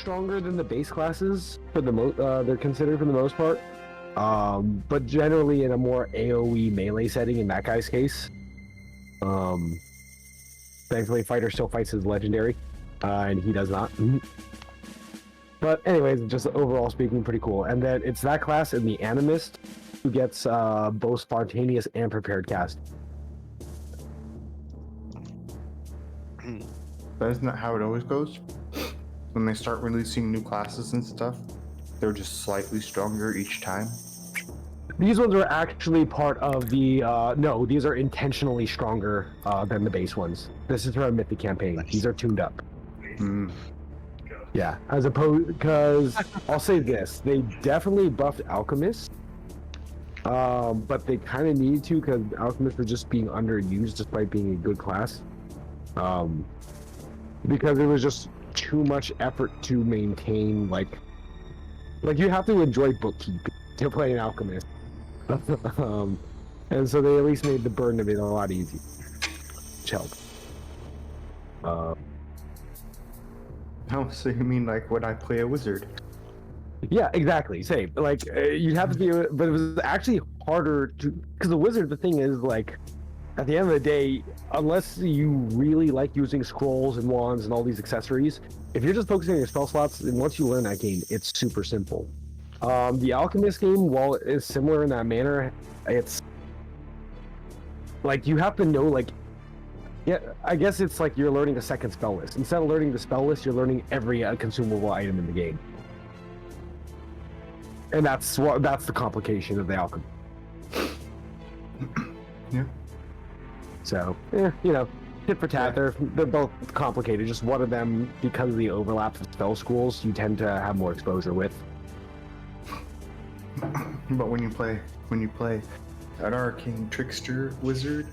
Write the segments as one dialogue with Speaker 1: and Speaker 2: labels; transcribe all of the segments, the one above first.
Speaker 1: stronger than the base classes for the they're considered for the most part. But generally in a more AoE melee setting in that guy's case. Thankfully, Fighter still fights his legendary, and he does not. But anyways, just overall speaking, pretty cool. And then it's that class and the Animist who gets both spontaneous and prepared cast.
Speaker 2: But isn't that how it always goes? When they start releasing new classes and stuff, they're just slightly stronger each time.
Speaker 1: These ones are actually part of the no, these are intentionally stronger than the base ones. This is from Mythic campaign. Nice. These are tuned up. Yeah, as opposed, because I'll say this, they definitely buffed Alchemist, but they kind of need to because Alchemist was just being underused despite being a good class, because it was just too much effort to maintain, like you have to enjoy bookkeeping to play an Alchemist, and so they at least made the burden of it a lot easier, which helped.
Speaker 2: Oh, so you mean like when I play a wizard?
Speaker 1: Yeah, exactly. Same. Like you'd have to be, but it was actually harder to, because the wizard. The thing is, like, at the end of the day, unless you really like using scrolls and wands and all these accessories, if you're just focusing on your spell slots, and once you learn that game, it's super simple. The Alchemist game, while it is similar in that manner, it's like you have to know, like. Yeah, I guess it's like you're learning a second spell list. Instead of learning the spell list, you're learning every consumable item in the game. And that's the complication of the alchemy.
Speaker 2: Yeah.
Speaker 1: So, you know, tit for tat, yeah. They're both complicated. Just one of them, because of the overlaps of spell schools, you tend to have more exposure with.
Speaker 2: But when you play an arcane trickster wizard,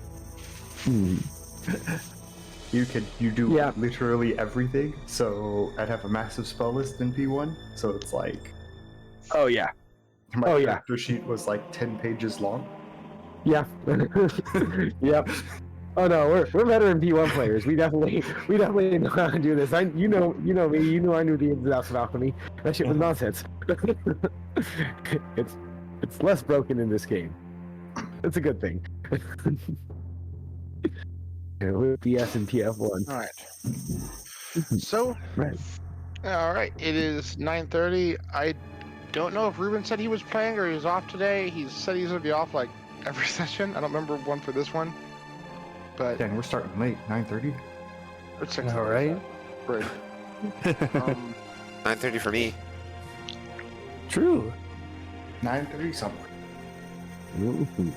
Speaker 2: you do literally everything. So I'd have a massive spell list in P1. So it's like,
Speaker 1: oh yeah,
Speaker 2: my character sheet was like 10 pages long.
Speaker 1: Yeah. Yep. Oh no, we're veteran P1 players. We definitely know how to do this. You know me. You knew I knew the ins and outs of alchemy. That shit was nonsense. It's less broken in this game. It's a good thing. With PS and PF1.
Speaker 3: All right. So, all right. It is 9:30. I don't know if Ruben said he was playing or he was off today. He said he's gonna be off like every session. I don't remember one for this one. But
Speaker 2: Dan, we're starting late. 9:30.
Speaker 3: It's 6.
Speaker 4: All right.
Speaker 3: Right.
Speaker 4: 9:30 for me.
Speaker 2: True. 9:30 somewhere.
Speaker 1: Mm-hmm.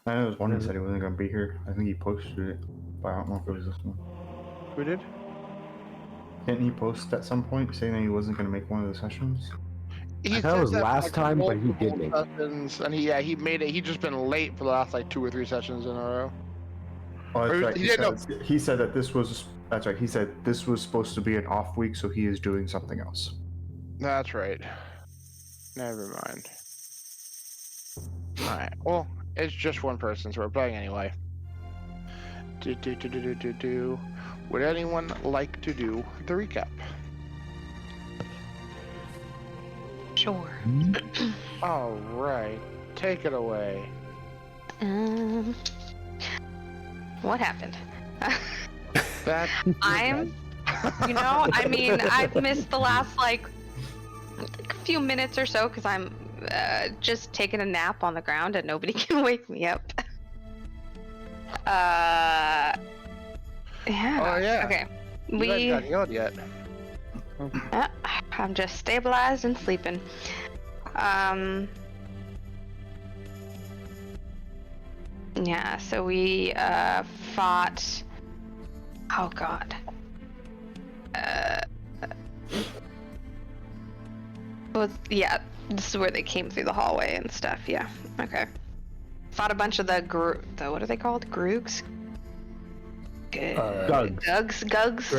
Speaker 2: I know there was one that said he wasn't going to be here. I think he posted it, but I don't know if it was this one.
Speaker 3: Who did?
Speaker 2: Didn't he post at some point saying that he wasn't going to make one of the sessions?
Speaker 1: I thought it was last time, but he did make it.
Speaker 3: And he made it. He's just been late for the last like 2 or 3 sessions in a row.
Speaker 2: Oh, that's right. He said that this was. That's right. He said this was supposed to be an off week, so he is doing something else.
Speaker 3: That's right. Never mind. All right. Well, it's just one person, so we're playing anyway. Would anyone like to do the recap?
Speaker 5: Sure.
Speaker 3: All right. Take it away.
Speaker 5: What happened?
Speaker 3: I
Speaker 5: mean, I've missed the last like few minutes or so because I'm just taking a nap on the ground and nobody can wake me up. Yeah.
Speaker 3: Oh yeah.
Speaker 5: Okay.
Speaker 3: You haven't got yelled yet.
Speaker 5: I'm just stabilized and sleeping. Yeah, so we fought. Oh god. Well, yeah, this is where they came through the hallway and stuff. Yeah. Okay. Fought a bunch of the what are they called? Groogs?
Speaker 1: Gugs.
Speaker 5: Gugs.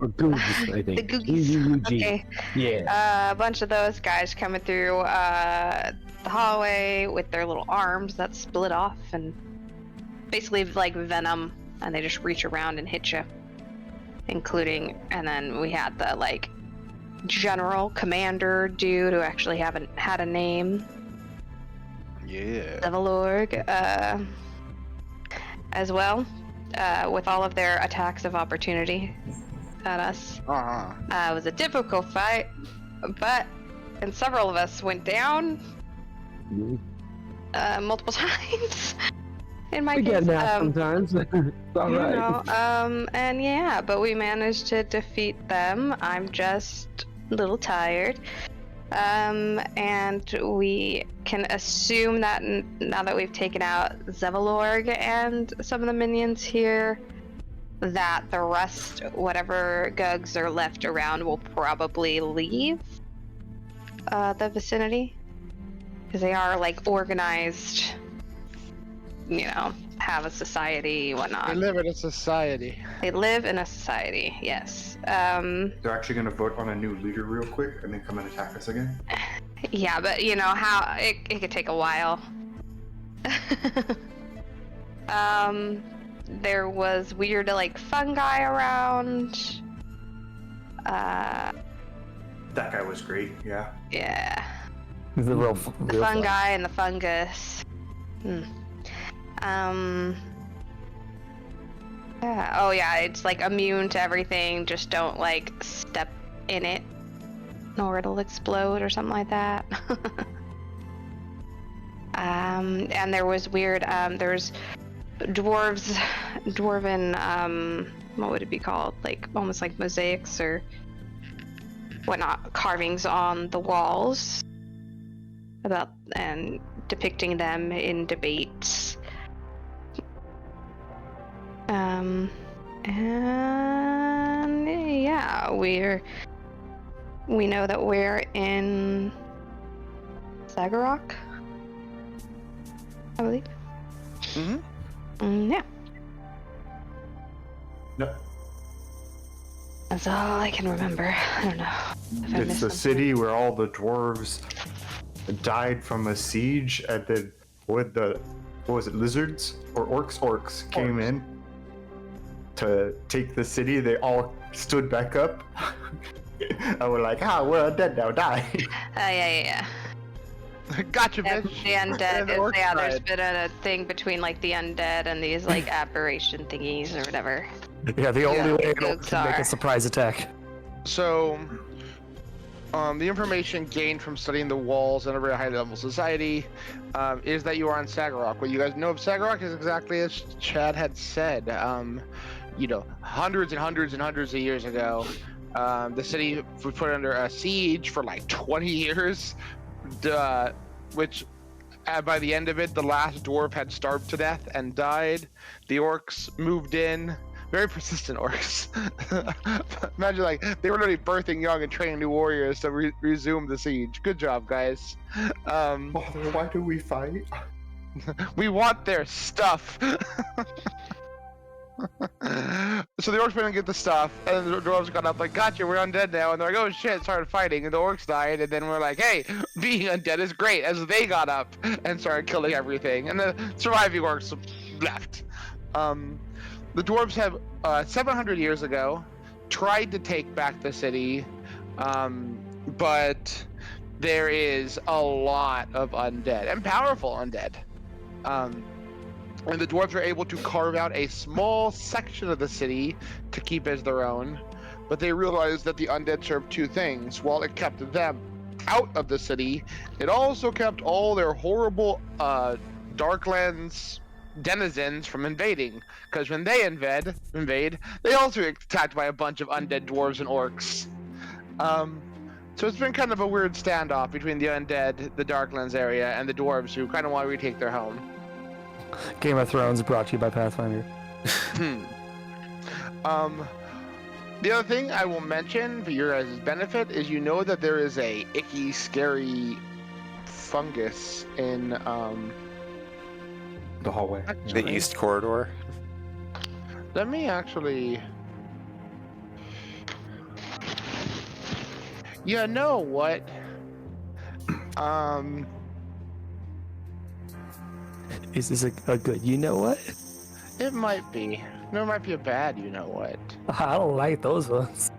Speaker 1: Or Googs, I think.
Speaker 5: The Googies. Okay.
Speaker 1: Yeah.
Speaker 5: A bunch of those guys coming through the hallway with their little arms that split off, and basically like venom, and they just reach around and hit you. Including, and then we had the like general commander dude who actually haven't had a name.
Speaker 3: Yeah.
Speaker 5: Devilorg, as well, with all of their attacks of opportunity at us. It was a difficult fight, and several of us went down multiple times. In my
Speaker 1: We
Speaker 5: case,
Speaker 1: get napped sometimes. It's all
Speaker 5: you
Speaker 1: right.
Speaker 5: know, and yeah, but we managed to defeat them. I'm just a little tired. And we can assume that now that we've taken out Zevalorg and some of the minions here, that the rest, whatever Gugs are left around, will probably leave the vicinity. Because they are, like, organized, you know, have a society, whatnot.
Speaker 3: They live in a society.
Speaker 5: They live in a society, yes.
Speaker 2: They're actually going to vote on a new leader real quick and then come and attack us again.
Speaker 5: Yeah, but you know how it could take a while. There was weird like fungi around.
Speaker 2: That guy was great, yeah.
Speaker 5: Yeah.
Speaker 4: The real
Speaker 5: The fungi and the fungus. Yeah. Oh yeah, it's like immune to everything. Just don't like step in it, or it'll explode or something like that. And there was weird. There's dwarven. What would it be called? Like almost like mosaics or whatnot, carvings on the walls about and depicting them in debates. And yeah, we know that we're in Sagarok, I believe. Yeah.
Speaker 2: No.
Speaker 5: That's all I can remember. I don't know. If I
Speaker 2: It's
Speaker 5: missed
Speaker 2: the
Speaker 5: something.
Speaker 2: city where all the dwarves died from a siege, and then what was it, lizards or orcs? Orcs came in to take the city. They all stood back up. And we're like, we're undead now, die.
Speaker 5: Yeah.
Speaker 3: Gotcha,
Speaker 5: And
Speaker 3: bitch.
Speaker 5: the undead
Speaker 3: And the
Speaker 5: is,
Speaker 3: orc
Speaker 5: yeah, there's
Speaker 3: died.
Speaker 5: been a thing between like the undead and these like aberration thingies or whatever.
Speaker 4: Yeah, the only way an orc
Speaker 5: Googs
Speaker 4: can make
Speaker 5: are.
Speaker 4: a surprise attack.
Speaker 3: So, the information gained from studying the walls in a very high-level society is that you are on Sagarok. What you guys know of Sagarok is exactly as Chad had said. Hundreds and hundreds and hundreds of years ago, the city was put under a siege for like 20 years, which by the end of it, the last dwarf had starved to death and died. The orcs moved in. Very persistent orcs. Imagine like they were literally birthing young and training new warriors to resume the siege. Good job, guys.
Speaker 2: Father, why do we fight?
Speaker 3: We want their stuff. So the orcs went and get the stuff, and the dwarves got up like, gotcha, we're undead now. And they're like, oh shit, started fighting, and the orcs died. And then we're like, hey, being undead is great, as they got up and started killing everything. And the surviving orcs left. The dwarves have 700 years ago tried to take back the city, but there is a lot of undead and powerful undead. And the dwarves were able to carve out a small section of the city to keep as their own, but they realized that the undead served two things. While it kept them out of the city, it also kept all their horrible Darklands denizens from invading, because when they invade, they also get attacked by a bunch of undead dwarves and orcs. So it's been kind of a weird standoff between the undead, the Darklands area, and the dwarves who kind of want to retake their home.
Speaker 4: Game of Thrones brought to you by Pathfinder.
Speaker 3: The other thing I will mention for your guys' benefit is you know that there is a icky, scary fungus in
Speaker 2: The hallway.
Speaker 6: The east corridor.
Speaker 3: Let me actually. You know what?
Speaker 4: Is this a good, you know what?
Speaker 3: It might be. No, it might be a bad. You know what?
Speaker 4: I don't like those ones.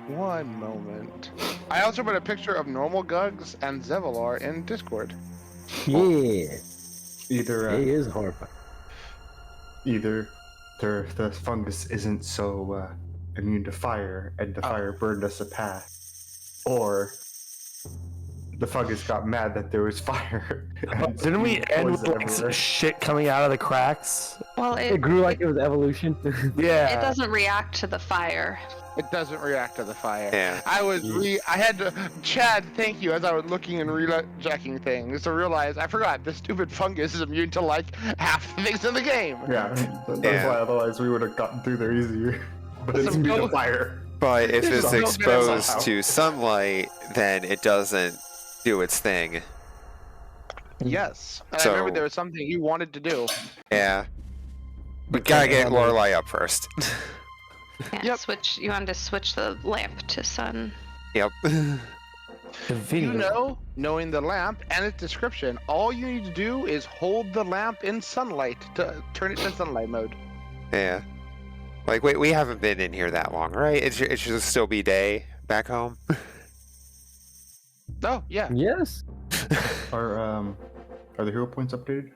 Speaker 3: One moment. I also put a picture of normal Gugs and Zevalar in Discord.
Speaker 1: Yeah,
Speaker 2: Either
Speaker 1: it is horrifying.
Speaker 2: either the fungus isn't so immune to fire, and the fire burned us a path, or the fungus got mad that there was fire. and
Speaker 4: Didn't we end with
Speaker 2: poison
Speaker 4: like
Speaker 2: everywhere.
Speaker 4: shit coming out of the cracks?
Speaker 5: Well,
Speaker 1: It grew like it was evolution.
Speaker 4: Yeah.
Speaker 5: it doesn't react to the fire.
Speaker 3: It doesn't react to the fire.
Speaker 6: Yeah.
Speaker 3: I had to, Chad, thank you, as I was looking and rechecking things to realize I forgot this stupid fungus is immune to like half the things in the game.
Speaker 2: Yeah, that's
Speaker 6: Yeah.
Speaker 2: why otherwise we would have gotten through there easier. But it's
Speaker 3: Some
Speaker 2: immune to
Speaker 3: ghost-
Speaker 2: fire.
Speaker 6: But if it's
Speaker 2: Don't get it
Speaker 6: exposed
Speaker 2: somehow.
Speaker 6: to sunlight, then it doesn't do its thing.
Speaker 3: Yes. And
Speaker 6: So-
Speaker 3: I remember there was something you wanted to do.
Speaker 6: Yeah. We gotta get Lorelei up first.
Speaker 5: Yeah,
Speaker 3: Yep.
Speaker 5: switch. You wanted to switch the lamp to sun.
Speaker 6: Yep.
Speaker 3: You
Speaker 4: Convenient.
Speaker 3: know, knowing the lamp and its description, all you need to do is hold the lamp in sunlight to turn it to sunlight mode.
Speaker 6: Yeah. Like, wait, we haven't been in here that long, right? It should still be day back home.
Speaker 3: Oh, yeah.
Speaker 1: Yes.
Speaker 2: Are the hero points updated?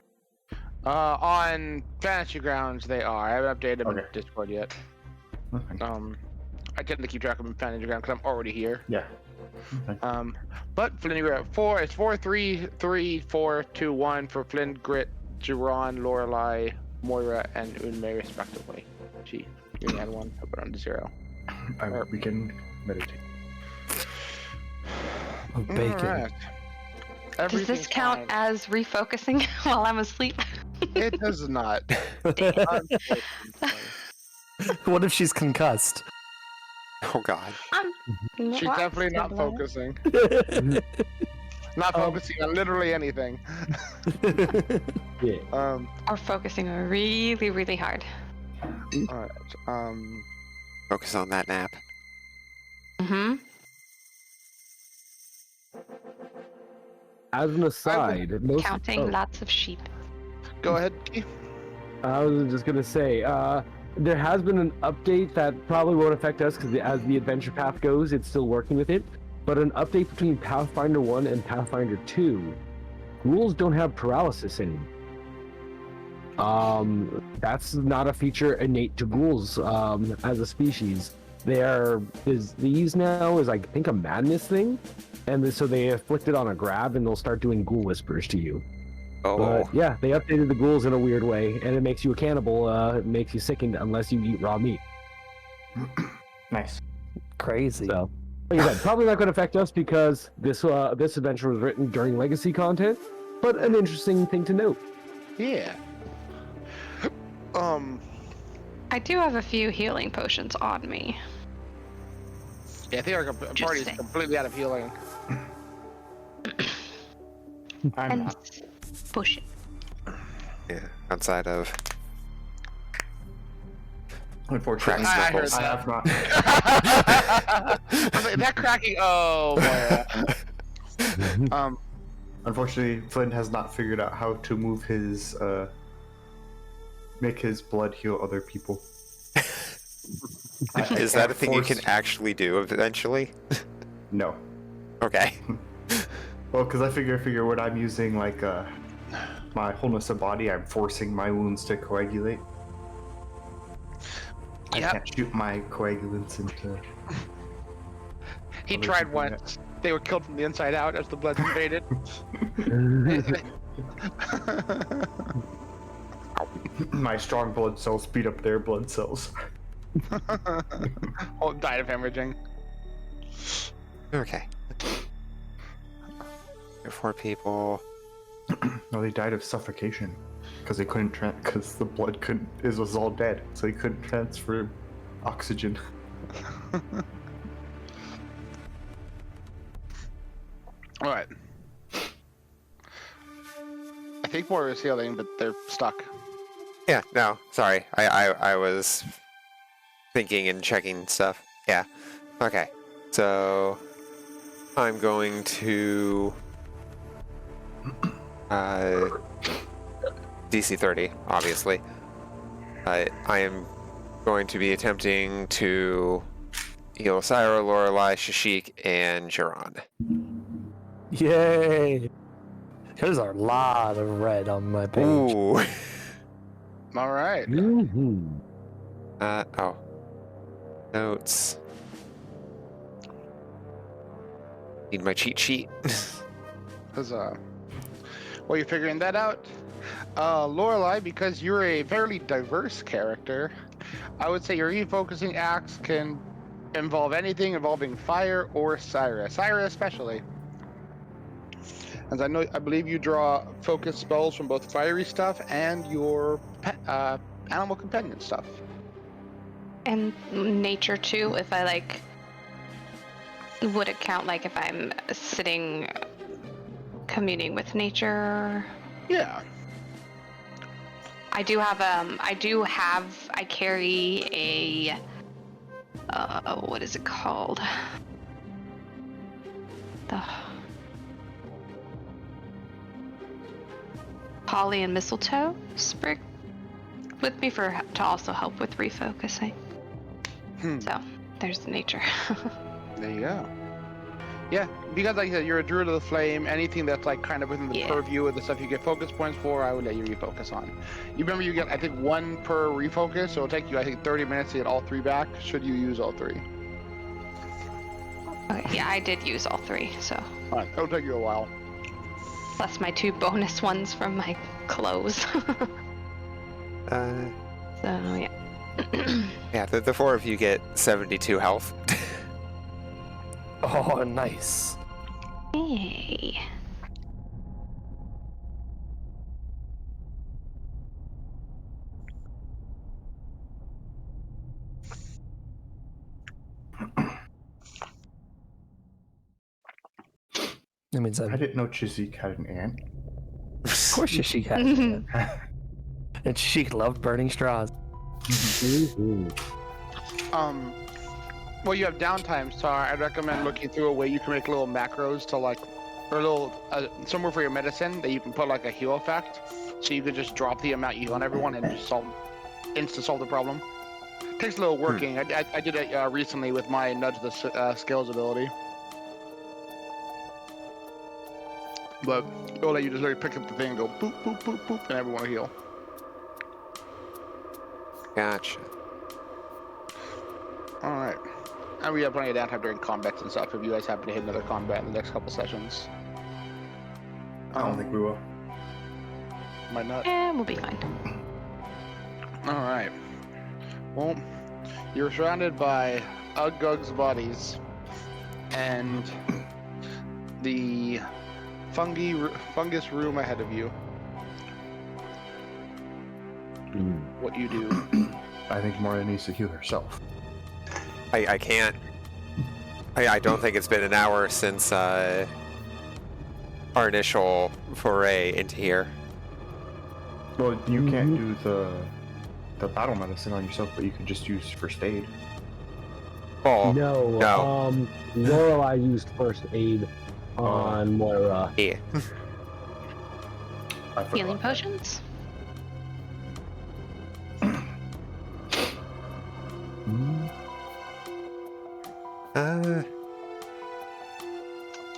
Speaker 3: On Fantasy Grounds, they are. I haven't updated them
Speaker 2: Okay.
Speaker 3: in Discord yet.
Speaker 2: Okay.
Speaker 3: I tend to keep track of them in Fantasy Grounds because I'm already here.
Speaker 2: Yeah. Okay.
Speaker 3: But Flynn, you're at 4. It's 4, 3, 3, 4, 2, 1 for Flynn, Grit, Jiron, Lorelei, Moira, and Unmei, respectively. Gee, you only had one. I put it on to 0.
Speaker 2: We can meditate.
Speaker 4: Bacon.
Speaker 3: Alright.
Speaker 5: Does
Speaker 3: Everything's
Speaker 5: this count
Speaker 3: fine.
Speaker 5: as refocusing while I'm asleep?
Speaker 3: It does not. Unfortunately.
Speaker 4: What if she's concussed?
Speaker 6: Oh god.
Speaker 3: She's definitely not focusing. Not focusing on literally anything.
Speaker 1: Yeah.
Speaker 5: Or focusing really, really hard.
Speaker 3: Alright.
Speaker 6: Focus on that nap.
Speaker 5: Mm-hmm.
Speaker 1: As an aside, most
Speaker 5: Counting lots of sheep.
Speaker 3: Go ahead. Key.
Speaker 1: I was just gonna say, there has been an update that probably won't affect us because as the adventure path goes, it's still working with it. But an update between Pathfinder 1 and Pathfinder 2, ghouls don't have paralysis anymore. That's not a feature innate to ghouls as a species. Their disease now is, I think, a madness thing, and so they afflict it on a grab, and they'll start doing ghoul whispers to you.
Speaker 6: Oh.
Speaker 1: But yeah, they updated the ghouls in a weird way, and it makes you a cannibal. It makes you sickened unless you eat raw meat.
Speaker 2: Nice.
Speaker 4: Crazy.
Speaker 1: So, like I said, probably not going to affect us because this adventure was written during legacy content, but an interesting thing to note.
Speaker 3: Yeah.
Speaker 5: I do have a few healing potions on me.
Speaker 3: Yeah, I think our party's
Speaker 5: saying.
Speaker 3: completely out of healing.
Speaker 2: I'm
Speaker 5: And
Speaker 2: not.
Speaker 5: push it.
Speaker 6: Yeah. Outside of
Speaker 2: Unfortunately,
Speaker 6: Cracks
Speaker 3: I heard
Speaker 6: knuckles.
Speaker 2: I
Speaker 3: that.
Speaker 2: have not.
Speaker 3: I was like, that cracking. Oh, boy.
Speaker 2: Unfortunately, Flynn has not figured out how to move his make his blood heal other people.
Speaker 6: Is that a thing you can
Speaker 2: force-
Speaker 6: actually do eventually?
Speaker 2: No.
Speaker 6: Okay.
Speaker 2: Well, because I figure when I'm using like my wholeness of body, I'm forcing my wounds to coagulate. I
Speaker 3: Yep.
Speaker 2: can't shoot my coagulants into.
Speaker 3: He
Speaker 2: Other
Speaker 3: tried
Speaker 2: people,
Speaker 3: once. They were killed from the inside out as the blood invaded.
Speaker 2: My strong blood cells beat up their blood cells.
Speaker 3: Oh, died of hemorrhaging.
Speaker 6: Okay. 4 people.
Speaker 2: No, they died of suffocation because they couldn't because the blood couldn't. It was all dead, so they couldn't transfer oxygen.
Speaker 3: All right. I think more is healing, but they're stuck.
Speaker 6: Yeah, no, sorry. I was thinking and checking stuff. Yeah. Okay. So I'm going to DC 30, obviously. I am going to be attempting to heal Syra, Lorelei, Shashik, and Jiran.
Speaker 4: Yay! There's a lot of red on my page.
Speaker 6: Ooh.
Speaker 3: All right.
Speaker 1: Mm-hmm.
Speaker 6: Oh. Notes. Need my cheat sheet.
Speaker 3: Huzzah. Well, you're figuring that out. Lorelei, because you're a fairly diverse character, I would say your refocusing acts can involve anything involving fire or Syra. Syra especially. As I believe you draw focus spells from both fiery stuff and your animal companion stuff.
Speaker 5: And nature too, if I like, would it count like if I'm sitting communing with nature?
Speaker 3: Yeah.
Speaker 5: I carry a, what is it called? The holly and mistletoe sprig with me to also help with refocusing. So there's the nature.
Speaker 3: There you go. Yeah, because like I said, you're a druid of the flame. Anything that's like kind of within the purview of the stuff you get focus points for, I would let you refocus on. You remember you get, I think, 1 per refocus, so it'll take you, I think, 30 minutes to get all 3 back, should you use all 3.
Speaker 5: Okay, yeah, I did use all 3, so.
Speaker 3: Alright, it'll take you a while.
Speaker 5: Plus my 2 bonus ones from my clothes. So, yeah.
Speaker 6: Yeah, the 4 of you get 72 health.
Speaker 4: Oh, nice.
Speaker 5: Hey.
Speaker 4: That means
Speaker 2: I didn't know Chizik had an aunt.
Speaker 4: Of course she had that. And she loved burning straws.
Speaker 1: Mm-hmm.
Speaker 3: Well, you have downtime, so I'd recommend looking through a way you can make little macros to like, or a little, somewhere for your medicine that you can put like a heal effect, so you could just drop the amount you heal on everyone and just solve the problem. Takes a little working. I did it recently with my nudge the skills ability. But it'll let you just literally pick up the thing and go boop, boop, boop, boop, and everyone will heal.
Speaker 6: Gotcha.
Speaker 3: Alright. And we have plenty of downtime during combats and stuff if you guys happen to hit another combat in the next couple sessions.
Speaker 2: I don't think we will.
Speaker 3: Might not.
Speaker 5: And we'll be fine.
Speaker 3: Alright. Well, you're surrounded by Uggug's bodies and the fungus room ahead of you. What you do?
Speaker 2: I think Moria needs to heal herself.
Speaker 6: I can't. I don't think it's been an hour since our initial foray into here.
Speaker 2: Well, you can't do the battle medicine on yourself, but you can just use first aid.
Speaker 6: Oh,
Speaker 1: No. Lorelei used first aid on Moira.
Speaker 6: yeah.
Speaker 2: I forgot
Speaker 5: Healing
Speaker 2: that.
Speaker 5: potions?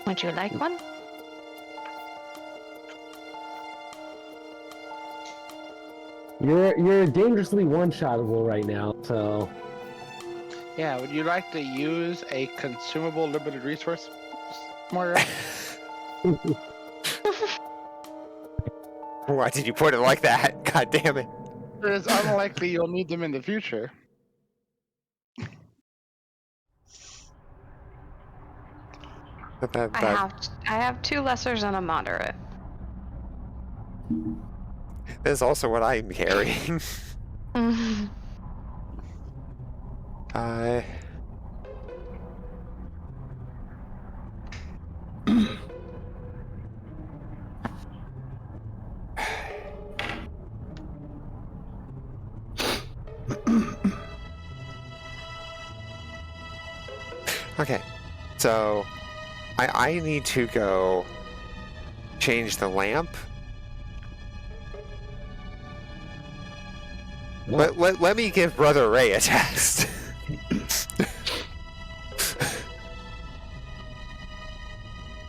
Speaker 5: Would you like one?
Speaker 1: You're dangerously one-shottable right now, so.
Speaker 3: Yeah, would you like to use a consumable limited resource, Moira?
Speaker 6: Why did you put it like that? God damn it.
Speaker 3: It is unlikely you'll need them in the future.
Speaker 5: I have 2 lessers and a moderate.
Speaker 6: That's also what I'm carrying. Okay, so I need to go change the lamp. Let me give Brother Ray a test.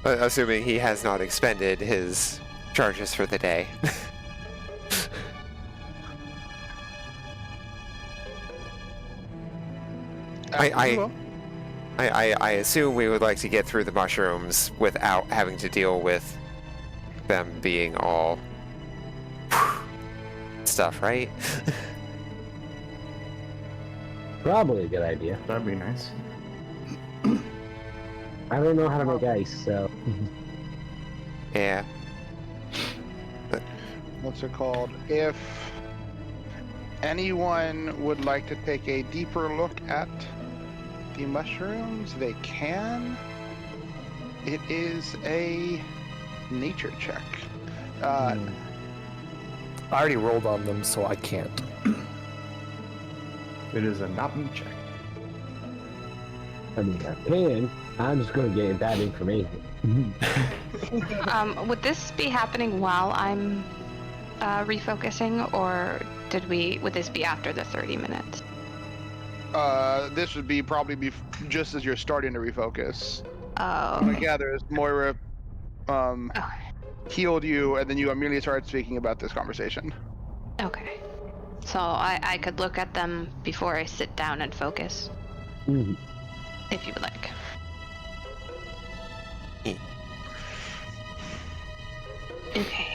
Speaker 6: Assuming he has not expended his charges for the day. I assume we would like to get through the mushrooms without having to deal with them being all stuff, right?
Speaker 1: Probably a good idea.
Speaker 2: That'd be nice.
Speaker 1: I don't know how to make ice, so.
Speaker 6: Yeah.
Speaker 3: What's it called? If anyone would like to take a deeper look at the mushrooms, they can. It is a nature check.
Speaker 4: I already rolled on them, so I can't.
Speaker 2: It is a not me check.
Speaker 1: I mean, I can. I'm just gonna get that information.
Speaker 5: Would this be happening while I'm refocusing, or would this be after the 30 minutes?
Speaker 3: This would be probably just as you're starting to refocus.
Speaker 5: Oh.
Speaker 3: What I gather is Moira healed you, and then you immediately started speaking about this conversation.
Speaker 5: Okay. So I could look at them before I sit down and focus. If you would like. Okay.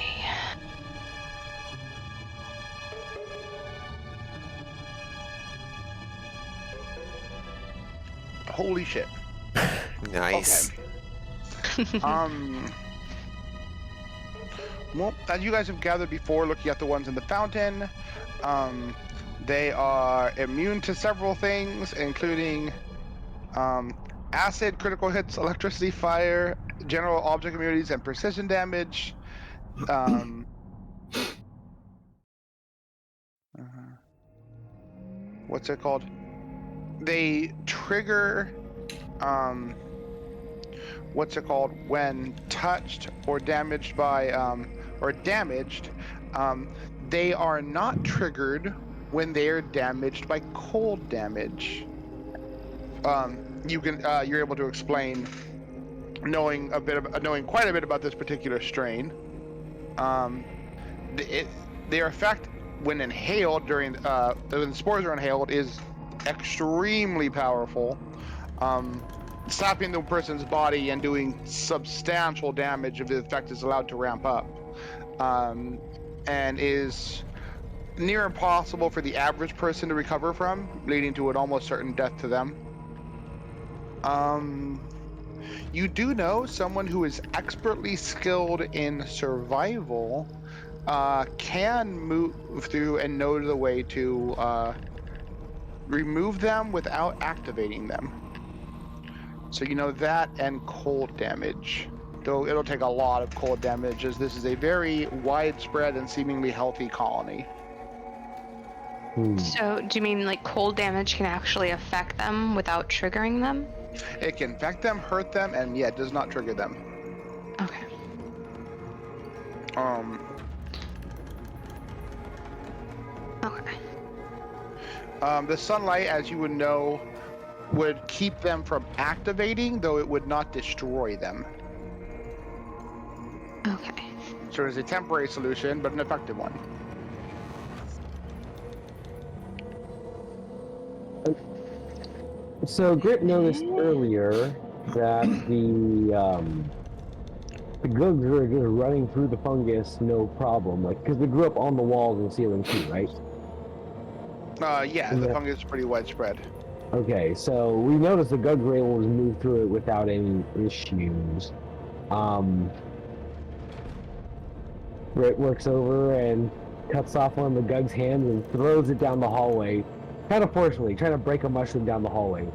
Speaker 3: Holy shit.
Speaker 6: Nice.
Speaker 3: Okay. Well, as you guys have gathered before, looking at the ones in the fountain, they are immune to several things, including acid, critical hits, electricity, fire, general object immunities, and precision damage. What's it called? They trigger, what's it called? When touched or damaged by, they are not triggered when they are damaged by cold damage. You're able to explain, knowing quite a bit about this particular strain. Their effect when inhaled when the spores are inhaled is extremely powerful, slapping the person's body and doing substantial damage if the effect is allowed to ramp up, and is near impossible for the average person to recover from, leading to an almost certain death to them. You do know someone who is expertly skilled in survival can move through and know the way to remove them without activating them. So you know that, and cold damage. Though it'll take a lot of cold damage, as this is a very widespread and seemingly healthy colony.
Speaker 5: So, do you mean like cold damage can actually affect them without triggering them?
Speaker 3: It can affect them, hurt them, and it does not trigger them.
Speaker 5: Okay. Okay.
Speaker 3: The sunlight, as you would know, would keep them from activating, though it would not destroy them.
Speaker 5: Okay.
Speaker 3: So it's a temporary solution, but an effective one.
Speaker 1: So Grit noticed earlier that the gugs are just running through the fungus, no problem. Like, because they grew up on the walls and ceiling too, right?
Speaker 3: Yeah, the fungus is pretty widespread.
Speaker 1: Okay, so we noticed the gugs were able to move through it without any issues. Grit works over and cuts off one of the gug's hands and throws it down the hallway. Kind of forcefully, trying to break a mushroom down the hallway.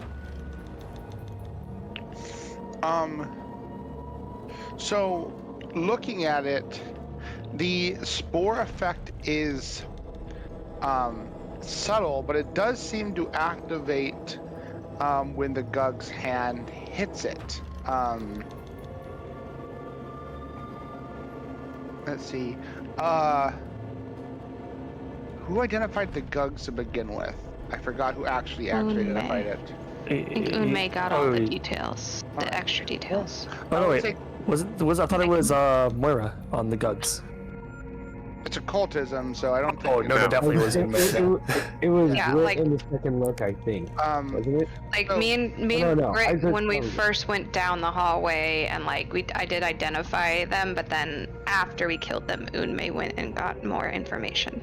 Speaker 3: So, looking at it, the spore effect is subtle, but it does seem to activate when the gug's hand hits it. Let's see. Who identified the Gugs to begin with? I forgot who actually identified it.
Speaker 5: I think Unmei got all the details, the extra details.
Speaker 4: Oh no, wait.
Speaker 3: Say
Speaker 4: I thought it was Moira on the Gugs.
Speaker 3: it's occultism, so I don't think.
Speaker 4: Oh no, there definitely was Unmei.
Speaker 1: It was
Speaker 5: Yeah,
Speaker 1: Grit
Speaker 5: like-
Speaker 1: in the second look, I think. Wasn't it?
Speaker 5: Like
Speaker 3: Oh.
Speaker 5: me and
Speaker 1: No, I
Speaker 5: Grit,
Speaker 1: just
Speaker 5: when we
Speaker 1: told you.
Speaker 5: first went down the hallway and like I did identify them, but then after we killed them, Unmei went and got more information,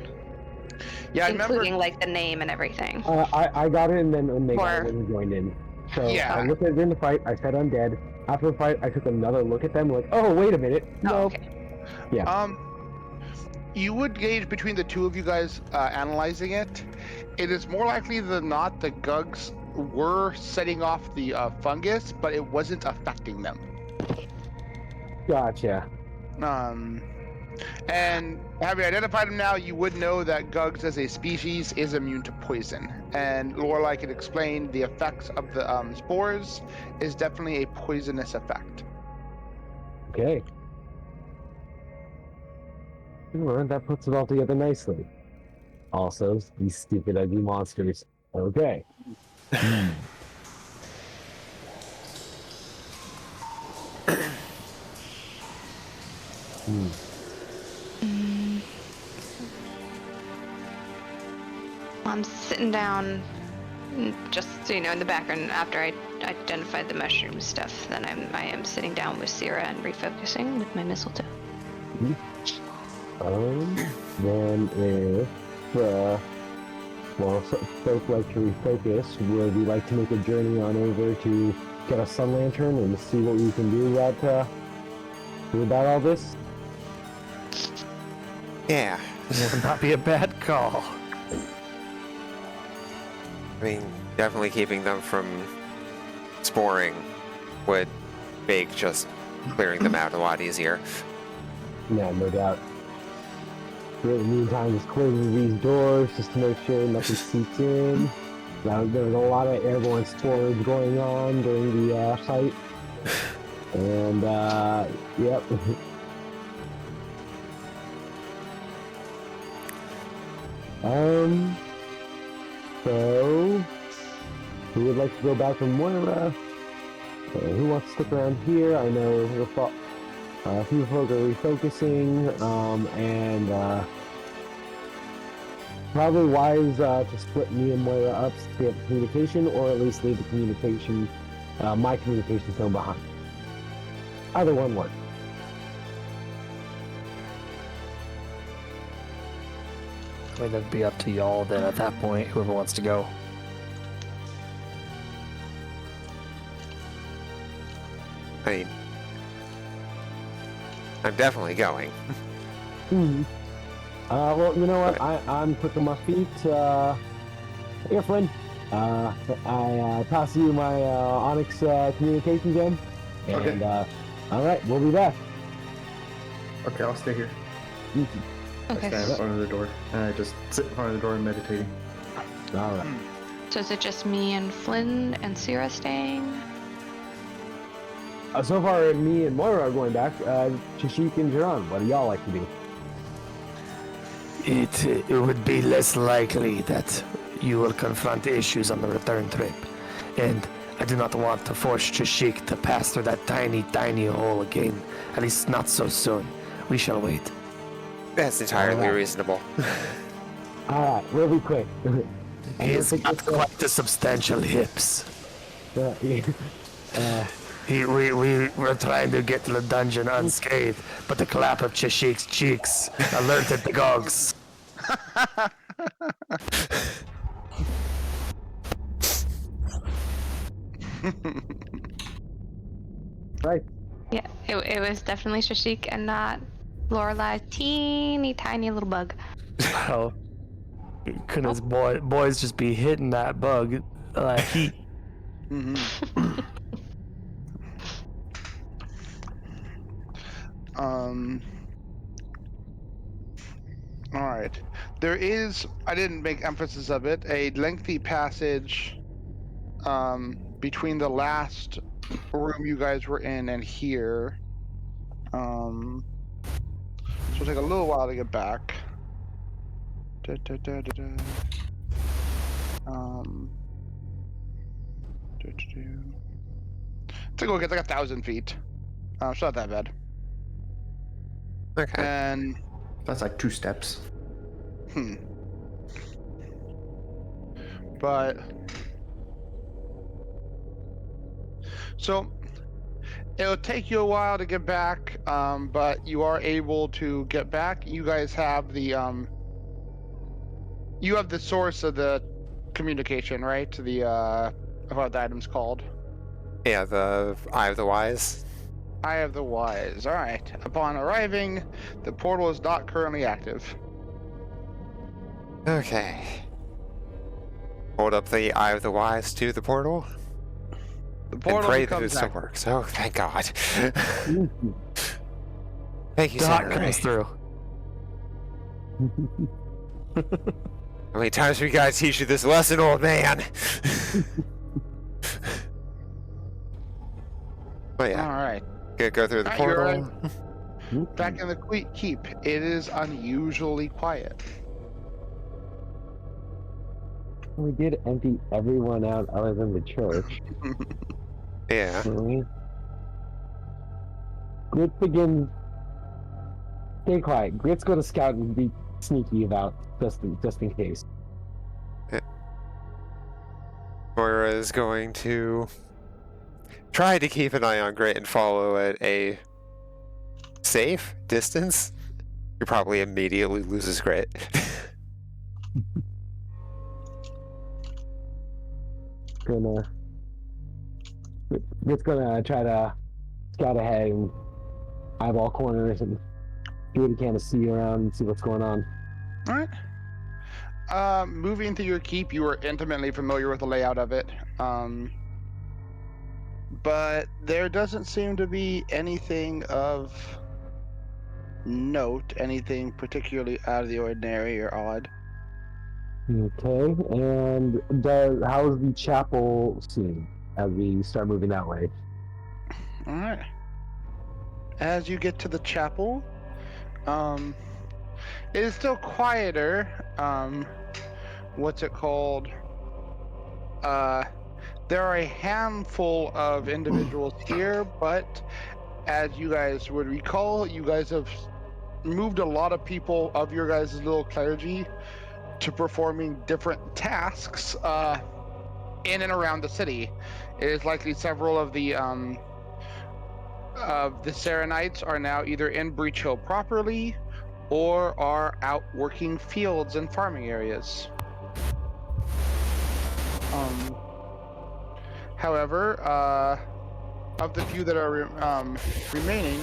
Speaker 3: Yeah, I
Speaker 5: including
Speaker 3: remember.
Speaker 5: like the name and everything.
Speaker 1: I got it, and then Unmei got
Speaker 5: Or-
Speaker 1: it and joined in. So
Speaker 3: Yeah.
Speaker 1: I looked at it in the fight. I said undead. After the fight, I took another look at them. Like, oh wait a minute.
Speaker 5: Oh,
Speaker 1: No.
Speaker 5: okay.
Speaker 3: You would gauge between the two of you guys analyzing it. It is more likely than not the Gugs were setting off the fungus, but it wasn't affecting them.
Speaker 1: Gotcha.
Speaker 3: And having identified them now, you would know that Gugs as a species is immune to poison. And Lorelai can explain the effects of the spores is definitely a poisonous effect.
Speaker 1: Okay. Well, that puts it all together nicely. Also, these stupid ugly monsters. Okay.
Speaker 5: I'm sitting down, just so you know, in the background after I identified the mushroom stuff. Then I am sitting down with Sierra and refocusing with my mistletoe.
Speaker 1: Then if folk like to refocus, would we like to make a journey on over to get a sun lantern and see what we can do about all this?
Speaker 6: Yeah.
Speaker 4: Would not be a bad call.
Speaker 6: I mean, definitely keeping them from sporing would make just clearing them out a lot easier.
Speaker 1: Yeah, no doubt. In the meantime, just closing these doors just to make sure nothing seeps in. There was a lot of airborne spores going on during the fight. And, yep. So, who would like to go back from Moira? Who wants to stick around here? I know a few folk are refocusing, and probably wise to split me and Moira up so we have communication, or at least leave the communication, my communication phone behind. Either one works.
Speaker 4: I mean, that'd be up to y'all then at that point, whoever wants to go.
Speaker 6: I mean, I'm definitely going.
Speaker 1: Well, you know what? I'm quick on my feet. Here, Flynn. I pass you my Onyx communication gem. And,
Speaker 2: Okay.
Speaker 1: all right, we'll be back.
Speaker 2: Okay, I'll stay here. I
Speaker 5: Okay.
Speaker 2: stand in front of the door, and I just sit in front of the door meditating.
Speaker 1: All right.
Speaker 5: So is it just me and Flynn and Sierra staying?
Speaker 1: So far, me and Moira are going back. Chishik and Jiran, what do y'all like to do?
Speaker 4: It would be less likely that you will confront issues on the return trip. And I do not want to force Trishik to pass through that tiny, tiny hole again. At least not so soon. We shall wait.
Speaker 6: That's entirely
Speaker 1: Alright.
Speaker 6: reasonable.
Speaker 1: All right, we'll be quick.
Speaker 4: He's got quite the substantial hips. We were trying to get to the dungeon unscathed, but the clap of Chishik's cheeks alerted the gogs.
Speaker 1: Right.
Speaker 5: Yeah, it was definitely Shashik and not Lorelai. Teeny tiny little bug.
Speaker 4: How could his boys just be hitting that bug heat?
Speaker 3: All right. There is, I didn't make emphasis of it, a lengthy passage between the last room you guys were in and here. So it'll take a little while to get back. Da, da, da, da, da. To go get like 1,000 feet. It's not that bad.
Speaker 6: Okay.
Speaker 3: And
Speaker 2: That's like 2 steps.
Speaker 3: but so it'll take you a while to get back, but you are able to get back. You guys have the source of the communication, right? The what the item's called.
Speaker 6: Yeah, the Eye of the Wise.
Speaker 3: Eye of the Wise. All right. Upon arriving, the portal is not currently active.
Speaker 6: Okay. Hold up the Eye of the Wise to the portal
Speaker 3: The
Speaker 6: and
Speaker 3: portal
Speaker 6: pray that it
Speaker 3: becomes
Speaker 6: still
Speaker 3: active.
Speaker 6: works. Oh, thank God.
Speaker 1: Mhm.
Speaker 6: Thank you,
Speaker 4: Dot
Speaker 6: Saturday.
Speaker 4: comes through.
Speaker 6: How many times we gotta teach you this lesson, old man? But yeah,
Speaker 3: All right.
Speaker 6: go through the
Speaker 3: Alright, you're
Speaker 6: portal.
Speaker 3: right. Back in the keep, it is unusually quiet.
Speaker 1: We did empty everyone out other than the church.
Speaker 6: Yeah.
Speaker 1: Grit begins. Stay quiet. Grit's going to scout and be sneaky about just in case.
Speaker 6: Moira is going to try to keep an eye on Grit and follow at a safe distance. He probably immediately loses Grit.
Speaker 1: Grit's gonna try to scout ahead and eyeball corners and do what he can to see around and see what's going on.
Speaker 3: All right. Moving through your keep, you are intimately familiar with the layout of it. But there doesn't seem to be anything of note, anything particularly out of the ordinary or odd.
Speaker 1: Okay, and how's the chapel scene as we start moving that way?
Speaker 3: All right. As you get to the chapel, it is still quieter. What's it called? There are a handful of individuals here, but as you guys would recall, you guys have moved a lot of people of your guys' little clergy to performing different tasks in and around the city. It is likely several of the Serenites are now either in Breach Hill properly or are out working fields and farming areas. However, of the few that are remaining,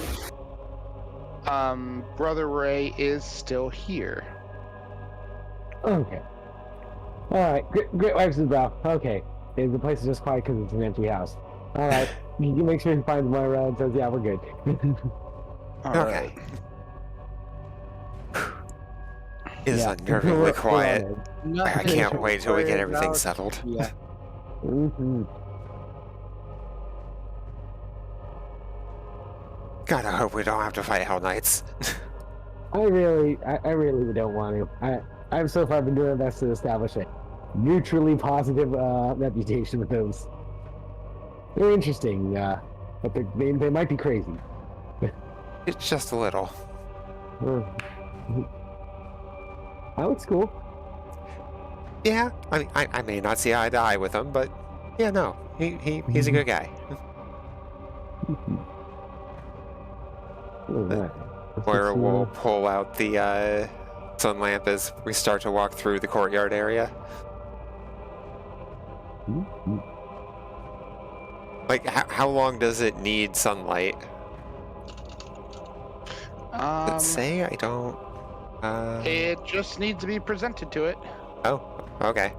Speaker 3: Brother Ray is still here.
Speaker 1: Okay. Alright, Grit wipes his brow. Okay. The place is just quiet because it's an empty house. Alright. You can make sure he finds Moira and says, yeah, we're good.
Speaker 3: All
Speaker 6: Okay.
Speaker 3: right.
Speaker 6: It is
Speaker 1: Yeah.
Speaker 6: unnervingly quiet. I
Speaker 3: Nothing
Speaker 6: can't
Speaker 3: to
Speaker 6: wait till we get
Speaker 3: worry
Speaker 6: everything
Speaker 3: about.
Speaker 6: settled.
Speaker 3: Yeah.
Speaker 1: Mm-hmm.
Speaker 6: God, I hope we don't have to fight Hell Knights.
Speaker 1: I really don't want to. I've so far been doing my best to establish a neutrally positive reputation with those. They're interesting, but they might be crazy.
Speaker 6: It's just a little.
Speaker 1: That looks cool.
Speaker 6: Yeah, I mean, I may not see eye to eye with him, but yeah, no, he's a good guy. Moira will pull out the sun lamp as we start to walk through the courtyard area. Like, how long does it need sunlight? Does it say? I don't.
Speaker 3: It just needs to be presented to it.
Speaker 6: Oh, okay.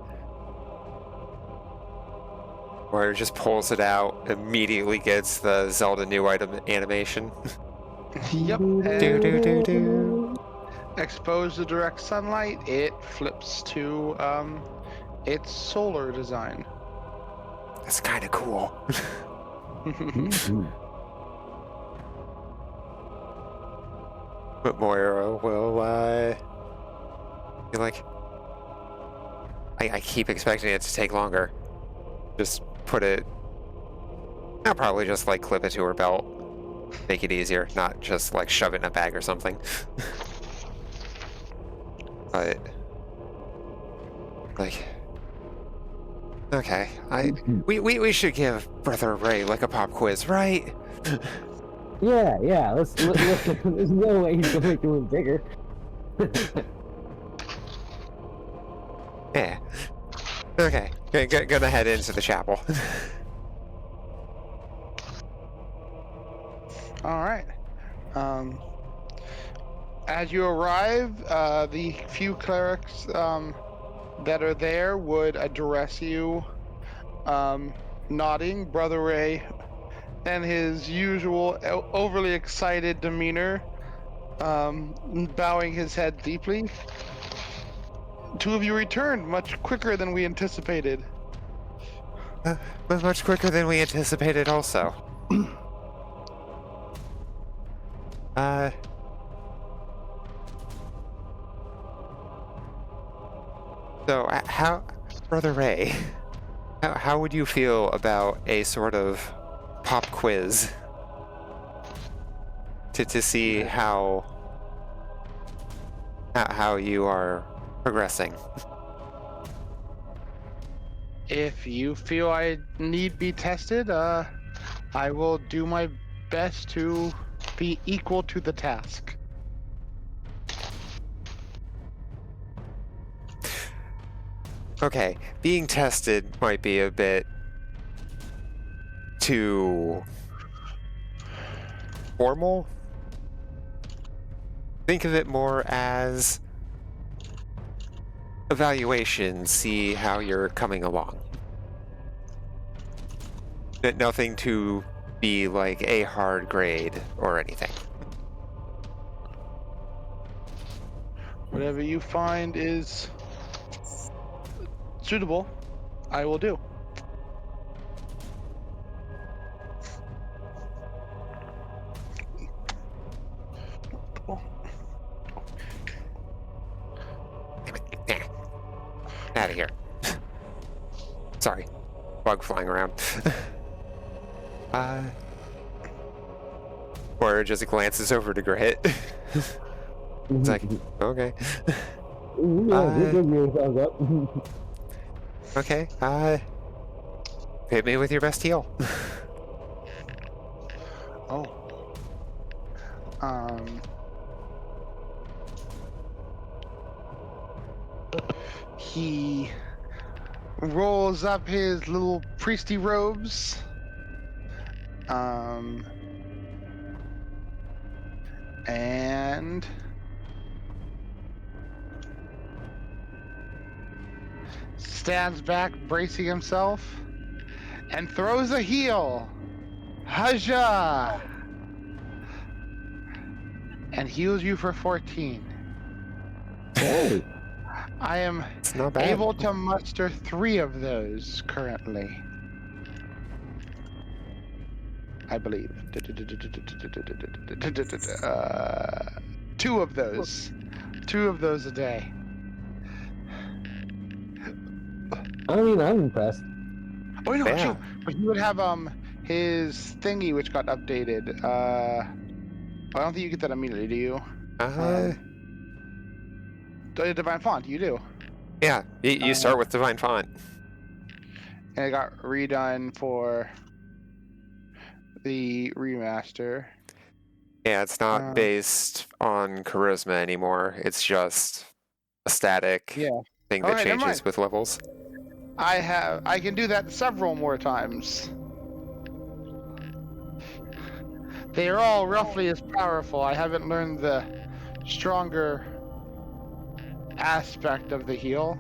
Speaker 6: Moira just pulls it out, immediately gets the Zelda new item animation.
Speaker 3: Yep.
Speaker 6: Do.
Speaker 3: Exposed to direct sunlight, it flips to its solar design.
Speaker 6: That's kind of cool. But Moira will be like, I keep expecting it to take longer. Just put it... I'll probably just, like, clip it to her belt. Make it easier, not just, like, shove it in a bag or something. But... Like... Okay, we should give Brother Ray, like, a pop quiz, right?
Speaker 1: Yeah. Let's there's no way he's gonna make the room bigger.
Speaker 6: Yeah. Okay, gonna head into the chapel.
Speaker 3: All right. As you arrive, the few clerics that are there would address you, nodding. Brother Ray, and his usual overly excited demeanor, bowing his head deeply. Two of you returned much quicker than we anticipated.
Speaker 6: But much quicker than we anticipated also. So, how, Brother Ray, how would you feel about a sort of pop quiz to see how you are progressing?
Speaker 3: If you feel I need be tested, I will do my best to be equal to the task.
Speaker 6: Okay, being tested might be a bit too formal. Think of it more as evaluation, see how you're coming along. Nothing to be like a hard grade or anything.
Speaker 3: Whatever you find is suitable, I will do.
Speaker 6: Out of here. Sorry. Bug flying around. Or just glances over to Grit. It's like, okay. Okay, hit me with your best heal.
Speaker 3: Oh. He rolls up his little priesty robes. And stands back, bracing himself, and throws a heel. Haja! And heals you for 14.
Speaker 1: Hey.
Speaker 3: I am
Speaker 6: It's not bad.
Speaker 3: able to muster 3 of those currently. I believe. 2 of those. 2 of those a day.
Speaker 1: I mean, I'm impressed.
Speaker 3: Oh no,
Speaker 6: Yeah.
Speaker 3: shoot. But you would have his thingy which got updated. I don't think you get that immediately, do you? Divine Font, you do.
Speaker 6: Yeah, you start with Divine Font.
Speaker 3: And it got redone for the remaster.
Speaker 6: Yeah, it's not based on charisma anymore. It's just a static thing that
Speaker 3: Alright, never
Speaker 6: changes
Speaker 3: mind.
Speaker 6: with levels.
Speaker 3: I can do that several more times. They are all roughly as powerful. I haven't learned the stronger aspect of the heal.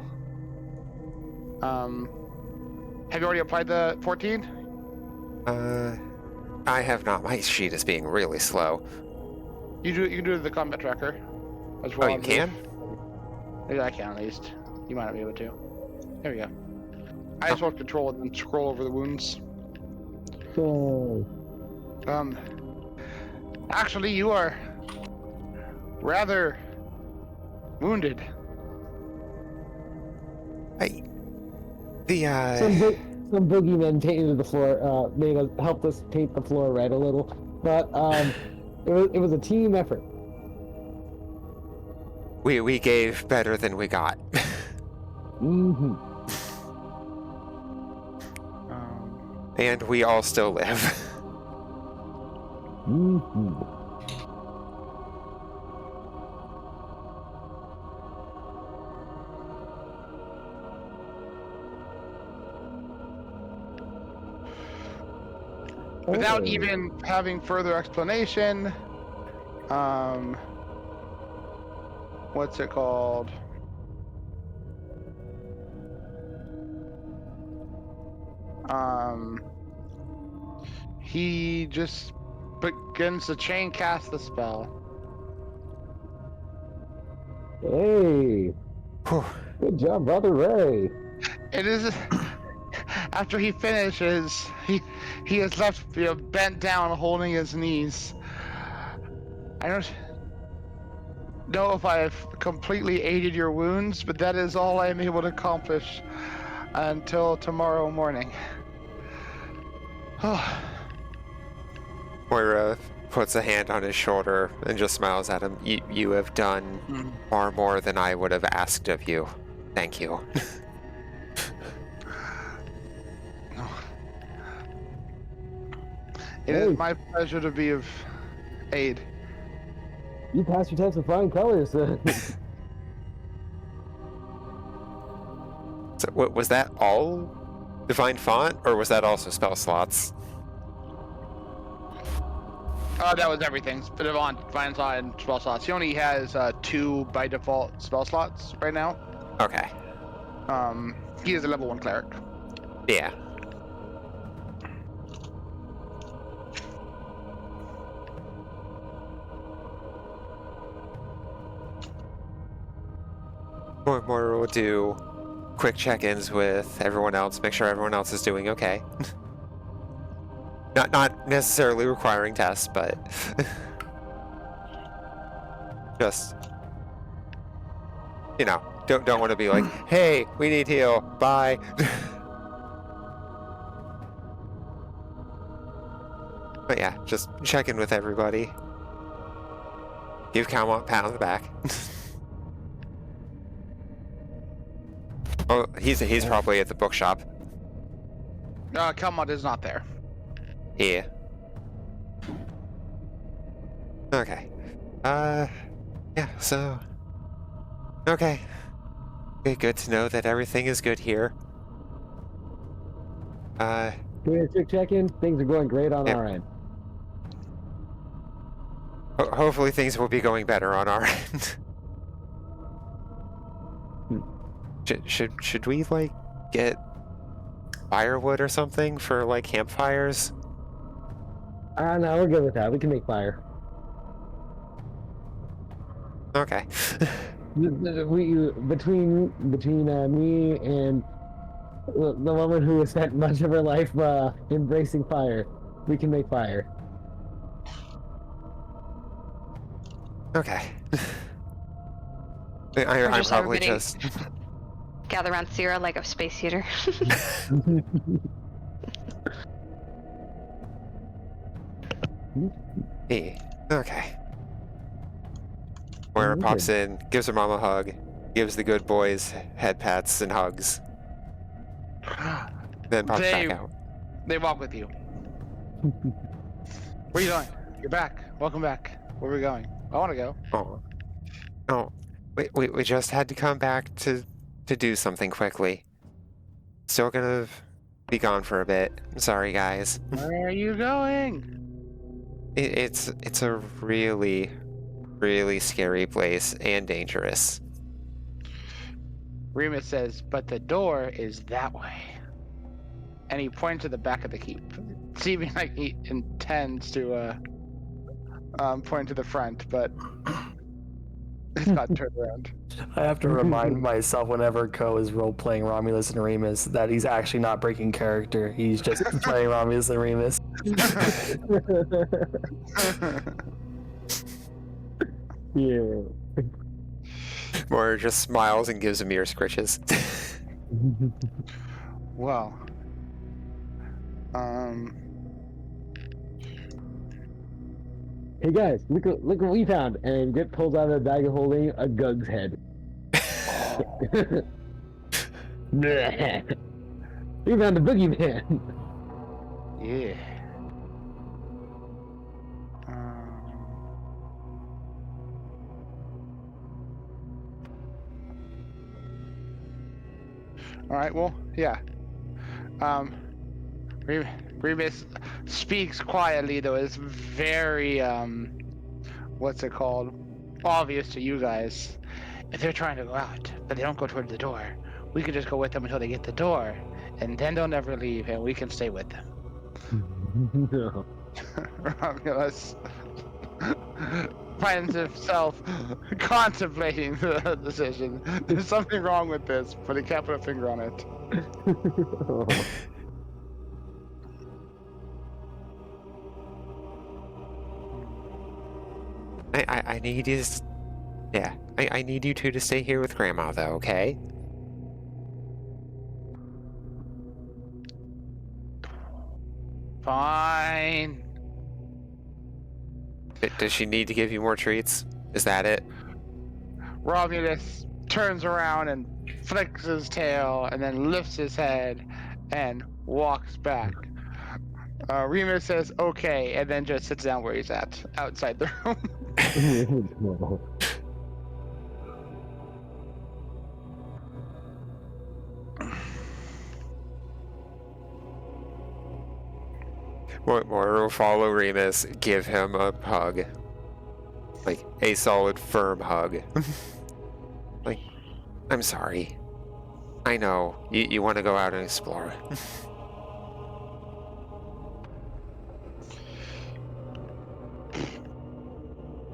Speaker 3: Have you already applied the 14?
Speaker 6: I have not. My sheet is being really slow.
Speaker 3: You can do the combat tracker as well.
Speaker 6: Oh, you can?
Speaker 3: Yeah, I can at least. You might not be able to. There we go. I just want control and then scroll over the wounds.
Speaker 1: So,
Speaker 3: Actually, you are rather wounded.
Speaker 6: The
Speaker 1: Some boogeymen painted the floor, helped us paint the floor red a little, but it was a team effort.
Speaker 6: we gave better than we got.
Speaker 1: Mm-hmm.
Speaker 6: And we all still live.
Speaker 1: Mm-hmm.
Speaker 3: Without
Speaker 1: Oh.
Speaker 3: even having further explanation, what's it called? He just begins to chain cast the spell.
Speaker 1: Hey,
Speaker 6: Whew.
Speaker 1: good job, Brother Ray.
Speaker 3: It is after he finishes, he is left bent down, holding his knees. I don't know if I have completely aided your wounds, but that is all I am able to accomplish until tomorrow morning.
Speaker 6: Moira puts a hand on his shoulder and just smiles at him. You have done far more than I would have asked of you. Thank you.
Speaker 3: It is my pleasure to be of aid.
Speaker 1: You passed your test with flying colors.
Speaker 6: So, was that all Divine Font, or was that also spell slots?
Speaker 3: Oh, that was everything. Divine Slot and spell slots. He only has 2 by default spell slots right now.
Speaker 6: Okay.
Speaker 3: He is a level 1 cleric.
Speaker 6: Yeah. Moira will do quick check-ins with everyone else, make sure everyone else is doing okay. Not necessarily requiring tests, but just, you know, don't want to be like, hey, we need heal, bye. But yeah, just check in with everybody. Give Calmont a pat on the back. Oh, he's probably at the bookshop.
Speaker 3: Kelmont is not there.
Speaker 6: Yeah. Okay. Yeah, so... Okay. Good to know that everything is good here.
Speaker 1: Doing a quick check-in. Things are going great on our end.
Speaker 6: Hopefully things will be going better on our end. Should we, like, get firewood or something for, like, campfires?
Speaker 1: No, we're good with that. We can make fire.
Speaker 6: Okay.
Speaker 1: Between me and the woman who has spent much of her life embracing fire, we can make fire.
Speaker 6: Okay. I'm probably
Speaker 5: everybody
Speaker 6: just...
Speaker 5: gather around Sierra like a space heater.
Speaker 6: Hey, okay. Moira pops in, gives her mom a hug, gives the good boys head pats and hugs, then pops back out.
Speaker 3: They walk with you. Where are you going? You're back. Welcome back. Where are we going? I want to go.
Speaker 6: Oh, we just had to come back to do something quickly. Still gonna be gone for a bit. Sorry, guys.
Speaker 3: Where are you going?
Speaker 6: It's a really, really scary place and dangerous.
Speaker 3: Remus says, but the door is that way. And he points to the back of the keep, seeming like he intends to point to the front, but it's got turned around.
Speaker 4: I have to remind myself whenever Ko is role-playing Romulus and Remus that he's actually not breaking character. He's just playing Romulus and Remus.
Speaker 1: Yeah.
Speaker 6: Moira just smiles and gives him ear scritches.
Speaker 3: Well.
Speaker 1: Hey guys, look what we found! And Grit pulls out of the bag of holding a Gug's head. We found the boogeyman.
Speaker 3: Yeah. All right. Well, yeah. Remus speaks quietly, though. It's very what's it called? Obvious to you guys. If they're trying to go out, but they don't go toward the door, we could just go with them until they get the door, and then they'll never leave, and we can stay with them.
Speaker 1: No.
Speaker 3: Romulus finds himself contemplating the decision. There's something wrong with this, but he can't put a finger on it.
Speaker 6: I need you. Yeah, I need you two to stay here with Grandma, though. Okay.
Speaker 3: Fine.
Speaker 6: Does she need to give you more treats? Is that it?
Speaker 3: Romulus turns around and flicks his tail, and then lifts his head and walks back. Remus says, okay, and then just sits down where he's at, outside the room.
Speaker 6: Moira will follow Remus, give him a hug. Like, a solid, firm hug. Like, I'm sorry. I know, you want to go out and explore.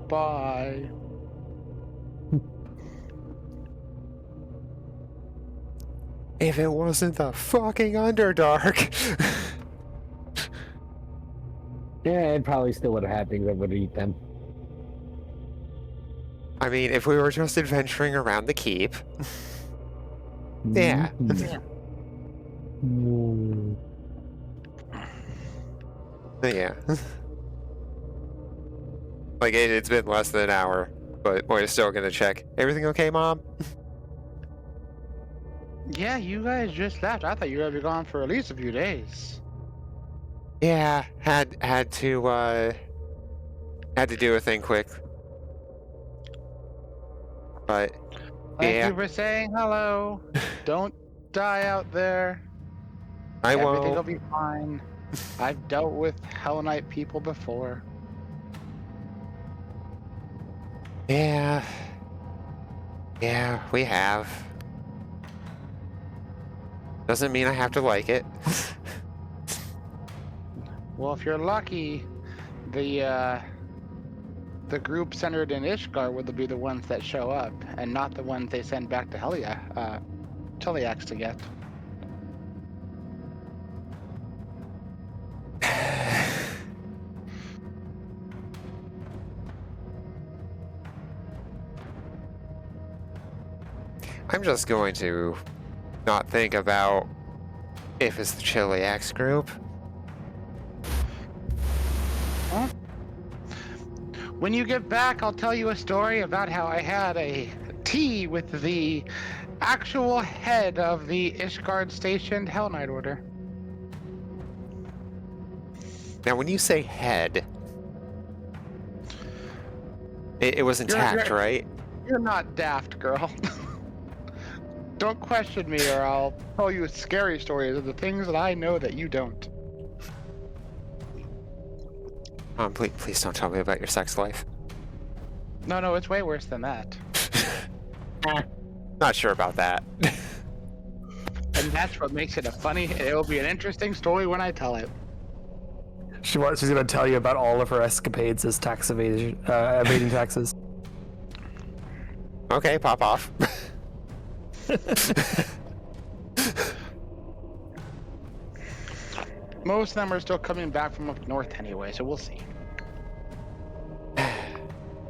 Speaker 3: Bye.
Speaker 6: If it wasn't the fucking Underdark.
Speaker 1: Yeah, it probably still would have had things that would eat them.
Speaker 6: I mean, if we were just adventuring around the keep. Yeah. Yeah. Like, it's been less than an hour, but we're still gonna check. Everything okay, Mom?
Speaker 3: Yeah, you guys just left. I thought you were gonna be gone for at least a few days.
Speaker 6: Yeah, had to do a thing quick. But
Speaker 3: Thank
Speaker 6: yeah,
Speaker 3: you for saying hello. Don't die out there.
Speaker 6: I
Speaker 3: Everything will
Speaker 6: won't.
Speaker 3: be fine. I've dealt with Hell Knight people before.
Speaker 6: Yeah, we have. Doesn't mean I have to like it.
Speaker 3: Well, if you're lucky, the group centered in Ishgar will be the ones that show up, and not the ones they send back to Teliax to get.
Speaker 6: I'm just going to not think about if it's the Chiliax group.
Speaker 3: Huh? When you get back, I'll tell you a story about how I had a tea with the actual head of the Ishgard stationed Hell Knight Order.
Speaker 6: Now, when you say head, it was intact, right?
Speaker 3: You're not daft, girl. Don't question me, or I'll tell you scary stories of the things that I know that you don't.
Speaker 6: Please don't tell me about your sex life.
Speaker 3: No, it's way worse than that.
Speaker 6: Not sure about that.
Speaker 3: And that's what makes it a funny, it will be an interesting story when I tell it.
Speaker 4: She's going to tell you about all of her escapades as tax evading taxes.
Speaker 6: Okay, pop off.
Speaker 3: Most of them are still coming back from up north anyway, so we'll see.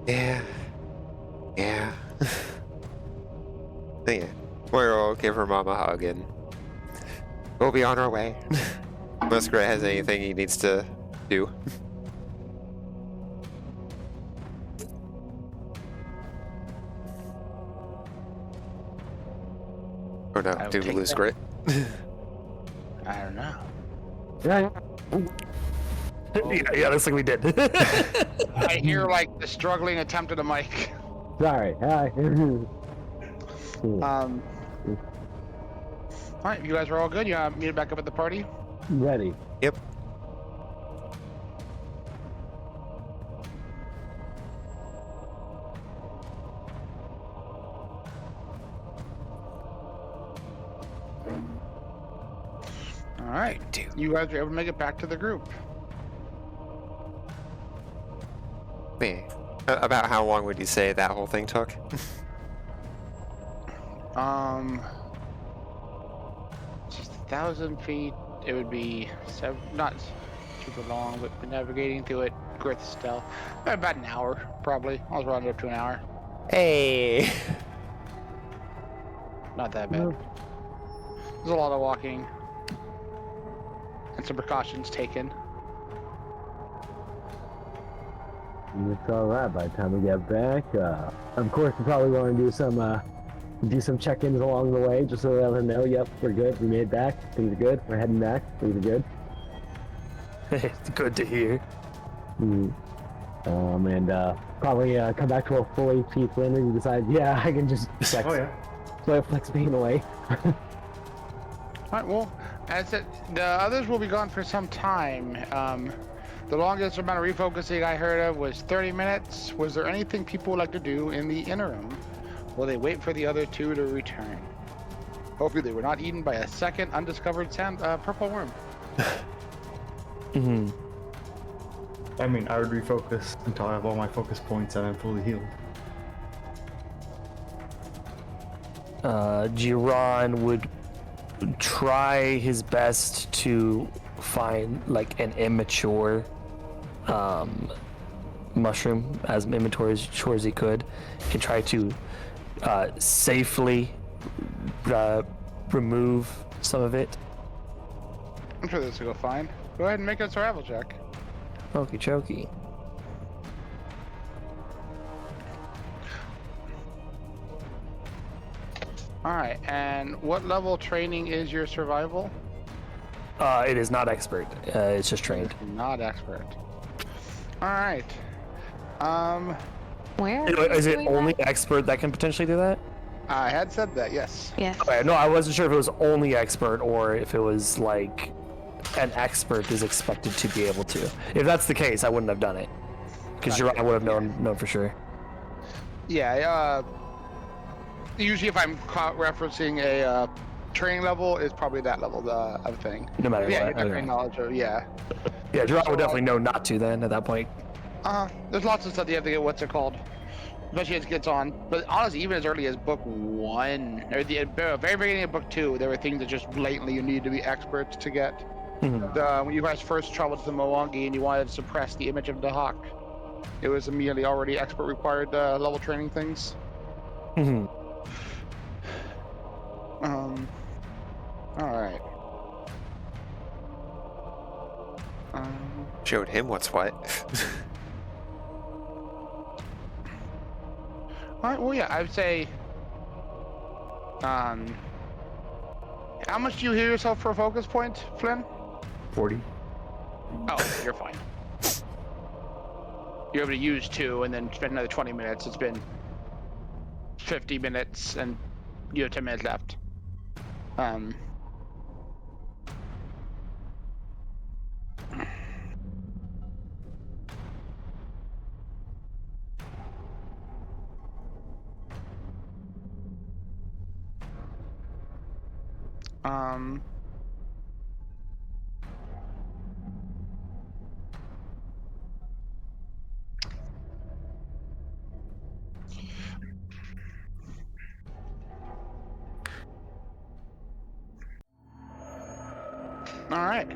Speaker 6: Yeah. Yeah. We'll give her mom a hug and We'll be on our way. Unless Grit has anything he needs to do. Oh no,
Speaker 3: I'll
Speaker 6: do we
Speaker 3: take
Speaker 6: lose
Speaker 3: that.
Speaker 6: Grit?
Speaker 3: I don't know.
Speaker 1: Yeah.
Speaker 4: Yeah, looks like we did.
Speaker 3: I hear like the struggling attempt at a mic.
Speaker 1: Sorry. Hi.
Speaker 3: Alright, you guys are all good? You meet back up at the party?
Speaker 1: Ready.
Speaker 6: Yep.
Speaker 3: Alright. You guys are able to make it back to the group.
Speaker 6: Me. About how long would you say that whole thing took?
Speaker 3: Just 1,000 feet. It would be not super long, but navigating through it, Girth stealth, about an hour probably. I'll round it up to an hour.
Speaker 6: Hey!
Speaker 3: Not that bad. There's a lot of walking and some precautions taken.
Speaker 1: It's all right by the time we get back. Of course, we probably want to do some check-ins along the way, just so that let them know, yep, we're good, we made it back, things are good, we're heading back, things are good.
Speaker 4: It's good to hear.
Speaker 1: And probably come back to a full HP Flynn and decide, yeah, I can just flex,
Speaker 2: Oh yeah.
Speaker 1: flex pain away.
Speaker 3: Alright, well, as I said, the others will be gone for some time. The longest amount of refocusing I heard of was 30 minutes. Was there anything people would like to do in the interim? Will they wait for the other two to return? Hopefully they were not eaten by a second undiscovered purple worm.
Speaker 4: Mm-hmm.
Speaker 2: I mean, I would refocus until I have all my focus points and I'm fully healed.
Speaker 4: Jiran would try his best to find like an immature mushroom, as immature as he could, and try to safely remove some of it.
Speaker 3: I'm sure this will go fine. Go ahead and make a survival check.
Speaker 4: Okie chokie.
Speaker 3: Alright, and what level training is your survival?
Speaker 4: It is not expert. It's just trained.
Speaker 3: Not expert. Alright.
Speaker 5: Where?
Speaker 4: Is it
Speaker 5: doing
Speaker 4: only
Speaker 5: that?
Speaker 4: expert that can potentially do that?
Speaker 3: I had said that, yes.
Speaker 5: Yes.
Speaker 4: Okay, no, I wasn't sure if it was only expert or if it was like an expert is expected to be able to. If that's the case, I wouldn't have done it, because I would have known for sure.
Speaker 3: Yeah, usually if I'm referencing a training level, it's probably that level of thing.
Speaker 4: No matter
Speaker 3: Yeah,
Speaker 4: what.
Speaker 3: you
Speaker 4: Okay.
Speaker 3: training knowledge of, yeah.
Speaker 4: Yeah, Gerard would definitely know not to then at that point.
Speaker 3: There's lots of stuff you have to get, what's it called? Especially as it gets on. But honestly, even as early as book 1, or the very beginning of book 2, there were things that just blatantly you need to be experts to get. When you guys first traveled to the Mwangi and you wanted to suppress the image of the hawk, it was immediately already expert required level training things. Alright.
Speaker 6: Showed him what's what.
Speaker 3: Alright, well, yeah, I would say, how much do you heal yourself for a focus point, Flynn?
Speaker 2: 40.
Speaker 3: Oh, you're fine. You're able to use 2 and then spend another 20 minutes. It's been 50 minutes and you have 10 minutes left. All right.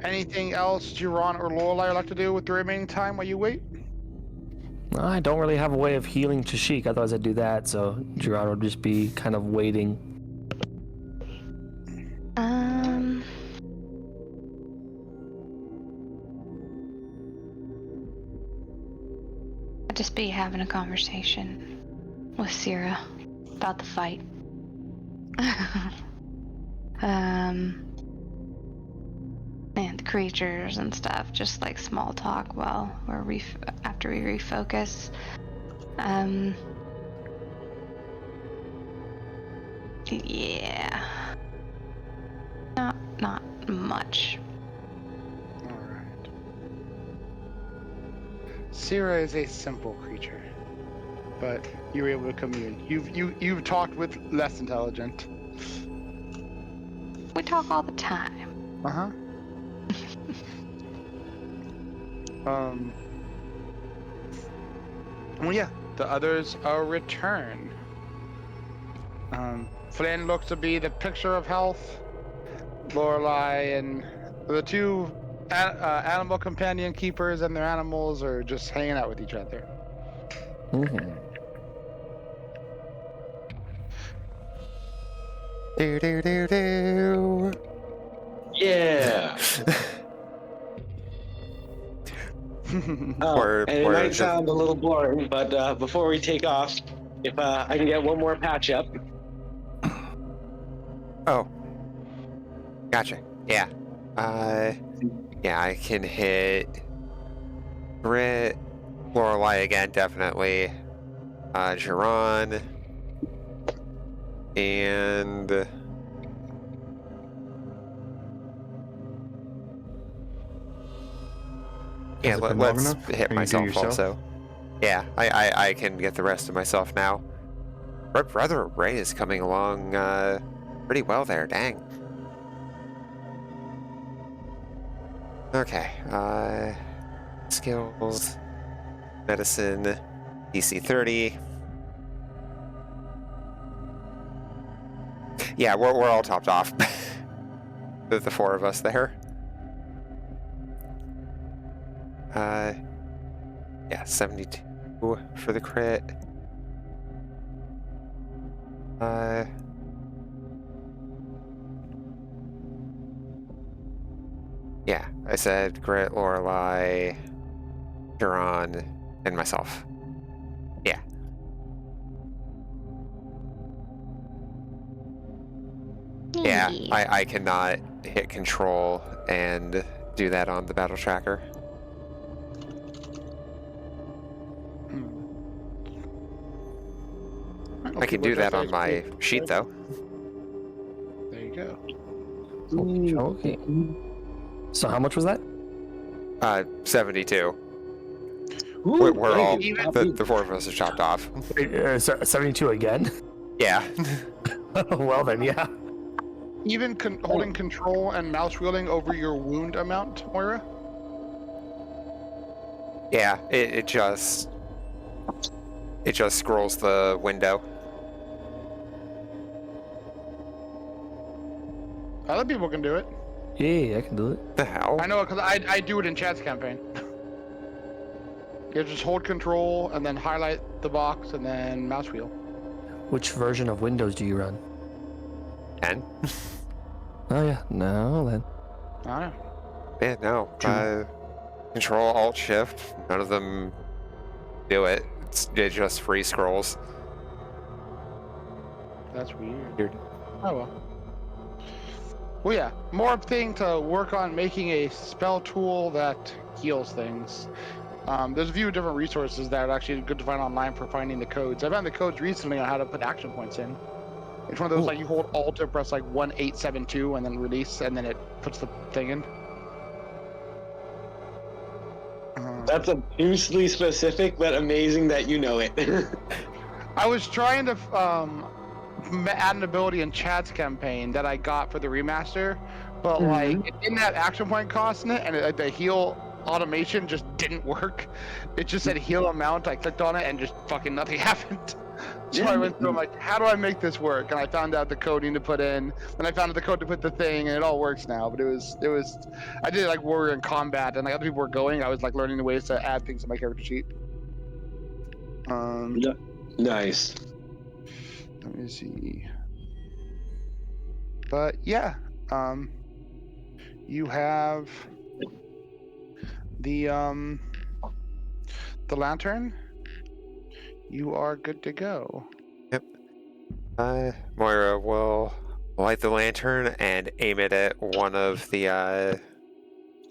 Speaker 3: Anything else Jiran or Lorelei would like to do with the remaining time while you wait?
Speaker 4: I don't really have a way of healing Tashik, otherwise I'd do that, so Gerard would just be kind of waiting.
Speaker 5: would just be having a conversation with Sierra about the fight. And creatures and stuff, just like small talk while we're after we refocus. Yeah. Not much.
Speaker 3: Alright. Sierra is a simple creature, but you were able to commune. You've talked with less intelligent.
Speaker 5: We talk all the time.
Speaker 3: Uh-huh. Well, yeah, the others are returned. Flynn looks to be the picture of health. Lorelei and the two animal companion keepers and their animals are just hanging out with each other.
Speaker 6: Do do do do.
Speaker 7: Yeah.
Speaker 6: Or
Speaker 7: and it might sound a little boring, but before we take off, if I can get one more patch up.
Speaker 6: Oh. Gotcha. Yeah. Yeah, I can hit Grit, Lorelei again, definitely. Jiran. And yeah, let's hit myself also. Yeah, I can get the rest of myself now. Brother Ray is coming along pretty well there, dang. Okay, skills, medicine, DC 30. Yeah, we're all topped off. the four of us there. Yeah, 72 for the crit. Yeah, I said Grit, Lorelei, Huron, and myself. Yeah. Yeah, I cannot hit control and do that on the battle tracker. I can do that on my sheet, though.
Speaker 3: There you go.
Speaker 4: Okay. So how much was that?
Speaker 6: 72.
Speaker 7: Ooh,
Speaker 6: We're all, the four of us are chopped off.
Speaker 4: 72 again?
Speaker 6: Yeah.
Speaker 4: Well then, yeah.
Speaker 3: Even holding control and mouse wielding over your wound amount, Moira?
Speaker 6: Yeah, it just scrolls the window.
Speaker 3: Other people can do it.
Speaker 4: Yeah, I can do it.
Speaker 6: The hell?
Speaker 3: I know, because I do it in Chat's campaign. You just hold control and then highlight the box and then mouse wheel.
Speaker 4: Which version of Windows do you run?
Speaker 6: 10?
Speaker 4: Oh yeah, no then.
Speaker 3: I know.
Speaker 6: Yeah, no. Control, Alt, Shift. None of them do it. It just free scrolls.
Speaker 3: That's weird. Oh well. Well, yeah. More thing to work on making a spell tool that heals things. There's a few different resources that are actually good to find online for finding the codes. I found the codes recently on how to put action points in. It's one of those, like, you hold Alt to press, like, 1872 and then release, and then it puts the thing in.
Speaker 7: That's obtusely specific, but amazing that you know it.
Speaker 3: I was trying to add an ability in Chad's campaign that I got for the remaster, but like in that action point cost in it, and the heal automation just didn't work. It just said heal amount. I clicked on it and just fucking nothing happened. So I went through, I'm like, how do I make this work? And I found out the coding to put in, and I found out the code to put the thing, and it all works now. But it was, I did it like warrior in combat, and like other people were going, I was like learning the ways to add things to my character sheet.
Speaker 7: Nice.
Speaker 3: Let me see. But yeah, you have the lantern, you are good to go.
Speaker 6: Yep. Moira will light the lantern and aim it at one of the,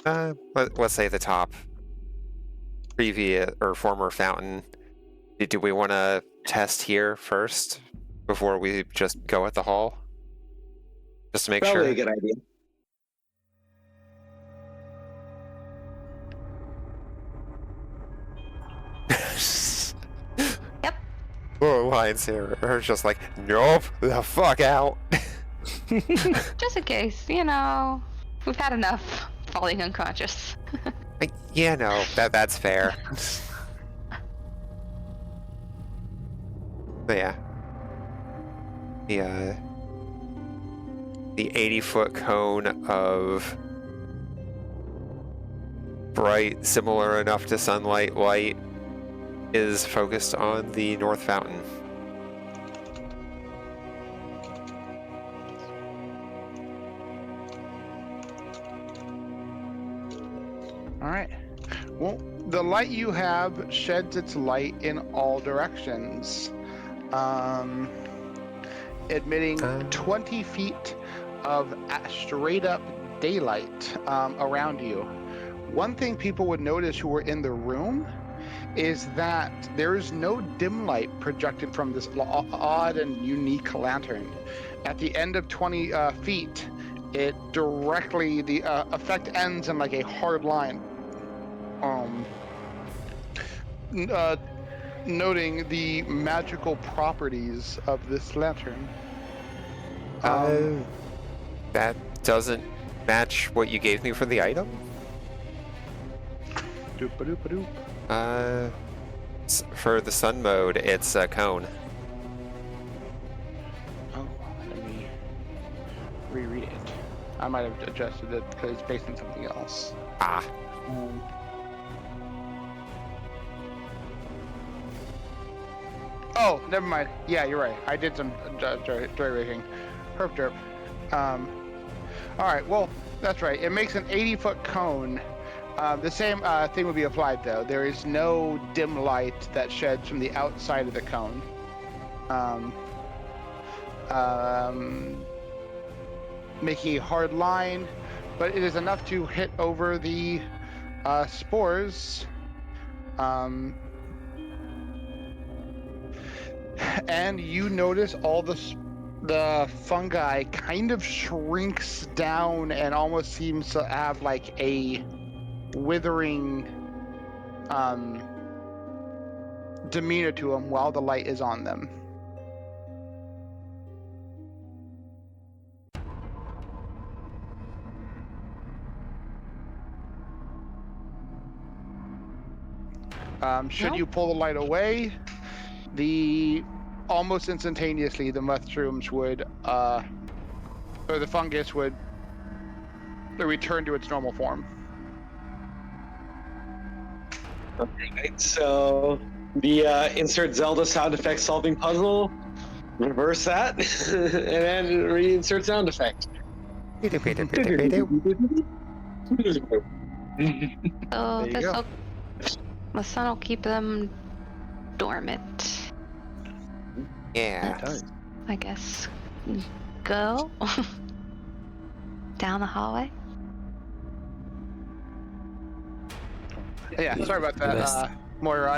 Speaker 6: let's say the top previous or former fountain. Do we want to test here first before we just go at the hall? Just to make
Speaker 7: Probably
Speaker 6: sure.
Speaker 7: a good idea.
Speaker 5: Yep.
Speaker 6: Oh, Lions here are just like, nope, the fuck out.
Speaker 5: Just in case, you know, we've had enough falling unconscious.
Speaker 6: Yeah, no, that's fair. But yeah, the 80-foot cone of bright, similar enough to sunlight light is focused on the north fountain.
Speaker 3: All right. Well, the light you have sheds its light in all directions, admitting 20 feet of straight up daylight around you. One thing people would notice who were in the room is that there is no dim light projected from this odd and unique lantern. At the end of 20 feet, it directly, the effect ends in like a hard line. Noting the magical properties of this lantern.
Speaker 6: That doesn't match what you gave me for the item?
Speaker 3: Doop-a-doop-a-doop.
Speaker 6: For the sun mode, it's a cone.
Speaker 3: Oh, let me reread it. I might have adjusted it because it's based on something else.
Speaker 6: Ah.
Speaker 3: Oh, never mind. Yeah, you're right. I did some jury rigging. Herp derp. Alright, well, that's right. It makes an 80-foot cone. The same thing would be applied, though. There is no dim light that sheds from the outside of the cone. Making a hard line, but it is enough to hit over the spores. And you notice all the fungi kind of shrinks down and almost seems to have like a withering demeanor to them while the light is on them. Should you pull the light away, almost instantaneously the mushrooms would, or the fungus would return to its normal form.
Speaker 7: Alright, so the insert Zelda sound effect solving puzzle, reverse that, and then reinsert sound effect.
Speaker 5: Oh,
Speaker 3: There you go.
Speaker 5: the sun will keep them dormant.
Speaker 6: Yeah.
Speaker 5: I guess. Go down the hallway.
Speaker 3: Yeah, sorry about that, Moira.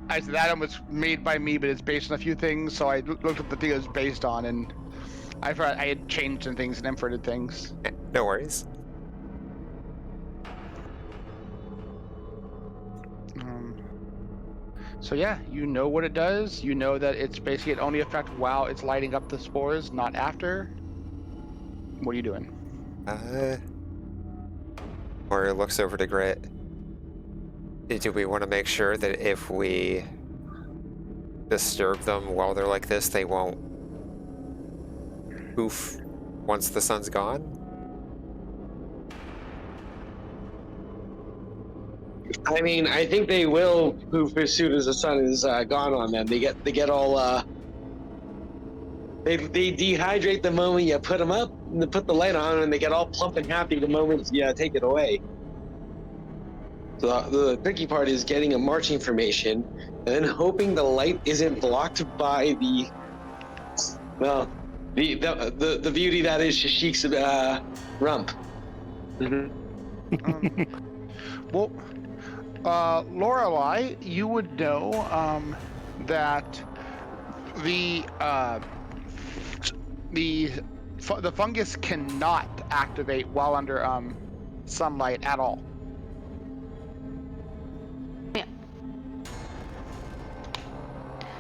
Speaker 3: I said that was made by me, but it's based on a few things, so I looked at the thing it was based on, and I forgot I had changed some things and inverted things.
Speaker 6: No worries.
Speaker 3: So yeah, you know what it does. You know that it's basically an only effect while it's lighting up the spores, not after. What are you doing?
Speaker 6: Moira looks over to Grit. Do we want to make sure that if we disturb them while they're like this, they won't poof once the sun's gone?
Speaker 7: I mean, I think they will poof as soon as the sun is gone on them. They get all they dehydrate the moment you put them up, and put the light on, and they get all plump and happy the moment you take it away. So the tricky part is getting a marching formation, and then hoping the light isn't blocked by the beauty that is Shashik's rump.
Speaker 3: Well, Lorelei, you would know that the fungus cannot activate while under sunlight at all.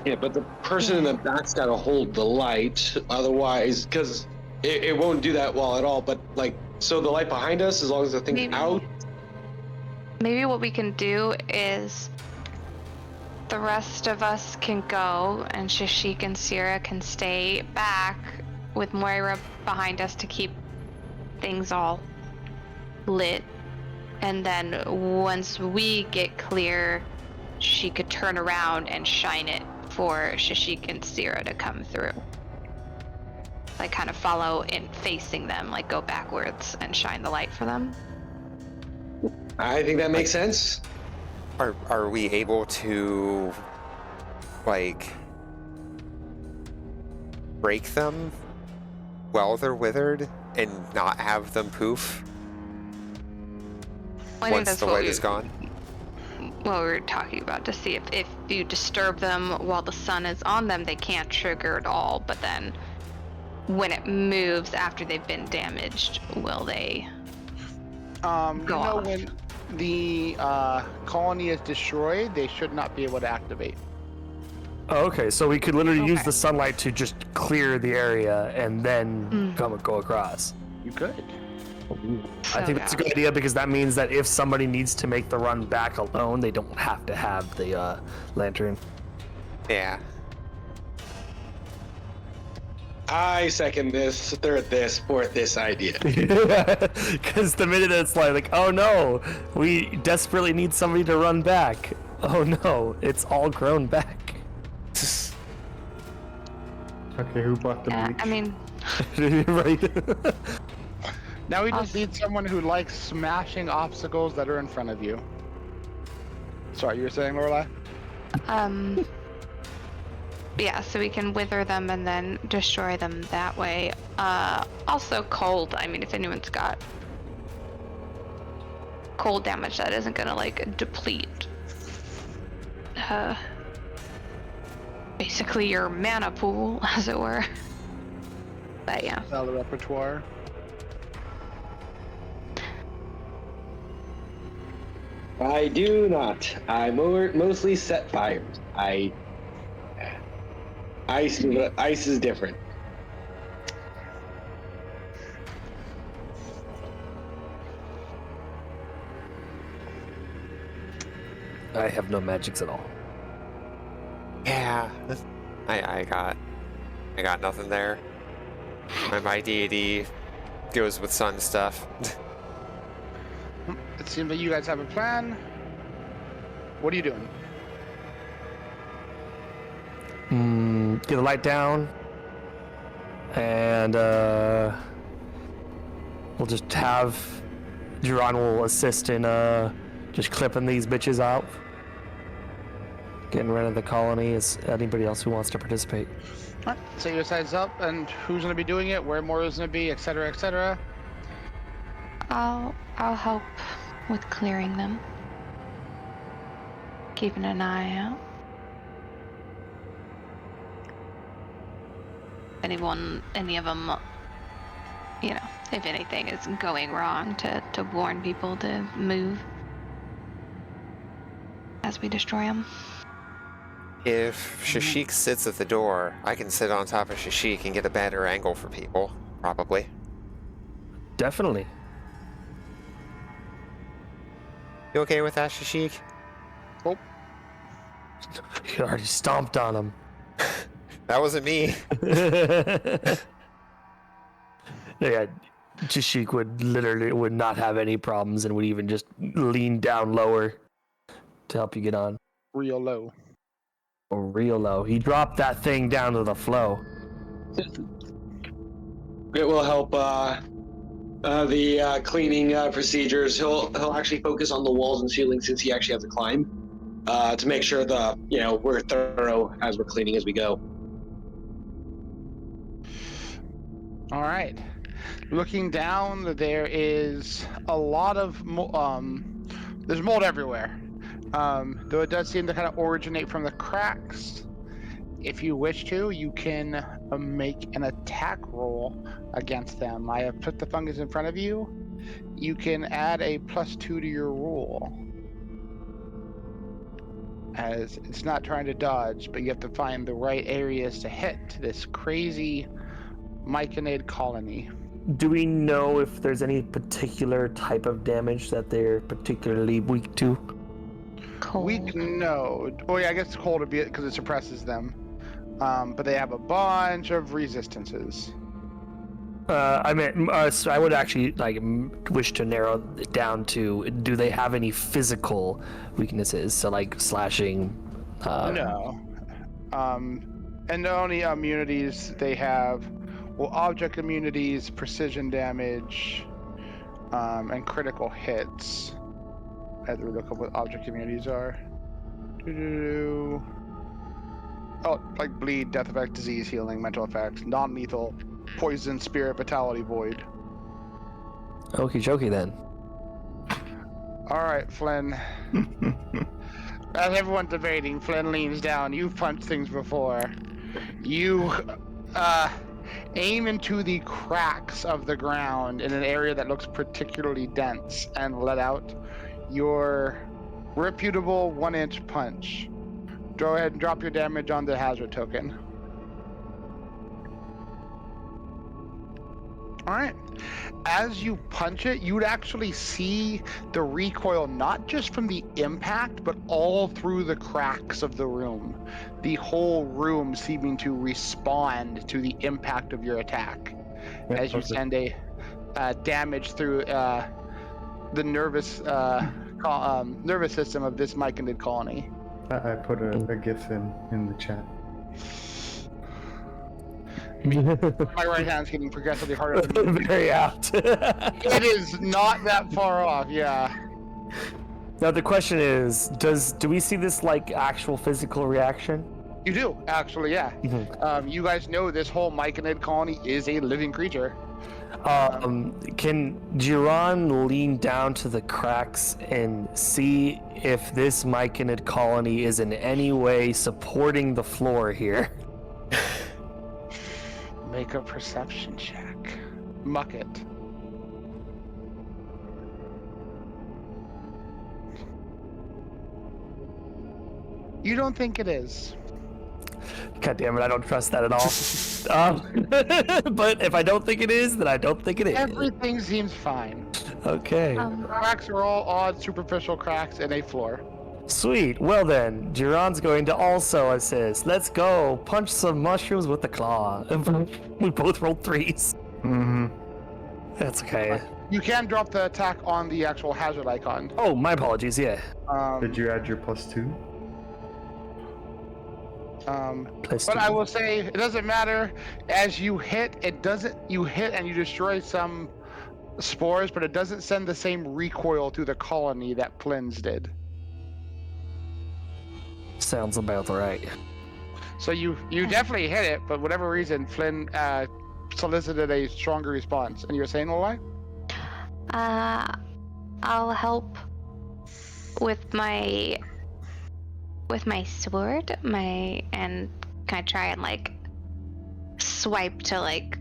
Speaker 7: Yeah, but the person in the back's got to hold the light, otherwise, because it won't do that well at all. But like, so the light behind us, as long as the thing's out.
Speaker 5: Maybe what we can do is the rest of us can go, and Shashik and Sierra can stay back with Moira behind us to keep things all lit. And then once we get clear, she could turn around and shine it for Shashik and Sierra to come through. Like kind of follow in facing them, like go backwards and shine the light for them.
Speaker 7: I think that makes sense.
Speaker 6: Are we able to, like, break them while they're withered and not have them poof once the light is gone?
Speaker 5: What we were talking about, to see if you disturb them while the sun is on them, they can't trigger at all, but then when it moves after they've been damaged, will they go off?
Speaker 3: When the colony is destroyed, they should not be able to activate.
Speaker 4: Oh, okay, so we could literally use the sunlight to just clear the area and then go across.
Speaker 3: You could.
Speaker 4: I think that's a good idea, because that means that if somebody needs to make the run back alone, they don't have to have the lantern.
Speaker 6: Yeah.
Speaker 7: I second this, third this, fourth this idea.
Speaker 4: Because the minute it's like, oh no, we desperately need somebody to run back. Oh no, it's all grown back.
Speaker 2: Okay, who bought the bleach?
Speaker 5: I mean,
Speaker 4: Right.
Speaker 3: Now we just need someone who likes smashing obstacles that are in front of you. Sorry, you were saying, Lorelai?
Speaker 5: yeah, so we can wither them and then destroy them that way. Also cold, I mean, if anyone's got cold damage, that isn't gonna, like, deplete basically your mana pool, as it were. But yeah.
Speaker 3: Sell the repertoire.
Speaker 7: I do not. I mostly set fires. Ice is different.
Speaker 4: I have no magics at all.
Speaker 6: Yeah. I got nothing there. My deity goes with sun stuff.
Speaker 3: It seems like you guys have a plan. What are you doing?
Speaker 4: Get the light down, and we'll just have Duran will assist in just clipping these bitches out, getting rid of the colony. Is anybody else who wants to participate?
Speaker 3: Alright, set your sides up, and who's going to be doing it, where more is going to be, etc., etc.
Speaker 5: I'll help with clearing them. Keeping an eye out. Any of them, you know, if anything is going wrong, to warn people to move as we destroy them.
Speaker 6: If Shashik sits at the door, I can sit on top of Shashik and get a better angle for people, probably.
Speaker 4: Definitely.
Speaker 6: You okay with that, Shashik?
Speaker 3: Oh.
Speaker 4: You already stomped on him.
Speaker 6: That wasn't me.
Speaker 4: Yeah, Jashik would not have any problems and would even just lean down lower to help you get on.
Speaker 3: Real low.
Speaker 4: Real low. He dropped that thing down to the flow.
Speaker 7: It will help the cleaning procedures. He'll actually focus on the walls and ceiling since he actually has to climb to make sure we're thorough as we're cleaning as we go.
Speaker 3: All right. Looking down, there is a lot of there's mold everywhere. Though it does seem to kind of originate from the cracks. If you wish to, you can make an attack roll against them. I have put the fungus in front of you. You can add a +2 to your roll. As it's not trying to dodge, but you have to find the right areas to hit this crazy myconid colony.
Speaker 4: Do we know if there's any particular type of damage that they're particularly weak to?
Speaker 5: Cold.
Speaker 3: Weak, no. Oh yeah, I guess cold would be it because it suppresses them. But they have a bunch of resistances.
Speaker 4: So I would actually wish to narrow it down to: do they have any physical weaknesses? So like slashing.
Speaker 3: No. And the only immunities they have, well, object immunities, precision damage, and critical hits. I have to look up what object immunities are. Oh, like bleed, death effect, disease, healing, mental effects, non-lethal, poison, spirit, vitality, void.
Speaker 4: Okie dokie then.
Speaker 3: All right, Flynn. As everyone's debating, Flynn leans down. You've punched things before. You aim into the cracks of the ground in an area that looks particularly dense and let out your reputable 1-inch punch. Go ahead and drop your damage on the hazard token. All right. As you punch it, you'd actually see the recoil not just from the impact, but all through the cracks of the room. The whole room seeming to respond to the impact of your attack.
Speaker 2: Yeah,
Speaker 3: as you send a damage through the nervous system of this myconid colony.
Speaker 2: I put a GIF in the chat.
Speaker 3: My right hand's getting progressively harder to move.
Speaker 4: Very apt.
Speaker 3: It is not that far off, yeah.
Speaker 4: Now the question is, do we see this like actual physical reaction?
Speaker 3: You do, actually, yeah. You guys know this whole myconid colony is a living creature.
Speaker 4: Can Jiran lean down to the cracks and see if this myconid colony is in any way supporting the floor here?
Speaker 3: Make a perception check. Muck it. You don't think it is.
Speaker 4: God damn it, I don't trust that at all. But if I don't think it is, then I don't think it is.
Speaker 3: Everything seems fine.
Speaker 4: Okay.
Speaker 3: Cracks are all odd, superficial cracks in a floor.
Speaker 4: Sweet. Well then, Jiran's going to also assist. Let's go. Punch some mushrooms with the claw. We both rolled 3s.
Speaker 2: Mm-hmm.
Speaker 4: That's okay.
Speaker 3: You can drop the attack on the actual hazard icon.
Speaker 4: Oh, my apologies, yeah.
Speaker 2: Did you add your +2?
Speaker 3: But I will say, it doesn't matter. As you hit, you hit and you destroy some spores, but it doesn't send the same recoil through the colony that Flynn's did.
Speaker 4: Sounds about right.
Speaker 3: So you definitely hit it, but whatever reason, Flynn solicited a stronger response. And you were saying why?
Speaker 5: I'll help with my sword, and can I try and like swipe to like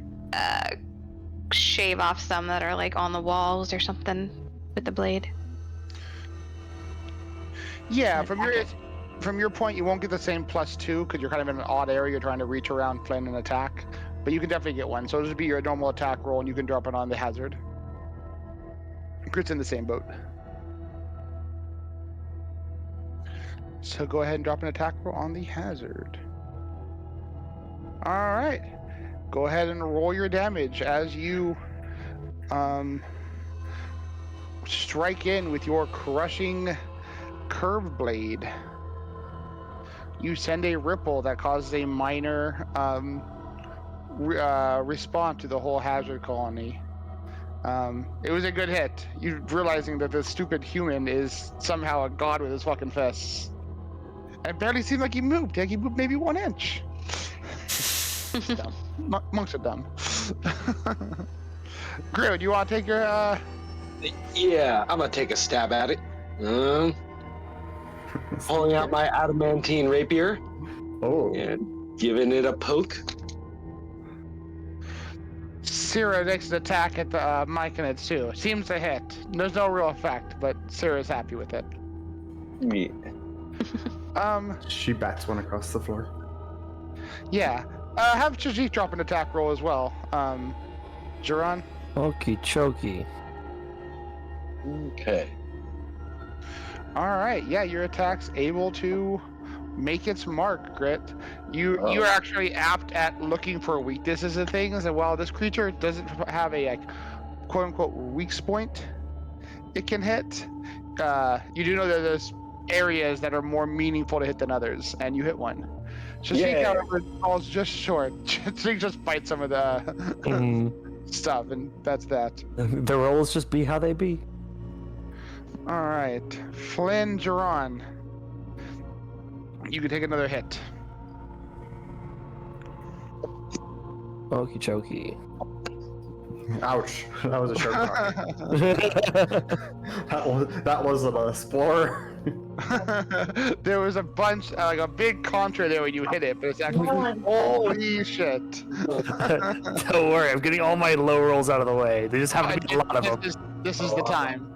Speaker 5: shave off some that are like on the walls or something with the blade?
Speaker 3: Yeah, from your point, you won't get the same +2 because you're kind of in an odd area. You're trying to reach around Flynn and attack, but you can definitely get one. So it'll just be your normal attack roll, and you can drop it on the hazard. Crit's in the same boat. So go ahead and drop an attack roll on the hazard. All right. Go ahead and roll your damage as you strike in with your crushing curve blade. You send a ripple that causes a minor response to the whole hazard colony. It was a good hit. You realizing that this stupid human is somehow a god with his fucking fists. And it barely seemed like he moved. Like he moved maybe 1 inch. It's dumb. Monks are dumb. Grid, you want to take your
Speaker 7: Yeah, I'm gonna take a stab at it. Pulling out my adamantine rapier
Speaker 2: Oh.
Speaker 7: and giving it a poke.
Speaker 3: Sierra next attack at the Myconids too. Seems to hit. There's no real effect, but Sierra's happy with it.
Speaker 7: Yeah.
Speaker 2: She bats one across the floor.
Speaker 3: Yeah. Have Chajik drop an attack roll as well. Jiran?
Speaker 4: Okie chokie.
Speaker 7: Okay.
Speaker 3: Alright, yeah, your attack's able to make its mark, Grit. You're actually apt at looking for weaknesses and things, and while this creature doesn't have a quote unquote weak point it can hit, you do know that there's areas that are more meaningful to hit than others, and you hit one. Shashik, however, falls just short. Shashik just bites some of the stuff, and that's that.
Speaker 4: The rolls just be how they be.
Speaker 3: Alright. Flynn, Jiran. You can take another hit.
Speaker 4: Okie chokie.
Speaker 2: Ouch! That was a sharp rock. that wasn't a spore.
Speaker 3: There was a bunch, like a big contra there when you hit it, but it's actually holy shit.
Speaker 4: Don't worry, I'm getting all my low rolls out of the way. They just have to be a lot of them.
Speaker 3: This is the time.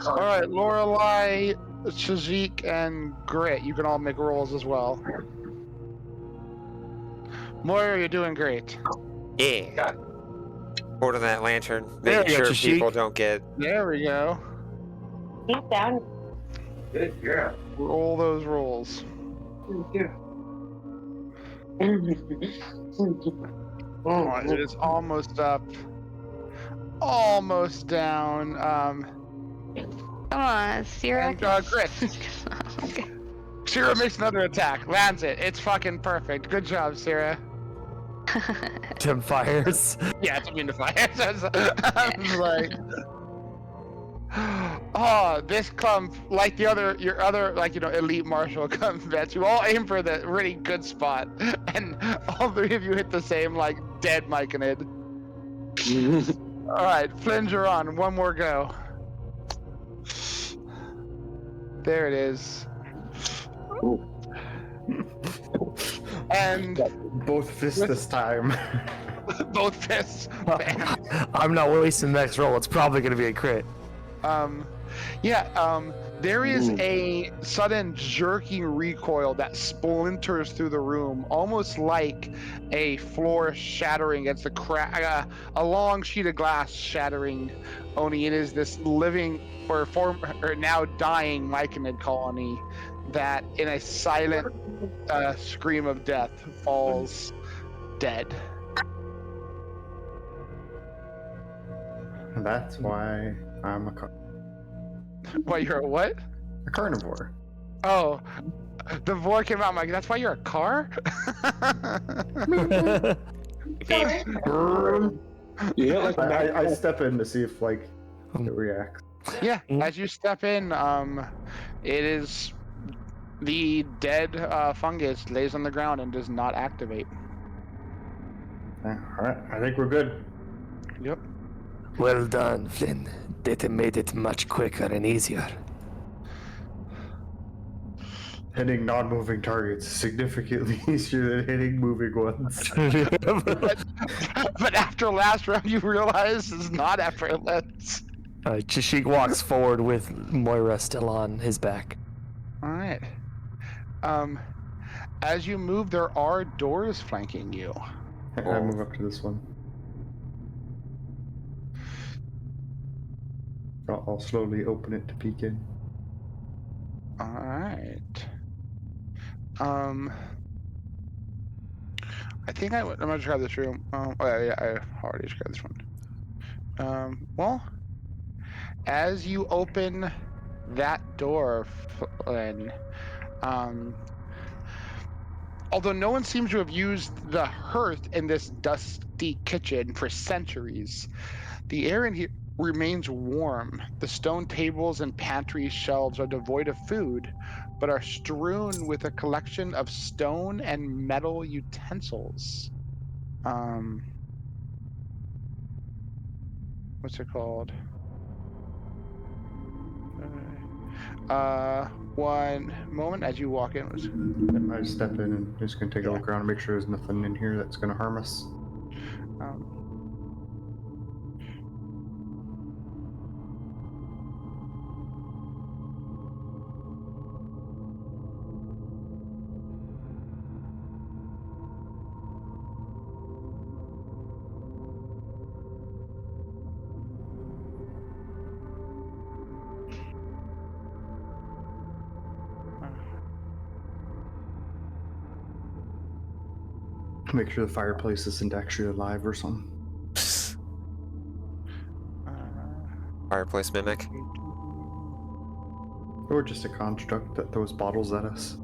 Speaker 3: All right, Lorelei, Shajik, and Grit. You can all make rolls as well. Moira, you're doing great.
Speaker 6: Yeah. Holding that lantern,
Speaker 4: There
Speaker 6: making
Speaker 4: you go,
Speaker 6: sure
Speaker 4: Shashik.
Speaker 6: people don't get.
Speaker 3: There we go.
Speaker 8: Get down.
Speaker 7: Good girl.
Speaker 3: Roll those rolls. All right, it is almost up. Almost down.
Speaker 5: Come on, Sierra.
Speaker 3: And Grit.
Speaker 5: Okay.
Speaker 3: Sierra makes another attack. Lands it. It's fucking perfect. Good job, Sierra.
Speaker 4: Tim fires.
Speaker 3: Yeah, it's immune to fire. I was like, oh, this clump, like your other, elite martial combats, you all aim for the really good spot, and all three of you hit the same, dead Myconid. All right, Flynn, you're on. One more go. There it is. And
Speaker 2: Both fists this time.
Speaker 3: both fists. Bam.
Speaker 4: I'm not wasting the next roll. It's probably going to be a crit.
Speaker 3: There is a sudden jerking recoil that splinters through the room, almost like a floor shattering against a long sheet of glass shattering. Only it is this living or now dying Myconid colony that, in a silent scream of death, falls dead.
Speaker 2: That's why I'm
Speaker 3: Why, you're a what?
Speaker 2: a carnivore.
Speaker 3: Oh, the vor came out. I'm like, that's why you're a car?
Speaker 7: Yeah,
Speaker 2: I step in to see if it reacts.
Speaker 3: Yeah, as you step in, it is the dead fungus lays on the ground and does not activate.
Speaker 2: All right, I think we're good.
Speaker 3: Yep.
Speaker 4: Well done, Flynn. That made it much quicker and easier.
Speaker 2: Hitting non-moving targets is significantly easier than hitting moving ones.
Speaker 3: But after last round, you realize it's not effortless.
Speaker 4: Chashik walks forward with Moira still on his back.
Speaker 3: All right. As you move, there are doors flanking you.
Speaker 2: I move up to this one. I'll slowly open it to peek in.
Speaker 3: All right. I think I'm gonna describe this room. I already described this one. Well, as you open that door, Flynn, although no one seems to have used the hearth in this dust empty kitchen for centuries. The air in here remains warm. The stone tables and pantry shelves are devoid of food, but are strewn with a collection of stone and metal utensils. What's it called? One moment as you walk in.
Speaker 2: I step in and just gonna take a look around and make sure there's nothing in here that's gonna harm us. Make sure the fireplace isn't actually alive or something.
Speaker 6: Fireplace mimic.
Speaker 2: Or just a construct that throws bottles at us.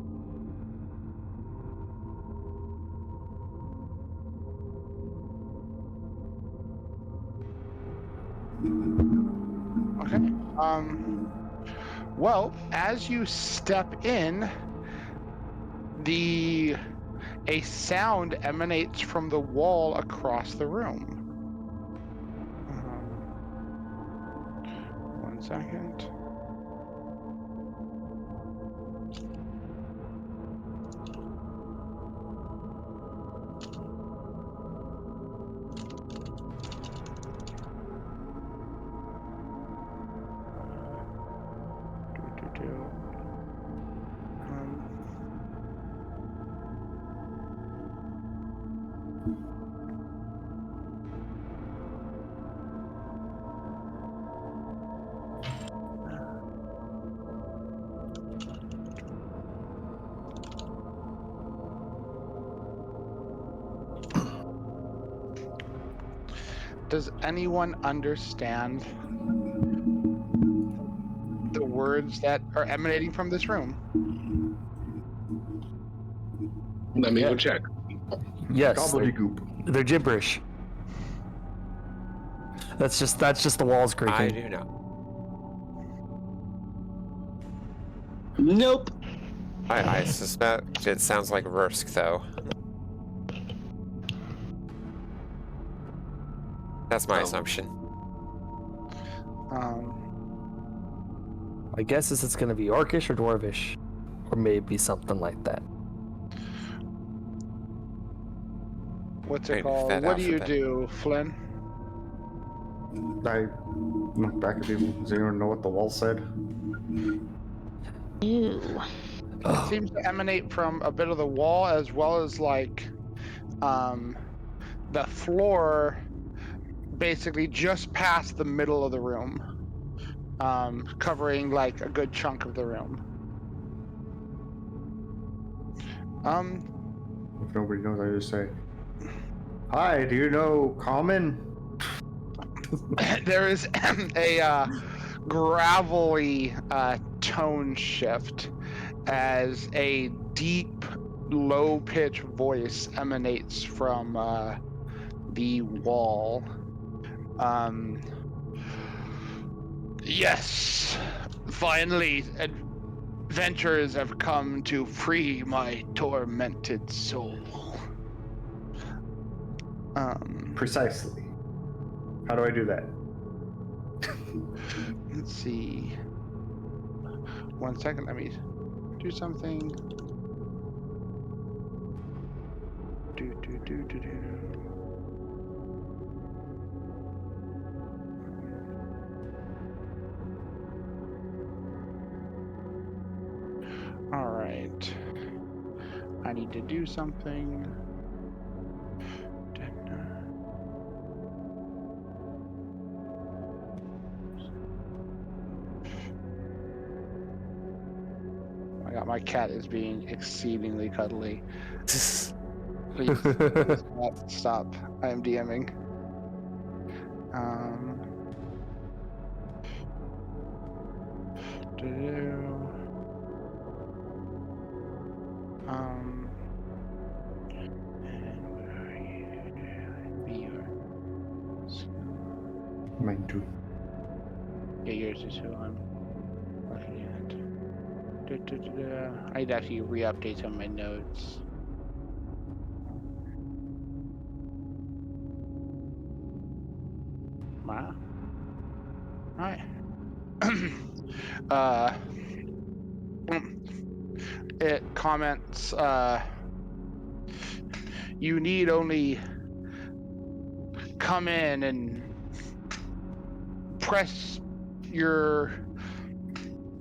Speaker 3: Okay. Well, as you step in, a sound emanates from the wall across the room. One second. Does anyone understand the words that are emanating from this room?
Speaker 7: Let me go check.
Speaker 4: Yes,
Speaker 2: Gobbledygook.
Speaker 4: they're gibberish. That's just the walls creaking.
Speaker 6: I do know.
Speaker 7: Nope.
Speaker 6: I suspect it sounds like Versk, though. That's my assumption.
Speaker 4: My guess is it's going to be Orcish or Dwarvish, or maybe something like that.
Speaker 3: What's it
Speaker 6: Right,
Speaker 3: called?
Speaker 6: that
Speaker 3: What do you
Speaker 6: alphabet.
Speaker 3: do, Flynn?
Speaker 2: I look back at people. Does anyone know what the wall said?
Speaker 5: Ew.
Speaker 3: It seems to emanate from a bit of the wall as well as like the floor basically just past the middle of the room, covering like a good chunk of the room.
Speaker 2: If nobody knows, I just say, "Hi, do you know Common?"
Speaker 3: There is a gravelly tone shift as a deep, low-pitched voice emanates from the wall. Yes, finally, adventurers have come to free my tormented soul.
Speaker 2: Precisely. How do I do that?
Speaker 3: Let's see. 1 second, let me do something. Do. All right. I need to do something. My cat is being exceedingly cuddly. Please stop. I am DMing. And where are you?
Speaker 2: Mine too.
Speaker 3: Yeah, yours is who I'm looking at. I'd actually re-update some of my notes. Wow. Alright. It comments, you need only come in and press your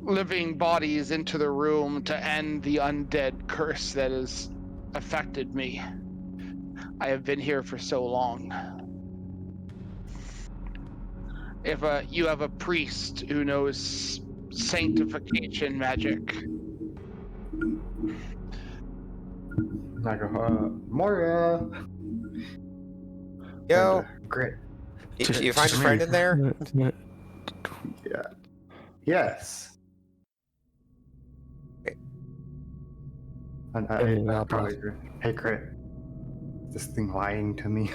Speaker 3: living bodies into the room to end the undead curse that has affected me. I have been here for so long. If you have a priest who knows sanctification magic,
Speaker 2: I go, Moria.
Speaker 6: Yo,
Speaker 2: And, great.
Speaker 6: you find a friend in there?
Speaker 2: Yeah. Yes.
Speaker 6: Okay.
Speaker 2: And I probably agree. Hey, Crit. Is this thing lying to me?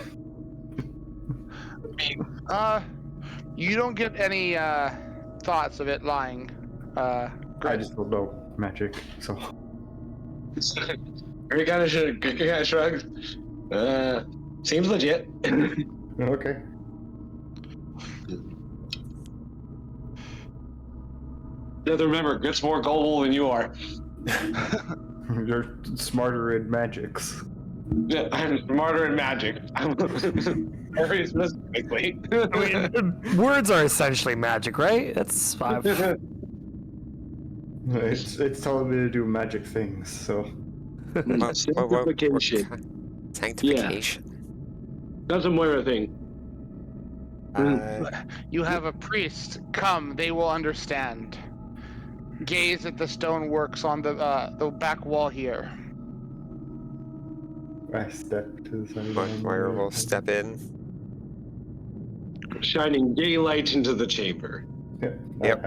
Speaker 3: you don't get any thoughts of it lying.
Speaker 2: I
Speaker 3: Grit.
Speaker 2: just don't know magic, so.
Speaker 7: He kind of shrugs. Seems legit.
Speaker 2: Okay.
Speaker 7: You have to remember, Grit's more gullible than you are.
Speaker 2: You're smarter in magics.
Speaker 7: Yeah, I'm smarter in magic. Very specifically.
Speaker 4: I mean, words are essentially magic, right? That's five.
Speaker 2: It's telling me to do magic things, so.
Speaker 7: Sanctification.
Speaker 6: Sanctification?
Speaker 7: That's a Moira thing.
Speaker 3: You have a priest. Come, they will understand. Gaze at the stoneworks on the back wall here.
Speaker 2: I step to the side.
Speaker 6: Moira will step in.
Speaker 7: Shining daylight into the chamber.
Speaker 2: Yeah,
Speaker 6: Yep.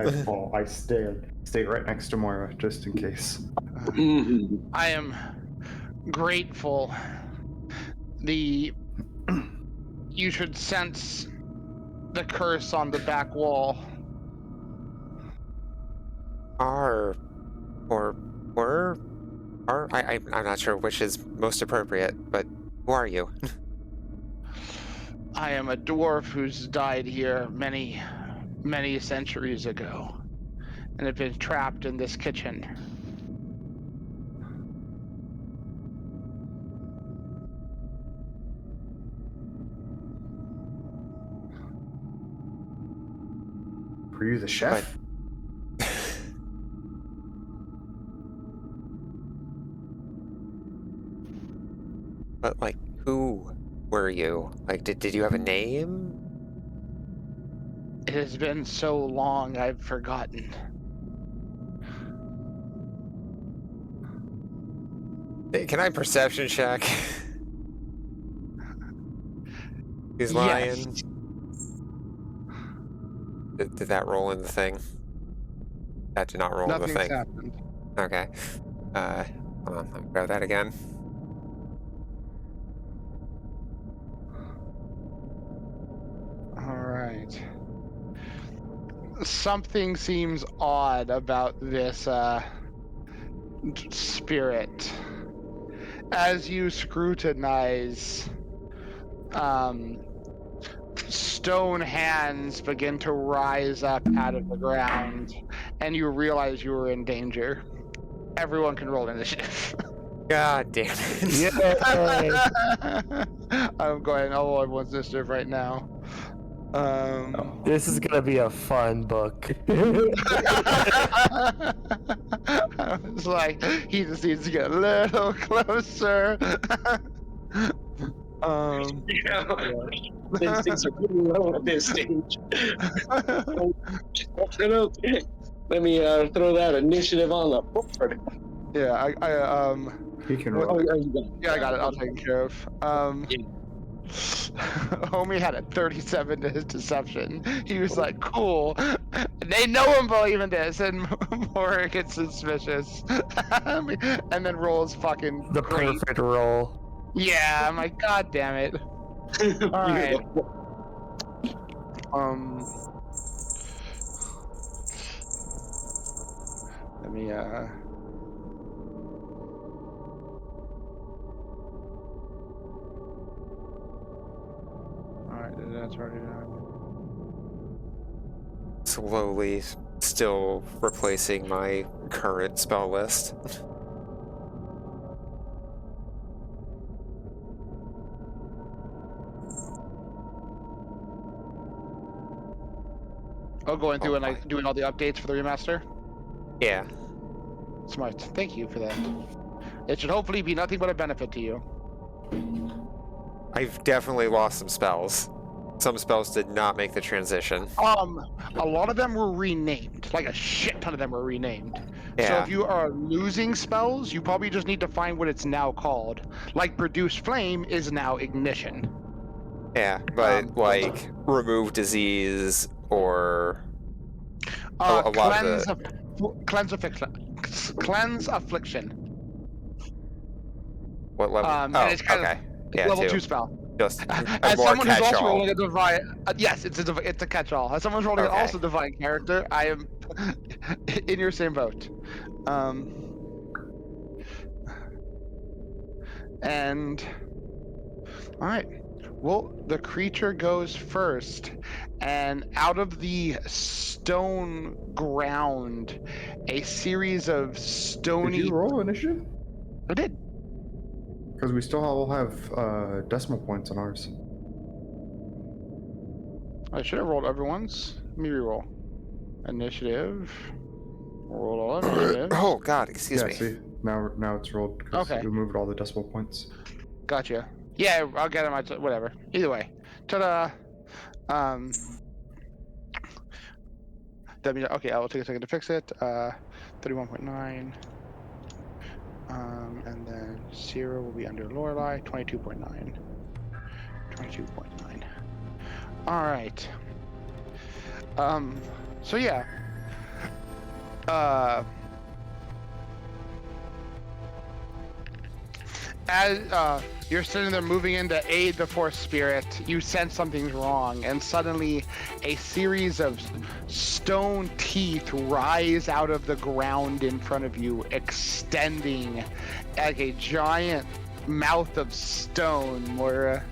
Speaker 2: I stay right next to Moira, just in case.
Speaker 3: I am grateful. You should sense the curse on the back wall.
Speaker 6: I'm not sure which is most appropriate, but who are you?
Speaker 3: I am a dwarf who's died here many, many centuries ago, and have been trapped in this kitchen.
Speaker 2: Were you the chef?
Speaker 6: But like, who were you? Like, did you have a name?
Speaker 3: It has been so long, I've forgotten.
Speaker 6: Can I perception check? He's lying.
Speaker 3: Yes.
Speaker 6: Did that roll in the thing? That did not roll in the
Speaker 3: Nothing's
Speaker 6: thing.
Speaker 3: happened.
Speaker 6: Okay. Hold on, let me grab that again.
Speaker 3: All right. Something seems odd about this spirit. As you scrutinize, stone hands begin to rise up out of the ground, and you realize you are in danger. Everyone can roll initiative.
Speaker 6: God damn it.
Speaker 3: I'm going all everyone's initiative right now.
Speaker 4: This is gonna be a fun book.
Speaker 3: It's like he just needs to get a little closer.
Speaker 7: Instincts are pretty low at this stage. Let me throw that initiative on the board.
Speaker 3: Yeah,
Speaker 2: He can roll.
Speaker 3: yeah, I got it. I'll take care of. Homie had a 37 to his deception. He was like, cool. They know him believing this, and Mora gets suspicious. And then rolls fucking
Speaker 4: The
Speaker 3: great.
Speaker 4: perfect roll.
Speaker 3: Yeah, I'm like, god damn it. Alright. Let me Alright, that's already done.
Speaker 6: Slowly, still replacing my current spell list.
Speaker 3: Oh, going through and
Speaker 6: my.
Speaker 3: like doing all the updates for the remaster?
Speaker 6: Yeah.
Speaker 3: Smart. Thank you for that. It should hopefully be nothing but a benefit to you.
Speaker 6: I've definitely lost some spells. Some spells did not make the transition.
Speaker 3: A lot of them were renamed. Like a shit ton of them were renamed. So
Speaker 6: Yeah.
Speaker 3: if you are losing spells, you probably just need to find what it's now called. Like Produce Flame is now Ignition.
Speaker 6: Yeah, but like remove disease or a lot
Speaker 3: cleanse
Speaker 6: of the
Speaker 3: cleanse affliction.
Speaker 6: what level?
Speaker 3: And
Speaker 6: Oh,
Speaker 3: it's kind
Speaker 6: okay.
Speaker 3: of
Speaker 6: Yeah,
Speaker 3: level
Speaker 6: two.
Speaker 3: 2 spell.
Speaker 6: Just a
Speaker 3: As
Speaker 6: more
Speaker 3: someone who's also
Speaker 6: catch-all.
Speaker 3: rolling a divine, yes, it's a catch-all. As someone who's rolling
Speaker 6: Okay.
Speaker 3: also divine character, I am in your same boat. And all right, well, the creature goes first, and out of the stone ground, a series of stony.
Speaker 2: Did you roll initiative?
Speaker 3: I did.
Speaker 2: Because we still all have decimal points on ours.
Speaker 3: I should have rolled everyone's. Let me reroll. Initiative. Roll all initiatives.
Speaker 6: Oh God, excuse me.
Speaker 2: See, now it's rolled because
Speaker 3: Okay.
Speaker 2: we moved all the decimal points.
Speaker 3: Gotcha. Yeah, I'll get them. Whatever. Either way. Ta-da. Okay, I will take a second to fix it. 31.9. And then 0 will be under Lorelei. 22.9. 22.9. All right. So yeah. As you're sitting there moving in to aid the Force Spirit, you sense something's wrong, and suddenly a series of stone teeth rise out of the ground in front of you, extending like a giant mouth of stone, Moira.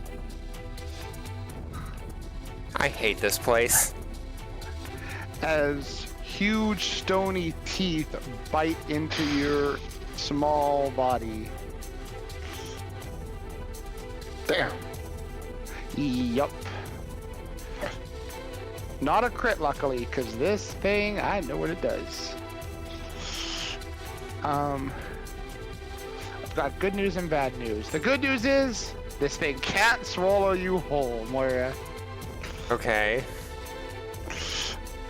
Speaker 6: I hate this place.
Speaker 3: As huge stony teeth bite into your small body.
Speaker 2: Damn.
Speaker 3: Yup. Not a crit, luckily, because this thing, I know what it does. I've got good news and bad news. The good news is, this thing can't swallow you whole, Moira.
Speaker 6: Okay.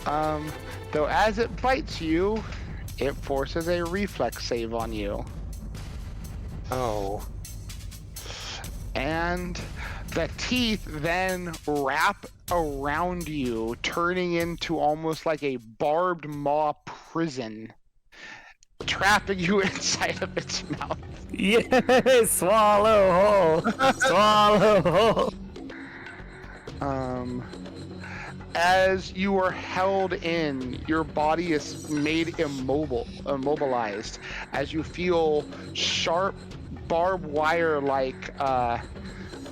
Speaker 3: Though as it bites you, it forces a reflex save on you.
Speaker 6: Oh.
Speaker 3: And the teeth then wrap around you, turning into almost like a barbed maw prison, trapping you inside of its mouth.
Speaker 4: Yeah, swallow whole. Swallow whole.
Speaker 3: As you are held in, your body is made immobilized, as you feel sharp barbed wire-like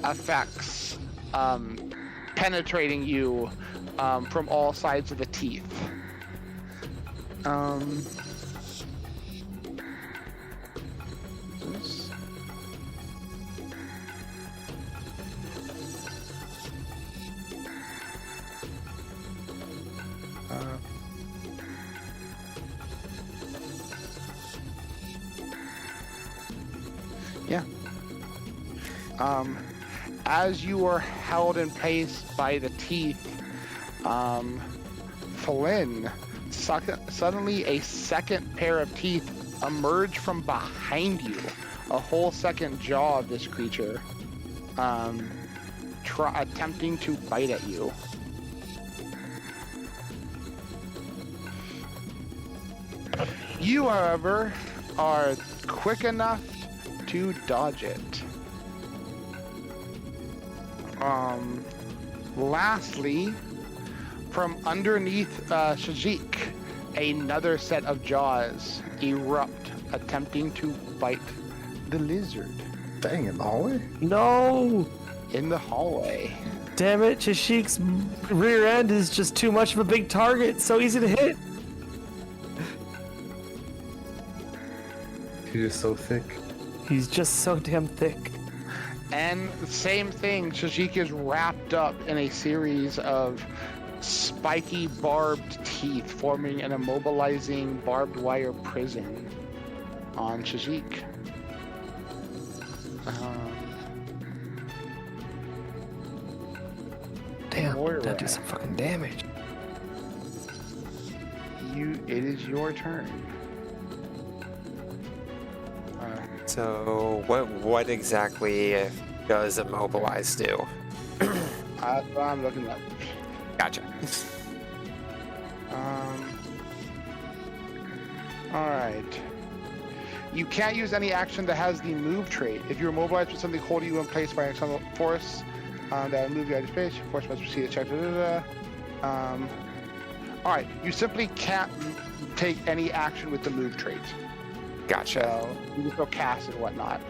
Speaker 3: effects penetrating you from all sides of the teeth. As you are held in place by the teeth, Flynn, suddenly a second pair of teeth emerge from behind you. A whole second jaw of this creature, attempting to bite at you. You, however, are quick enough to dodge it. Lastly, From underneath Shajik, another set of jaws erupt, attempting to bite the lizard
Speaker 2: Dang, in the hallway?
Speaker 4: No!
Speaker 3: in the hallway.
Speaker 4: Damn it, Chashik's rear end is just too much of a big target. So easy to hit.
Speaker 2: He's just so thick.
Speaker 4: He's just so damn thick.
Speaker 3: And the same thing, Shajik is wrapped up in a series of spiky barbed teeth forming an immobilizing barbed wire prison on Shajik.
Speaker 4: Damn,
Speaker 3: Moira.
Speaker 4: that do some fucking damage.
Speaker 3: It is your turn.
Speaker 6: So what exactly does immobilize do?
Speaker 3: That's what I'm looking up.
Speaker 6: Gotcha.
Speaker 3: Alright. You can't use any action that has the move trait. If you're immobilized with something holding you in place by an external force that will move you out of space, your force must proceed to check. Alright, you simply can't take any action with the move trait.
Speaker 6: Gotcha.
Speaker 3: So you can still cast and whatnot.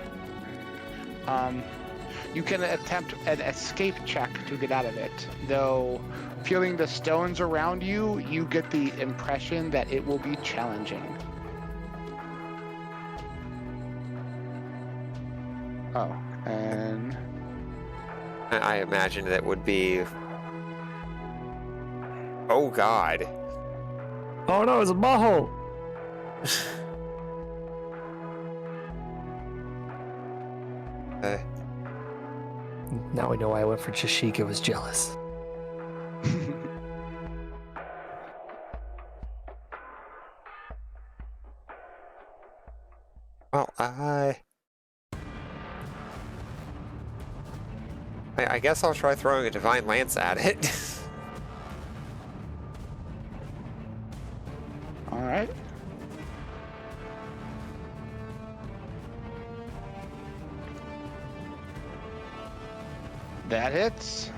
Speaker 3: You can attempt an escape check to get out of it, though feeling the stones around you, you get the impression that it will be challenging. Oh, and
Speaker 6: I imagine that would be... Oh god.
Speaker 4: Oh no, it's a butthole. Now we know why I went for Chashik. It was jealous.
Speaker 6: Well, I guess I'll try throwing a Divine Lance at it.
Speaker 3: alright. That hits.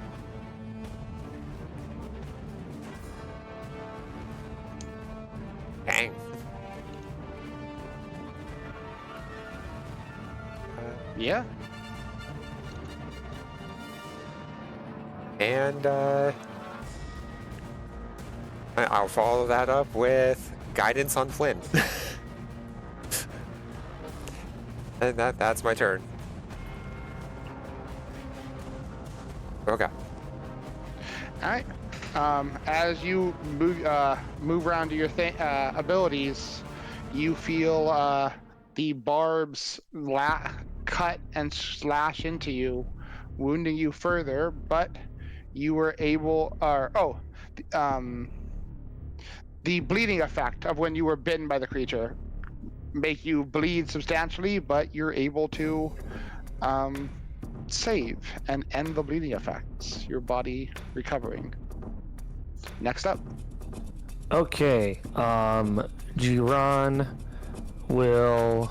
Speaker 6: Dang.
Speaker 3: Yeah.
Speaker 6: And I'll follow that up with guidance on Flynn. And that's my turn. Okay.
Speaker 3: Alright. As you move around to your abilities, you feel the barbs cut and slash into you, wounding you further, but you were able... the bleeding effect of when you were bitten by the creature make you bleed substantially, but you're able to save and end the bleeding effects, your body recovering. Next up.
Speaker 4: Okay, Jiran will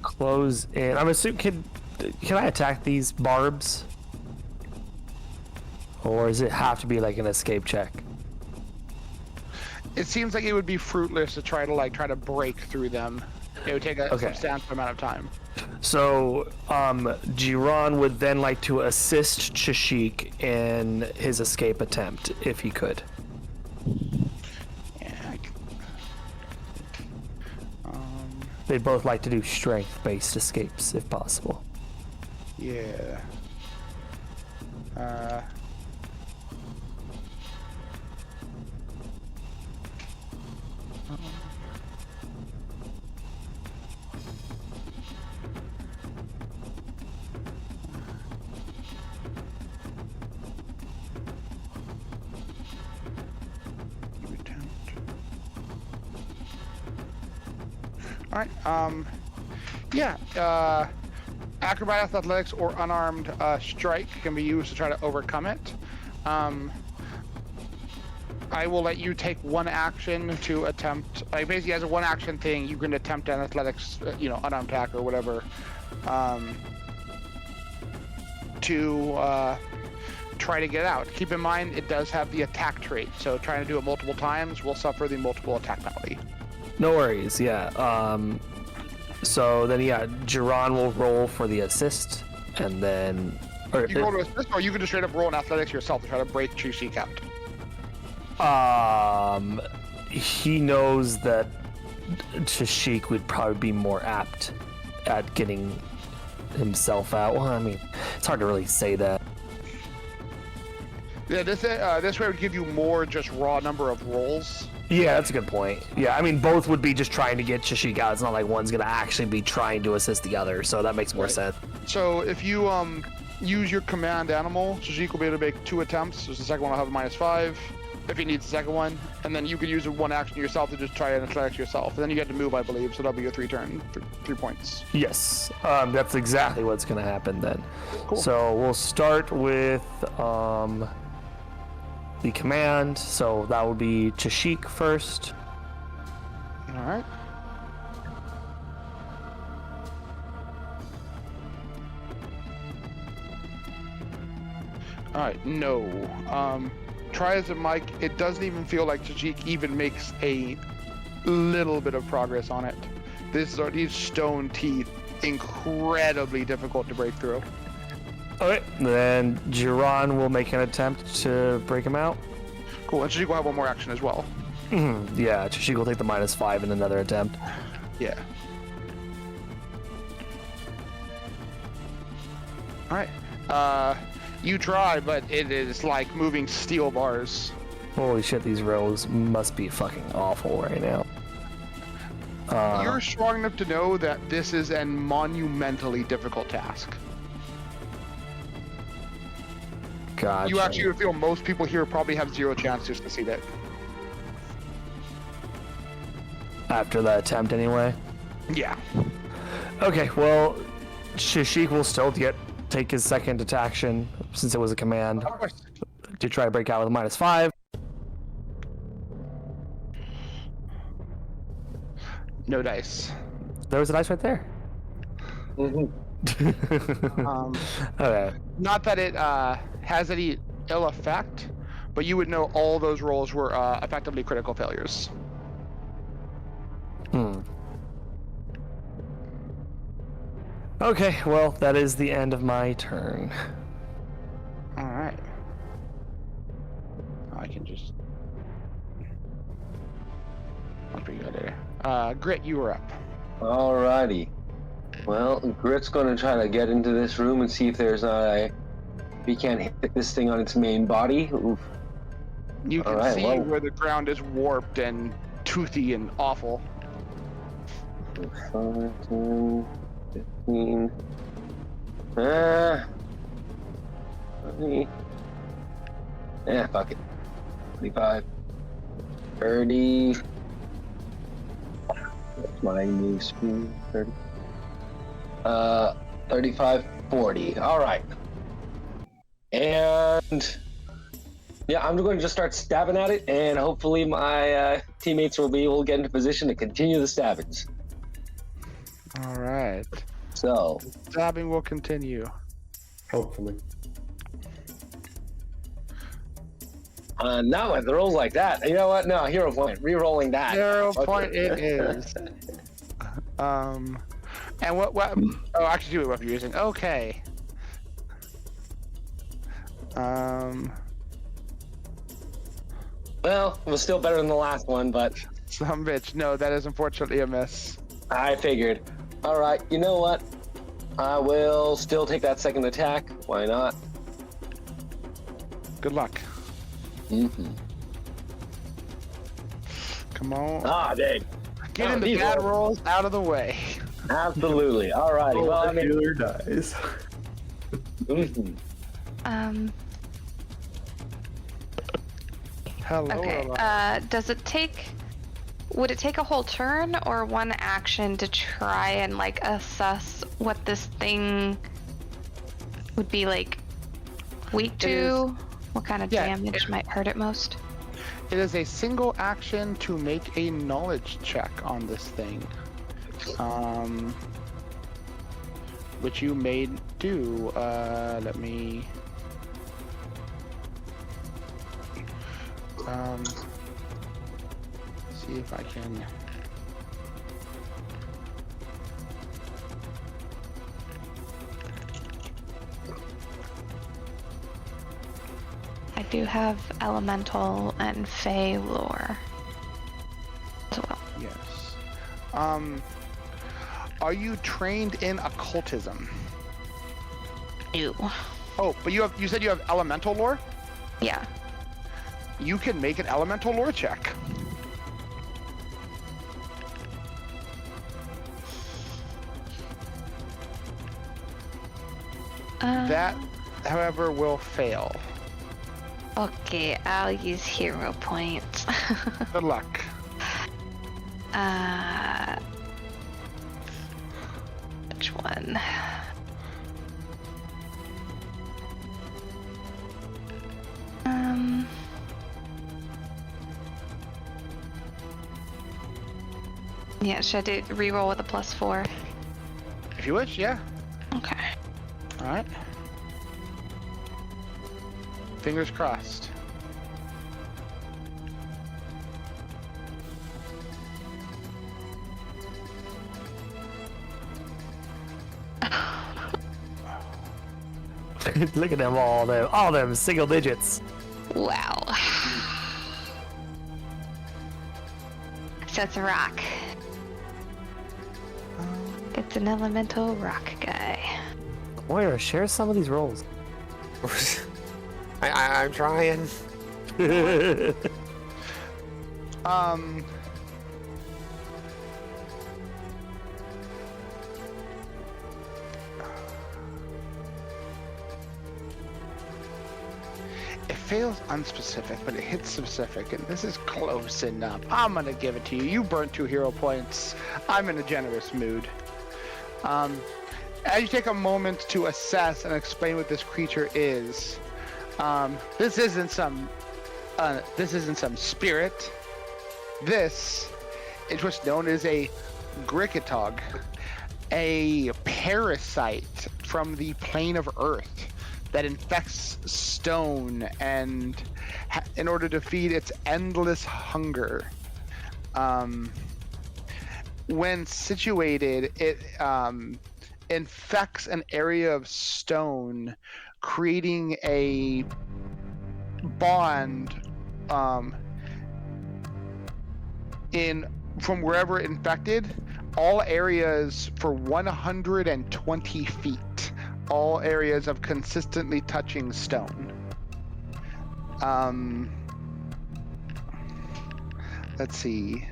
Speaker 4: close in. I'm assuming, can I attack these barbs? Or does it have to be like an escape check?
Speaker 3: It seems like it would be fruitless to try to break through them. It would take a substantial amount of time.
Speaker 4: So, Jiran would then like to assist Chashik in his escape attempt, if he could.
Speaker 3: Yeah.
Speaker 4: They'd both like to do strength-based escapes, if possible.
Speaker 3: Yeah. Alright, acrobatics, athletics, or unarmed strike can be used to try to overcome it. I will let you take one action to attempt, basically as a one action thing, you can attempt an athletics, unarmed attack or whatever, to try to get out. Keep in mind, it does have the attack trait, so trying to do it multiple times will suffer the multiple attack penalty.
Speaker 4: No worries, yeah. So then, yeah, Jiran will roll for the assist, and then...
Speaker 3: You can roll to assist, or you can just straight up roll an athletics yourself to try to break Chishik out.
Speaker 4: He knows that Chishik would probably be more apt at getting himself out. Well, I mean, it's hard to really say that.
Speaker 3: Yeah, this way would give you more just raw number of rolls.
Speaker 4: Yeah, that's a good point. Yeah, I mean, both would be just trying to get Chishik out. It's not like one's going to actually be trying to assist the other, so that makes more sense.
Speaker 3: So if you use your command animal, Chishik will be able to make 2 attempts. So the second one will have a -5 if he needs the second one, and then you could use one action yourself to just try and athletics yourself. And then you get to move, I believe, so that'll be your 3 points.
Speaker 4: Yes, that's exactly what's going to happen then.
Speaker 3: Cool.
Speaker 4: So we'll start with the command. So that would be Chishik first.
Speaker 3: All right. All right. No. Try as it might, it doesn't even feel like Chishik even makes a little bit of progress on it. These stone teeth incredibly difficult to break through.
Speaker 4: Okay, then Jiran will make an attempt to break him out.
Speaker 3: Cool, and Chishik will have one more action as well.
Speaker 4: Yeah, Chishik will take the -5 in another attempt.
Speaker 3: Yeah. All right. You try, but it is like moving steel bars.
Speaker 4: Holy shit, these rolls must be fucking awful right now.
Speaker 3: You're strong enough to know that this is a monumentally difficult task.
Speaker 4: Gotcha.
Speaker 3: You actually would feel most people here probably have 0 chance to succeed it.
Speaker 4: After that attempt, anyway.
Speaker 3: Yeah.
Speaker 4: Okay, well, Chishik will still take his second action, since it was a command, to try to break out with a -5.
Speaker 3: No dice.
Speaker 4: There was a dice right there. Okay.
Speaker 3: Not that it has any ill effect, but you would know all those rolls were effectively critical failures.
Speaker 4: Okay, well, that is the end of my turn.
Speaker 3: All right. I can just. That's pretty good there. Grit, you were up.
Speaker 7: Alrighty. Well, Grit's gonna try to get into this room and see if there's not if he can't hit this thing on its main body. Oof.
Speaker 3: You can see where the ground is warped and toothy and awful.
Speaker 7: 5, 10, 15. 20. Yeah, fuck it. 25. 30. That's my new speed. 30. 35, 40. All right. And yeah, I'm going to just start stabbing at it, and hopefully my teammates will be able to get into position to continue the stabbings.
Speaker 3: All right.
Speaker 7: So
Speaker 3: Stabbing will continue.
Speaker 2: Hopefully.
Speaker 7: Not with rolls like that. You know what? No, hero point. Re-rolling that.
Speaker 3: Hero point it is. And what? Oh, actually, what weapon you're using? Okay.
Speaker 7: Well, it was still better than the last one, but
Speaker 3: Some bitch. No, that is unfortunately a miss.
Speaker 7: I figured. All right. You know what? I will still take that second attack. Why not?
Speaker 3: Good luck.
Speaker 7: Mm-hmm.
Speaker 3: Come on.
Speaker 7: Ah, dang.
Speaker 3: Get the bad rolls out of the way.
Speaker 7: Absolutely. All righty. Well, I mean,
Speaker 2: healer dies.
Speaker 7: mhm.
Speaker 3: Hello.
Speaker 5: Okay. Would it take a whole turn or one action to try and like assess what this thing would be like weak to? What kind of damage might hurt it most?
Speaker 3: It is a single action to make a knowledge check on this thing. Which you may do. Let me See if I can.
Speaker 5: I do have elemental and fey lore as well.
Speaker 3: Yes. Are you trained in occultism?
Speaker 5: Ew.
Speaker 3: Oh, but you said you have elemental lore?
Speaker 5: Yeah.
Speaker 3: You can make an elemental lore check. That, however, will fail.
Speaker 5: Okay, I'll use hero points.
Speaker 3: Good luck.
Speaker 5: Which one? Yeah, should I do reroll with a +4?
Speaker 3: If you wish, yeah.
Speaker 5: Okay.
Speaker 3: All right. Fingers crossed.
Speaker 4: Look at them, all them single digits.
Speaker 5: Wow. So it's a rock. It's an elemental rock guy.
Speaker 4: Moira, share some of these rolls.
Speaker 6: I'm trying.
Speaker 3: It fails unspecific, but it hits specific, and this is close enough. I'm gonna give it to you. You burnt 2 hero points. I'm in a generous mood. As you take a moment to assess and explain what this creature is, this isn't some spirit. This is what's known as a Gricketog, a parasite from the plane of Earth that infects stone and in order to feed its endless hunger. When situated, it infects an area of stone, creating a bond from wherever infected, all areas for 120 feet, all areas of consistently touching stone. Let's see.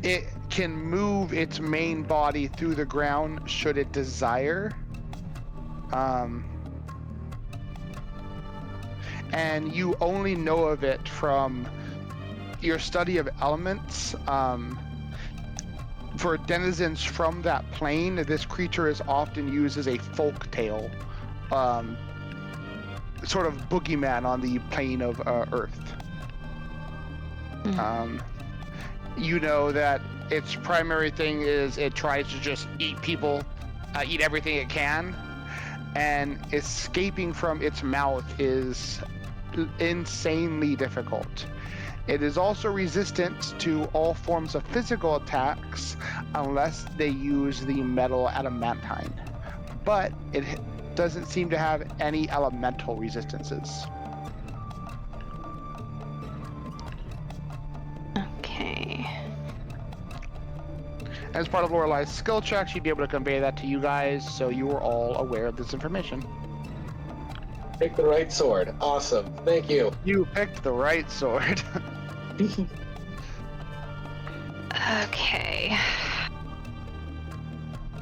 Speaker 3: It can move its main body through the ground should it desire. And you only know of it from your study of elements. For denizens from that plane, this creature is often used as a folk tale, sort of boogeyman on the plane of Earth. You know that its primary thing is it tries to just eat people, eat everything it can, and escaping from its mouth is insanely difficult. It is also resistant to all forms of physical attacks unless they use the metal adamantine, but it doesn't seem to have any elemental resistances.
Speaker 5: Okay.
Speaker 3: As part of Lorelai's skill check, she'd be able to convey that to you guys, so you are all aware of this information.
Speaker 7: Pick the right sword. Awesome. Thank you.
Speaker 3: You picked the right sword.
Speaker 5: Okay.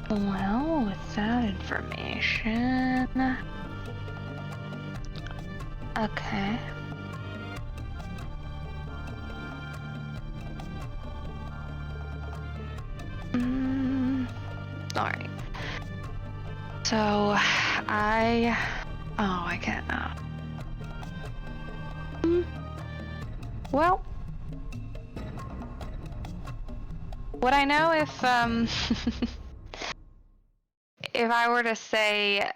Speaker 5: Well, with that information... Okay. Alright. So, I can't... Well... Would I know if if I were to say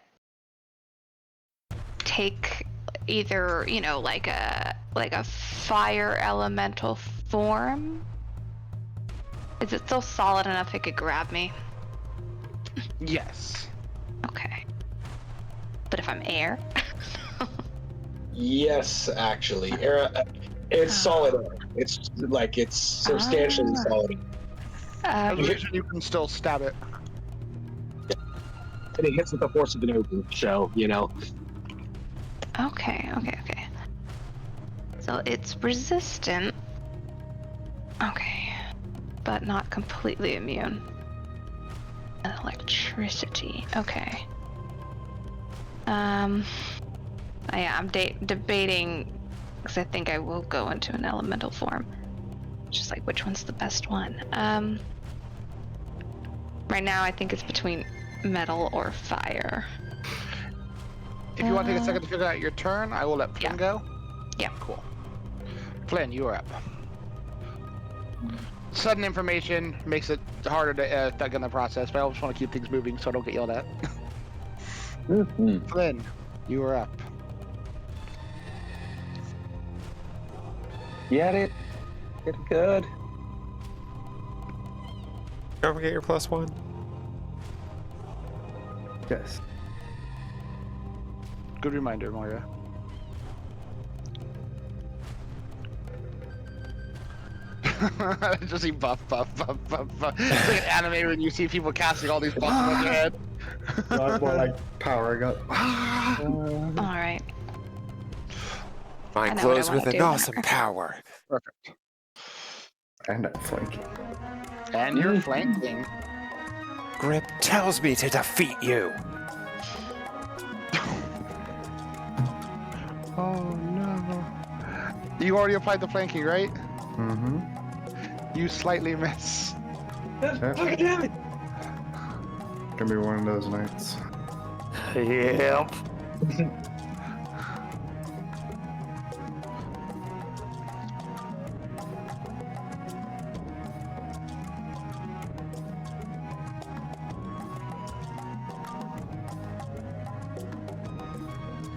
Speaker 5: take either, you know, like a fire elemental form? Is it still solid enough it could grab me?
Speaker 3: Yes.
Speaker 5: Okay. But if I'm air?
Speaker 7: Yes, actually. It's solid air. It's like it's substantially solid.
Speaker 3: I'm pretty sure you can still stab it.
Speaker 7: And it hits with the force of an ogre, so, you know.
Speaker 5: Okay. So it's resistant. Okay. But not completely immune. And electricity. Okay. Yeah, I'm debating because I think I will go into an elemental form. Just like which one's the best one. Right now I think it's between metal or fire.
Speaker 3: If you want to take a second to figure out your turn, I will let Flynn go.
Speaker 5: Yeah.
Speaker 3: Cool. Flynn, you are up. Sudden information makes it harder to thug in the process, but I just want to keep things moving so I don't get yelled at. Flynn, you are up.
Speaker 7: Get it? Get it good.
Speaker 6: Don't forget your +1.
Speaker 1: Yes.
Speaker 3: Good reminder, Moira. Just see buff. It's like an anime when you see people casting all these buffs on their head.
Speaker 2: No, it's more like powering up.
Speaker 5: All right.
Speaker 6: Mine
Speaker 5: I know what I
Speaker 6: glows with
Speaker 5: wanna
Speaker 6: an
Speaker 5: do.
Speaker 6: awesome power.
Speaker 3: Perfect.
Speaker 2: And I'm flanking.
Speaker 3: And you're flanking.
Speaker 6: Grip tells me to defeat you.
Speaker 3: Oh no. You already applied the flanking, right?
Speaker 2: Mm-hmm.
Speaker 3: You slightly miss.
Speaker 7: Fucking damn it!
Speaker 2: Gonna be one of those nights.
Speaker 4: Yep.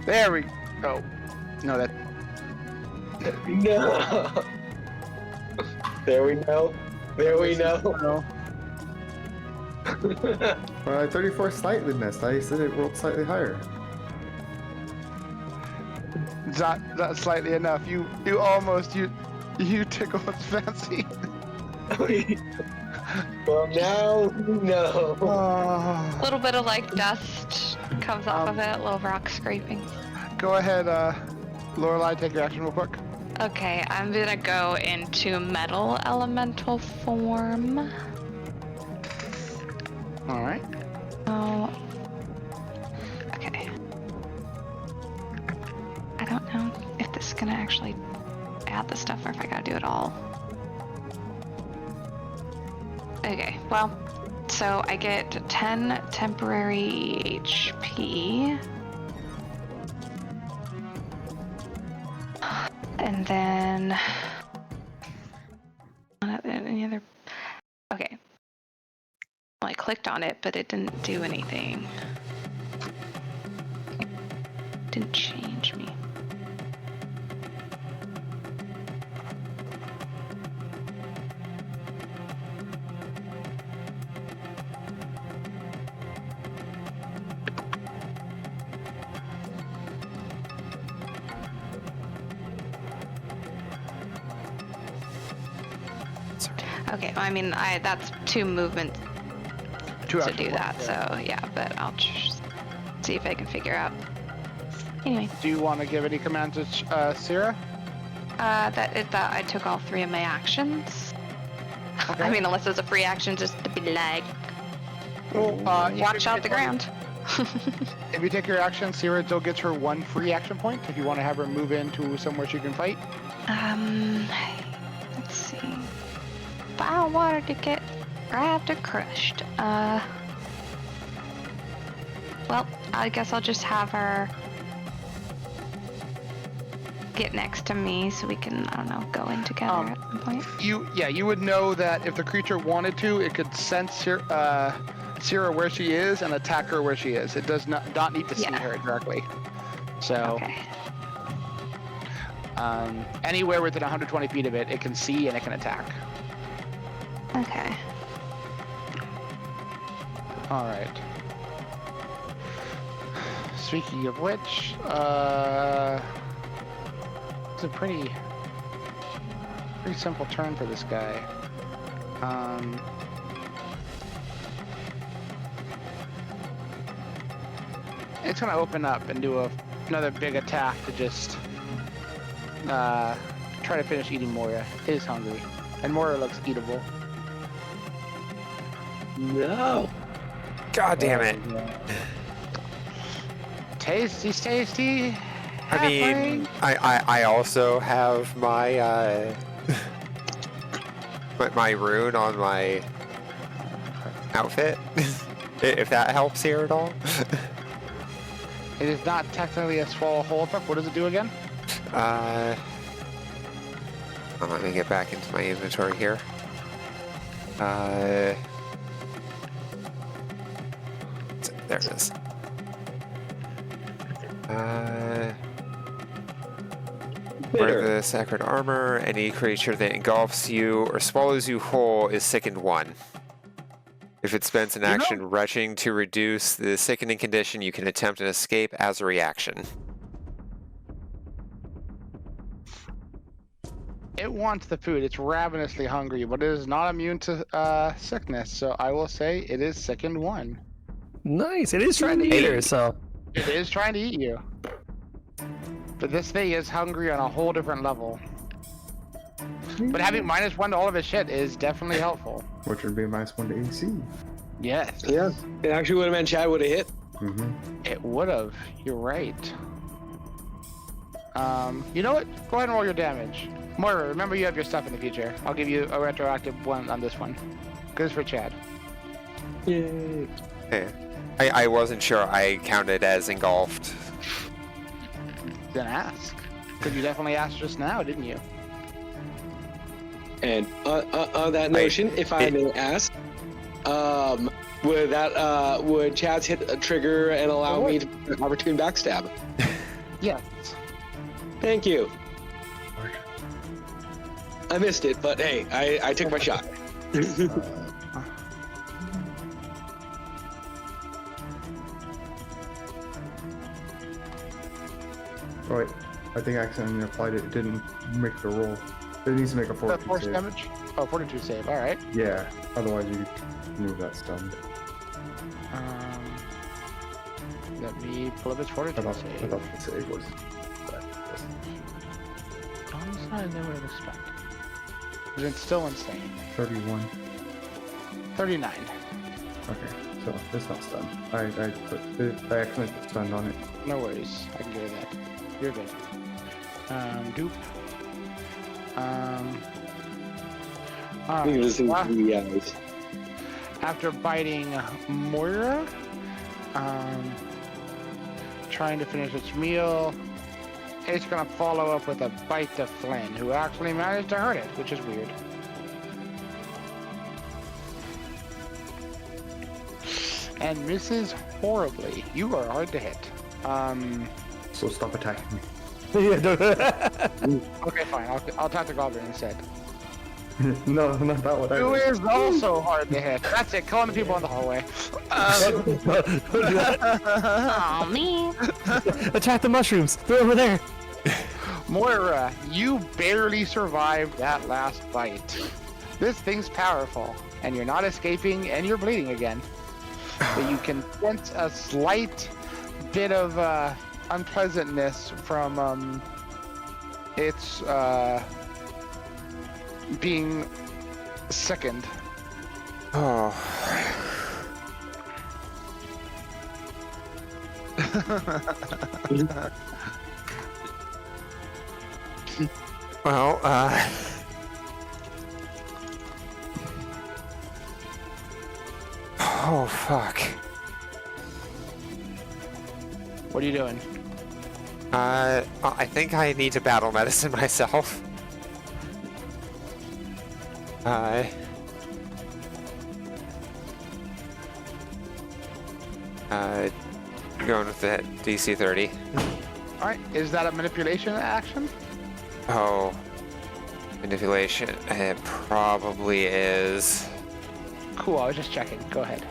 Speaker 3: There we go. No, that.
Speaker 7: No. There we go. There we know.
Speaker 2: Well, 34 slightly missed. I said it rolled slightly higher.
Speaker 3: That's slightly enough. You almost you tickle its fancy.
Speaker 7: Well, now no.
Speaker 5: A little bit of like dust comes off of it, a little rock scraping.
Speaker 3: Go ahead, Lorelai, take your action real quick.
Speaker 5: Okay, I'm gonna go into metal elemental form.
Speaker 3: All right.
Speaker 5: Oh. Okay. I don't know if this is gonna actually add the stuff or if I gotta do it all. Okay, well, so I get 10 temporary HP. And then any other? Okay. Well, I clicked on it, but it didn't do anything. Didn't change me. Okay, well, I mean, that's 2 movements to do that, so yeah, but I'll just see if I can figure out. Anyway.
Speaker 3: Do you want to give any command to Syrah?
Speaker 5: That I took all 3 of my actions.
Speaker 3: Okay.
Speaker 5: I mean, unless it's a free action, just to be like,
Speaker 3: Well,
Speaker 5: watch out the ground.
Speaker 3: If you take your action, Syrah still gets her 1 free action point. If you want to have her move into somewhere she can fight.
Speaker 5: Let's see. If I don't want her to get grabbed or crushed, well, I guess I'll just have her get next to me so we can, I don't know, go in together at some point?
Speaker 3: You would know that if the creature wanted to, it could sense Sierra where she is and attack her where she is. It does not need to see her directly. So,
Speaker 5: Okay.
Speaker 3: Anywhere within 120 feet of it, it can see and it can attack.
Speaker 5: Okay.
Speaker 3: All right. Speaking of which, it's a pretty simple turn for this guy. It's gonna open up and do another big attack to just try to finish eating Moira. It is hungry, and Moira looks eatable.
Speaker 7: No.
Speaker 6: God damn it.
Speaker 3: Tasty.
Speaker 6: I mean, I also have my my rune on my outfit. If that helps here at all.
Speaker 3: It is not technically a swallow whole effect. What does it do again?
Speaker 6: Let me get back into my inventory here. There it is. Wear the sacred armor. Any creature that engulfs you or swallows you whole is sickened 1. If it spends an action retching to reduce the sickening condition, you can attempt an escape as a reaction.
Speaker 3: It wants the food. It's ravenously hungry, but it is not immune to sickness. So I will say it is sickened 1.
Speaker 4: Nice. It is trying to eat her, so.
Speaker 3: It is trying to eat you. But this thing is hungry on a whole different level. But having -1 to all of his shit is definitely helpful.
Speaker 2: Which would be -1 to AC.
Speaker 3: Yes.
Speaker 7: Yeah. It actually would have meant Chad would have hit.
Speaker 3: It would have. You're right. You know what? Go ahead and roll your damage. Moira, remember you have your stuff in the future. I'll give you a retroactive one on this one. Good for Chad.
Speaker 7: Yay.
Speaker 6: Yeah. I wasn't sure I counted as engulfed.
Speaker 3: Then ask. Because you definitely asked just now, didn't you?
Speaker 7: And on that notion, if I may ask, would Chad's hit trigger and allow me to opportune backstab?
Speaker 3: Yes.
Speaker 7: Thank you. I missed it, but hey, I took my shot.
Speaker 2: Oh wait, I think I accidentally applied it. It didn't make the roll. It needs to make a fortitude
Speaker 3: Force
Speaker 2: save.
Speaker 3: damage? Oh, fortitude save. All right.
Speaker 2: Yeah, otherwise you move that stun.
Speaker 3: Let me pull up his
Speaker 2: I
Speaker 3: fortitude
Speaker 2: thought
Speaker 3: save.
Speaker 2: the save was that.
Speaker 3: Oh, it's not in there what I expect. But it's still insane.
Speaker 2: 31.
Speaker 3: 39.
Speaker 2: Okay, so it's not stun. I accidentally put stun on it.
Speaker 3: No worries. I can do that. You're good. Dupe.
Speaker 7: I think this is the eyes.
Speaker 3: After biting Moira, trying to finish its meal, it's gonna follow up with a bite to Flynn, who actually managed to hurt it, which is weird. And misses horribly. You are hard to hit.
Speaker 2: So stop attacking me.
Speaker 3: Okay, fine. I'll attack the goblin instead.
Speaker 2: No, not that one.
Speaker 3: Who is also hard to hit. That's it. Killing the people in the hallway.
Speaker 5: Oh, me.
Speaker 4: Attack the mushrooms. They're over there.
Speaker 3: Moira, you barely survived that last bite. This thing's powerful, and you're not escaping, and you're bleeding again. But you can sense a slight bit of unpleasantness from its being sickened.
Speaker 6: Oh. Well, oh, fuck.
Speaker 3: What are you doing?
Speaker 6: I think I need to battle medicine myself. Going with the DC 30.
Speaker 3: All right, is that a manipulation action?
Speaker 6: Oh, manipulation. It probably is.
Speaker 3: Cool, I was just checking. Go ahead.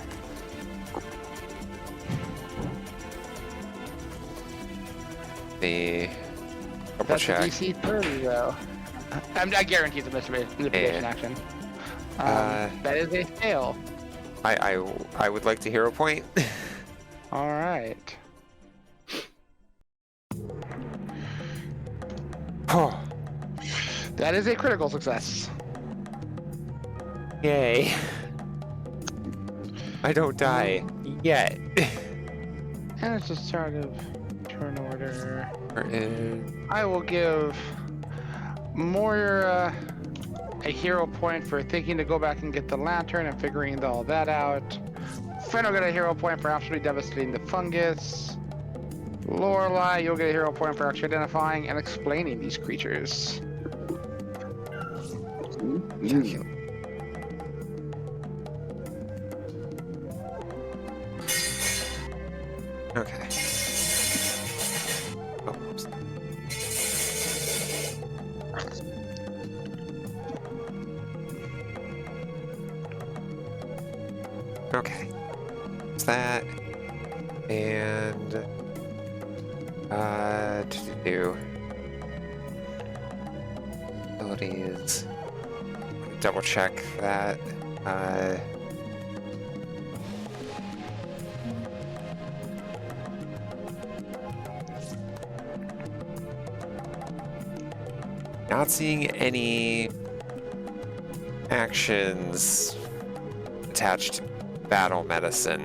Speaker 6: The double
Speaker 3: That's
Speaker 6: check.
Speaker 3: a DC 30, though. I guarantee it's a manipulation action. That is a fail.
Speaker 6: I would like to hero point.
Speaker 3: All right.
Speaker 6: Oh,
Speaker 3: That is a critical success.
Speaker 6: yay! I don't die yet.
Speaker 3: And it's a start of turn order.
Speaker 6: Or is-
Speaker 3: I will give Moira a hero point for thinking to go back and get the lantern and figuring all that out. Finn will get a hero point for absolutely devastating the fungus. Lorelai, you'll get a hero point for actually identifying and explaining these creatures.
Speaker 6: Okay. Oh, oops. Okay. What's that? And do abilities. Double check that. Not seeing any actions attached to battle medicine.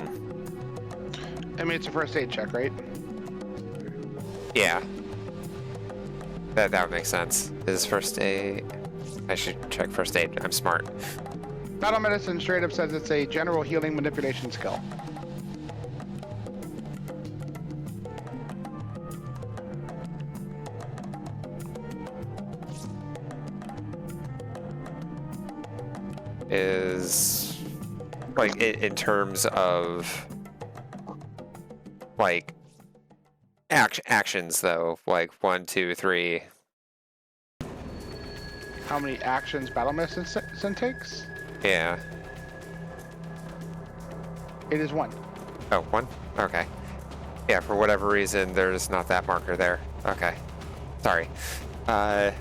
Speaker 3: I mean, it's a first aid check, right?
Speaker 6: Yeah. That would make sense. Is first aid... I should check first aid. I'm smart.
Speaker 3: Battle medicine straight up says it's a general healing manipulation skill.
Speaker 6: Is... like, in terms of... like... actions, though. Like, 1, 2, 3...
Speaker 3: How many actions battle medicine takes?
Speaker 6: Yeah.
Speaker 3: It is 1.
Speaker 6: Oh, 1? Okay. Yeah, for whatever reason, there's not that marker there. Okay. Sorry.
Speaker 3: Know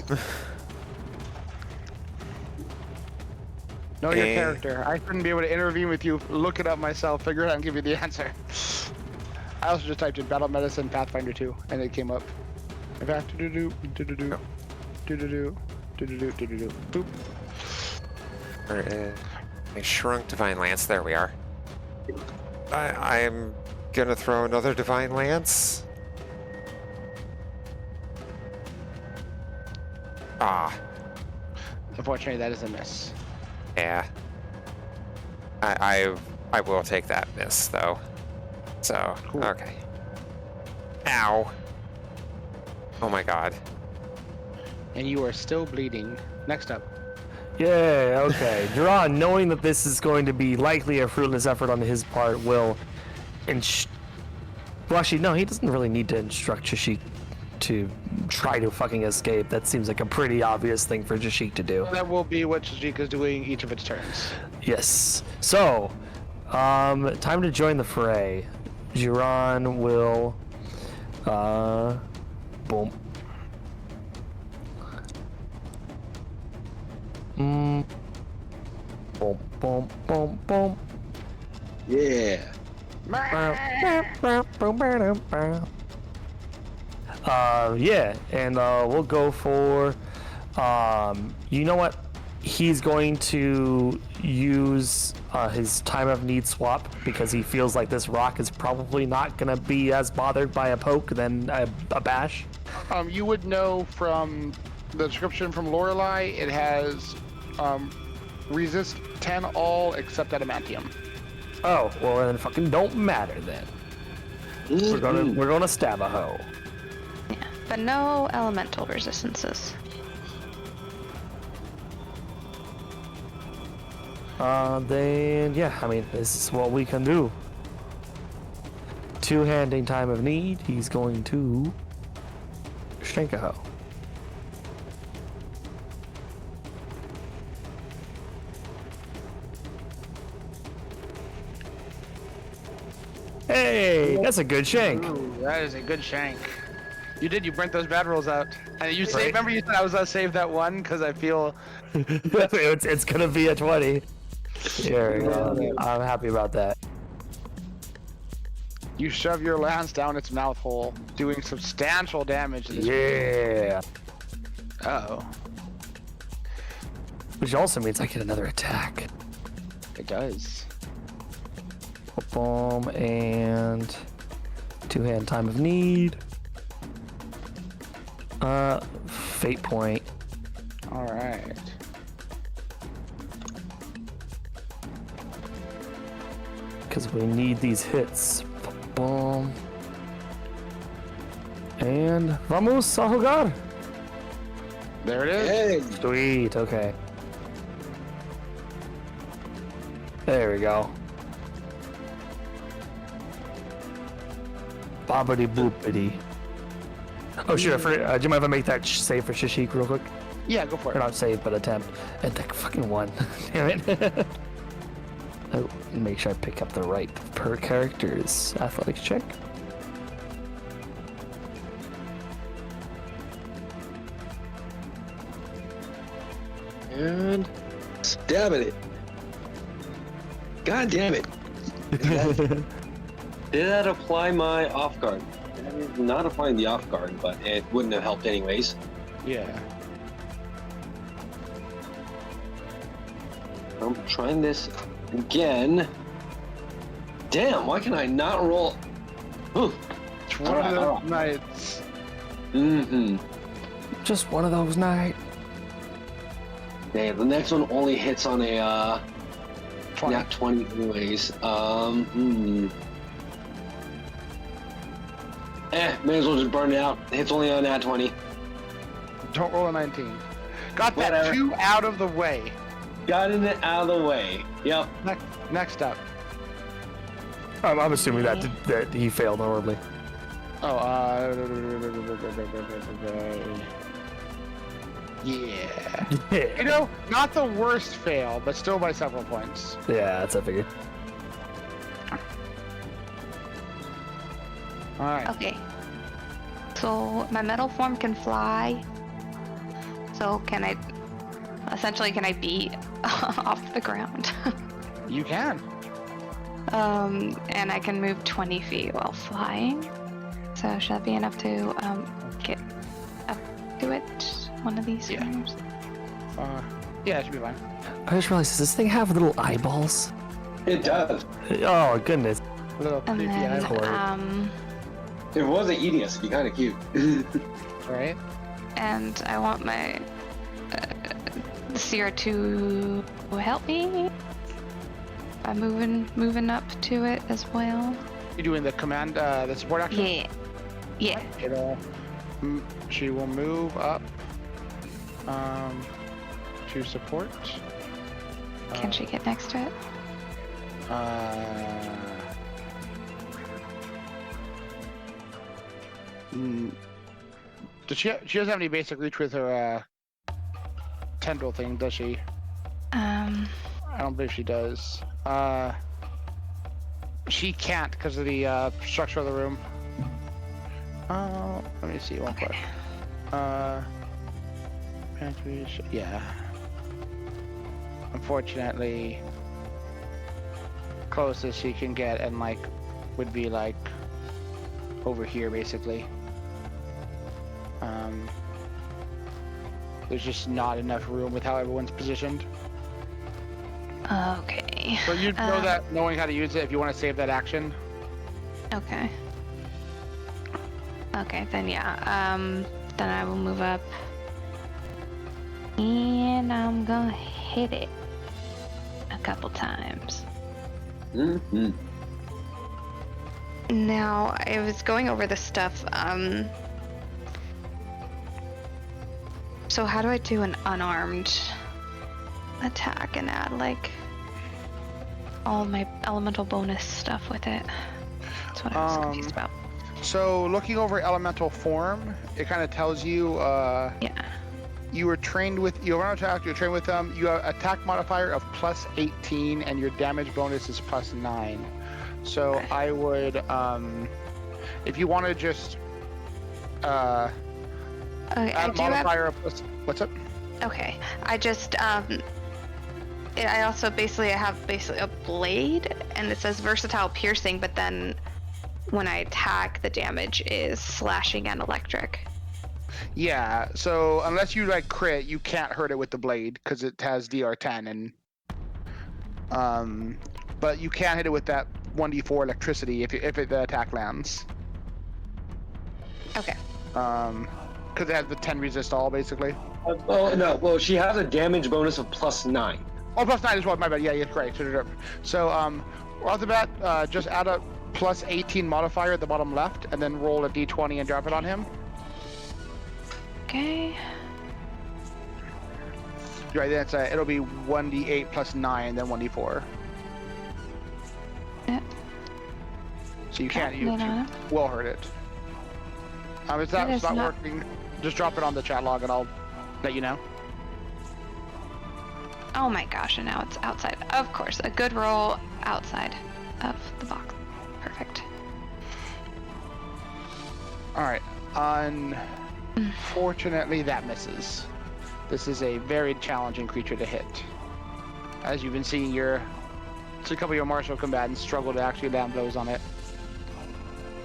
Speaker 3: your character. I couldn't be able to intervene with you, look it up myself, figure it out, and give you the answer. I also just typed in battle medicine Pathfinder 2, and it came up. In fact, do-do-do, do-do-do, do-do-do, do-do-do, do-do-do, boop.
Speaker 6: I shrunk Divine Lance. There we are. I'm gonna throw another Divine Lance. Ah.
Speaker 3: Unfortunately, that is a miss.
Speaker 6: Yeah. I will take that miss though. So
Speaker 3: Cool.
Speaker 6: Okay. Ow. Oh my god.
Speaker 3: And you are still bleeding. Next up.
Speaker 4: Yeah, okay. Duran, knowing that this is going to be likely a fruitless effort on his part, will... Well, actually, no, he doesn't really need to instruct Jashik to try to fucking escape. That seems like a pretty obvious thing for Jashik to do.
Speaker 3: That will be what Shajik is doing each of its turns.
Speaker 4: Yes. So, time to join the fray. Duran will... boom. Boom, boom, boom, boom.
Speaker 7: Yeah.
Speaker 4: Yeah, and we'll go for, you know what? He's going to use his time of need swap because he feels like this rock is probably not going to be as bothered by a poke than a bash.
Speaker 3: You would know from the description from Lorelei, it has resist 10 all except adamantium.
Speaker 4: Oh, well then fucking don't matter then. We're gonna stab a hoe.
Speaker 5: Yeah. but no elemental resistances.
Speaker 4: Then yeah, I mean, this is what we can do. Two-handing time of need. He's going to shank a hoe. Hey, that's a good shank.
Speaker 3: Ooh, that is a good shank. You burnt those bad rolls out. And you saved, remember you said I was gonna save that one because I feel
Speaker 4: it's gonna be a 20. Here we go. I'm happy about that.
Speaker 3: you shove your lance down its mouth hole, doing substantial damage to this.
Speaker 4: Yeah.
Speaker 3: Uh-oh.
Speaker 4: Which also means I get another attack.
Speaker 3: It does.
Speaker 4: Boom, and two-hand time of need. Fate point.
Speaker 3: Alright.
Speaker 4: Because we need these hits. Boom. And vamos a jugar.
Speaker 3: There it is.
Speaker 7: Hey,
Speaker 4: Sweet, okay. There we go. Bobbity boopity. Oh shoot, I forgot. Do you mind if I make that save for Shashik real quick?
Speaker 3: Yeah, go for
Speaker 4: Or
Speaker 3: it.
Speaker 4: not save, but attempt. And that fucking one. Damn it. Oh, make sure I pick up the right per character's athletics check.
Speaker 7: and stabbing it. God damn it. Did that apply my off guard? Not applying the off guard, but it wouldn't have helped anyways.
Speaker 3: Yeah.
Speaker 7: I'm trying this again. Damn, why can I not roll?
Speaker 3: It's one of those nights.
Speaker 7: Mm-hmm.
Speaker 4: Just one of those nights.
Speaker 7: Yeah, the next one only hits on a
Speaker 3: 20.
Speaker 7: nat 20 anyways. May as well just burn it out. Hits only on nat 20.
Speaker 3: Don't roll a 19. Got that
Speaker 7: Whatever.
Speaker 3: 2 out of the way.
Speaker 7: Got it out of the way. Yep.
Speaker 3: Next up.
Speaker 4: I'm assuming that he failed horribly.
Speaker 3: Oh, yeah.
Speaker 4: Yeah.
Speaker 3: You know, not the worst fail, but still by several points.
Speaker 4: Yeah, that's I figured.
Speaker 3: Alright.
Speaker 5: Okay. So my metal form can fly. So can I be off the ground?
Speaker 3: You can.
Speaker 5: And I can move 20 feet while flying. So should that be enough to get up to it? One of these
Speaker 3: Yeah.
Speaker 5: times?
Speaker 3: Yeah, it should be fine.
Speaker 4: I just realized, does this thing have little eyeballs?
Speaker 7: It does.
Speaker 4: Oh goodness.
Speaker 3: Little
Speaker 5: And
Speaker 3: creepy
Speaker 5: then
Speaker 3: eyeball,
Speaker 7: If it wasn't eating us, it'd be kind of cute.
Speaker 3: right?
Speaker 5: and I want my Seer to help me by moving up to it as well.
Speaker 3: You doing the command, the support action?
Speaker 5: Yeah.
Speaker 3: She will move up to support.
Speaker 5: Can she get next to it?
Speaker 3: Does she doesn't have any basic reach with her tendril thing, does she? I don't believe she does. She can't because of the structure of the room. Let me see one quick. Yeah. Unfortunately, closest she can get and like would be like over here basically. There's just not enough room with how everyone's positioned.
Speaker 5: Okay.
Speaker 3: So you'd know that knowing how to use it if you want to save that action.
Speaker 5: Okay. Okay, then yeah. Then I will move up. And I'm gonna hit it a couple times.
Speaker 7: Mm-hmm.
Speaker 5: Now, I was going over this stuff. So how do I do an unarmed attack and add like all my elemental bonus stuff with it? That's what I was confused about.
Speaker 3: So looking over elemental form, it kind of tells you.
Speaker 5: Yeah.
Speaker 3: You were trained with. You run attack. You're trained with them. You have attack modifier of plus 18, and your damage bonus is plus 9. So
Speaker 5: Okay.
Speaker 3: I would, if you want to just
Speaker 5: Okay, I
Speaker 3: add a
Speaker 5: do have.
Speaker 3: modifier of plus. What's up?
Speaker 5: Okay, I just I also I have a blade, and it says versatile piercing, but then when I attack, the damage is slashing and electric.
Speaker 3: Yeah. So unless you like crit, you can't hurt it with the blade because it has DR10, and but you can hit it with that 1d4 electricity if the attack lands.
Speaker 5: Okay.
Speaker 3: Because it has the 10 resist all basically.
Speaker 7: Oh no! Well, she has a damage bonus of plus 9.
Speaker 3: Oh, plus 9 as well. My bad. Yeah, yeah, correct. So, off the bat, just add a plus 18 modifier at the bottom left, and then roll a d20 and drop it on him.
Speaker 5: Okay.
Speaker 3: Right, then it'll be 1d8 plus 9, then 1d4.
Speaker 5: Yeah.
Speaker 3: So you can't.
Speaker 5: Calculate on it.
Speaker 3: Will hurt it. If
Speaker 5: That
Speaker 3: that's
Speaker 5: is
Speaker 3: not
Speaker 5: not-
Speaker 3: working, just drop it on the chat log, and I'll let you know.
Speaker 5: Oh my gosh, and now it's outside. Of course, a good roll outside of the box. Perfect.
Speaker 3: All right. Unfortunately, that misses. This is a very challenging creature to hit. As you've been seeing a couple of your martial combatants struggle to actually land blows on it.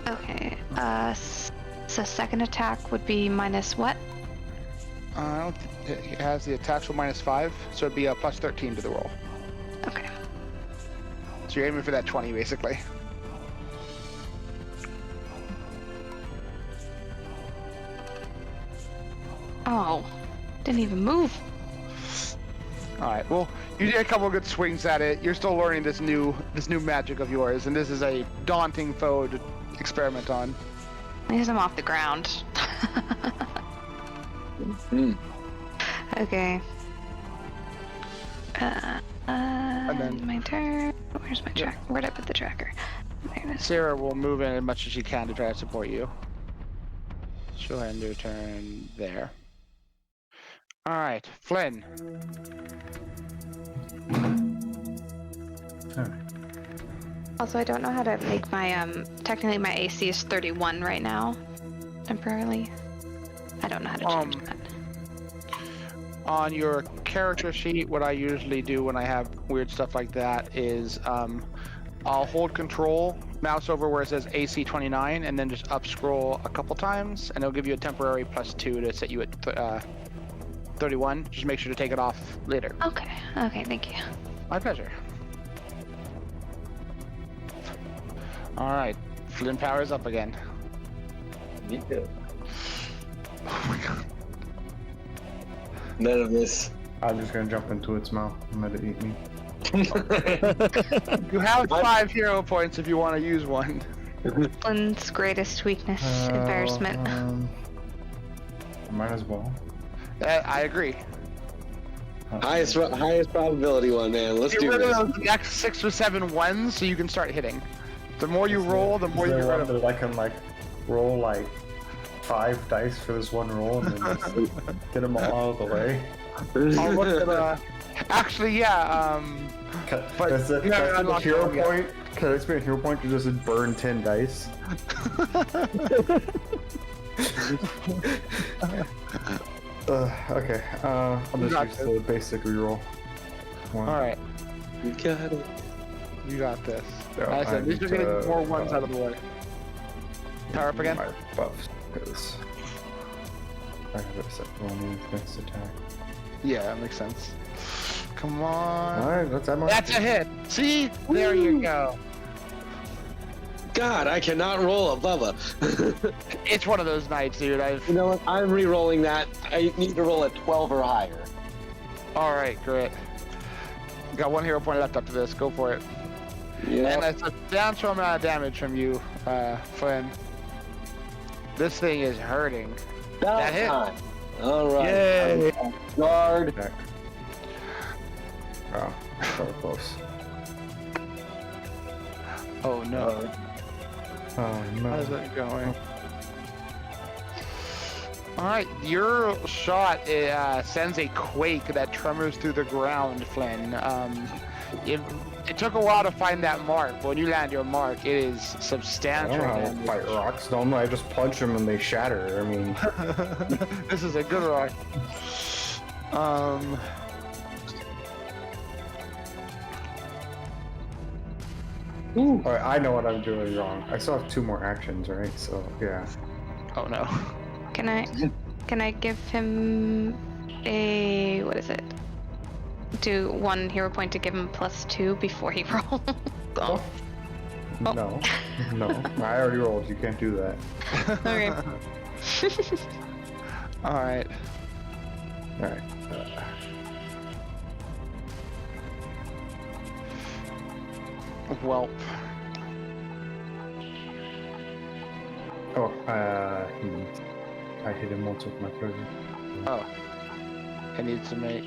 Speaker 5: Okay. So second attack would be minus what?
Speaker 3: I don't think it has the attacks for -5, so it'd be a plus 13 to the roll.
Speaker 5: Okay.
Speaker 3: So you're aiming for that 20, basically.
Speaker 5: Oh, didn't even move.
Speaker 3: All right. Well, you did a couple of good swings at it. You're still learning this new magic of yours, and this is a daunting foe to experiment on.
Speaker 5: Because I'm off the ground. Okay.
Speaker 3: then-
Speaker 5: My turn. Where's my track? Where'd I put the tracker? There it is.
Speaker 3: Sarah will move in as much as she can to try to support you. She'll end her turn there. All right, Flynn.
Speaker 5: Also, I don't know how to make my technically my AC is 31 right now, temporarily. I don't know how to change that.
Speaker 3: On your character sheet, what I usually do when I have weird stuff like that is I'll hold control, mouse over where it says AC 29, and then just up scroll a couple times, and it'll give you a temporary +2 to set you at 31. Just make sure to take it off later.
Speaker 5: Okay. Okay. Thank you.
Speaker 3: My pleasure. All right, Flynn powers up again.
Speaker 7: Me too.
Speaker 3: Oh my god.
Speaker 7: None of this.
Speaker 2: I'm just gonna jump into its mouth and let it eat me.
Speaker 3: You have 5 hero points if you want to use one.
Speaker 5: Flynn's greatest weakness: embarrassment.
Speaker 2: Might as well.
Speaker 3: I agree.
Speaker 7: highest probability one, man. Let's
Speaker 3: Get
Speaker 7: do
Speaker 3: rid
Speaker 7: this.
Speaker 3: of those next 6 or 7 ones so you can start hitting. The more you roll, the more you get rid of
Speaker 2: that I can roll 5 dice for this one roll and then just get them all out of the way.
Speaker 3: I'll look at, actually, yeah. But
Speaker 2: That's
Speaker 3: you haven't
Speaker 2: a
Speaker 3: unlocked
Speaker 2: hero
Speaker 3: them yet.
Speaker 2: point. Can I spend a hero point to just burn 10 dice? Okay. I'll
Speaker 3: You got
Speaker 2: just use the basic reroll.
Speaker 3: All right,
Speaker 7: You got it.
Speaker 3: you got this.
Speaker 2: Yeah,
Speaker 3: I said these
Speaker 2: need
Speaker 3: are getting
Speaker 2: to,
Speaker 3: more ones out of the way. Power up again.
Speaker 2: My buffs, because I have it set for only next attack.
Speaker 3: Yeah, that makes sense. Come on.
Speaker 2: Alright, let's add my.
Speaker 3: That's a hit. See? There you go.
Speaker 7: God, I cannot roll above a.
Speaker 3: It's one of those nights, dude.
Speaker 7: You know what? I'm re-rolling that. I need to roll a 12 or higher.
Speaker 3: All right, great. Got 1 hero point left up to this. Go for it. And
Speaker 7: Yeah.
Speaker 3: that's a substantial amount of damage from you, Flynn. This thing is hurting. That hit.
Speaker 7: Time. All right.
Speaker 4: Yay!
Speaker 7: Guard.
Speaker 2: Check. Oh, so close.
Speaker 3: Oh no.
Speaker 2: Oh no.
Speaker 3: How's that going? Alright, your shot sends a quake that tremors through the ground, Flynn. It took a while to find that mark, but when you land your mark, it is
Speaker 2: I
Speaker 3: substantial
Speaker 2: don't know how to
Speaker 3: damage.
Speaker 2: fight rocks. Don't I just punch them and they shatter? I mean,
Speaker 3: This is a good rock.
Speaker 2: alright, I know what I'm doing wrong. I still have 2 more actions, right? So, yeah.
Speaker 3: Oh no.
Speaker 5: Can I give him a, what is it? Do 1 hero point to give him +2 before he rolls. Oh. Oh.
Speaker 2: No. No. I already rolled. You can't do that.
Speaker 5: Okay.
Speaker 3: Alright.
Speaker 2: Alright.
Speaker 3: Welp.
Speaker 2: Oh, I hit him once with my poison.
Speaker 3: Oh. I need to make...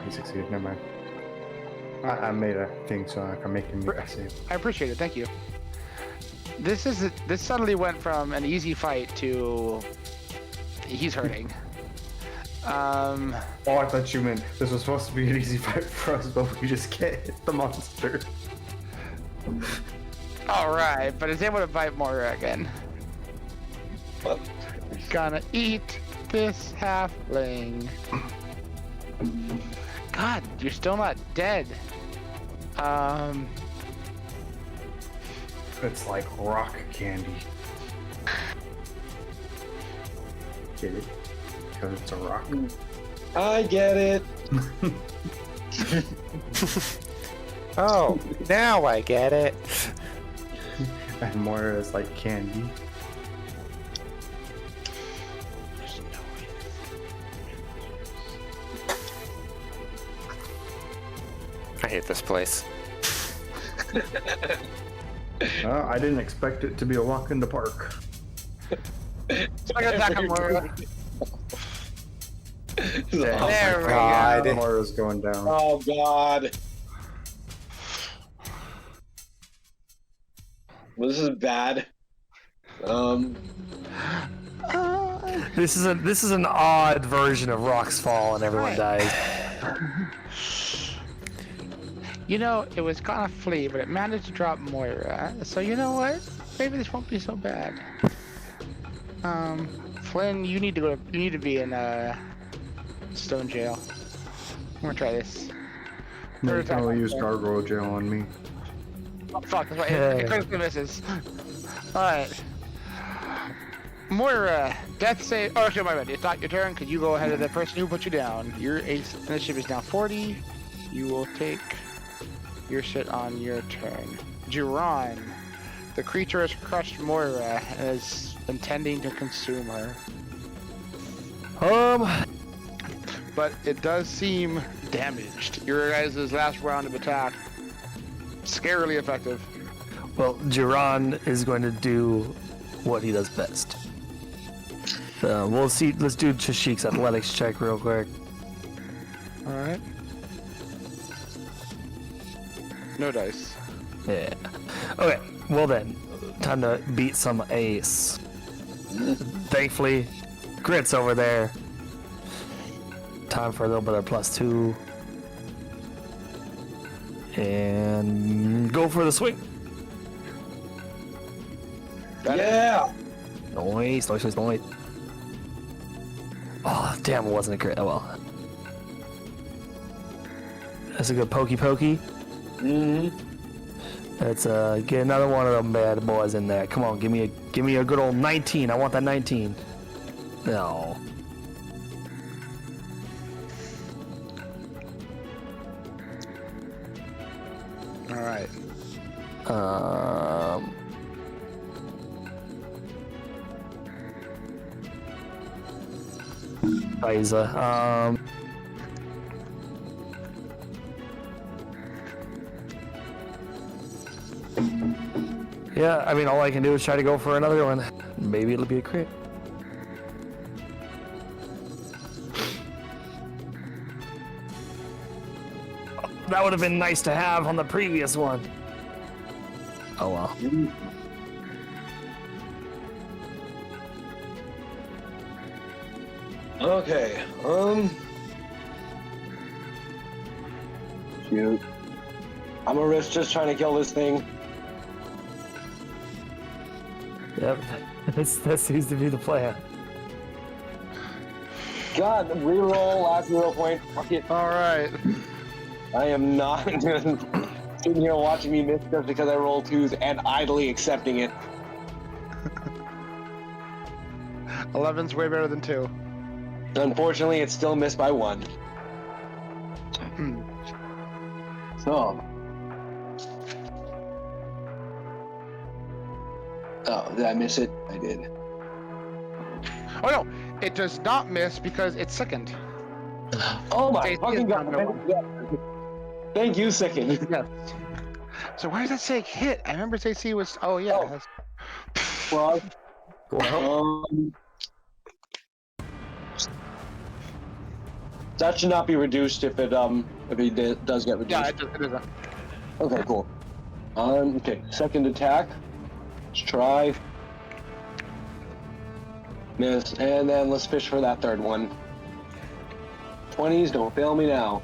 Speaker 2: He succeeded. Never mind. I made a thing so I can make him make a save.
Speaker 3: I appreciate it, thank you. This suddenly went from an easy fight to... He's hurting.
Speaker 2: Oh, I thought you meant this was supposed to be an easy fight for us, but we just can't hit the monster.
Speaker 3: Alright, but it's able to bite more again. Gonna eat this halfling. God, you're still not dead.
Speaker 2: It's like rock candy. Get it? Because it's a rock.
Speaker 7: I get it.
Speaker 6: Oh, now I get it.
Speaker 2: And Moira is like candy.
Speaker 6: I hate this place.
Speaker 2: I didn't expect it to be a walk in the park.
Speaker 3: So I attack him, Moira.
Speaker 6: There we
Speaker 2: God.
Speaker 6: go.
Speaker 2: Moira's going down.
Speaker 7: Oh God. Well, this is bad.
Speaker 4: This is an odd version of rocks fall and everyone dies.
Speaker 3: You know, it was gonna flee, but it managed to drop Moira. So you know what? Maybe this won't be so bad. Flynn, you need to go. You need to be in stone jail. I'm gonna try this.
Speaker 2: No, you can only use gargoyle jail on me.
Speaker 3: Oh, fuck, that's right. It critically misses. Alright. Moira, death save. Oh, actually, my bad. It's not your turn. Could you go ahead of the person who put you down? Your initiative is now 40. You will take your shit on your turn. Jiran, the creature has crushed Moira and is intending to consume her. But it does seem damaged. Your guys' last round of attack, scarily effective.
Speaker 4: Well, Jiran is going to do what he does best. We'll see. Let's do Chashik's athletics check real quick.
Speaker 3: All right. No dice.
Speaker 4: Yeah. Okay. Well then, time to beat some ace. Thankfully, Grit's over there. Time for a little bit of +2. And go for the swing.
Speaker 7: Yeah.
Speaker 4: Nice. Oh, damn, it wasn't a crit. Oh well. That's a good pokey.
Speaker 7: Mm-hmm.
Speaker 4: Let's get another one of them bad boys in there. Come on, give me a good old 19. I want that 19. No.
Speaker 3: All right.
Speaker 4: Isa. Yeah, I mean, all I can do is try to go for another one. Maybe it'll be a crit. That would have been nice to have on the previous one. Oh well.
Speaker 7: Okay. Shoot. I'm gonna risk just trying to kill this thing.
Speaker 4: Yep. That seems to be the plan.
Speaker 7: God, reroll last 0 point. Fuck it.
Speaker 3: All right.
Speaker 7: I am not sitting here watching me miss just because I roll 2s and idly accepting it.
Speaker 3: 11's way better than 2.
Speaker 7: Unfortunately, it's still missed by 1. So. Oh, did I miss it? I did.
Speaker 3: Oh no, it does not miss because it's sickened.
Speaker 7: Oh my
Speaker 3: Stacy
Speaker 7: fucking
Speaker 3: is
Speaker 7: god.
Speaker 3: number
Speaker 7: Thank you, Second.
Speaker 3: Yes. So why does that say hit? I remember Stacy was. Oh yeah.
Speaker 7: Oh.
Speaker 3: It has...
Speaker 7: Well, that should not be reduced if it does get reduced.
Speaker 3: Yeah, it isn't.
Speaker 7: Okay, cool. Okay, second attack. Let's try. Miss, and then let's fish for that third one. 20s, don't fail me now.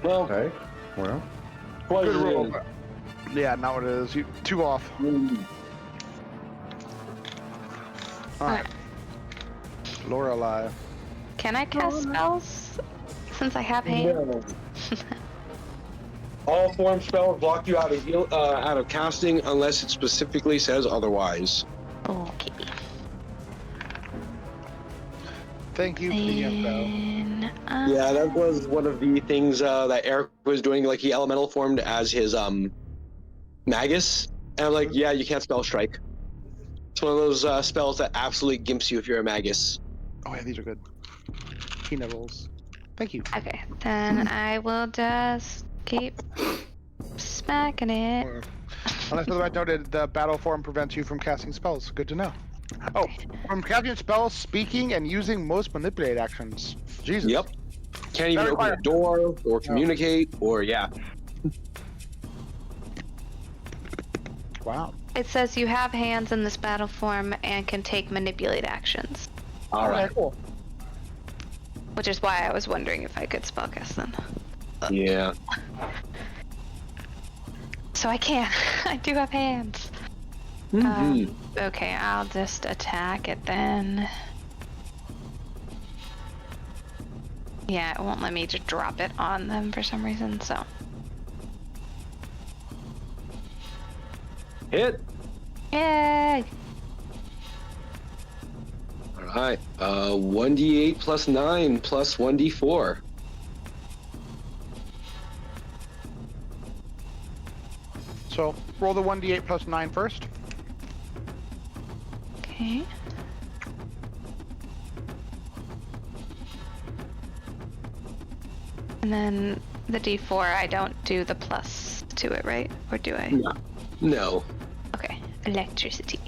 Speaker 7: Well,
Speaker 2: Okay. Well,
Speaker 7: what
Speaker 3: Good
Speaker 7: is
Speaker 3: roll.
Speaker 7: it?
Speaker 3: Yeah, not what it is. 2 off. All right. Lorelei.
Speaker 5: Can I cast spells since I have hands?
Speaker 7: No. All form spells block you out of casting unless it specifically says otherwise.
Speaker 5: Okay.
Speaker 3: Thank you for the info.
Speaker 5: Then,
Speaker 7: Yeah, that was one of the things that Eric was doing. Like, he elemental formed as his magus, and I'm like, yeah, you can't spell strike. It's one of those spells that absolutely gimps you if you're a magus.
Speaker 3: Oh yeah, these are good. Peanut rolls. Thank you.
Speaker 5: Okay, then I will just keep smacking it.
Speaker 3: Unless otherwise noted, the battle form prevents you from casting spells. Good to know. Oh, from casting spells, speaking, and using most manipulate actions. Jesus.
Speaker 7: Yep. Can't even
Speaker 3: Very
Speaker 7: open a
Speaker 3: quiet.
Speaker 7: door or communicate or yeah.
Speaker 3: Wow.
Speaker 5: It says you have hands in this battle form and can take manipulate actions,
Speaker 7: All right.
Speaker 3: Okay, cool.
Speaker 5: which is why I was wondering if I could spellcast them.
Speaker 7: Yeah.
Speaker 5: So I can. I do have hands. Okay, I'll just attack it then. Yeah, it won't let me just drop it on them for some reason, so.
Speaker 1: Hit.
Speaker 5: Yay!
Speaker 7: All right. 1d8 plus 9 plus 1d4.
Speaker 3: So roll the 1d8 plus 9 first.
Speaker 5: Okay. And then the d4, I don't do the plus to it, right? Or do I?
Speaker 7: No.
Speaker 5: Okay. Electricity.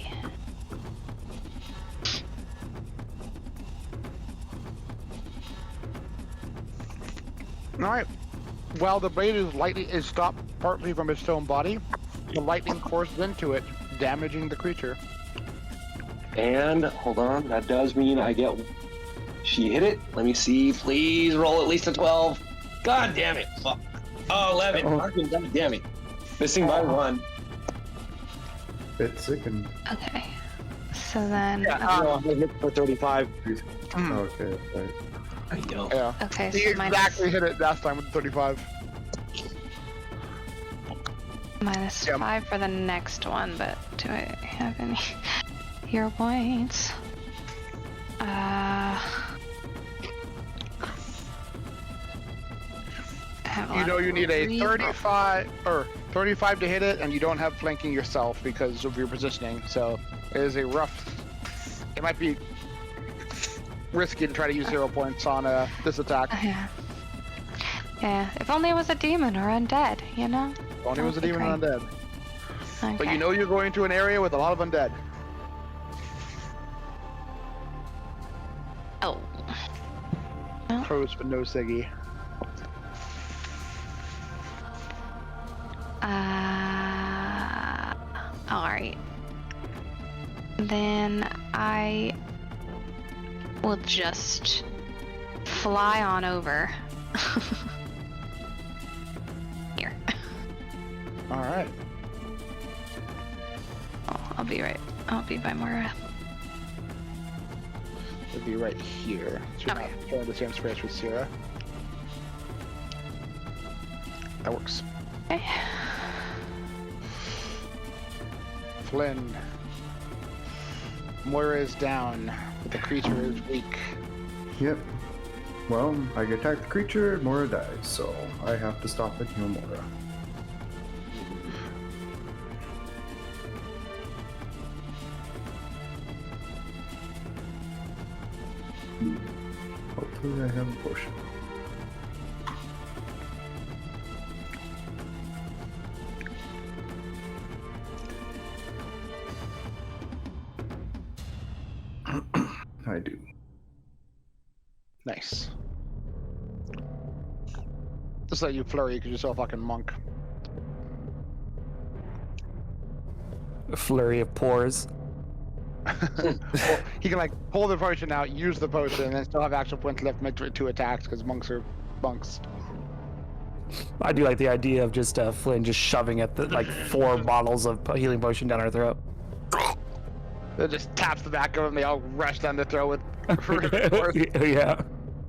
Speaker 3: All right. While the blade is stopped partly from its stone body, the lightning courses into it, damaging the creature.
Speaker 7: And hold on, that does mean I get. She hit it. Let me see. Please roll at least a 12. God damn it. Fuck. Oh, 11. Fucking God damn it. Missing by 1.
Speaker 2: bit sickened.
Speaker 5: Okay. So then.
Speaker 7: I hit for 35.
Speaker 2: Okay, right.
Speaker 7: I know.
Speaker 3: Yeah.
Speaker 5: Okay,
Speaker 3: He
Speaker 5: so
Speaker 3: exactly hit it last time with 35.
Speaker 5: minus
Speaker 3: Yeah.
Speaker 5: 5 for the next one, but do I have any hero points?
Speaker 3: You know you need a 35 to hit it, and you don't have flanking yourself because of your positioning. So it is a rough. It might be risky to try to use 0 points on this attack.
Speaker 5: Yeah. Yeah. If only it was a demon or undead, you know?
Speaker 3: If only it was a demon and undead.
Speaker 5: Okay.
Speaker 3: But you know you're going to an area with a lot of undead.
Speaker 5: Oh.
Speaker 3: Close but no Siggy.
Speaker 5: Alright. Then I will just fly on over. Here.
Speaker 3: Alright.
Speaker 5: Oh, I'll be by Moira.
Speaker 3: It'll be right here. So you're
Speaker 5: Okay.
Speaker 3: not sharing the same space with Sierra. That works.
Speaker 5: Okay.
Speaker 3: Flynn. Moira is down, but the creature is weak.
Speaker 2: Yep. Well, I attack the creature, Mora dies, so I have to stop and heal Mora. Hopefully I have a potion. I do.
Speaker 3: Nice. Just let you flurry because you're so fucking monk.
Speaker 4: A flurry of pores.
Speaker 3: Well, he can like pull the potion out, use the potion, and then still have action points left mid two attacks because monks are monks.
Speaker 4: I do like the idea of just Flynn just shoving at the like 4 bottles of healing potion down our throat.
Speaker 3: It just taps the back of them. They all rush down the throat with.
Speaker 4: Yeah.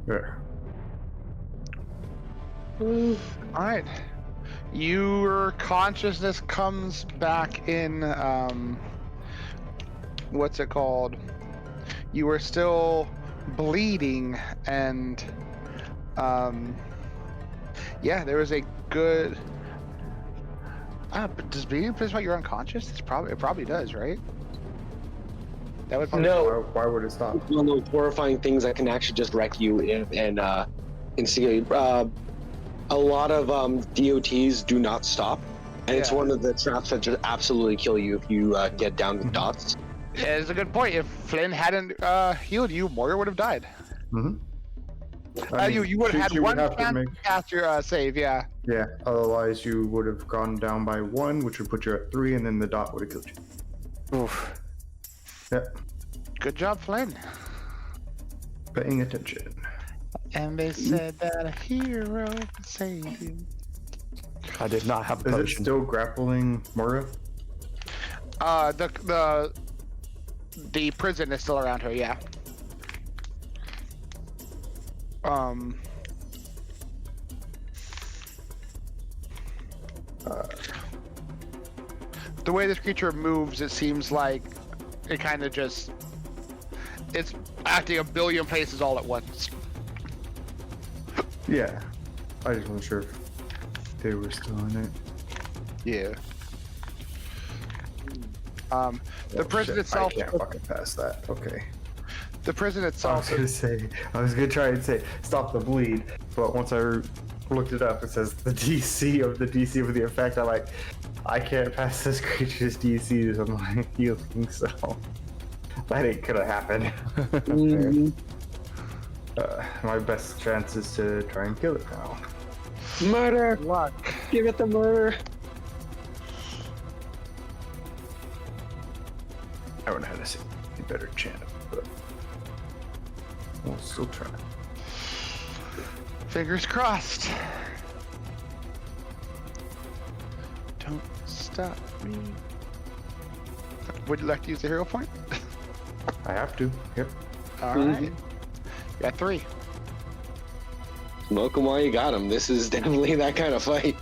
Speaker 2: There.
Speaker 3: All right. Your consciousness comes back in. What's it called? You are still bleeding, and yeah, there was a good. But does bleeding imply you're unconscious? It probably does, right? That would probably
Speaker 2: Why would it stop?
Speaker 7: One of those horrifying things that can actually just wreck you and instigate. A lot of DOTs do not stop, and it's one of the traps that just absolutely kill you if you get down with dots.
Speaker 3: Yeah, it's a good point. If Flynn hadn't healed you, Moira would have died.
Speaker 2: Mm-hmm.
Speaker 3: You would have had one chance to cast your save, yeah.
Speaker 2: Yeah, otherwise you would have gone down by 1, which would put you at 3, and then the dot would have killed you.
Speaker 6: Oof.
Speaker 2: Yep.
Speaker 3: Good job, Flynn.
Speaker 2: Paying attention.
Speaker 3: And they said that a hero could save you.
Speaker 4: I did not have a
Speaker 2: Is it
Speaker 4: potion.
Speaker 2: still grappling Mora?
Speaker 3: The prison is still around her, yeah. The way this creature moves, it seems like it kind of just... It's acting a billion places all at once.
Speaker 2: Yeah. I just wasn't sure if they were still in it.
Speaker 3: Yeah. The prison
Speaker 2: shit,
Speaker 3: itself...
Speaker 2: I can't fucking pass that. Okay.
Speaker 3: The prison
Speaker 2: I was
Speaker 3: itself...
Speaker 2: gonna try and say stop the bleed, but once I looked it up, it says the DC of the effect. I can't pass this creature's DCs on my healing, so that ain't gonna happen. My best chance is to try and kill it now.
Speaker 7: Murder!
Speaker 3: Luck.
Speaker 7: Give it the murder!
Speaker 2: I would have had a better chance, but we'll still try.
Speaker 3: Fingers crossed. Don't stop me. Would you like to use the hero point?
Speaker 2: I have to. Yep.
Speaker 3: Alright. You got 3.
Speaker 7: Smoke him while you got him. This is definitely that kind of fight.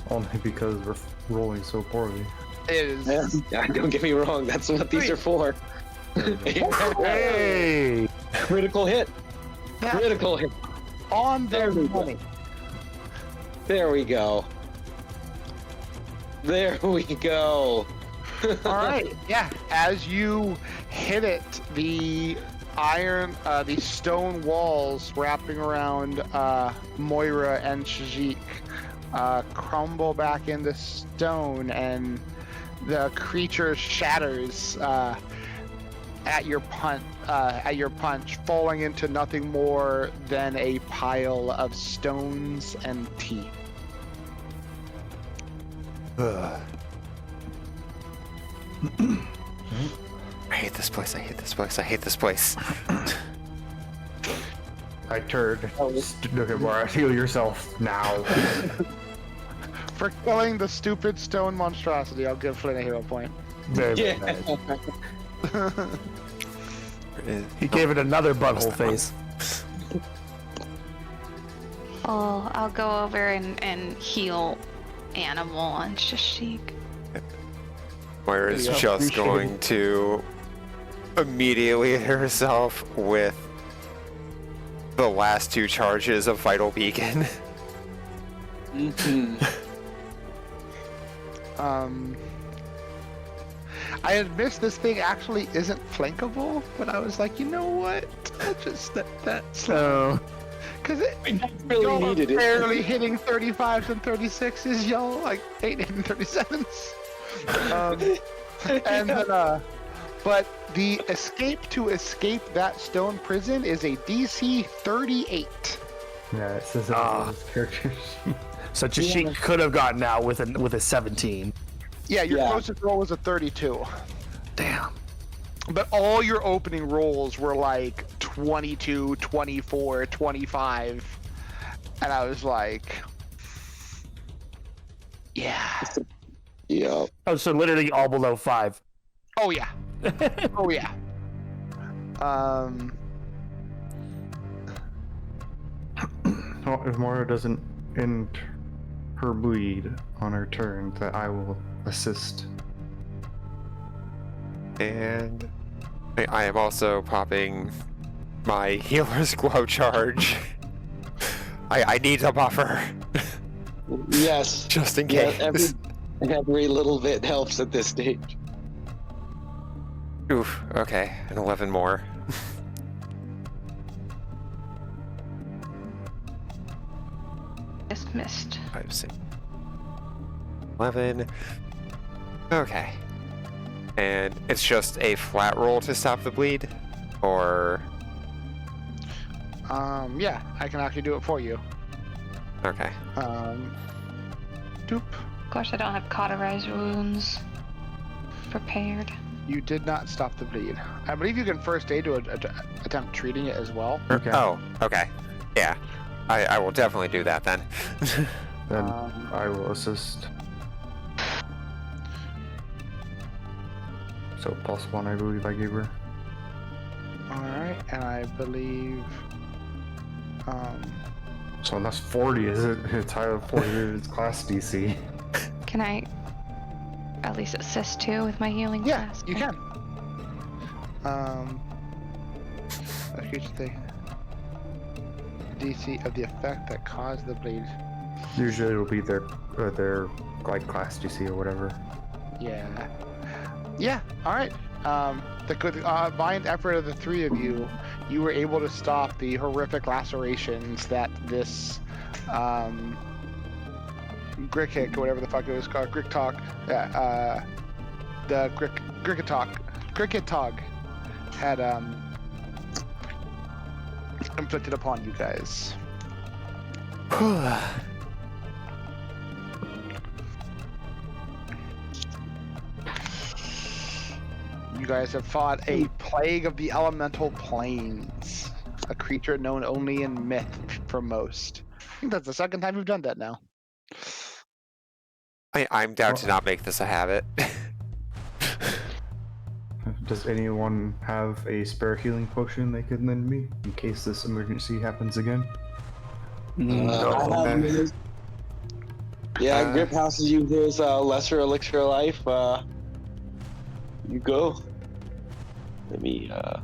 Speaker 2: Only because we're rolling so poorly.
Speaker 3: It is.
Speaker 7: Yeah, don't get me wrong. That's what these are for.
Speaker 4: Hey!
Speaker 7: Critical hit. Critical hit.
Speaker 3: On
Speaker 7: There
Speaker 3: the
Speaker 7: we go.
Speaker 3: money.
Speaker 7: There we go. There we go.
Speaker 3: Alright, yeah. As you hit it, the the stone walls wrapping around Moira and Shajik crumble back into stone, and the creature shatters. at your punch, falling into nothing more than a pile of stones and teeth.
Speaker 6: Ugh. I hate this place. I hate this place. I hate this place.
Speaker 2: I turned. Look at Mara. Heal yourself now.
Speaker 3: For killing the stupid stone monstrosity, I'll give Flynn a hero point.
Speaker 4: Very
Speaker 7: Yeah.
Speaker 4: bad. He gave it another butthole face.
Speaker 5: Oh, I'll go over and heal Animal and Shashik.
Speaker 6: Moira's
Speaker 2: Yeah,
Speaker 6: just
Speaker 2: appreciate
Speaker 6: going to immediately hit herself with the last 2 charges of Vital Beacon.
Speaker 3: I admit this thing actually isn't flankable, but I was like, you know what? I'll just let that slide. Because
Speaker 7: really
Speaker 3: y'all
Speaker 7: needed
Speaker 3: are
Speaker 7: it.
Speaker 3: barely hitting 35s and 36s, y'all like ain't hitting 37s. And then, but the escape that stone prison is a DC 38.
Speaker 2: Yeah, it says it on his character sheet.
Speaker 4: So Jashik could have gotten out with a 17.
Speaker 3: Yeah, your
Speaker 7: Yeah.
Speaker 3: closest roll was a 32.
Speaker 4: Damn.
Speaker 3: But all your opening rolls were like 22, 24, 25. And I was like, yeah.
Speaker 7: Yeah.
Speaker 4: Oh, so literally all below 5.
Speaker 3: Oh, yeah. Oh, yeah.
Speaker 2: Well, if Mara doesn't end her bleed on her turn, that I will assist.
Speaker 6: And I am also popping my healer's glow charge. I need a buffer.
Speaker 7: Yes.
Speaker 6: Just in
Speaker 7: Yeah,
Speaker 6: case.
Speaker 7: every little bit helps at this stage.
Speaker 6: Oof, okay. And 11 more.
Speaker 5: Just missed.
Speaker 6: 5, 6, 11. Okay. And it's just a flat roll to stop the bleed? Or...
Speaker 3: Yeah, I can actually do it for you.
Speaker 6: Okay.
Speaker 3: Doop.
Speaker 5: Of course, I don't have cauterized wounds prepared.
Speaker 3: You did not stop the bleed. I believe you can first aid to attempt treating it as well.
Speaker 2: Okay.
Speaker 6: Oh, okay. Yeah. I will definitely do that then.
Speaker 2: Then I will assist. So +1, I believe I gave her.
Speaker 3: Alright, and I believe...
Speaker 2: So that's 40, is it? It's higher than 40 is class DC.
Speaker 5: Can I at least assist too with my healing
Speaker 3: Yeah,
Speaker 5: flask?
Speaker 3: you can. A future thing. DC of the effect that caused the bleed.
Speaker 2: Usually it'll be their like class DC or whatever.
Speaker 3: Yeah. Yeah, alright. The combined effort of the three of you, you were able to stop the horrific lacerations that this Grickhick, or whatever the fuck it was called, Gricktalk, the Grickitog had inflicted upon you guys. You guys have fought a plague of the elemental planes, a creature known only in myth for most. I think that's the second time we've done that now.
Speaker 6: I'm down to not make this a habit.
Speaker 2: Does anyone have a spare healing potion they could lend me in case this emergency happens again?
Speaker 7: Yeah, Grip houses you his lesser elixir of life. You go. Let me. I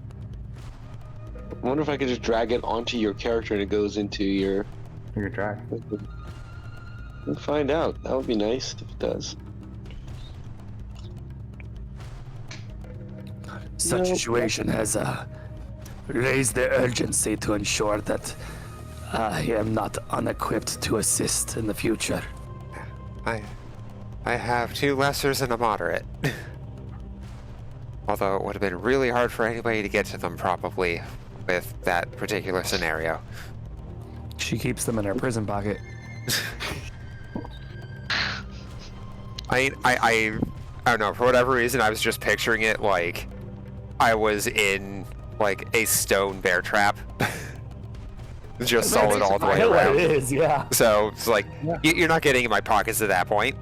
Speaker 7: wonder if I could just drag it onto your character and it goes into your.
Speaker 2: Your drag.
Speaker 7: We'll find out. That would be nice if it does.
Speaker 4: Such situation has raised the urgency to ensure that I am not unequipped to assist in the future.
Speaker 6: I have 2 lessers and a moderate. Although it would have been really hard for anybody to get to them, probably, with that particular scenario.
Speaker 4: She keeps them in her prison pocket.
Speaker 6: I don't know, for whatever reason, I was just picturing it like I was in, like, a stone bear trap. Just solid all the way
Speaker 4: I know what
Speaker 6: around.
Speaker 4: it is, yeah.
Speaker 6: So, it's like, you're not getting in my pockets at that point.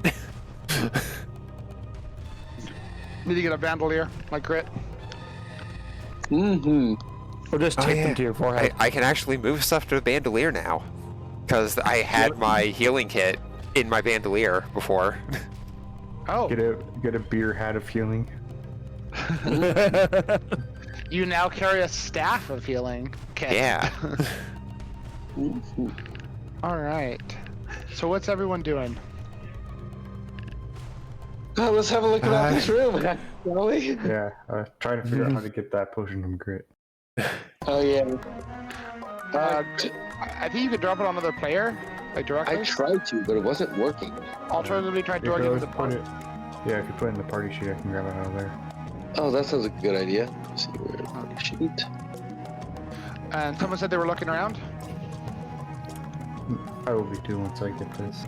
Speaker 3: Need to get a bandolier, like Grit.
Speaker 7: Mm-hmm.
Speaker 4: Or just tape them to your forehead.
Speaker 6: I can actually move stuff to the bandolier now. Because I had my healing kit in my bandolier before.
Speaker 3: Oh,
Speaker 2: Get a beer hat of healing.
Speaker 3: you now carry a staff of healing. Okay.
Speaker 6: Yeah.
Speaker 3: All right. So what's everyone doing?
Speaker 7: Let's have a look around this room, shall we?
Speaker 2: Yeah, trying to figure out how to get that potion from Grit.
Speaker 7: Oh yeah.
Speaker 3: I think you could drop it on another player, like directly.
Speaker 7: I tried to, but it wasn't working.
Speaker 3: Alternatively, try
Speaker 2: You could
Speaker 3: throwing it
Speaker 2: always
Speaker 3: in the
Speaker 2: put it. Yeah, if you put it in the party sheet, I can grab it out of there.
Speaker 7: Oh, that sounds like a good idea. Let's see where party sheet.
Speaker 3: And someone said they were looking around.
Speaker 2: I will be too once I get this.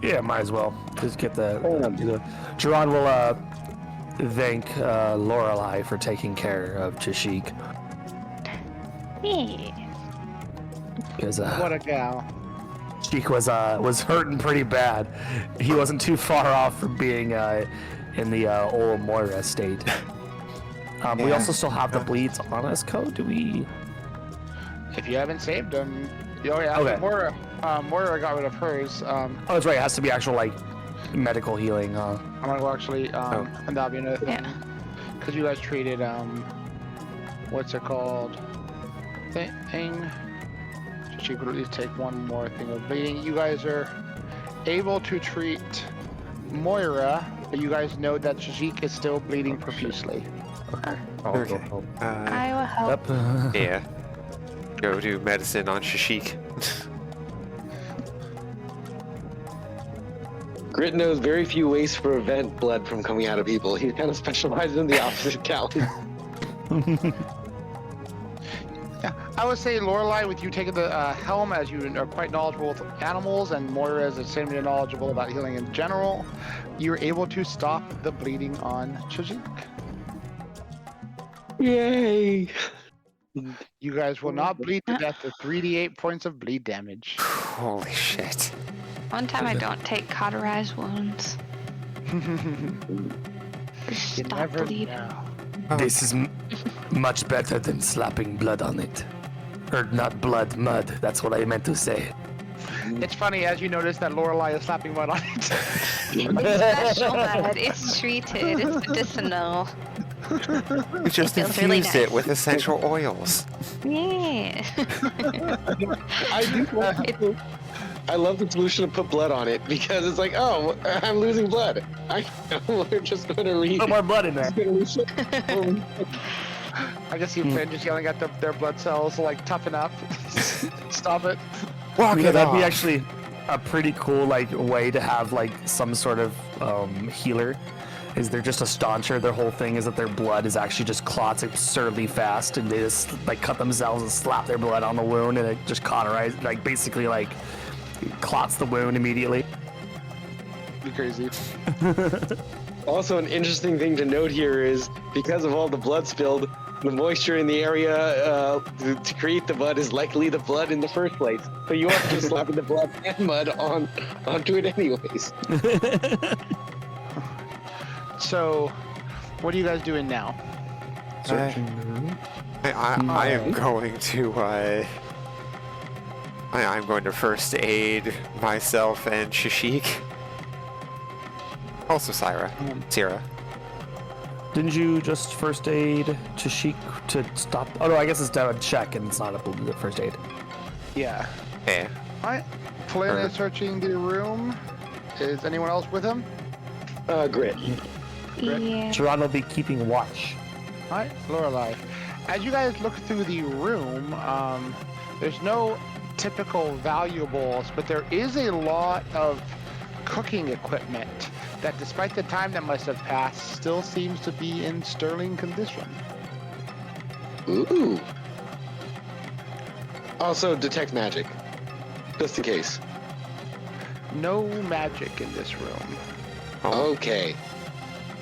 Speaker 4: Yeah, might as well. Just get the... Jiran will thank Lorelei for taking care of Chashik.
Speaker 5: Yeah.
Speaker 4: Because
Speaker 3: What a gal.
Speaker 4: Sheik was hurting pretty bad. He wasn't too far off from being in the old Moira state. We also still have the bleeds on us code. Do we?
Speaker 3: If you haven't saved them, oh yeah.
Speaker 4: Okay.
Speaker 3: Moira got rid of hers.
Speaker 4: Oh, that's right. It has to be actual like medical healing.
Speaker 3: I'm gonna go actually, and that'll be another thing.
Speaker 5: Yeah.
Speaker 3: Because you guys treated, what's it called? Thing. She could at least take one more thing of bleeding. You guys are able to treat Moira, but you guys know that Shajik is still bleeding profusely.
Speaker 2: Okay. I'll go
Speaker 6: Okay.
Speaker 2: help.
Speaker 5: I will help.
Speaker 4: Yep.
Speaker 6: Yeah. Go do medicine on Shashik.
Speaker 7: Grit knows very few ways to prevent blood from coming out of people. He kind of specializes in the opposite talent.
Speaker 3: Yeah, I would say Lorelei, with you taking the helm, as you are quite knowledgeable with animals, and Moira is extremely knowledgeable about healing in general, you're able to stop the bleeding on Shajik.
Speaker 7: Yay!
Speaker 3: You guys will not bleed to death with 3d8 points of bleed damage.
Speaker 6: Holy shit.
Speaker 5: One time I don't take cauterized wounds.
Speaker 3: You
Speaker 5: Stop
Speaker 3: never
Speaker 5: bleeding.
Speaker 3: know.
Speaker 4: This is much better than slapping blood on it. Or not blood, mud. That's what I meant to say.
Speaker 3: It's funny, as you notice that Lorelei is slapping mud on it.
Speaker 5: It's special mud. It's treated. It's medicinal.
Speaker 6: We just
Speaker 5: Feels
Speaker 6: infused
Speaker 5: really
Speaker 6: it
Speaker 5: nice.
Speaker 6: with essential oils.
Speaker 5: Yeah.
Speaker 7: I love the solution to put blood on it because it's like, oh, I'm losing blood. We're just going to read.
Speaker 4: Put more blood in there.
Speaker 3: I guess you've been just yelling at their blood cells, like, toughen up. Stop it.
Speaker 6: Walk
Speaker 4: You know,
Speaker 6: it
Speaker 4: that'd be
Speaker 6: off.
Speaker 4: actually a pretty cool like way to have like some sort of healer. Is they're just a stauncher. Their whole thing is that their blood is actually just clots absurdly fast, and they just like cut themselves and slap their blood on the wound, and it just cauterizes, like basically like clots the wound immediately.
Speaker 3: Be crazy.
Speaker 7: Also, an interesting thing to note here is because of all the blood spilled, the moisture in the area to create the blood is likely the blood in the first place. So you are just slapping the blood and mud onto it anyways.
Speaker 3: So, what are you guys doing now?
Speaker 2: Searching the room.
Speaker 6: I am going to I'm going to first aid myself and Shashik. Also Syrah.
Speaker 4: Didn't you just first aid Chashik to stop? Oh no, I guess it's down a check and it's not a first aid.
Speaker 3: Yeah.
Speaker 6: Yeah.
Speaker 3: Alright. Flynn is searching the room. Is anyone else with him?
Speaker 7: Grit.
Speaker 5: Yeah.
Speaker 4: Jiran will be keeping watch.
Speaker 3: Alright, Lorelei. As you guys look through the room, there's no typical valuables, but there is a lot of cooking equipment. that despite the time that must have passed, still seems to be in sterling condition.
Speaker 7: Ooh. Also, detect magic, just in case.
Speaker 3: No magic in this room.
Speaker 7: Okay.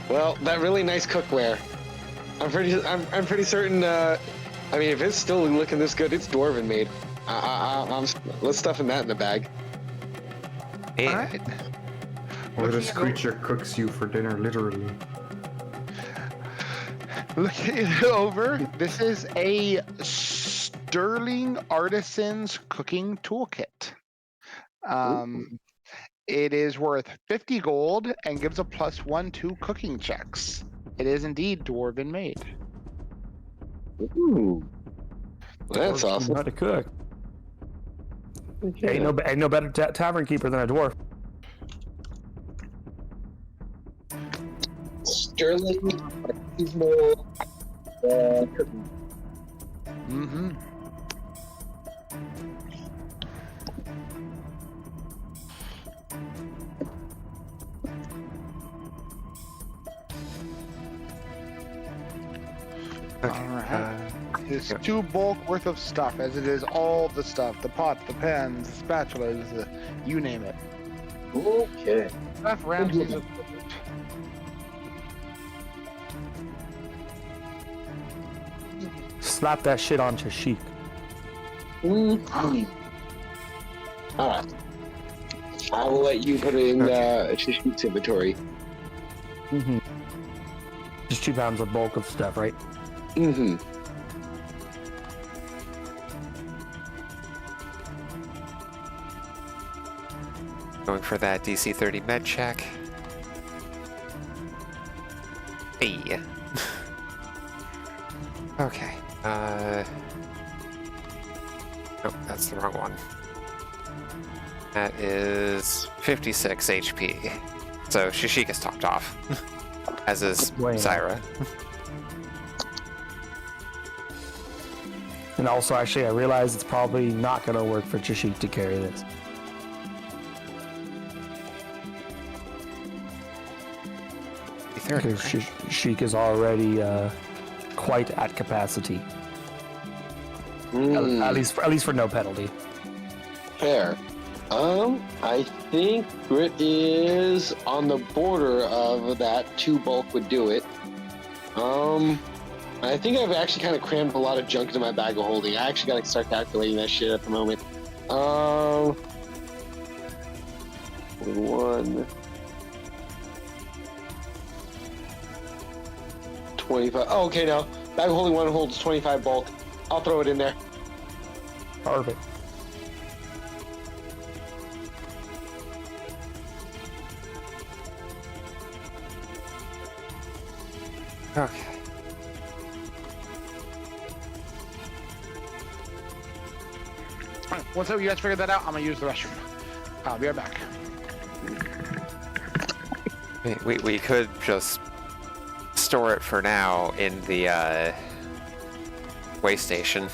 Speaker 7: Well, that really nice cookware. I'm pretty certain. I mean, if it's still looking this good, it's dwarven made. Let's stuff in that in the bag.
Speaker 6: Yeah.
Speaker 3: All right.
Speaker 2: Or this
Speaker 3: Looking at-
Speaker 2: creature cooks you for dinner, literally.
Speaker 3: Looking it over, this is a Sterling Artisan's cooking toolkit. It is worth 50 gold and gives a +1 to cooking checks. It is indeed dwarven made.
Speaker 7: Ooh. That's
Speaker 4: Dwarves know
Speaker 7: awesome.
Speaker 4: how to cook. Ain't no better tavern keeper than a dwarf.
Speaker 7: Sterling seasonal cooking.
Speaker 3: Mm-hmm.
Speaker 6: Okay.
Speaker 3: All right. It's 2 bulk worth of stuff, as it is all the stuff: the pots, the pans, the spatulas, you name it.
Speaker 7: Okay.
Speaker 3: Stuff Ramsey's equipment.
Speaker 4: Slap that shit on Chic.
Speaker 7: Mm-hmm. All right. I will let you put it in Shishik's inventory.
Speaker 4: Mm-hmm. Just 2 pounds of bulk of stuff, right?
Speaker 7: Mm-hmm.
Speaker 6: Going for that DC 30 med check. Hey. Okay. Nope, that's the wrong one. That is 56 HP. So Shishik is topped off. As is
Speaker 4: Way up.
Speaker 6: Zyra.
Speaker 4: And also, actually, I realize it's probably not going to work for Chic to carry this. Because Chic is already quite at capacity. At least for no penalty.
Speaker 7: Fair. I think Grit is on the border of that. 2 bulk would do it. I think I've actually kind of crammed a lot of junk into my bag of holding. I actually got to start calculating that shit at the moment. 1, 25. Oh, okay, now bag of holding 1 holds 25 bulk. I'll throw it in there.
Speaker 4: Perfect.
Speaker 6: Okay.
Speaker 3: Alright, once you guys figure that out, I'm gonna use the restroom. I'll be right back.
Speaker 6: We could just store it for now in the way station.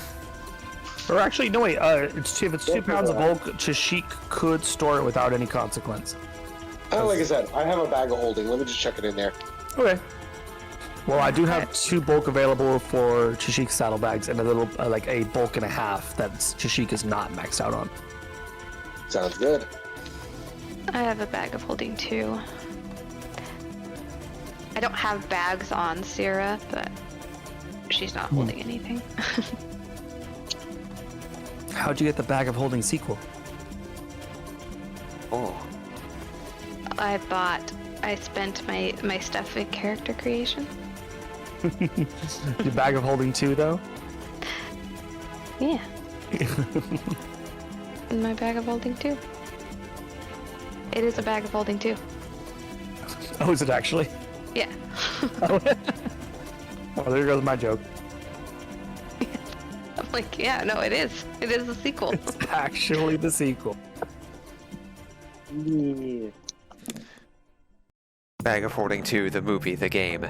Speaker 4: Or actually, no wait. If it's 2 pounds of bulk, Chic could store it without any consequence.
Speaker 7: Like I said, I have a bag of holding. Let me just chuck it in there.
Speaker 4: Okay. Well, I do have 2 bulk available for Chic's saddlebags and a little, like a bulk and a half that Chic is not maxed out on.
Speaker 7: Sounds good.
Speaker 5: I have a bag of holding too. I don't have bags on Sierra, but she's not holding anything.
Speaker 4: How'd you get the bag of holding sequel?
Speaker 6: Oh.
Speaker 5: I spent my stuff in character creation.
Speaker 4: Your bag of holding 2, though?
Speaker 5: Yeah. In my bag of holding too. It is a bag of holding too.
Speaker 4: Oh, is it actually?
Speaker 5: Yeah.
Speaker 4: Oh, well, there goes my joke.
Speaker 5: I'm like, yeah, no, it is. It is a sequel.
Speaker 4: It's actually the sequel.
Speaker 7: Yeah.
Speaker 6: Bag of Holding 2, the movie, the game.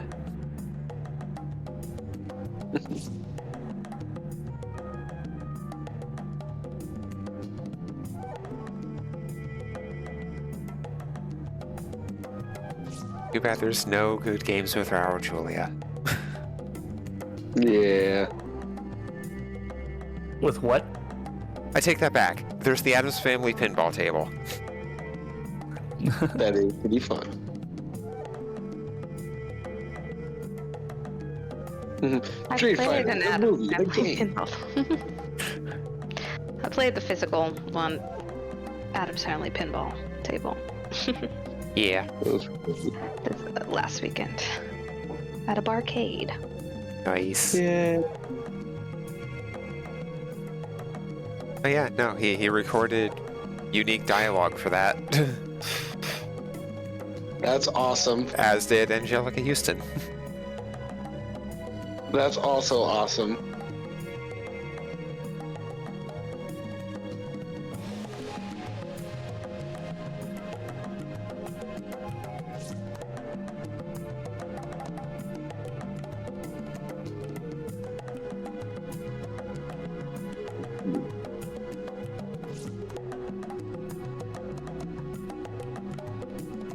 Speaker 6: Too bad there's no good games with Raul Julia.
Speaker 7: Yeah.
Speaker 4: With what?
Speaker 6: I take that back. There's the Addams Family pinball table.
Speaker 7: That is pretty fun.
Speaker 5: I
Speaker 7: Street
Speaker 5: played
Speaker 7: Fighter,
Speaker 5: an
Speaker 7: the
Speaker 5: Addams
Speaker 7: movie, the
Speaker 5: Family
Speaker 7: game.
Speaker 5: pinball. I played the physical one, Addams Family pinball table.
Speaker 6: Yeah.
Speaker 5: This, last weekend at a barcade.
Speaker 6: Nice.
Speaker 7: Yeah.
Speaker 6: Oh yeah, no, he recorded unique dialogue for that.
Speaker 7: That's awesome.
Speaker 6: As did Angelica Houston.
Speaker 7: That's also awesome.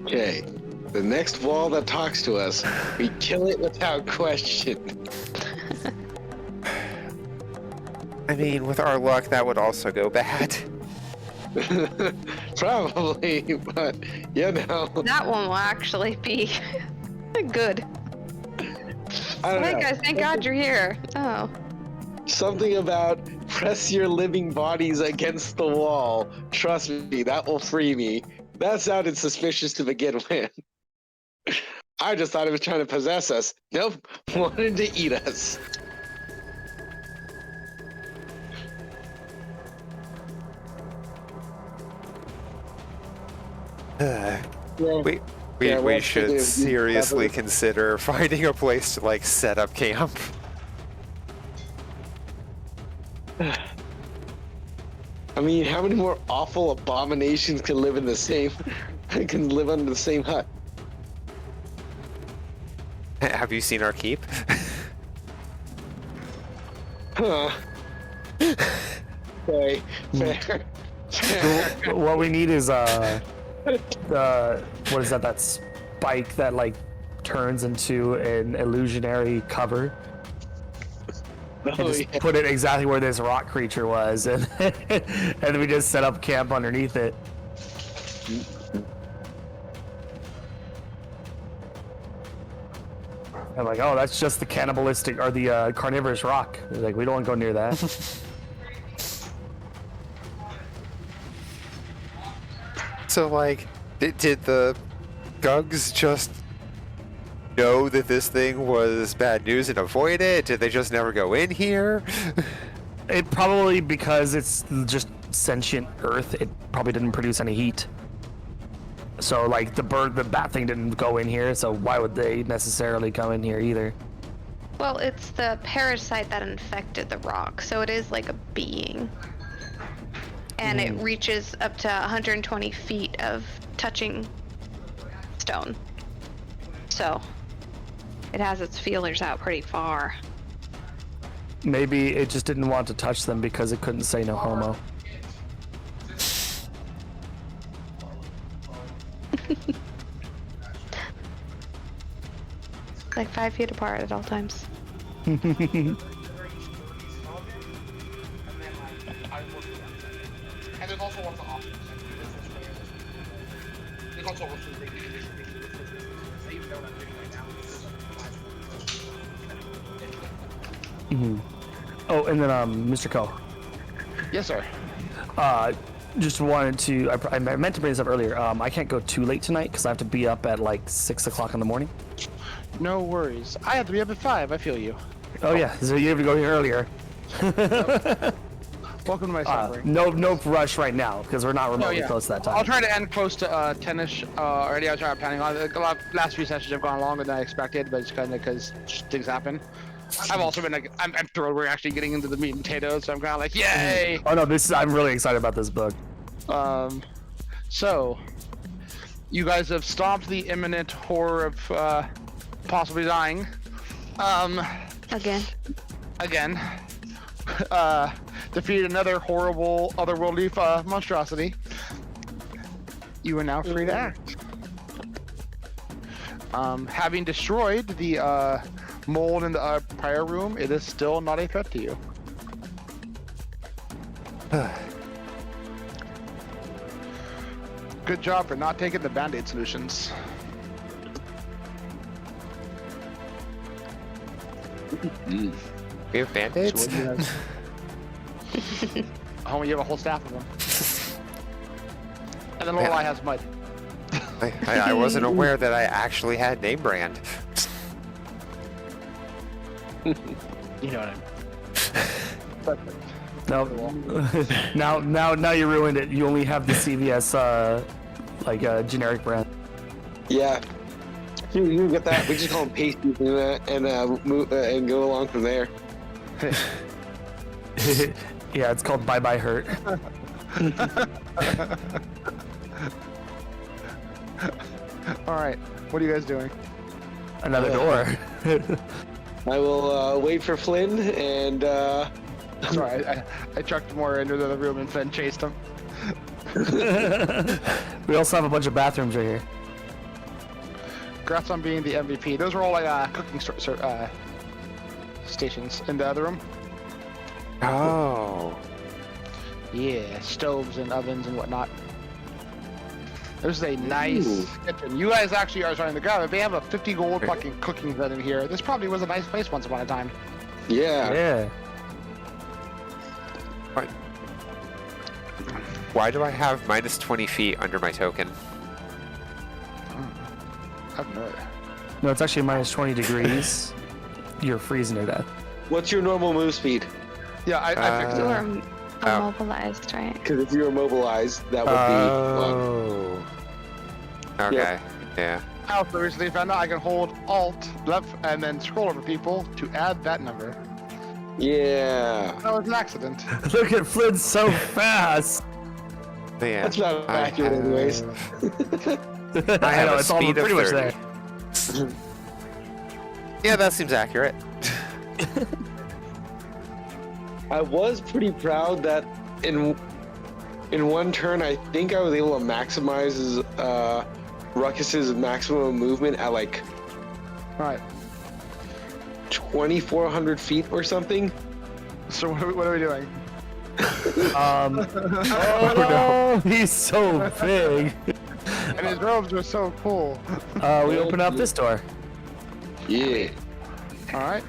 Speaker 7: Okay, the next wall that talks to us, we kill it without question.
Speaker 6: I mean, with our luck, that would also go bad.
Speaker 7: Probably, but you know.
Speaker 5: That one will actually be good.
Speaker 7: I don't
Speaker 5: Hey
Speaker 7: know.
Speaker 5: guys, thank God you're here. Oh.
Speaker 7: Something about press your living bodies against the wall. Trust me, that will free me. That sounded suspicious to begin with. I just thought it was trying to possess us. Nope, wanted to eat us.
Speaker 6: We
Speaker 7: well,
Speaker 6: should
Speaker 7: speaking of
Speaker 6: seriously
Speaker 7: ever-
Speaker 6: consider finding a place to like set up camp.
Speaker 7: I mean, how many more awful abominations can live in the same, can live under the same hut?
Speaker 6: Have you seen our keep?
Speaker 7: Huh. Okay, fair. Fair.
Speaker 4: What we need is what is that? That spike that like turns into an illusionary cover. And
Speaker 7: Oh,
Speaker 4: just
Speaker 7: yeah.
Speaker 4: put it exactly where this rock creature was, and and we just set up camp underneath it. I'm like, oh, that's just the cannibalistic or the carnivorous rock. They're like, we don't want to go near that.
Speaker 6: So like, did the Gugs just know that this thing was bad news and avoid it? Did they just never go in here?
Speaker 4: It probably because it's just sentient Earth. It probably didn't produce any heat. So like the bat thing didn't go in here. So why would they necessarily come in here either?
Speaker 5: Well, it's the parasite that infected the rock, so it is like a being. And it reaches up to 120 feet of touching stone. So it has its feelers out pretty far.
Speaker 4: Maybe it just didn't want to touch them because it couldn't say no homo.
Speaker 5: Like 5 feet apart at all times.
Speaker 3: And there's also lots of options. There's also lots of even though I'm doing right now.
Speaker 4: Oh, and then Mr. Co.
Speaker 3: Yes, sir.
Speaker 4: Just wanted to. I meant to bring this up earlier. I can't go too late tonight because I have to be up at like 6 o'clock in the morning.
Speaker 3: No worries. I have to be up at 5. I feel you.
Speaker 4: Oh yeah, so you have to go here earlier.
Speaker 3: Welcome to my suffering.
Speaker 4: No rush right now because we're not remotely close to that time.
Speaker 3: I'll try to end close to 10ish already. I was trying planning on it. The last few sessions have gone longer than I expected, but it's kind of because things happen. I've also been like, I'm thrilled we're actually getting into the meat and potatoes, so I'm kind of like, yay!
Speaker 4: Oh no, I'm really excited about this book.
Speaker 3: So you guys have stopped the imminent horror of possibly dying.
Speaker 5: Again.
Speaker 3: Defeated another horrible otherworldly monstrosity. You are now free to act. Having destroyed the mold in the prior room, it is still not a threat to you. Good job for not taking the band-aid solutions.
Speaker 6: We have band-aids?
Speaker 3: So what do you guys... Homie, you have a whole staff of them. And then Lorelai has mud.
Speaker 6: I wasn't aware that I actually had name brand.
Speaker 3: You know what I mean.
Speaker 4: No. now you ruined it. You only have the CVS generic brand.
Speaker 7: Yeah. You get that. We just call them pasties and go along from there.
Speaker 4: Yeah, it's called Bye Bye Hurt.
Speaker 3: All right, what are you guys doing?
Speaker 4: Another door.
Speaker 7: I will wait for Flynn and.
Speaker 3: Sorry, I chucked more into the room and Flynn chased him.
Speaker 4: We also have a bunch of bathrooms right here.
Speaker 3: Congrats on being the MVP. Those are all like cooking stations in the other room.
Speaker 6: Oh.
Speaker 3: Yeah, stoves and ovens and whatnot. There's a nice kitchen. You guys actually are starting to go. If they have a 50 gold fucking cooking event in here, this probably was a nice place once upon a time.
Speaker 7: Yeah.
Speaker 4: Yeah.
Speaker 6: Why do I have minus 20 feet under my token?
Speaker 3: I have no idea.
Speaker 4: No, it's actually minus 20 degrees. You're freezing to death.
Speaker 7: What's your normal move speed?
Speaker 3: Yeah, I fixed
Speaker 5: You
Speaker 3: it.
Speaker 5: are immobilized, right?
Speaker 7: Because if you were mobilized, that would
Speaker 6: Oh. Okay. Yeah.
Speaker 3: I also recently found out I can hold Alt left and then scroll over people to add that number.
Speaker 7: be. Yeah.
Speaker 3: That was an accident.
Speaker 4: Look at Flynn so fast.
Speaker 6: Yeah.
Speaker 7: That's not accurate, anyways.
Speaker 6: I have a
Speaker 4: it's all
Speaker 6: speed of
Speaker 4: pretty much
Speaker 6: 30.
Speaker 4: there.
Speaker 6: Yeah, that seems accurate.
Speaker 7: I was pretty proud that in one turn, I think I was able to maximize his, Ruckus's maximum movement at like
Speaker 3: All right.
Speaker 7: 2,400 feet or something.
Speaker 3: So what are we doing?
Speaker 4: Oh no, he's so big.
Speaker 3: And his robes are so cool.
Speaker 4: We open up this door.
Speaker 7: Yeah.
Speaker 3: All right.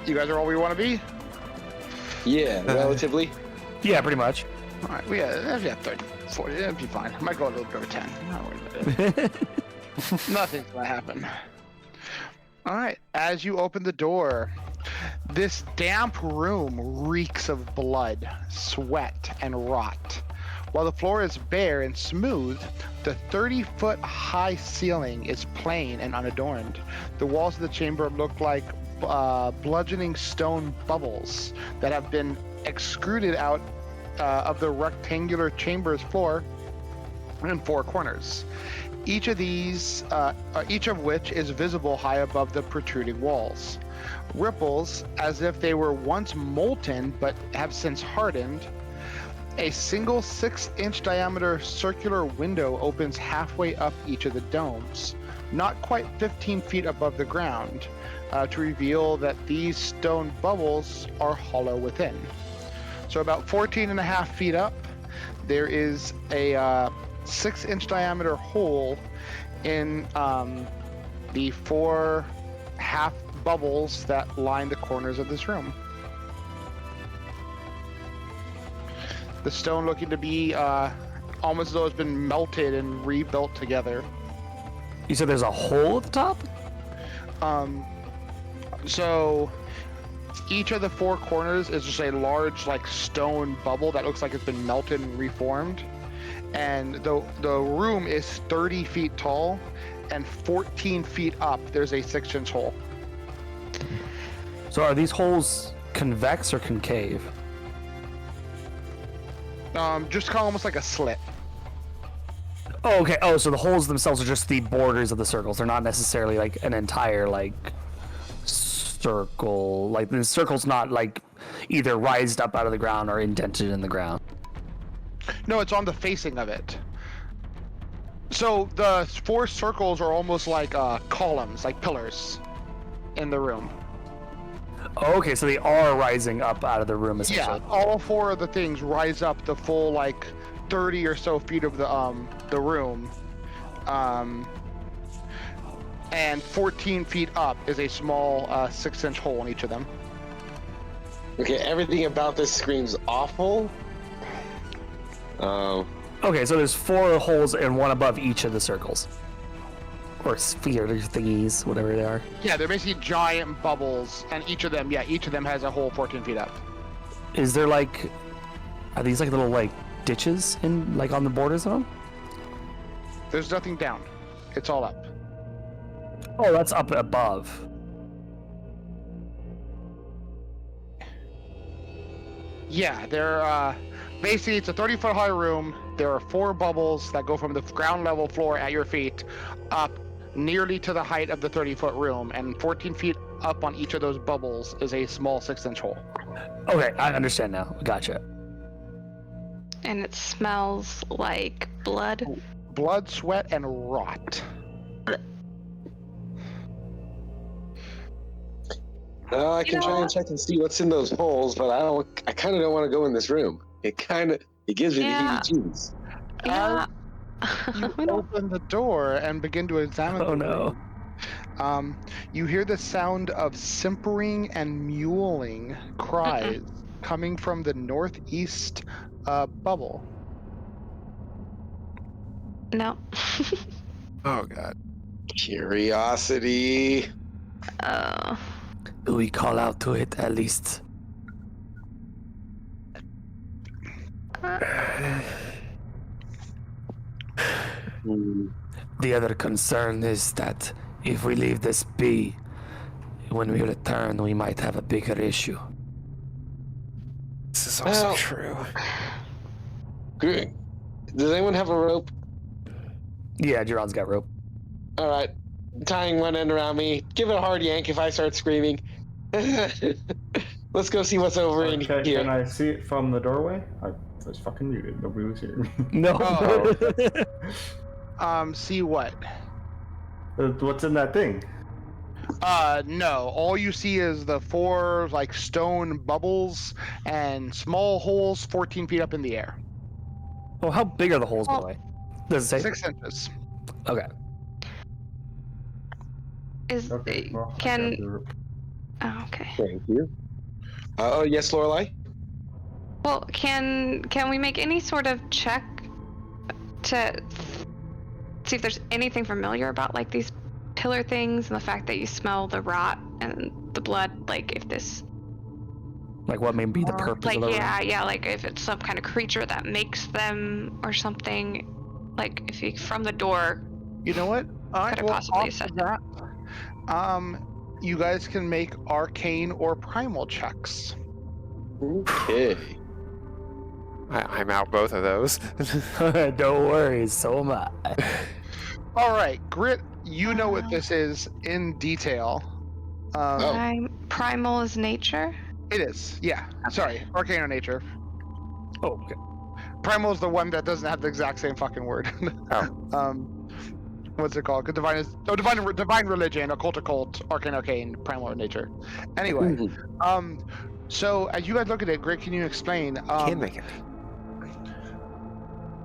Speaker 3: You guys are all we want to be?
Speaker 7: Yeah, relatively.
Speaker 4: Yeah, pretty much.
Speaker 3: All right. We have 30, 40. That'd be fine. I might go a little bit over 10. Not worried about it. Nothing's going to happen. All right. As you open the door, this damp room reeks of blood, sweat, and rot. While the floor is bare and smooth, the 30-foot high ceiling is plain and unadorned. The walls of the chamber look like bludgeoning stone bubbles that have been extruded out of the rectangular chamber's floor in four corners. Each of which is visible high above the protruding walls. Ripples, as if they were once molten but have since hardened. A single 6-inch diameter circular window opens halfway up each of the domes, not quite 15 feet above the ground, to reveal that these stone bubbles are hollow within. So about 14.5 feet up, there is a 6-inch diameter hole in the 4 half bubbles that line the corners of this room. The stone looking to be almost as though it's been melted and rebuilt together.
Speaker 4: You said there's a hole at the top?
Speaker 3: So each of the 4 corners is just a large like stone bubble that looks like it's been melted and reformed. And the room is 30 feet tall, and 14 feet up there's a 6-inch hole.
Speaker 4: So are these holes convex or concave?
Speaker 3: Just kind of almost like a slit.
Speaker 4: Oh, okay. Oh, so the holes themselves are just the borders of the circles. They're not necessarily like an entire like circle. Like the circle's not like either rised up out of the ground or indented in the ground.
Speaker 3: No, it's on the facing of it. So the 4 circles are almost like columns, like pillars, in the room.
Speaker 4: Okay, so they are rising up out of the room essentially.
Speaker 3: Yeah, all 4 of the things rise up the full like 30 or so feet of the room, and 14 feet up is a small 6-inch hole in each of them.
Speaker 7: Okay, everything about this screams awful.
Speaker 4: Okay, so there's 4 holes and one above each of the circles. Or sphere thingies, whatever they are.
Speaker 3: Yeah, they're basically giant bubbles, and each of them has a hole 14 feet up.
Speaker 4: Is there like, are these like little like ditches in like on the borders of them?
Speaker 3: There's nothing down. It's all up.
Speaker 4: Oh, that's up above.
Speaker 3: Yeah, they're basically it's a 30-foot high room. There are 4 bubbles that go from the ground level floor at your feet up nearly to the height of the 30-foot room, and 14 feet up on each of those bubbles is a small 6-inch hole.
Speaker 4: Okay, I understand now. Gotcha.
Speaker 5: And it smells like blood.
Speaker 3: Blood, sweat, and rot.
Speaker 7: I can try and check and see what's in those holes, but I kind of don't want to go in this room. It gives me the heebie-jeebies.
Speaker 5: Yeah.
Speaker 3: You open the door and begin to examine the room. You hear the sound of simpering and mewling cries coming from the northeast bubble.
Speaker 5: No.
Speaker 6: Oh god.
Speaker 7: Curiosity.
Speaker 4: Do we call out to it at least? The other concern is that if we leave this be, when we return, we might have a bigger issue.
Speaker 6: This is also true.
Speaker 7: Good. Does anyone have a rope?
Speaker 4: Yeah, Geron's got rope.
Speaker 7: All right. Tying one end around me. Give it a hard yank if I start screaming. Let's go see what's over in here.
Speaker 2: Can I see it from the doorway? I was fucking muted. Nobody was hearing me.
Speaker 4: No.
Speaker 3: See what?
Speaker 2: What's in that thing?
Speaker 3: No. All you see is the 4 like stone bubbles and small holes 14 feet up in the air.
Speaker 4: Well, how big are the holes, by the way? Does it say?
Speaker 3: 6 inches.
Speaker 4: Okay.
Speaker 2: Okay, well, I
Speaker 5: Can?
Speaker 2: got the rope.
Speaker 5: Oh, okay.
Speaker 7: Thank you. Yes, Lorelai?
Speaker 5: Well, can we make any sort of check to see if there's anything familiar about like these pillar things and the fact that you smell the rot and the blood? Like if this,
Speaker 4: Like what may be the purpose
Speaker 5: like
Speaker 4: of the
Speaker 5: yeah, like if it's some kind of creature that makes them or something. Like if you from the door.
Speaker 3: You know what?
Speaker 5: Could have possibly assessed
Speaker 3: that. You guys can make arcane or primal checks.
Speaker 7: Okay.
Speaker 6: I'm out both of those.
Speaker 4: Don't worry, so am I.
Speaker 3: All right, Grit, you know what this is in detail.
Speaker 5: Primal is nature.
Speaker 3: It is, yeah. Sorry, arcane or nature.
Speaker 4: Oh, okay.
Speaker 3: Primal is the one that doesn't have the exact same fucking word. What's it called? Divine religion, occult, arcane, primal or nature. Anyway, so as you guys look at it, Grit, can you explain?
Speaker 6: Can make it.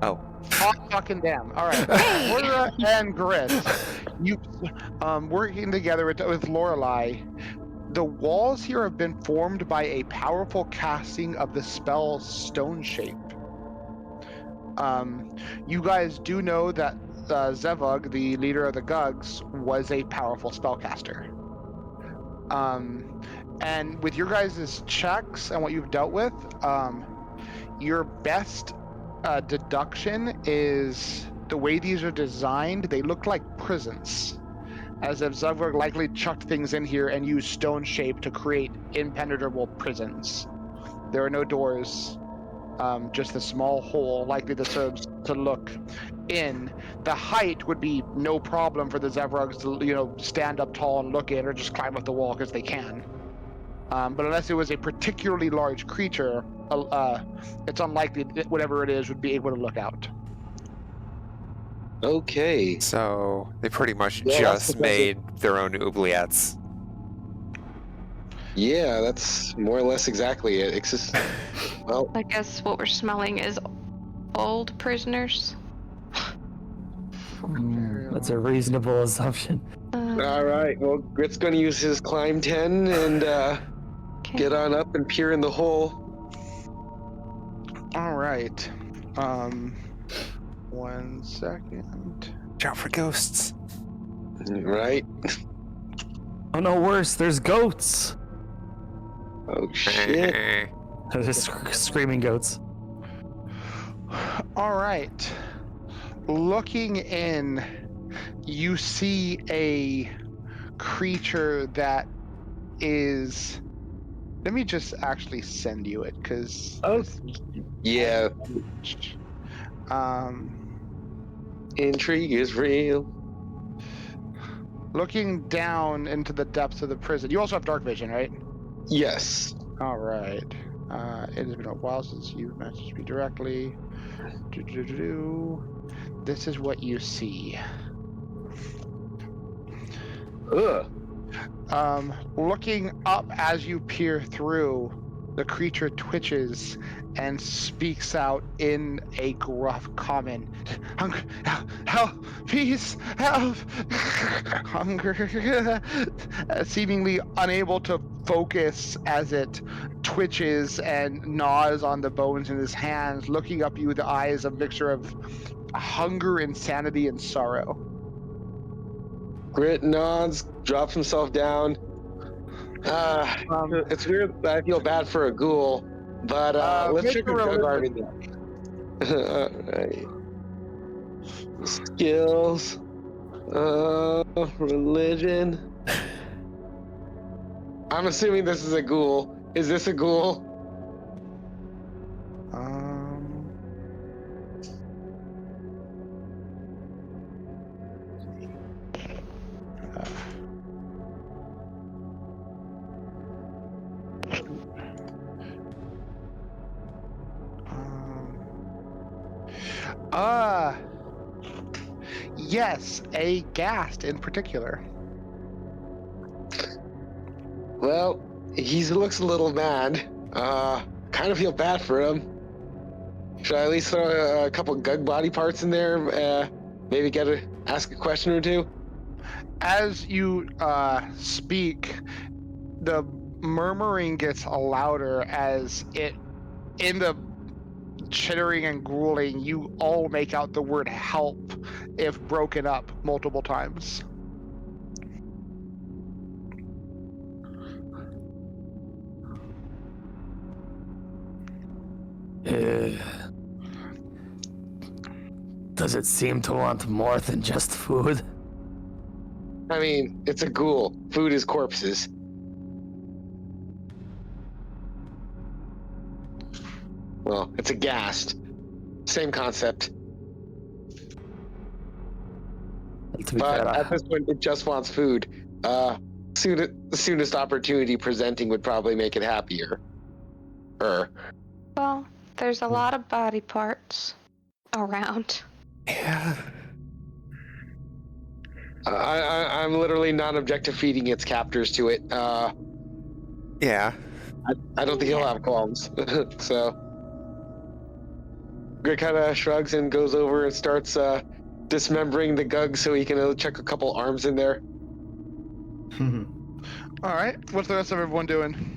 Speaker 6: Oh.
Speaker 3: Hot fucking damn. All right. Laura and Grit, you working together with Lorelai. The walls here have been formed by a powerful casting of the spell Stone Shape. You guys do know that Zevug, the leader of the Gugs, was a powerful spellcaster. And with your guys' checks and what you've dealt with, your best deduction is the way these are designed, they look like prisons. As if Zevug likely chucked things in here and used Stone Shape to create impenetrable prisons. There are no doors. Just a small hole likely that serves to look in. The height would be no problem for the Zevrugs to, stand up tall and look in, or just climb up the wall because they can. But unless it was a particularly large creature, it's unlikely that whatever it is would be able to look out.
Speaker 7: Okay.
Speaker 6: So they pretty much
Speaker 7: Yeah, that's
Speaker 6: just
Speaker 7: the best-
Speaker 6: made their own oubliettes.
Speaker 7: Yeah, that's more or less exactly it. It's just, well,
Speaker 5: I guess what we're smelling is old prisoners.
Speaker 4: That's a reasonable assumption.
Speaker 7: all right. Well, Grit's going to use his climb 10 and
Speaker 5: Okay.
Speaker 7: get on up and peer in the hole.
Speaker 3: All right. 1 second.
Speaker 6: Watch out for ghosts.
Speaker 7: Right?
Speaker 4: Oh no, worse, there's goats.
Speaker 7: Oh, shit.
Speaker 4: There's screaming goats.
Speaker 3: All right. Looking in, you see a creature that is. Let me just actually send you it, because.
Speaker 7: Oh, yeah. Intrigue is real.
Speaker 3: Looking down into the depths of the prison. You also have dark vision, right?
Speaker 7: Yes.
Speaker 3: All right. It has been a while since you've messaged me directly. This is what you see.
Speaker 7: Ugh.
Speaker 3: Looking up as you peer through, the creature twitches and speaks out in a gruff common. Hunger, help, peace, help, hunger. Seemingly unable to focus as it twitches and gnaws on the bones in his hands, looking up at you with eyes a mixture of hunger, insanity, and sorrow.
Speaker 7: Grit nods, drops himself down. It's weird that I feel bad for a ghoul, but let's
Speaker 3: make
Speaker 7: check
Speaker 3: a
Speaker 7: a Gug
Speaker 3: religion.
Speaker 7: Army. Alright. Skills. Religion. I'm assuming this is a ghoul. Is this a ghoul?
Speaker 3: Yes, a ghast in particular.
Speaker 7: Well, he looks a little mad. Kind of feel bad for him. Should I at least throw a couple Gug body parts in there? Maybe ask a question or two?
Speaker 3: As you speak, the murmuring gets louder as it, in the chittering and grueling, you all make out the word help if broken up multiple times.
Speaker 4: Does it seem to want more than just food?
Speaker 7: I mean, it's a ghoul. Food is corpses. Well, it's a ghast. Same concept.
Speaker 4: To be
Speaker 7: But
Speaker 4: fair,
Speaker 7: at this point, it just wants food. The soonest opportunity presenting would probably make it happier.
Speaker 5: Well, there's a lot of body parts around.
Speaker 6: Yeah.
Speaker 7: I'm literally non-objective feeding its captors to it.
Speaker 6: Yeah.
Speaker 7: I don't think he'll have qualms. So, Grit kind of shrugs and goes over and starts dismembering the Gug so he can check a couple arms in there.
Speaker 3: All right, what's the rest of everyone doing?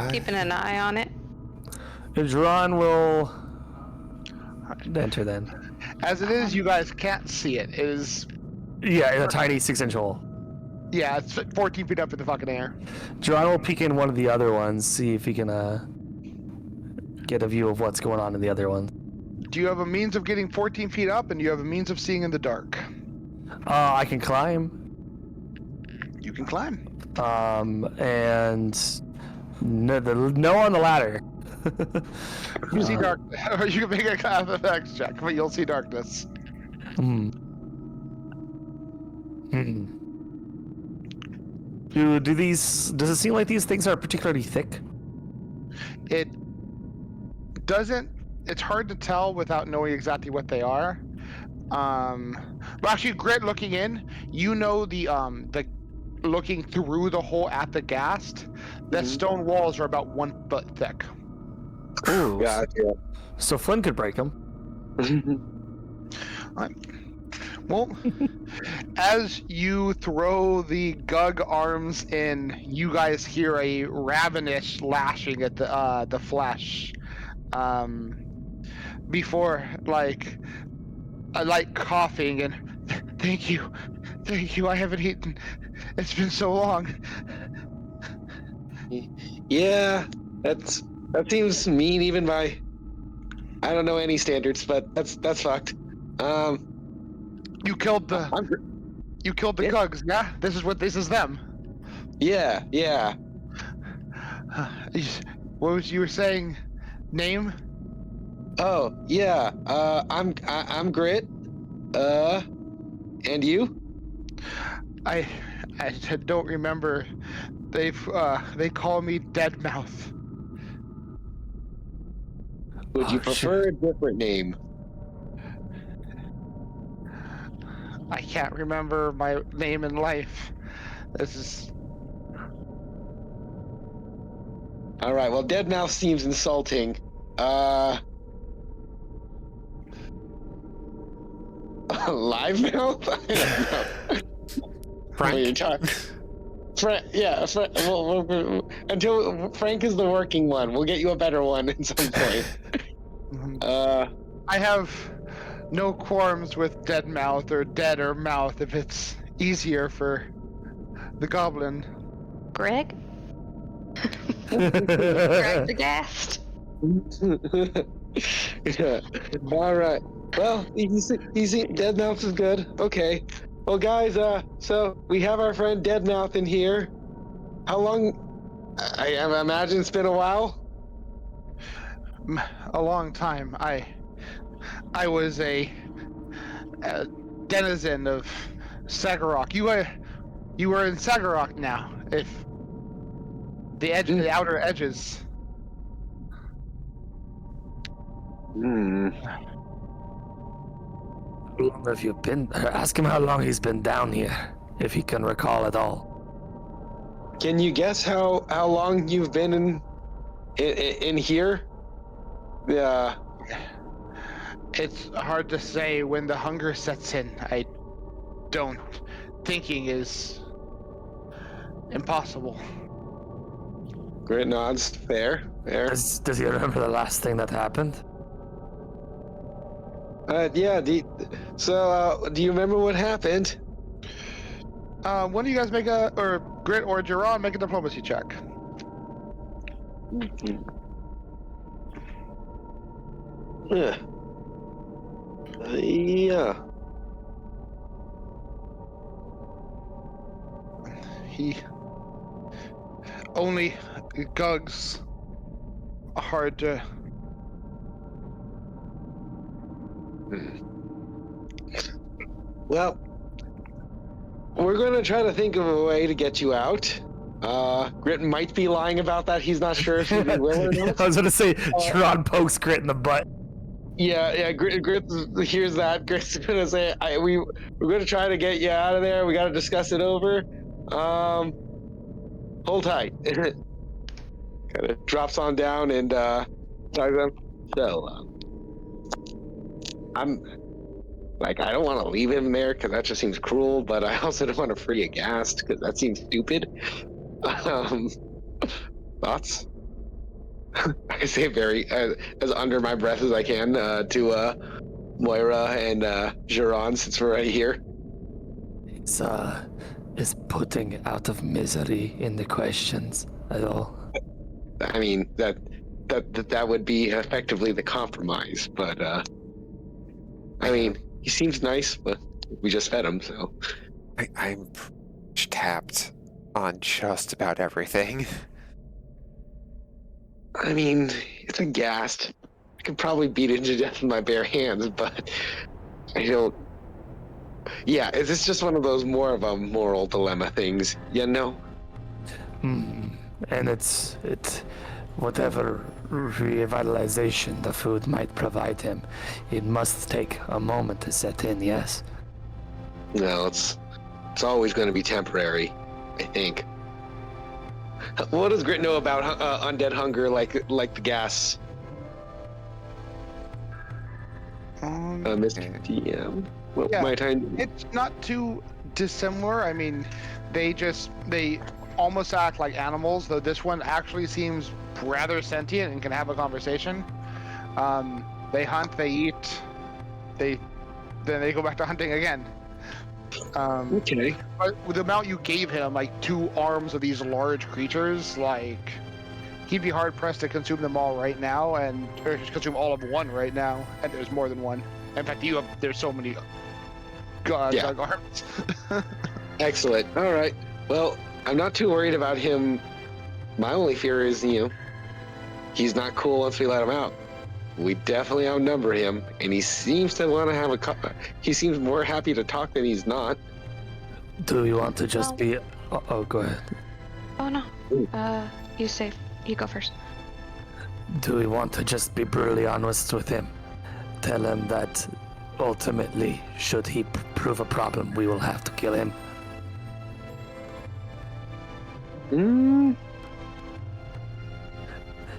Speaker 5: Keeping an eye on it.
Speaker 4: Dron will enter then.
Speaker 3: As it is, you guys can't see it. It is,
Speaker 4: Yeah, in a tiny 6-inch hole.
Speaker 3: yeah, it's 14 feet up in the fucking air.
Speaker 4: Dron will peek in one of the other ones, see if he can get a view of what's going on in the other one.
Speaker 3: Do you have a means of getting 14 feet up, and do you have a means of seeing in the dark?
Speaker 4: I can climb.
Speaker 3: You can climb.
Speaker 4: And no on the ladder.
Speaker 3: You see dark. You can make a X check, but you'll see darkness.
Speaker 4: Does it seem like these things are particularly thick?
Speaker 3: It doesn't it's hard to tell without knowing exactly what they are. But actually, Grit, looking in, you know the looking through the hole at the ghast, the stone walls are about 1 foot thick.
Speaker 4: Ooh.
Speaker 7: Gotcha.
Speaker 4: So Flynn could break them.
Speaker 3: Well, as you throw the Gug arms in, you guys hear a ravenous lashing at the flesh. Before like a light coughing and thank you, I haven't eaten. It's been so long.
Speaker 7: Yeah, that seems mean even by I don't know any standards, but that's fucked.
Speaker 3: You killed the
Speaker 7: I'm
Speaker 3: Gugs, yeah? This is them.
Speaker 7: yeah.
Speaker 3: What was you were saying? Name?
Speaker 7: Oh yeah. I'm Grit. And you?
Speaker 3: I don't remember. They call me Deadmouth.
Speaker 7: Would you
Speaker 4: Oh,
Speaker 7: prefer a different name?
Speaker 3: I can't remember my name in life. This is
Speaker 7: All right. Well, Deadmouth seems insulting. Live mouth? I don't know. What are you talking? Yeah. Until Frank is the working one, we'll get you a better one at some point.
Speaker 3: I have no qualms with Deadmouth or Dead or Mouth if it's easier for the goblin.
Speaker 5: Greg? Greg the guest.
Speaker 7: Yeah. All right. Well, easy. Deadmouth is good. Okay. Well, guys. So we have our friend Deadmouth in here. How long? I imagine it's been a while.
Speaker 3: A long time. I was a denizen of Sagarok. You were in Sagarok now. If the outer edges.
Speaker 7: Hmm.
Speaker 4: How long have you been? Ask him how long he's been down here, if he can recall at all.
Speaker 7: Can you guess how long you've been in here? Yeah.
Speaker 3: It's hard to say when the hunger sets in. I don't. Thinking is impossible.
Speaker 7: Grit nods. Fair.
Speaker 4: Does he remember the last thing that happened?
Speaker 7: Yeah. Do you remember what happened?
Speaker 3: When do you guys make or Grit or Duran make a diplomacy check?
Speaker 7: Yeah. Yeah.
Speaker 3: He only Gugs are hard to.
Speaker 7: Well, we're going to try to think of a way to get you out. Grit might be lying about that. He's not sure if he will or not.
Speaker 4: I was gonna say, Sherrod pokes Grit in the butt.
Speaker 7: Yeah. Grit hears that. Grit's going to say, we're going to try to get you out of there. We got to discuss it over. Hold tight. Kind of drops on down and talks to them. So, I'm like, I don't want to leave him there because that just seems cruel, but I also don't want to free a ghast because that seems stupid. Thoughts? I say very as under my breath as I can to Moira and Geron, since we're right here.
Speaker 4: Is putting out of misery in the questions at all.
Speaker 7: I mean that would be effectively the compromise, but I mean he seems nice, but we just fed him, so
Speaker 6: I'm tapped on just about everything.
Speaker 7: I mean it's a ghast. I could probably beat it to death with my bare hands, but I don't. Yeah, it's just one of those more of a moral dilemma things, you know?
Speaker 4: And whatever revitalization the food might provide him, it must take a moment to set in, yes?
Speaker 7: No, it's always going to be temporary, I think. What does Grit know about undead hunger, like the gas? Mr. DM. What
Speaker 3: yeah.
Speaker 7: might I?
Speaker 3: It's not too dissimilar. I mean, they almost act like animals, though this one actually seems rather sentient and can have a conversation. They hunt, they eat, then they go back to hunting again.
Speaker 7: Okay.
Speaker 3: But with the amount you gave him, like 2 arms of these large creatures, like he'd be hard pressed to consume them all right now, or consume all of one right now. And there's more than one. In fact, there's so many arms.
Speaker 7: Excellent. All right. Well, I'm not too worried about him. My only fear is, he's not cool once we let him out. We definitely outnumber him, and he seems to want to have he seems more happy to talk than he's not.
Speaker 4: Do you want to just be... Oh, go ahead.
Speaker 5: Oh no. You go first.
Speaker 4: Do we want to just be brutally honest with him? Tell him that ultimately, should he prove a problem, we will have to kill him.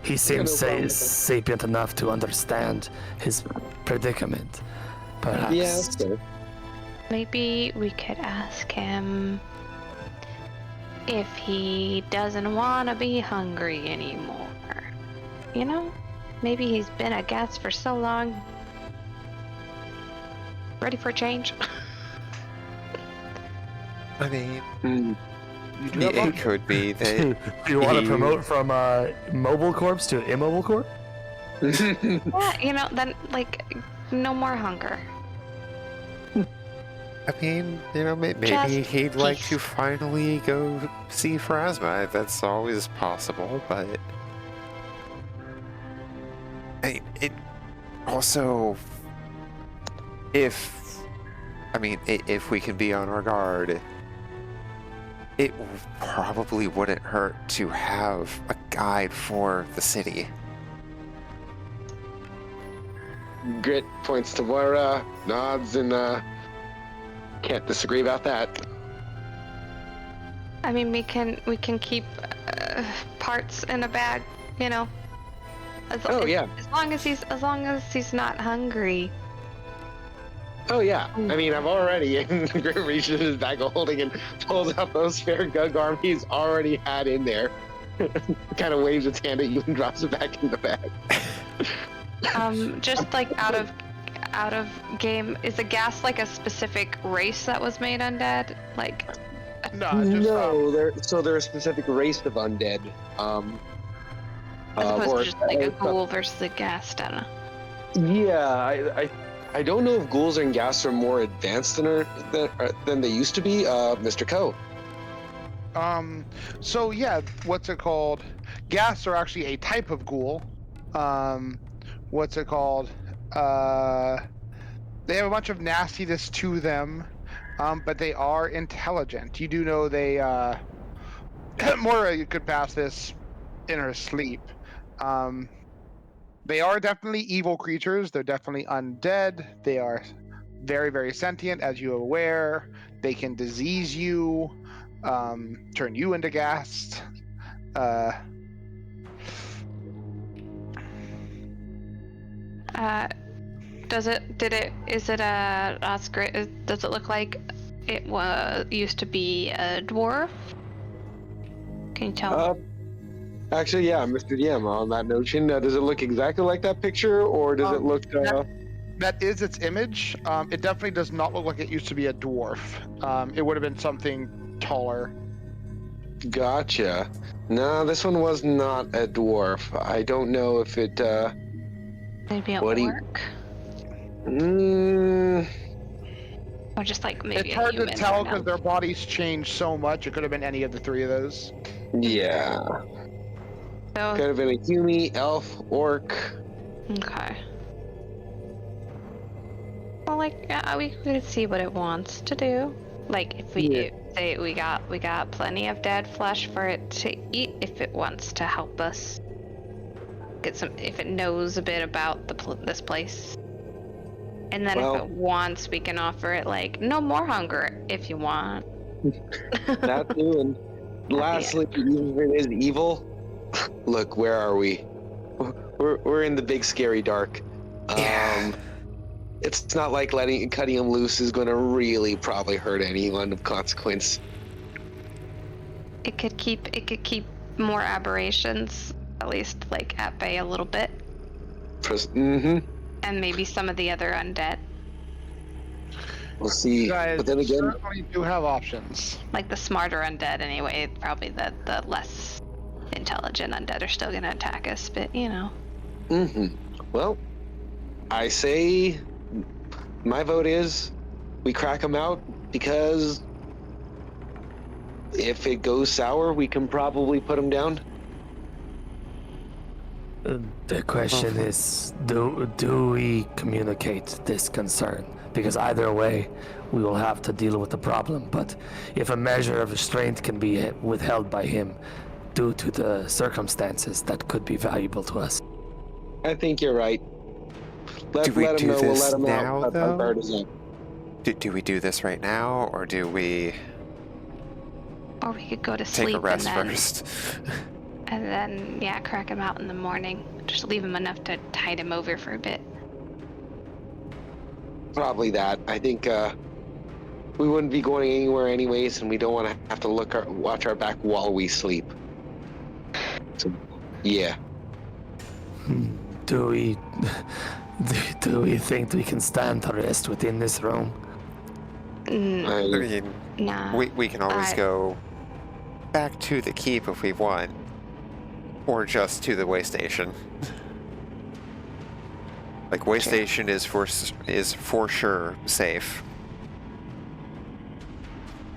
Speaker 4: He seems sapient enough to understand his predicament. Perhaps.
Speaker 7: Yeah, that's fair.
Speaker 5: Maybe we could ask him if he doesn't want to be hungry anymore. Maybe he's been a guest for so long. Ready for a change?
Speaker 6: I mean,
Speaker 3: It
Speaker 6: could be that.
Speaker 4: Do you want to promote from mobile corpse to immobile corpse?
Speaker 5: Yeah, then no more hunger.
Speaker 6: I mean, maybe
Speaker 5: Just
Speaker 6: he'd like
Speaker 5: peace.
Speaker 6: to finally go see Phrasma. That's always possible, but it also, if we can be on our guard, it probably wouldn't hurt to have a guide for the city.
Speaker 7: Grit points to Moira, nods, and can't disagree about that.
Speaker 5: I mean, we can keep parts in a bag,
Speaker 7: Yeah.
Speaker 5: As long as he's not hungry.
Speaker 7: Oh yeah. I mean, I've already. Grit reaches his bag of holding and pulls out those spare gug arm he's already had in there. Kind of waves its hand at you and drops it back in the bag.
Speaker 5: Just out of game, is the gas a specific race that was made undead?
Speaker 7: No, they're a specific race of undead.
Speaker 5: As opposed
Speaker 7: or-
Speaker 5: to just a ghoul versus a ghast, I don't know.
Speaker 7: Yeah, I don't know if ghouls and ghasts are more advanced than they used to be. Mr. Ko.
Speaker 3: So yeah, what's it called? Ghasts are actually a type of ghoul. What's it called? They have a bunch of nastiness to them, but they are intelligent. You do know they. Moira could pass this in her sleep. They are definitely evil creatures. They're definitely undead. They are very, very sentient, as you are aware. They can disease you, turn you into ghast.
Speaker 5: Does it look like it used to be a dwarf? Can you tell?
Speaker 7: Actually, yeah, Mr. DM, on that notion, does it look exactly like that picture, or does it look...
Speaker 3: That is its image. It definitely does not look like it used to be a dwarf. It would have been something taller.
Speaker 7: Gotcha. No, this one was not a dwarf. I don't know if it...
Speaker 5: Maybe a
Speaker 7: what do you-
Speaker 5: orc? Or just maybe
Speaker 3: It's
Speaker 5: a
Speaker 3: hard to
Speaker 5: human,
Speaker 3: tell
Speaker 5: I don't
Speaker 3: because
Speaker 5: know.
Speaker 3: their bodies change so much. It could have been any of the 3 of those.
Speaker 7: Yeah.
Speaker 5: So,
Speaker 7: Could have been a human, elf, orc.
Speaker 5: okay. Well, we could see what it wants to do. If we say we got plenty of dead flesh for it to eat, if it wants to help us get some if it knows a bit about this place. And then
Speaker 7: Well-
Speaker 5: if it wants, we can offer it like no more hunger if you want.
Speaker 7: That too, and lastly, even if it is evil, look, where are we? We're in the big scary dark.
Speaker 6: Yeah.
Speaker 7: It's not like cutting him loose is going to really probably hurt anyone of consequence.
Speaker 5: It could keep more aberrations, at least like at bay a little bit,
Speaker 7: Mm-hmm.
Speaker 5: and maybe some of the other undead,
Speaker 7: We'll see.
Speaker 3: You guys
Speaker 7: But then again,
Speaker 3: certainly do have options.
Speaker 5: like the smarter undead anyway. Probably the less intelligent undead are still gonna attack us, but you know.
Speaker 7: well, I say my vote is we crack him out, because if it goes sour, we can probably put him down.
Speaker 4: The question is, do we communicate this concern? Because either way, we will have to deal with the problem. But if a measure of restraint can be withheld by him due to the circumstances, that could be valuable to us.
Speaker 7: I think you're right.
Speaker 6: Do we
Speaker 7: let him
Speaker 6: do
Speaker 7: know. We'll
Speaker 6: this
Speaker 7: let him
Speaker 6: now,
Speaker 7: out.
Speaker 6: though?
Speaker 7: Our guard is up.
Speaker 6: Do we do this right now, or do we
Speaker 5: Or we could go to
Speaker 6: take
Speaker 5: sleep
Speaker 6: a rest
Speaker 5: and then,
Speaker 6: first?
Speaker 5: and then yeah, crack him out in the morning. Just leave him enough to tide him over for a bit.
Speaker 7: Probably that. I think we wouldn't be going anywhere anyways, and we don't want to have to watch our back while we sleep. So, yeah.
Speaker 4: Do we think we can stand to rest within this room?
Speaker 6: I mean,
Speaker 5: Nah.
Speaker 6: we can always go back to the keep if we want, or just to the way station. Like, way station is for sure safe.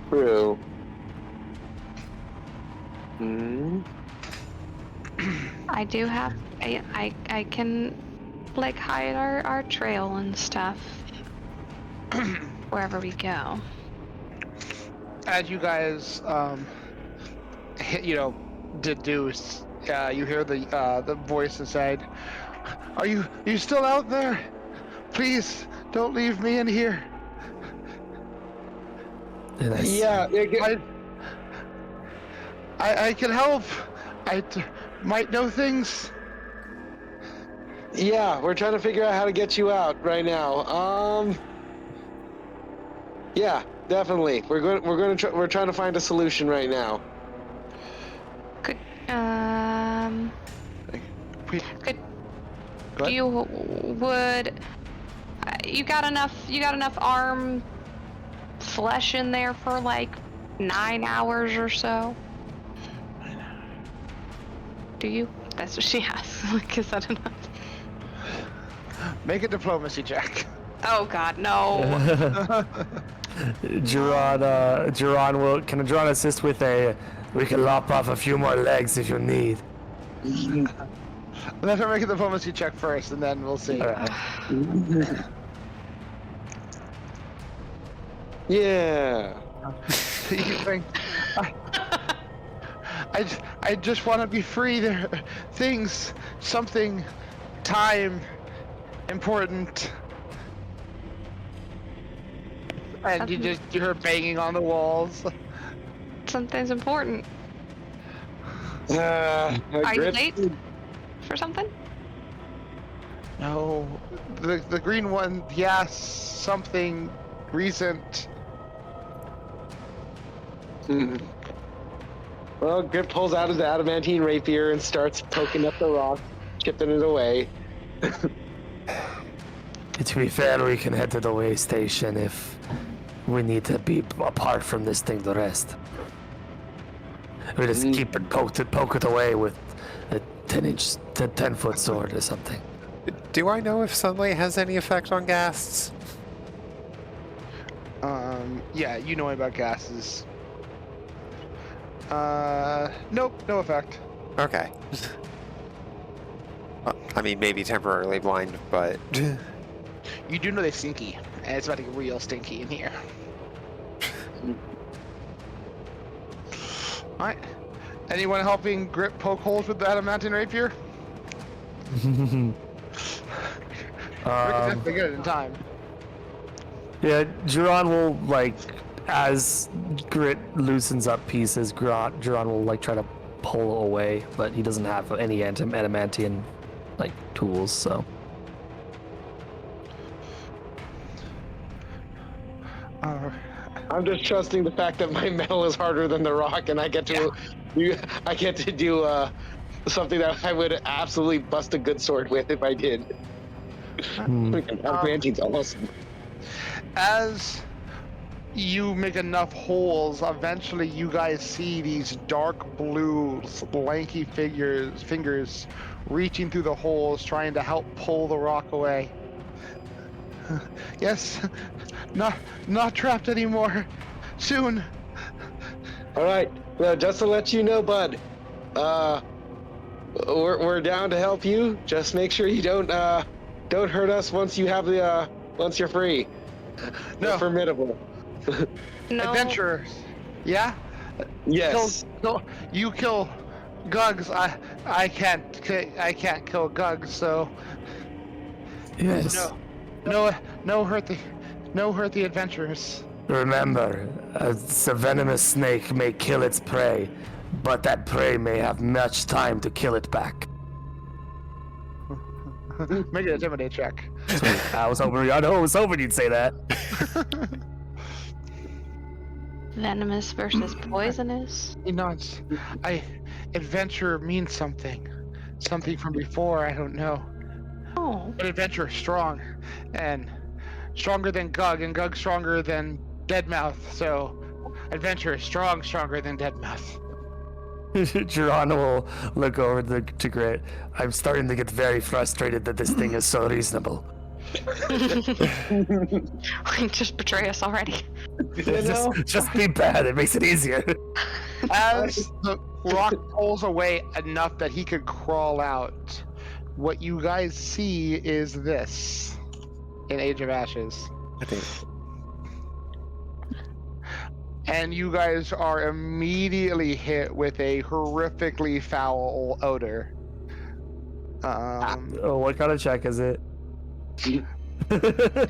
Speaker 7: True. Hmm.
Speaker 5: I do have I can like hide our trail and stuff wherever we go.
Speaker 3: As you guys, deduce, you hear the voice inside. Are you still out there? Please don't leave me in here.
Speaker 7: Yeah.
Speaker 3: I can help. I might know things.
Speaker 7: Yeah, we're trying to figure out how to get you out right now. Yeah, definitely. We're trying to find a solution right now.
Speaker 5: Could
Speaker 3: Go ahead.
Speaker 5: you got enough arm flesh in there for like 9 hours or so? Do you? That's what she asked. Because I don't know.
Speaker 3: Make a diplomacy check.
Speaker 5: Oh God, no.
Speaker 4: Duran can Duran assist with we can lop off a few more legs if you need.
Speaker 3: Let her make a diplomacy check first, and then we'll see.
Speaker 7: Yeah.
Speaker 3: You think? I just want to be free. There, things, something, time, important. And you hear her banging on the walls.
Speaker 5: Something's important. Are you late for something?
Speaker 3: No, the green one. Yes, something recent.
Speaker 7: Well, Grip pulls out his adamantine rapier and starts poking up the rock, chipping it away.
Speaker 4: To be fair, we can head to the way station if we need to be apart from this thing to rest. We just keep it poke it away with a 10-foot sword or something.
Speaker 6: Do I know if sunlight has any effect on ghasts?
Speaker 3: Yeah, you know about gases. Nope, no effect.
Speaker 6: Okay. I mean, maybe temporarily blind, but...
Speaker 3: You do know they're stinky, and it's about to get real stinky in here. Alright. Anyone helping Grip poke holes with the adamantine rapier? Definitely get it in time.
Speaker 4: Yeah, Juron will like, as Grit loosens up pieces, Juron will like try to pull away, but he doesn't have any adamantian like tools, so.
Speaker 7: I'm just trusting the fact that my metal is harder than the rock, and I get to do something that I would absolutely bust a good sword with if I did. Adamantium's awesome.
Speaker 3: As you make enough holes, eventually you guys see these dark blue, lanky fingers reaching through the holes, trying to help pull the rock away. Yes, not trapped anymore. Soon.
Speaker 7: All right, well, just to let you know, bud, we're down to help you. Just make sure you don't hurt us once you have the once you're free.
Speaker 3: No.
Speaker 7: We're formidable.
Speaker 5: No.
Speaker 3: Adventurers. Yeah.
Speaker 7: Yes.
Speaker 3: You kill Gugs. I can't kill Gugs. So
Speaker 4: Yes.
Speaker 3: no hurt the adventurers.
Speaker 4: Remember, a venomous snake may kill its prey, but that prey may have much time to kill it back.
Speaker 3: Make an intimidate check.
Speaker 4: I was hoping you'd say that.
Speaker 5: Venomous versus poisonous.
Speaker 3: He nods. Adventure means something. Something from before, I don't know.
Speaker 5: Oh.
Speaker 3: But adventure is strong. And stronger than Gug, and Gug stronger than Deadmouth. So adventure is stronger than Deadmouth.
Speaker 4: Juron will look over to Grit. I'm starting to get very frustrated that this thing is so reasonable.
Speaker 5: Just betray us already.
Speaker 4: Just be bad. It makes it easier.
Speaker 3: As the rock pulls away enough that he could crawl out, what you guys see is this in Age of Ashes. And you guys are immediately hit with a horrifically foul odor.
Speaker 4: What kind of check is it?
Speaker 3: It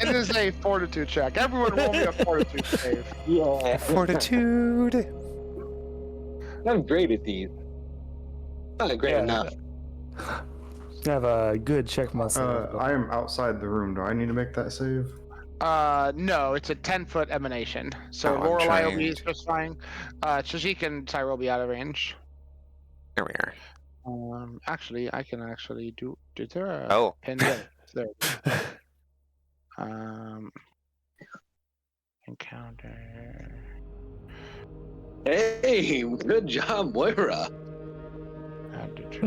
Speaker 3: is a fortitude check. Everyone roll me a fortitude save.
Speaker 7: Yeah.
Speaker 6: Fortitude.
Speaker 7: I'm great at these. Not great enough.
Speaker 4: I have a good check myself.
Speaker 2: I am outside the room. Do I need to make that save?
Speaker 3: No, it's a 10-foot emanation. So
Speaker 6: Oh, I'm
Speaker 3: Lorelei will be
Speaker 6: trained.
Speaker 3: specifying. Shajik and Tyra will be out of range.
Speaker 6: Here we are.
Speaker 3: Actually, I can actually do. Is there a
Speaker 6: Oh.
Speaker 3: pin there? There. Encounter.
Speaker 7: Hey, good job, Moira.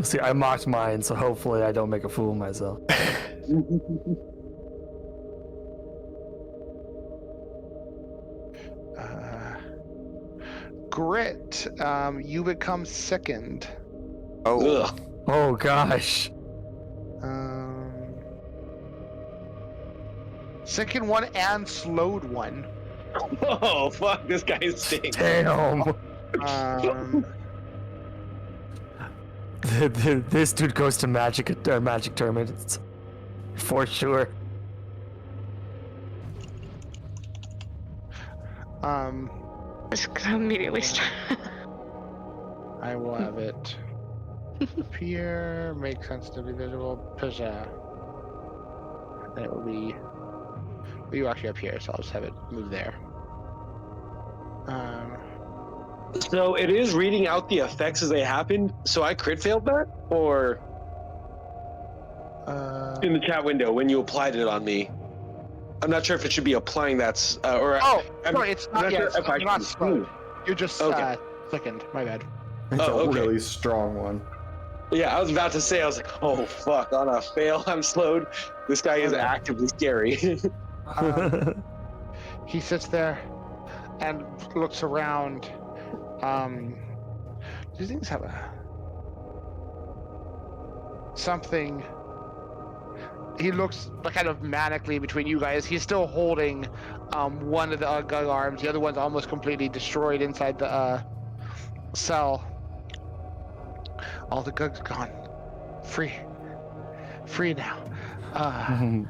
Speaker 4: See, I mocked mine, so hopefully I don't make a fool of myself.
Speaker 3: Grit, you become sickened.
Speaker 6: Oh.
Speaker 7: Ugh.
Speaker 4: Oh gosh.
Speaker 3: Sickened one and slowed one.
Speaker 7: Oh fuck! This guy stinks.
Speaker 4: Damn. This dude goes to magic tournaments for sure.
Speaker 5: Just immediately start.
Speaker 3: I will have it appear, make sensitively visible, Pizza. And it will be. You actually up here, so I'll just have it move there.
Speaker 7: So it is reading out the effects as they happen. So I crit failed that, or in the chat window when you applied it on me. I'm not sure if it should be applying that, or
Speaker 3: sorry, it's not yet.
Speaker 7: Sure
Speaker 3: You're not slowed. You're just thickened. My bad.
Speaker 2: It's
Speaker 7: Oh,
Speaker 2: a
Speaker 7: okay.
Speaker 2: really strong one.
Speaker 7: Yeah, I was about to say. I was like, oh fuck! On a fail, I'm slowed. This guy is actively scary.
Speaker 3: He sits there and looks around. These things have something. He looks kind of manically between you guys. He's still holding one of the Gug arms. The other one's almost completely destroyed inside the cell. All the Gugs gone. Free. free now.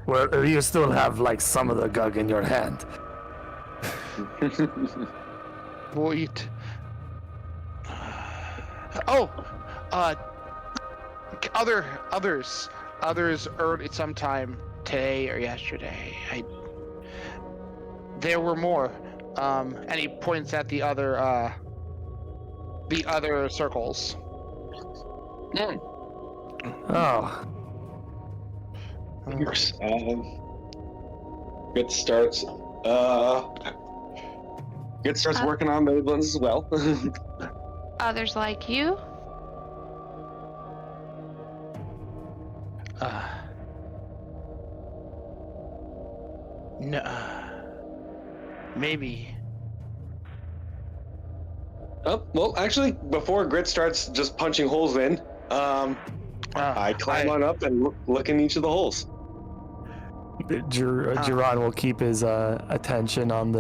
Speaker 4: Well, you still have like some of the gug in your hand.
Speaker 3: Wait. Oh, others early sometime today or yesterday. There were more. And he points at the other circles.
Speaker 4: Oh,
Speaker 7: Good starts. Good starts working on those ones as well.
Speaker 5: Others like you?
Speaker 3: No. Maybe.
Speaker 7: Oh, well, actually, before Grit starts just punching holes in, I climb on up and look in each of the holes.
Speaker 4: Jiran will keep his attention on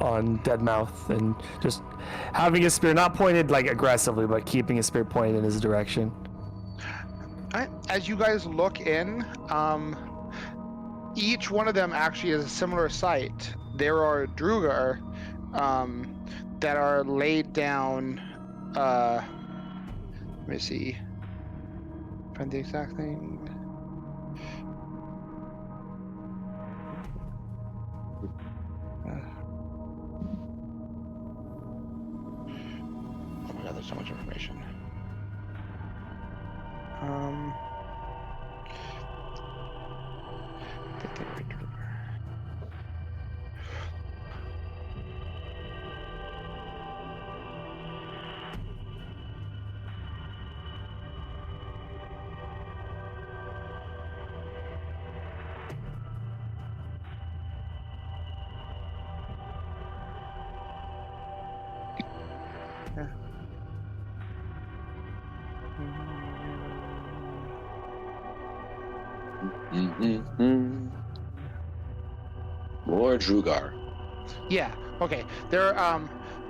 Speaker 4: Deadmouth and just having his spear not pointed like aggressively, but keeping his spear pointed in his direction.
Speaker 3: As you guys look in, each one of them actually is a similar sight. There are Drugar that are laid down. Let me see. Find the exact thing. Oh my god, there's so much information.
Speaker 7: More Drugar.
Speaker 3: Yeah, okay. There are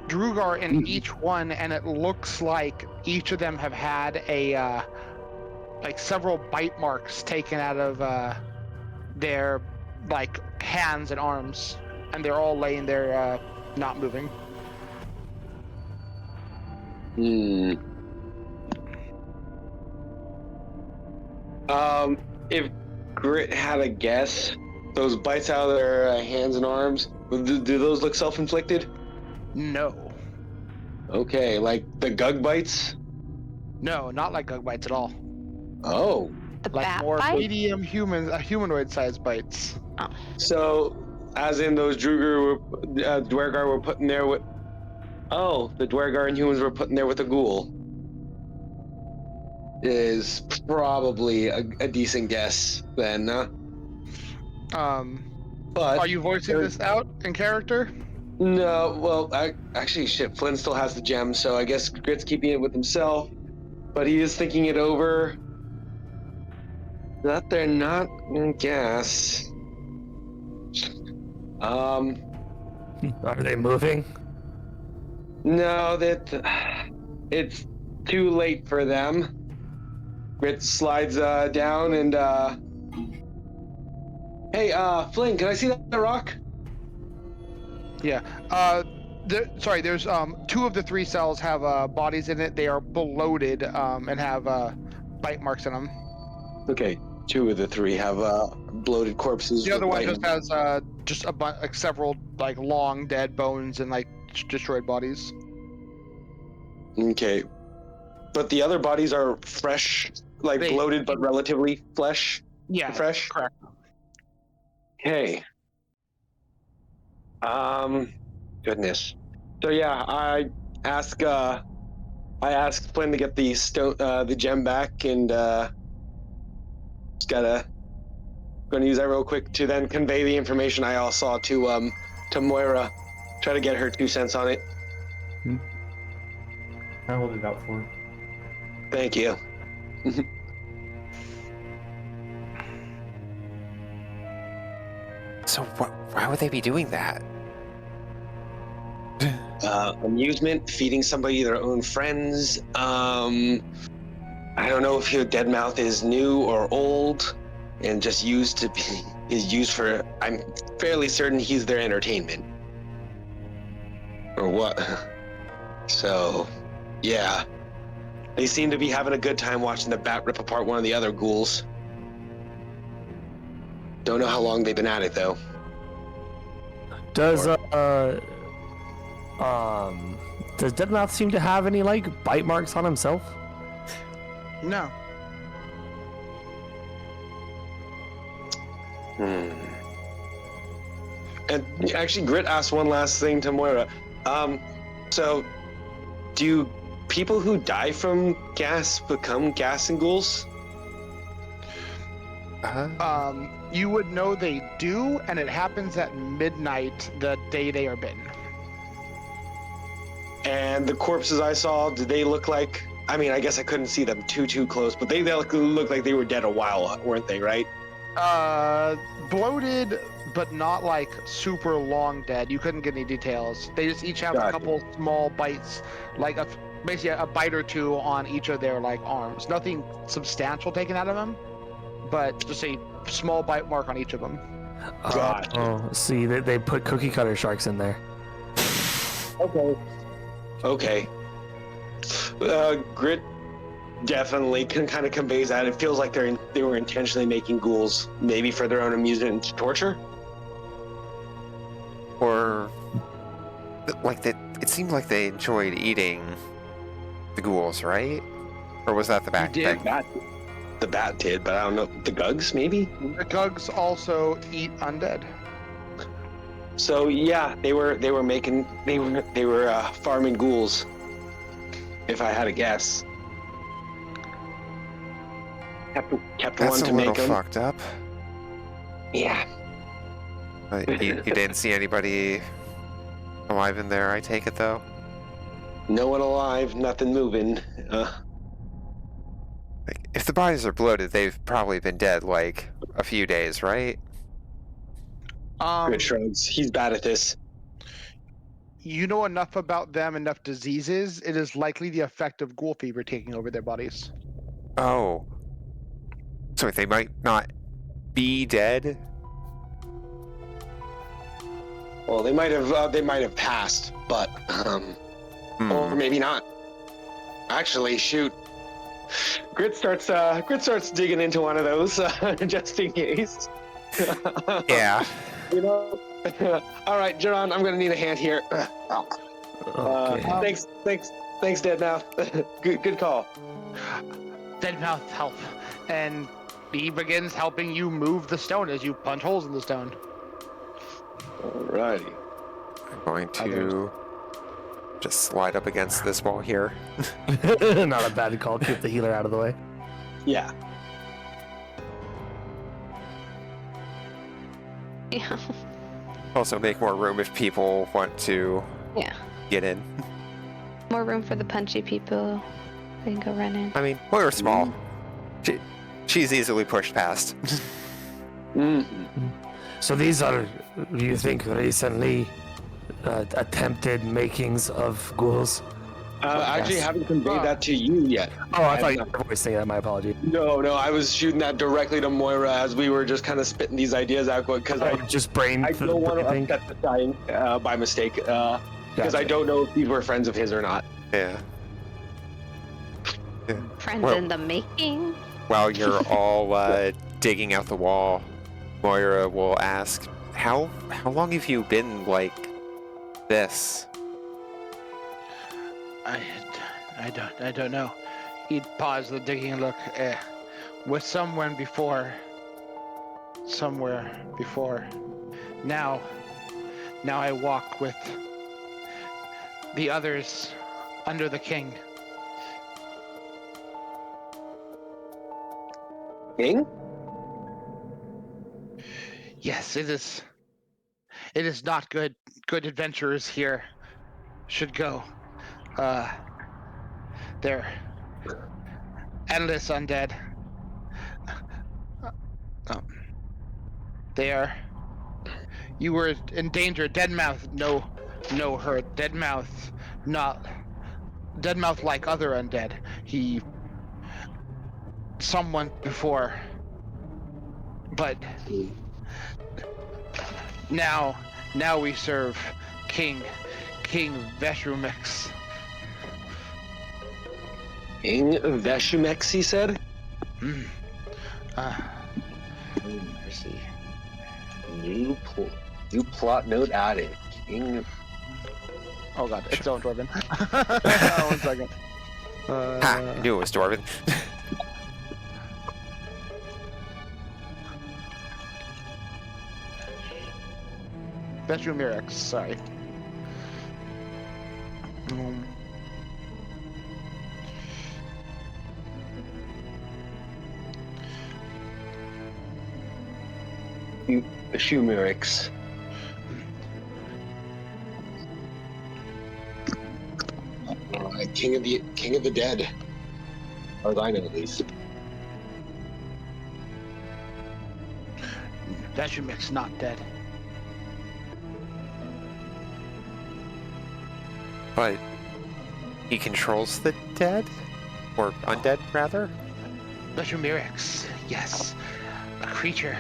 Speaker 3: Drugar in each one, and it looks like each of them have had a like several bite marks taken out of their like hands and arms, and they're all laying there not moving.
Speaker 7: If Grit had a guess, those bites out of their hands and arms, do those look self-inflicted?
Speaker 3: No.
Speaker 7: Okay, like the gug bites?
Speaker 3: No, not like gug bites at all.
Speaker 7: Oh.
Speaker 5: The
Speaker 3: Like
Speaker 5: bat
Speaker 3: more
Speaker 5: bite?
Speaker 3: medium humanoid-sized bites.
Speaker 7: So, as in those Dwergar were put in there with... Oh, the Dwergar and humans were put in there with a ghoul. Is probably a decent guess then, But
Speaker 3: are you voicing this out in character?
Speaker 7: no, well, actually, shit, Flynn still has the gem, so I guess Grit's keeping it with himself, but he is thinking it over. That they're not gas.
Speaker 4: Are they moving?
Speaker 7: No, it's too late for them. Grit slides down and hey, Flynn, can I see that rock?
Speaker 3: Yeah. There's two of the three cells have bodies in it. They are bloated and have bite marks in them.
Speaker 7: Okay, two of the three have bloated corpses.
Speaker 3: The other one
Speaker 7: with
Speaker 3: just has just like several like long dead bones and like destroyed bodies.
Speaker 7: Okay, but the other bodies are fresh, like bloated but relatively fresh.
Speaker 3: Yeah,
Speaker 7: fresh.
Speaker 3: Correct.
Speaker 7: Okay. Goodness. So yeah, I ask Flynn to get the gem back, and just gonna use that real quick to then convey the information I all saw to Moira, try to get her 2 cents on it.
Speaker 2: I hold it out for her.
Speaker 7: Thank you.
Speaker 6: So why would they be doing that?
Speaker 7: Amusement, feeding somebody their own friends. I don't know if your Deadmouth is new or old, and just is used for. I'm fairly certain he's their entertainment, or what. So, yeah, they seem to be having a good time watching the bat rip apart one of the other ghouls. Don't know how long they've been at it though.
Speaker 4: Does Deadmouth seem to have any like bite marks on himself?
Speaker 3: No.
Speaker 7: And actually, Grit asked one last thing to Moira. So, do people who die from gas become gas and ghouls?
Speaker 3: You would know they do, and it happens at midnight the day they are bitten.
Speaker 7: And the corpses I saw, did they look like? I mean, I guess I couldn't see them too close, but they look like they were dead a while, weren't they? Right?
Speaker 3: Bloated, but not like super long dead. You couldn't get any details. They just each have a couple small bites, like basically a bite or two on each of their like arms. Nothing substantial taken out of them, but just a small bite mark on each of them.
Speaker 4: See, they put cookie cutter sharks in there.
Speaker 7: Okay. Grit definitely kind of conveys that. It feels like they were intentionally making ghouls, maybe for their own amusement and torture.
Speaker 6: Or like that, it seemed like they enjoyed eating the ghouls, right? Or was that the bat thing?
Speaker 7: The bat did, but I don't know. The Gugs, maybe?
Speaker 3: The Gugs also eat undead.
Speaker 7: So yeah, they were farming ghouls. If I had a guess. Kept
Speaker 6: That's
Speaker 7: one to
Speaker 6: a
Speaker 7: make
Speaker 6: little
Speaker 7: them.
Speaker 6: fucked up.
Speaker 7: Yeah.
Speaker 6: You didn't see anybody alive in there, I take it, though?
Speaker 7: No one alive, nothing moving.
Speaker 6: Like, if the bodies are bloated, they've probably been dead, like, a few days, right?
Speaker 7: Good shrugs. He's bad at this.
Speaker 3: You know enough about them, enough diseases, it is likely the effect of ghoul fever taking over their bodies.
Speaker 6: Oh. So they might not be dead?
Speaker 7: Well, they might have passed, but or maybe not. Actually, shoot. Grit starts digging into one of those just in case.
Speaker 6: Yeah.
Speaker 7: You know. All right, Jaron, I'm gonna need a hand here.
Speaker 4: Okay.
Speaker 7: Thanks, Deadmouth. Good call.
Speaker 3: Deadmouth help, and he begins helping you move the stone as you punch holes in the stone.
Speaker 7: Alrighty.
Speaker 6: I'm going to just slide up against this wall here.
Speaker 4: Not a bad call. Keep the healer out of the way.
Speaker 7: Yeah.
Speaker 5: Yeah.
Speaker 6: Also make more room if people want to get in.
Speaker 5: More room for the punchy people. They can go run in.
Speaker 6: I mean, we're small. She's easily pushed past.
Speaker 4: So these are, you think, recently attempted makings of ghouls?
Speaker 7: Actually, I haven't conveyed that to you yet.
Speaker 4: Oh, I thought you were voicing that. My apology.
Speaker 7: No, I was shooting that directly to Moira as we were just kind of spitting these ideas out because I don't want to upset the dying by mistake because I don't know if these were friends of his or not.
Speaker 6: Yeah.
Speaker 5: Friends in the making.
Speaker 6: While you're all digging out the wall, Moira will ask, "How long have you been like this?"
Speaker 3: I don't know. He'd pause the digging and look. Was somewhere before. Now I walk with the others under the king.
Speaker 7: King?
Speaker 3: Yes, it is. It is not good. Good adventurers here should go. They're endless undead. They are. You were in danger. Deadmouth, no hurt. Deadmouth, not. Deadmouth like other undead. He someone before, but now we serve King Veshrumix.
Speaker 7: King Veshumex, he said?
Speaker 3: Mercy.
Speaker 7: New plot note added. King.
Speaker 3: Oh god, it's own Dwarven. 1 second.
Speaker 6: Ha! I knew it was Dwarven.
Speaker 3: Veshrumix, sorry.
Speaker 7: Shumirix. King of the dead. Or I know at least.
Speaker 3: Veshrumix not dead.
Speaker 6: But he controls the dead? Or undead, rather?
Speaker 3: Veshrumix, yes. A creature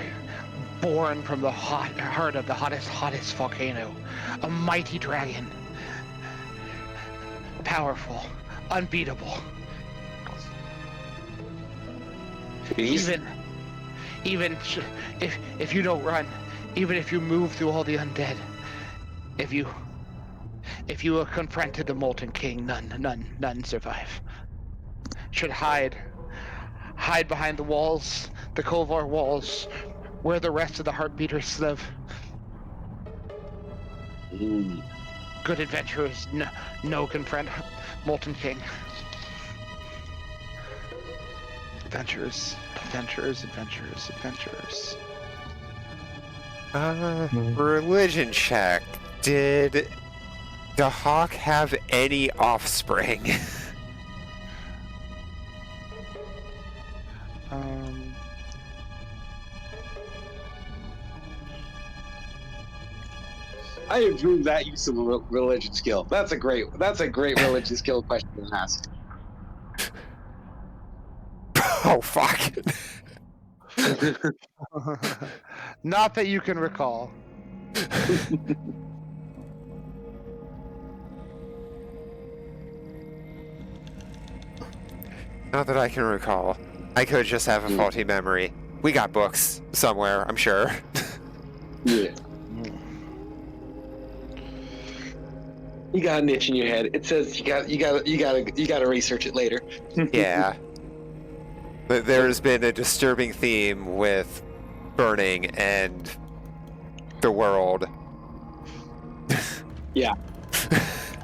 Speaker 3: born from the heart of the hottest volcano. A mighty dragon. Powerful. Unbeatable. Even if you don't run, even if you move through all the undead, if you have confronted the Molten King, none survive. Should hide behind the walls, the Kovar walls, where the rest of the Heartbeaters live. Good adventurers no confront Molten King. Adventurers.
Speaker 6: Religion check. Did the hawk have any offspring?
Speaker 7: I approve that use of a religion skill. That's a great religion skill question to ask.
Speaker 6: Oh, fuck.
Speaker 3: Not that you can recall.
Speaker 6: Not that I can recall. I could just have a faulty memory. We got books somewhere, I'm sure.
Speaker 7: Yeah. You got an itch in your head. It says you gotta research it later.
Speaker 6: Yeah. But there's been a disturbing theme with burning and the world.
Speaker 7: Yeah.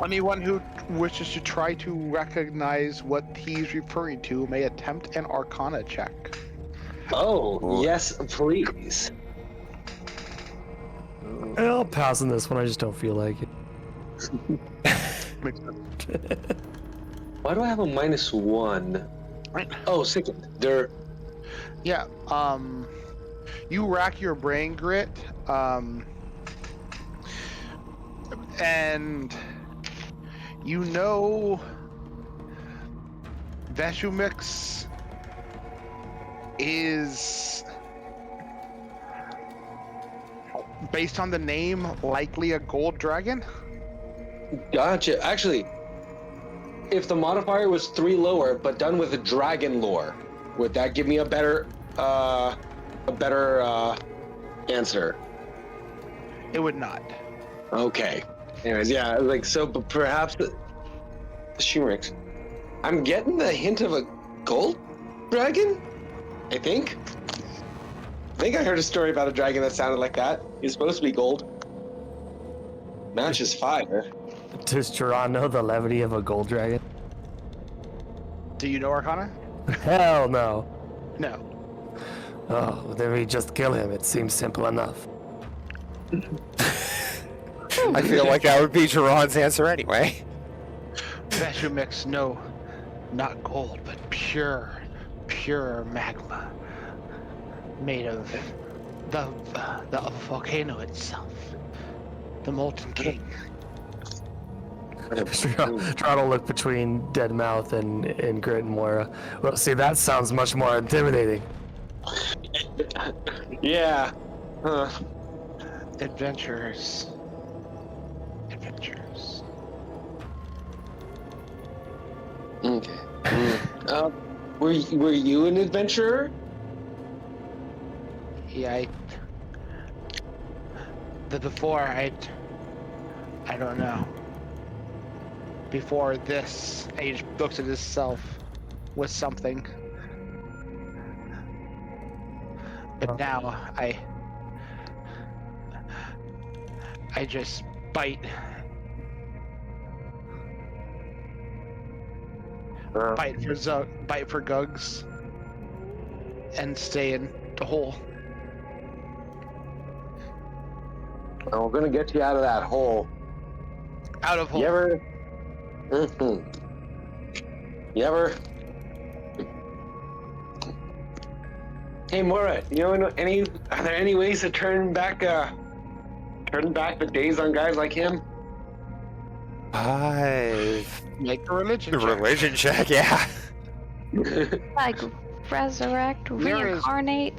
Speaker 3: Anyone who wishes to try to recognize what he's referring to may attempt an Arcana check.
Speaker 7: Oh, yes, please.
Speaker 4: I'll pass on this one. I just don't feel like it.
Speaker 7: Why do I have a -1? Oh, second. They're...
Speaker 3: Yeah, you rack your brain grit, and you know Veshrumix is, based on the name, likely a gold dragon.
Speaker 7: Gotcha. Actually, if the modifier was 3 lower, but done with a dragon lore, would that give me a better answer?
Speaker 3: It would not.
Speaker 7: Okay. Anyways, yeah, like, so, but perhaps the Shumrix. I'm getting the hint of a gold dragon, I think. I think I heard a story about a dragon that sounded like that. He's supposed to be gold. Matches fire.
Speaker 4: Does Jiran know the levity of a gold dragon?
Speaker 3: Do you know Arcana?
Speaker 4: Hell no.
Speaker 3: No.
Speaker 4: Oh, then we just kill him. It seems simple enough.
Speaker 6: I feel like that would be Jiran's answer anyway.
Speaker 3: Veshrumix, no, not gold, but pure magma, made of the volcano itself, the Molten King.
Speaker 4: Try to look between Deadmouth and Grit and Moira. Well, see, that sounds much more intimidating.
Speaker 7: Yeah. Huh.
Speaker 3: Adventurers. Adventurers.
Speaker 7: Okay. Were you an adventurer?
Speaker 3: Yeah, before I don't know. Before this, Age looked at himself with something. But now I just bite. Bite for Gugs. And stay in the hole.
Speaker 7: Oh, we're gonna get you out of that hole.
Speaker 3: Out of hole.
Speaker 7: You ever? You ever? Hey, Moira, you know are there any ways to turn back the days on guys like him?
Speaker 3: Make a religion check.
Speaker 6: Religion check, yeah.
Speaker 5: Like resurrect, reincarnate.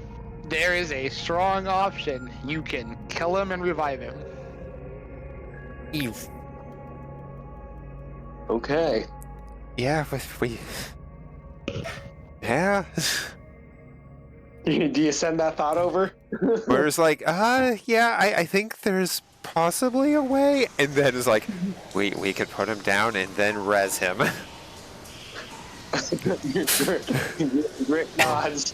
Speaker 3: There is a strong option. You can kill him and revive him.
Speaker 7: Okay.
Speaker 6: Yeah, yeah.
Speaker 7: Do you send that thought over?
Speaker 6: Whereas like, yeah, I think there's possibly a way, and then it's like, we could put him down and then res him.
Speaker 7: Great nods.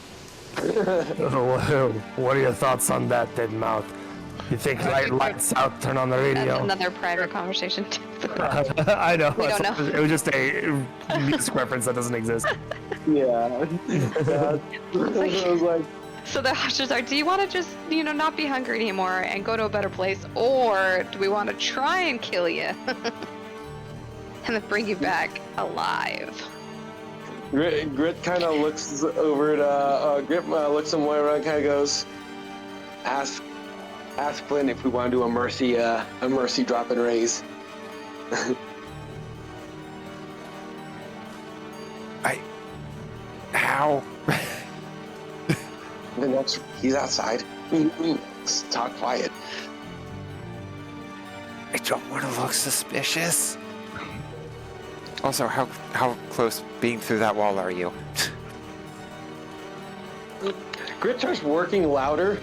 Speaker 4: What are your thoughts on that, Deadmouth? You think lights out, turn on the
Speaker 5: That's
Speaker 4: radio?
Speaker 5: another private conversation.
Speaker 4: I know.
Speaker 5: We don't know.
Speaker 4: It was just a music reference that doesn't exist.
Speaker 7: Yeah. I was like,
Speaker 5: So the options are: do you want to just, not be hungry anymore and go to a better place, or do we want to try and kill you and then bring you back alive?
Speaker 7: Grit kind of looks over at Grit looks somewhere around, kind of goes, ask Flynn if we want to do a mercy drop and raise.
Speaker 6: How?
Speaker 7: Then he's outside. Let's talk quiet.
Speaker 6: I don't want to look suspicious. Also, how close being through that wall are you?
Speaker 7: Grit starts working louder.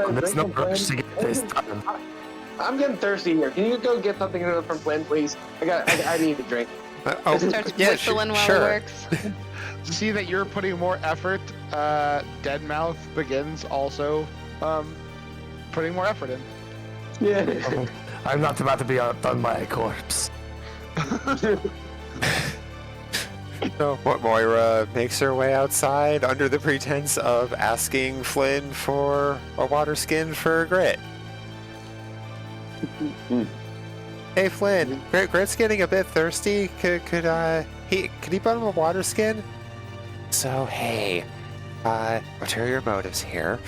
Speaker 4: There's no rush to get this done.
Speaker 7: I'm getting thirsty here. Can you go get something from Flynn, please? I need a drink.
Speaker 5: Starts whistling while
Speaker 6: sure.
Speaker 5: it works.
Speaker 3: To see that you're putting more effort, Deadmouth begins also putting more effort in.
Speaker 7: Yeah.
Speaker 4: I'm not about to be outdone by a corpse.
Speaker 6: So, what, Moira makes her way outside under the pretense of asking Flynn for a water skin for Grit. Hey Flynn, Grit's getting a bit thirsty. Could he put him a water skin? So hey, what are your motives here?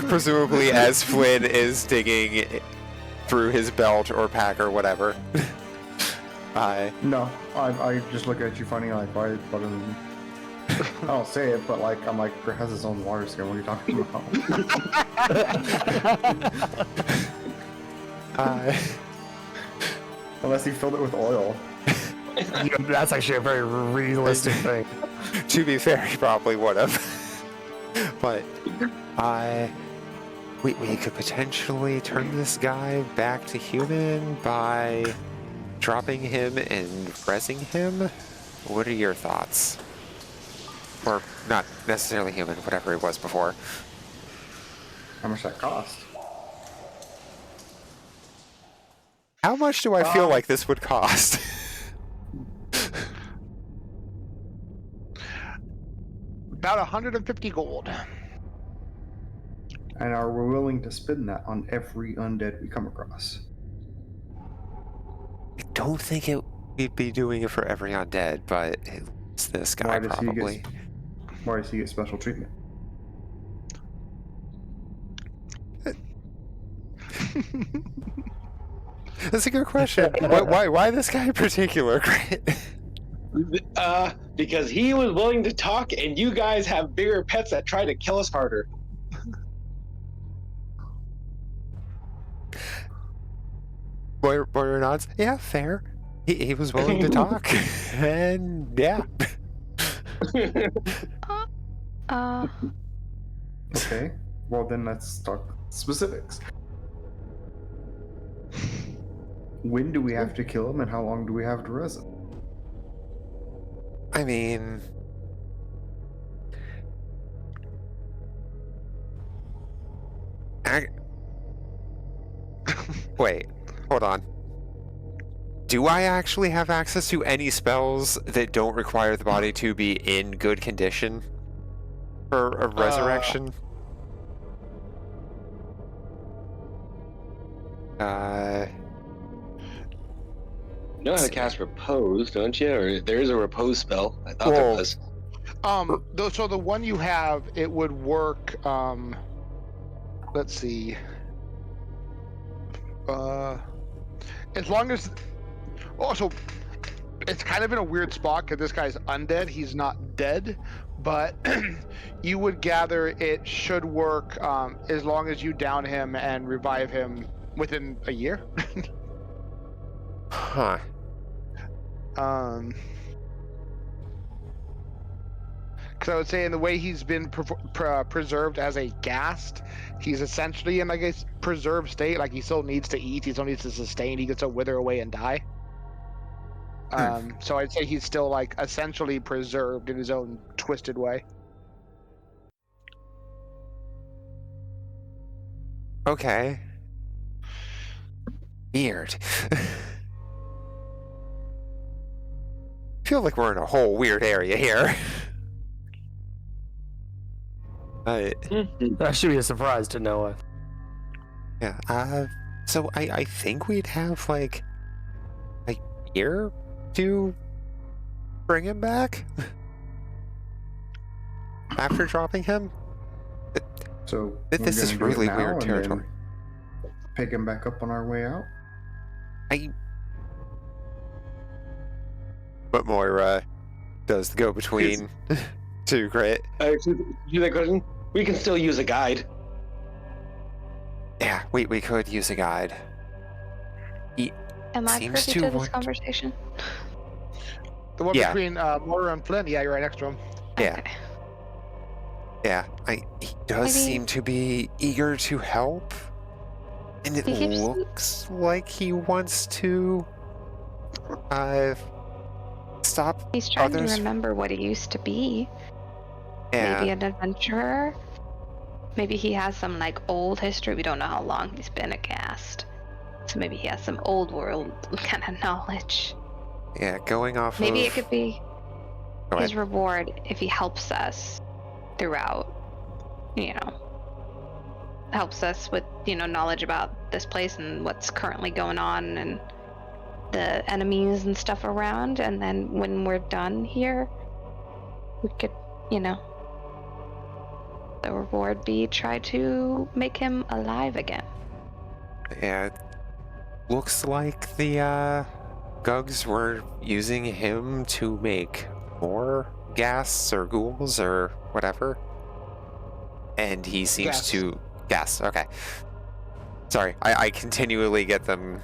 Speaker 6: Presumably, as Flynn is digging through his belt or pack or whatever.
Speaker 2: No, I just look at you funny, like, why doesn't... I don't say it, but like, I'm like, Grit has his own water skin, what are you talking about? Unless he filled it with oil.
Speaker 4: That's actually a very realistic thing.
Speaker 6: To be fair, he probably would have. But we could potentially turn this guy back to human by dropping him and resing him. What are your thoughts? Or not necessarily human, whatever it was before.
Speaker 2: How much that cost?
Speaker 6: How much do I feel like this would cost?
Speaker 3: About 150 gold.
Speaker 2: And are we willing to spend that on every undead we come across?
Speaker 6: I don't think we'd be doing it for every undead, but it's this guy
Speaker 2: Why does
Speaker 6: probably.
Speaker 2: Why does he get special treatment?
Speaker 6: That's a good question. Why this guy in particular?
Speaker 7: Because he was willing to talk, and you guys have bigger pets that try to kill us harder.
Speaker 6: Boyer nods. Yeah, fair. He was willing to talk, and yeah.
Speaker 2: Okay. Well, then let's talk specifics. When do we have to kill him, and how long do we have to res him?
Speaker 6: I mean, wait, hold on. Do I actually have access to any spells that don't require the body to be in good condition for a resurrection?
Speaker 7: You know how to cast repose, don't you? Or there is a repose spell. I thought there was.
Speaker 3: So the one you have, it would work. Let's see. As long as. Also, it's kind of in a weird spot because this guy's undead. He's not dead, but you would gather it should work as long as you down him and revive him within a year.
Speaker 6: Huh.
Speaker 3: Because I would say in the way he's been preserved as a ghast, he's essentially in like a preserved state. Like he still needs to eat, he still needs to sustain. He gets to wither away and die. So I'd say he's still like essentially preserved in his own twisted way.
Speaker 6: Okay. Weird. Feel like we're in a whole weird area here.
Speaker 4: That should be a surprise to Noah.
Speaker 6: Yeah. So I think we'd have like a year to bring him back after dropping him.
Speaker 2: So
Speaker 6: This is
Speaker 2: we're gonna do
Speaker 6: really
Speaker 2: it now
Speaker 6: weird
Speaker 2: and
Speaker 6: territory.
Speaker 2: then pick him back up on our way out.
Speaker 6: But Moira does the go-between to crit.
Speaker 7: You that question? We can still use a guide.
Speaker 6: Yeah, we could use a guide.
Speaker 5: Am I
Speaker 6: Seems
Speaker 5: privy
Speaker 6: to
Speaker 5: to this
Speaker 6: want-
Speaker 5: conversation?
Speaker 3: The one
Speaker 6: Yeah.
Speaker 3: between Moira and Flynn, yeah, you're right next to him.
Speaker 6: Yeah.
Speaker 5: Okay.
Speaker 6: Yeah, he does
Speaker 5: Maybe-
Speaker 6: seem to be eager to help. And it
Speaker 5: He keeps-
Speaker 6: looks like he wants to stop
Speaker 5: He's trying
Speaker 6: others.
Speaker 5: to remember what he used to be.
Speaker 6: Yeah.
Speaker 5: Maybe an adventurer. Maybe he has some like old history. We don't know how long he's been a ghast. So maybe he has some old world kind of knowledge.
Speaker 6: Yeah, going off
Speaker 5: Maybe
Speaker 6: of...
Speaker 5: it could be
Speaker 6: Go
Speaker 5: his
Speaker 6: ahead.
Speaker 5: reward if he helps us throughout, helps us with, knowledge about this place and what's currently going on and the enemies and stuff around. And then when we're done here, we could, the reward be try to make him alive again.
Speaker 6: Yeah, it looks like the Gugs were using him to make more ghasts or ghouls or whatever. And he seems
Speaker 3: Ghasts.
Speaker 6: to... Gas, okay. Sorry, I continually get them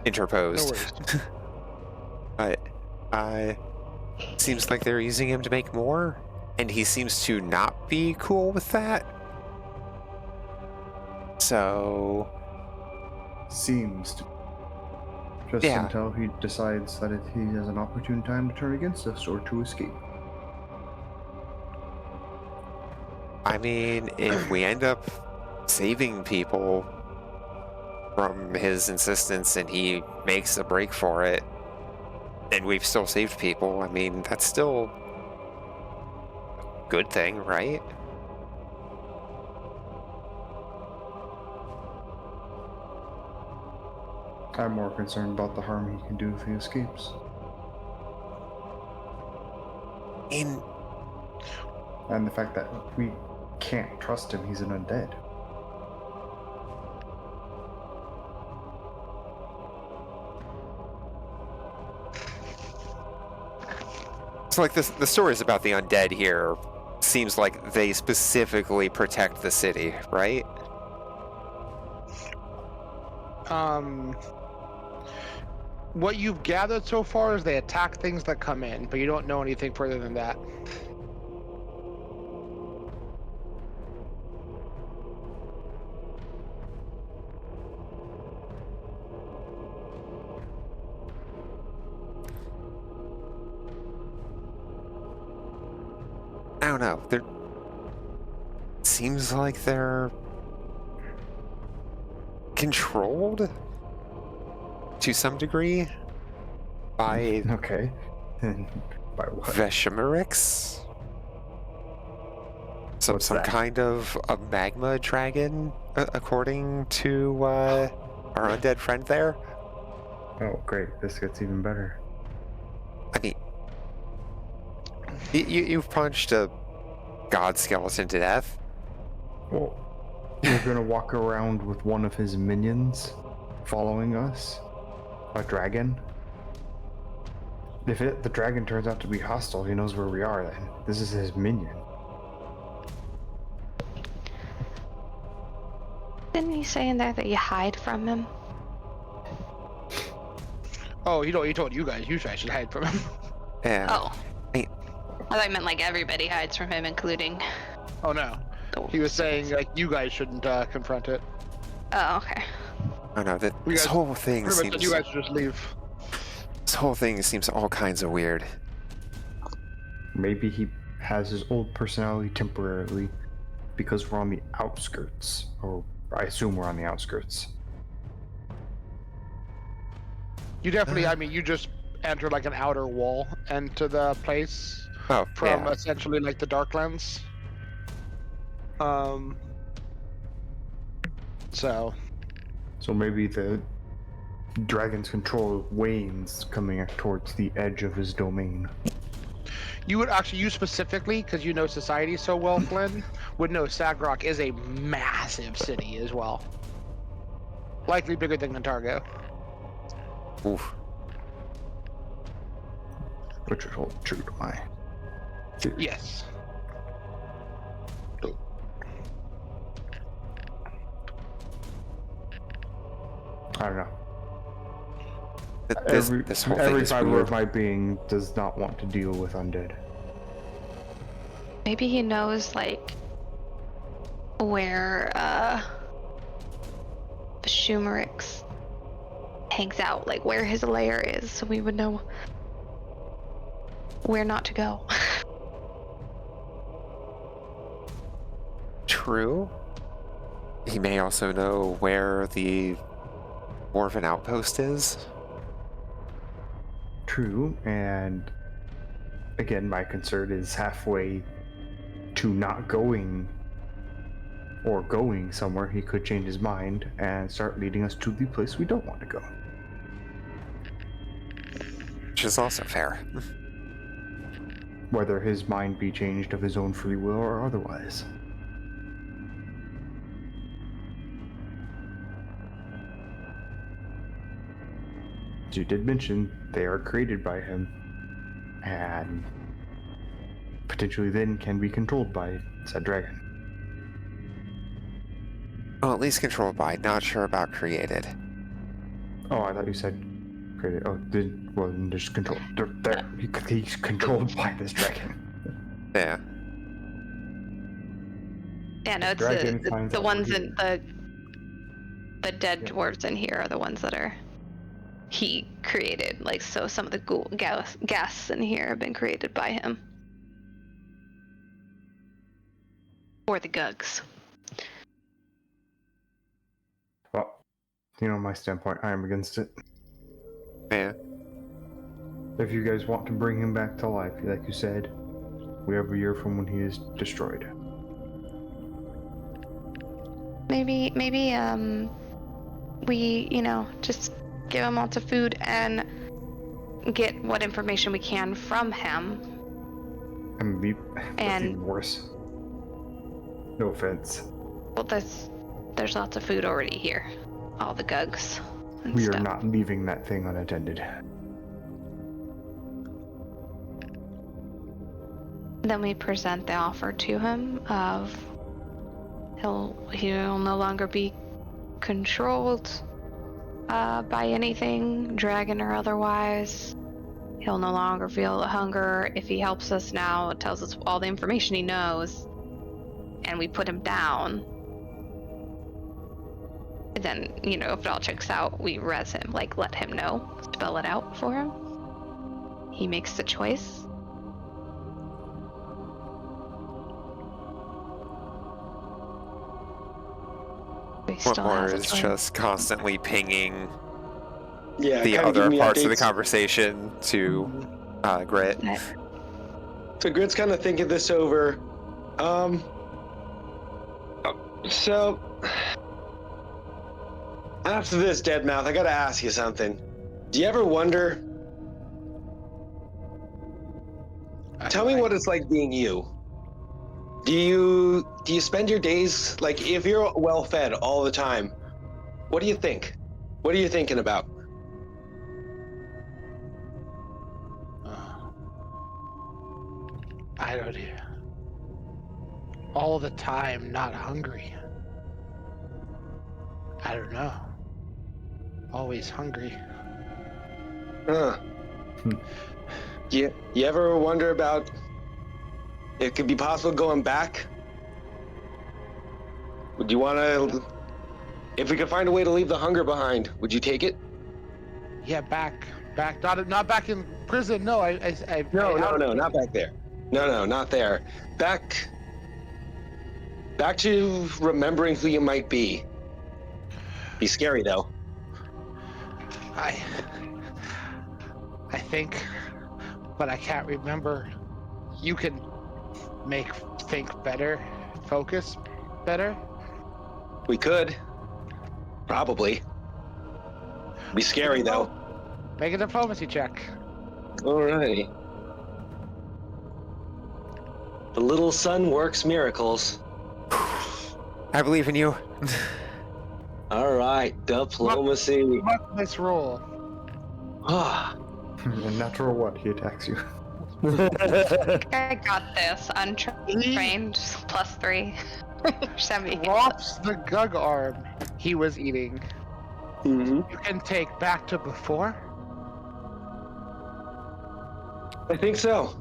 Speaker 6: interposed.
Speaker 3: No worries.
Speaker 6: But seems like they're using him to make more, and he seems to not be cool with that. So...
Speaker 2: Seems to. Just
Speaker 6: Yeah.
Speaker 2: until he decides that he has an opportune time to turn against us or to escape.
Speaker 6: I mean, if we end up saving people from his insistence and he makes a break for it, and we've still saved people, I mean, that's still a good thing, right?
Speaker 2: I'm more concerned about the harm he can do if he escapes.
Speaker 6: In
Speaker 2: And the fact that we can't trust him, he's an undead.
Speaker 6: So, like, the stories about the undead here seems like they specifically protect the city, right?
Speaker 3: What you've gathered so far is they attack things that come in, but you don't know anything further than that.
Speaker 6: I don't know. There seems like they're controlled to some degree by
Speaker 2: Okay. And by what?
Speaker 6: Veshimeriks. Some
Speaker 2: that?
Speaker 6: kind of a magma dragon, according to our undead friend there.
Speaker 2: Oh, great. This gets even better.
Speaker 6: I mean, you've punched a god skeleton to death.
Speaker 2: Well, we're gonna walk around with one of his minions following us. A dragon. If the dragon turns out to be hostile, he knows where we are then. This is his minion.
Speaker 5: Didn't he say in there that you hide from him?
Speaker 3: Oh, he told you guys should hide from him.
Speaker 6: Yeah.
Speaker 5: Oh.
Speaker 6: I mean,
Speaker 5: I thought I meant like everybody hides from him, including...
Speaker 3: Oh no. He was saying like you guys shouldn't confront it.
Speaker 5: Oh, okay.
Speaker 6: I don't know, this whole thing
Speaker 3: Pretty much
Speaker 6: seems...
Speaker 3: you guys should just leave.
Speaker 6: This whole thing seems all kinds of weird.
Speaker 2: Maybe he has his old personality temporarily because we're on the outskirts. Or I assume we're on the outskirts.
Speaker 3: You definitely, I mean, you just enter like an outer wall into the place
Speaker 6: Oh,
Speaker 3: from
Speaker 6: yeah.
Speaker 3: essentially like the Darklands.
Speaker 2: So maybe the dragon's control wanes coming towards the edge of his domain.
Speaker 3: You would actually, you specifically, because you know society so well, Flynn, would know Sagrok is a massive city as well. Likely bigger than Cantargo.
Speaker 6: Oof.
Speaker 2: Which would hold true to my theory.
Speaker 3: Yes.
Speaker 2: I don't know.
Speaker 6: This whole thing
Speaker 2: Every
Speaker 6: is
Speaker 2: fiber
Speaker 6: weird.
Speaker 2: of my being does not want to deal with undead.
Speaker 5: Maybe he knows, like, where, Shumerix hangs out, like, where his lair is, so we would know where not to go.
Speaker 6: True. He may also know where the Dwarven outpost is.
Speaker 2: True, and again, my concern is halfway to not going or going somewhere, he could change his mind and start leading us to the place we don't want to go.
Speaker 6: Which is also fair.
Speaker 2: Whether his mind be changed of his own free will or otherwise. As you did mention, they are created by him, and potentially then can be controlled by said dragon.
Speaker 6: Well, at least controlled by, not sure about created.
Speaker 2: Oh, I thought you said created. Oh, well, then just controlled. There, he's controlled by this dragon.
Speaker 6: Yeah.
Speaker 5: Yeah, no, it's
Speaker 2: Dragon finds
Speaker 5: the
Speaker 2: out
Speaker 5: ones
Speaker 2: where
Speaker 5: in the dead dwarves in here are the ones that are he created. Like, so some of the gas in here have been created by him. Or the Gugs.
Speaker 2: Well, you know my standpoint. I am against it.
Speaker 6: Yeah.
Speaker 2: If you guys want to bring him back to life, like you said, we have a year from when he is destroyed.
Speaker 5: Maybe, we, just give him lots of food and get what information we can from him.
Speaker 2: And that's
Speaker 5: And-
Speaker 2: even worse. No offense.
Speaker 5: Well, there's lots of food already here. All the gugs and
Speaker 2: We are
Speaker 5: stuff.
Speaker 2: not leaving that thing unattended.
Speaker 5: Then we present the offer to him of he'll no longer be controlled by anything, dragon or otherwise. He'll no longer feel hunger if he helps us now, tells us all the information he knows, and we put him down. Then, if it all checks out, we res him, let him know, spell it out for him. He makes the choice.
Speaker 6: Whitmore is just constantly pinging
Speaker 7: Yeah,
Speaker 6: the
Speaker 7: kinda
Speaker 6: other
Speaker 7: giving me
Speaker 6: parts of the
Speaker 7: updates.
Speaker 6: conversation to Grit.
Speaker 7: So Grit's kind of thinking this over. So after this, Deadmouth, I gotta ask you something. Do you ever wonder? Tell me what it's like being you. Do you spend your days if you're well fed all the time? What do you think? What are you thinking about?
Speaker 3: I don't. All the time, not hungry. I don't know. Always hungry.
Speaker 7: Huh. You ever wonder about it could be possible going back? Would you want to? If we could find a way to leave the hunger behind, would you take it?
Speaker 3: Yeah, back. Not back in prison. No,
Speaker 7: No, not back there. No, not there. Back to remembering who you might be. Be scary though.
Speaker 3: I think, but I can't remember. You can think better, focus better.
Speaker 7: We could. Probably. Be scary though.
Speaker 3: Make a diplomacy check.
Speaker 7: Alrighty. The little sun works miracles.
Speaker 6: I believe in you.
Speaker 7: Alright, diplomacy.
Speaker 3: What's this roll?
Speaker 7: Ah,
Speaker 2: A natural one, he attacks you.
Speaker 5: I got this. Untrained, +3. 70.
Speaker 3: Drops the gug arm he was eating.
Speaker 7: mm-hmm.
Speaker 3: You can take back to before.
Speaker 7: I think so.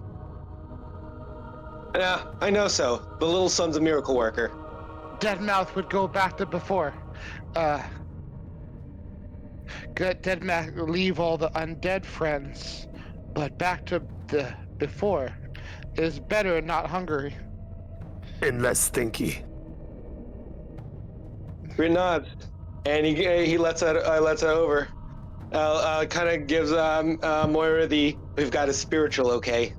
Speaker 7: Yeah, I know so. The little sun's a miracle worker.
Speaker 3: Deadmouth would go back to before. Good Deadmouth leave all the undead friends, but back to the before is better and not hungry.
Speaker 4: And less stinky.
Speaker 7: Grit nods, and he lets it over. Kind of gives Moira the we've got a spiritual okay.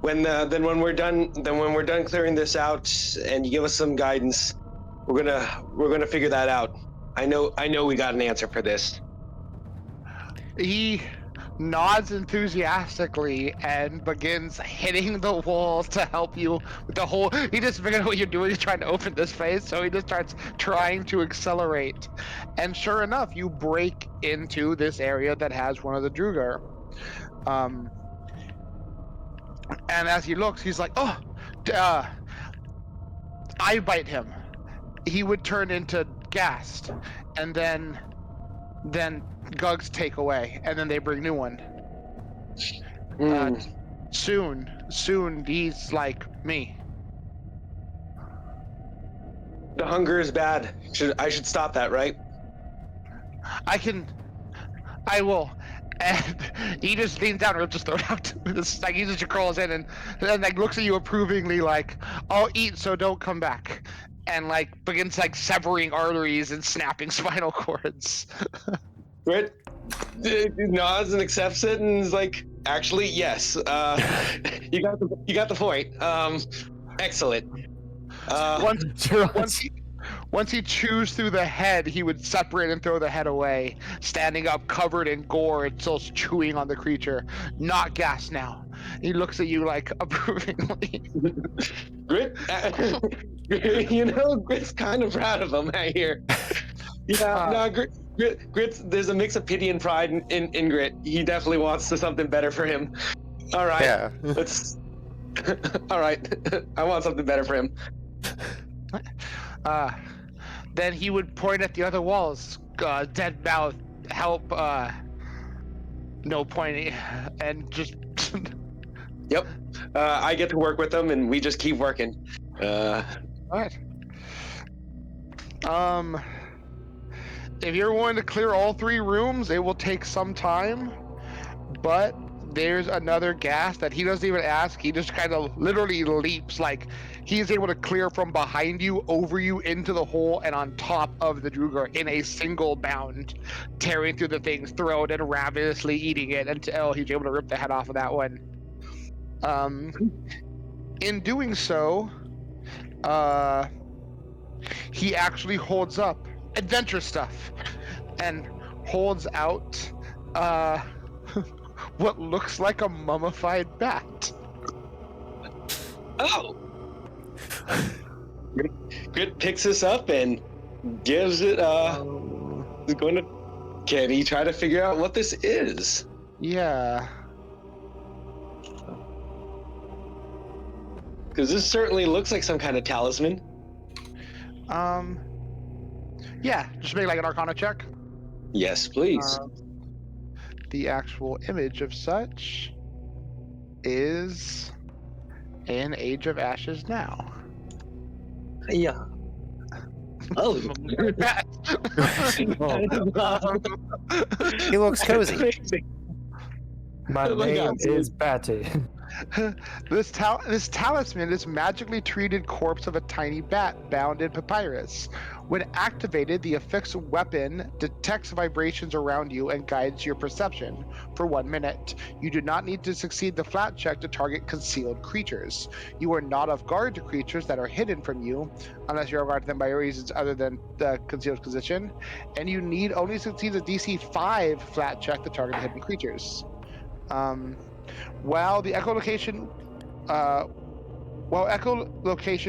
Speaker 7: When we're done clearing this out, and you give us some guidance, we're gonna figure that out. I know we got an answer for this.
Speaker 3: He nods enthusiastically and begins hitting the wall to help you with the whole. He just figured out what you're doing is trying to open this phase, so he just starts trying to accelerate. And sure enough, you break into this area that has one of the Drugar. And as he looks, he's like, "Oh, I bite him." He would turn into Ghast, and then Gugs take away, and then they bring new one. Soon he's like me.
Speaker 7: The hunger is bad. I should stop that, right?
Speaker 3: I will. And he just leans down and just throw it out. It's like he just crawls in and looks at you approvingly like, "I'll eat, so don't come back." And begins severing arteries and snapping spinal cords.
Speaker 7: Grit nods and accepts it and is like, actually, yes. You got the point. Excellent.
Speaker 3: Once he chews through the head, he would separate and throw the head away, standing up covered in gore and still chewing on the creature. Not gas now. He looks at you like approvingly.
Speaker 7: Grit, you know, Grit's kind of proud of him out here. Yeah, no, Grit's. There's a mix of pity and pride in Grit. He definitely wants something better for him. All right,
Speaker 6: Yeah.
Speaker 7: let's. All right, I want something better for him.
Speaker 3: Then he would point at the other walls. Dead mouth, help. No pointing, and just.
Speaker 7: Yep. I get to work with them, and we just keep working.
Speaker 3: All right. If you're willing to clear all 3 rooms, it will take some time. But there's another gas that he doesn't even ask. He just kind of literally leaps, like he's able to clear from behind you, over you, into the hole, and on top of the Druger in a single bound, tearing through the thing's throat and ravenously eating it until he's able to rip the head off of that one. In doing so, he actually holds up adventure stuff and holds out what looks like a mummified bat.
Speaker 7: Oh. Grit picks this up and gives it. Is going to. Can he try to figure out what this is?
Speaker 3: Yeah.
Speaker 7: Because this certainly looks like some kind of talisman.
Speaker 3: Yeah, just make like an Arcana check.
Speaker 7: Yes, please.
Speaker 3: The actual image of such is in Age of Ashes now.
Speaker 7: Yeah. Oh.
Speaker 6: He looks cozy.
Speaker 4: My name is Batty.
Speaker 3: This talisman is magically treated corpse of a tiny bat bound in papyrus. When activated, the affixed weapon detects vibrations around you and guides your perception for 1 minute. You do not need to succeed the flat check to target concealed creatures. You are not off guard to creatures that are hidden from you, unless you're off guard to them by reasons other than the concealed position. And you need only succeed the DC 5 flat check to target hidden creatures. While echolocation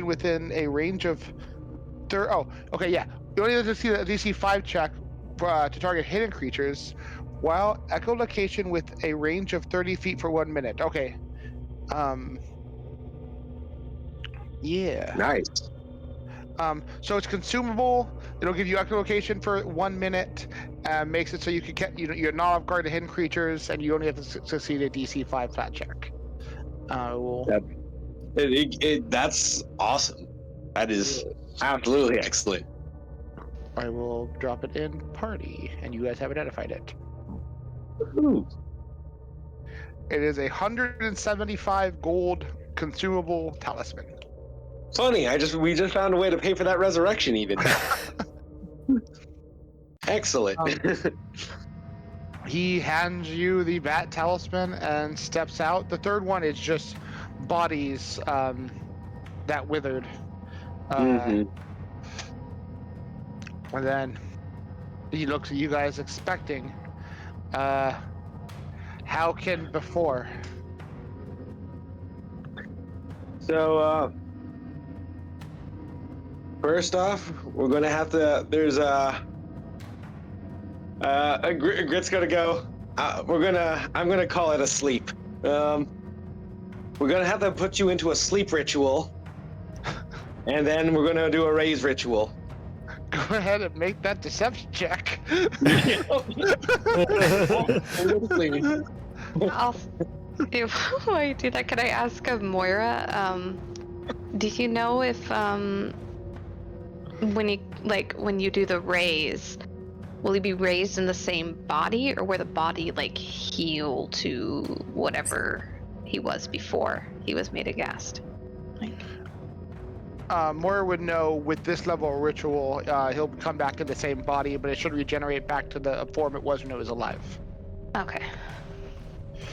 Speaker 3: within a range of you only have to see the DC 5 check to target hidden creatures, while echolocation with a range of 30 feet for 1 minute. Okay. Yeah.
Speaker 7: Nice.
Speaker 3: So it's consumable. It'll give you echolocation for 1 minute. Makes it so you can get, you're not off guard to hidden creatures, and you only have to succeed a DC 5 flat check.
Speaker 7: That's awesome. That is absolutely excellent.
Speaker 3: I will drop it in party, and you guys have identified it.
Speaker 7: Ooh.
Speaker 3: It is 175 gold consumable talisman.
Speaker 7: Funny, we just found a way to pay for that resurrection even. Excellent.
Speaker 3: He hands you the bat talisman and steps out. The third one is just bodies that withered. And then he looks at you guys expecting. How can before?
Speaker 7: So, first off, we're gonna have to. There's Grit's gonna go. I'm gonna call it a sleep. We're gonna have to put you into a sleep ritual, and then we're gonna do a raise ritual.
Speaker 3: Go ahead and make that deception check.
Speaker 5: While I do that, can I ask of Moira? Do you know if when you do the raise, will he be raised in the same body, or will the body heal to whatever he was before he was made a ghast?
Speaker 3: Moira would know with this level of ritual, he'll come back in the same body, but it should regenerate back to the form it was when it was alive.
Speaker 5: Okay.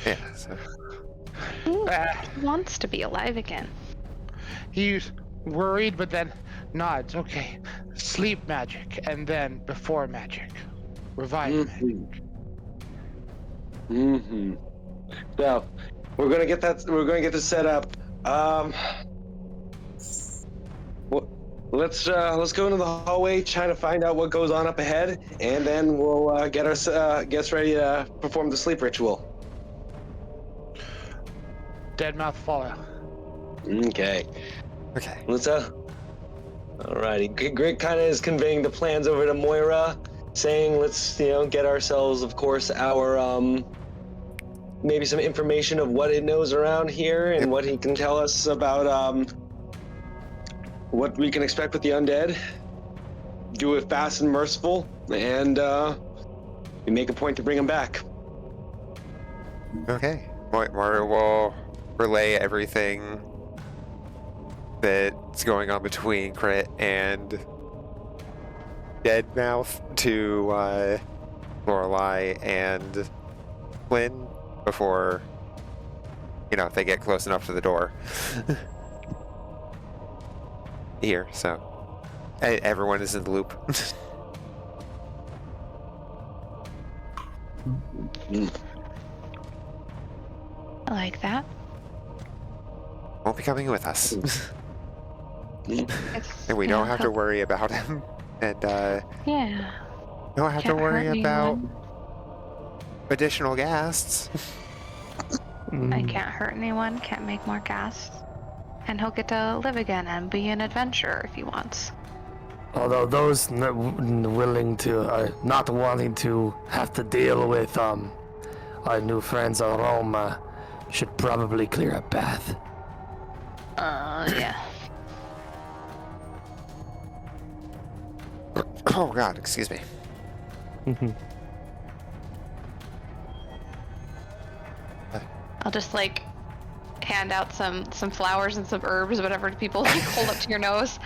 Speaker 6: Yeah. So.
Speaker 5: He wants to be alive again.
Speaker 3: He worried, but then nods. Okay, sleep magic, and then before magic, revive magic.
Speaker 7: Mm-hmm. So we're gonna get that. We're gonna get this set up. Well, let's go into the hallway, try to find out what goes on up ahead, and then we'll get our guests ready to perform the sleep ritual.
Speaker 3: Deadmouth follow.
Speaker 7: Okay.
Speaker 6: Okay.
Speaker 7: Let's Alrighty. Grit kind of is conveying the plans over to Moira, saying, "Let's get ourselves, of course, our maybe some information of what it knows around here and
Speaker 6: Yep.
Speaker 7: what he can tell us about what we can expect with the undead. Do it fast and merciful, and we make a point to bring him back."
Speaker 6: Okay. Mario will relay everything that's going on between Crit and Deadmouth to Lorelei and Flynn before they get close enough to the door here. So everyone is in the loop.
Speaker 5: I like that.
Speaker 6: Won't be coming with us.
Speaker 5: It's,
Speaker 6: And we don't have to worry about him. And
Speaker 5: Yeah.
Speaker 6: don't have to
Speaker 5: Can't
Speaker 6: worry
Speaker 5: hurt
Speaker 6: about
Speaker 5: anyone.
Speaker 6: additional guests.
Speaker 5: I can't hurt anyone, can't make more gas. And he'll get to live again and be an adventurer if he wants.
Speaker 4: Although those willing to, not wanting to have to deal with our new friends at home should probably clear a path.
Speaker 5: Yeah.
Speaker 6: Oh God, excuse me.
Speaker 5: I'll just hand out some flowers and some herbs, whatever people hold up to your nose.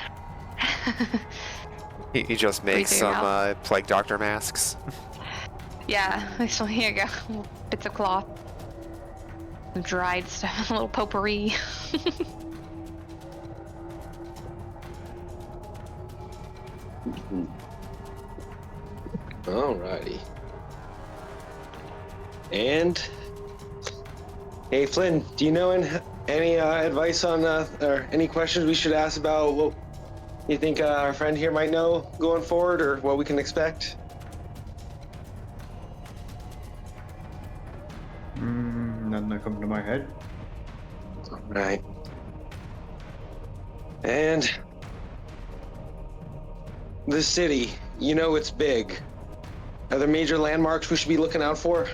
Speaker 6: He just makes
Speaker 5: Breathe in your
Speaker 6: some plague doctor masks.
Speaker 5: Yeah, so here you go. Bits of cloth. Some dried stuff, a little potpourri.
Speaker 7: Alrighty. And hey, Flynn, do you know any advice on or any questions we should ask about what you think our friend here might know going forward, or what we can expect?
Speaker 2: Nothing that comes to my head.
Speaker 7: Right. And the city, it's big. Are there major landmarks we should be looking out for?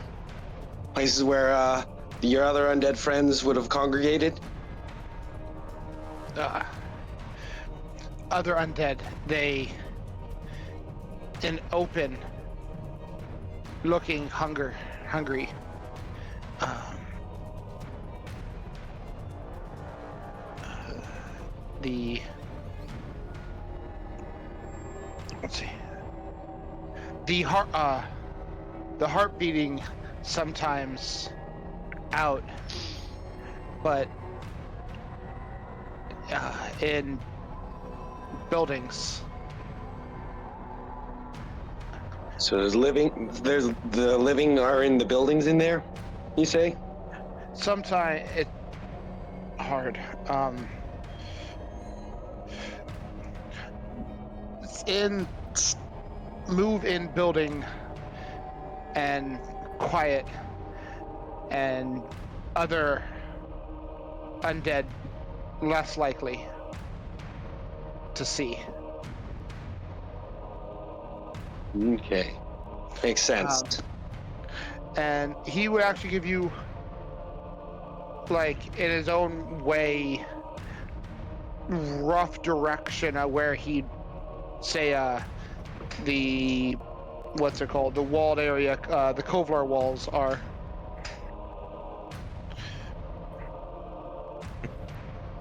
Speaker 7: Places where your other undead friends would have congregated?
Speaker 3: Other undead, they an open looking hungry. Let's see. The heart beating sometimes out, but in buildings.
Speaker 7: So there's the living are in the buildings in there, you say?
Speaker 3: Sometimes it's hard. It's in move-in building and quiet, and other undead less likely to see.
Speaker 7: Okay. Makes sense.
Speaker 3: And he would actually give you, in his own way, rough direction of where he'd say the what's it called, the walled area, the Kovlar walls are.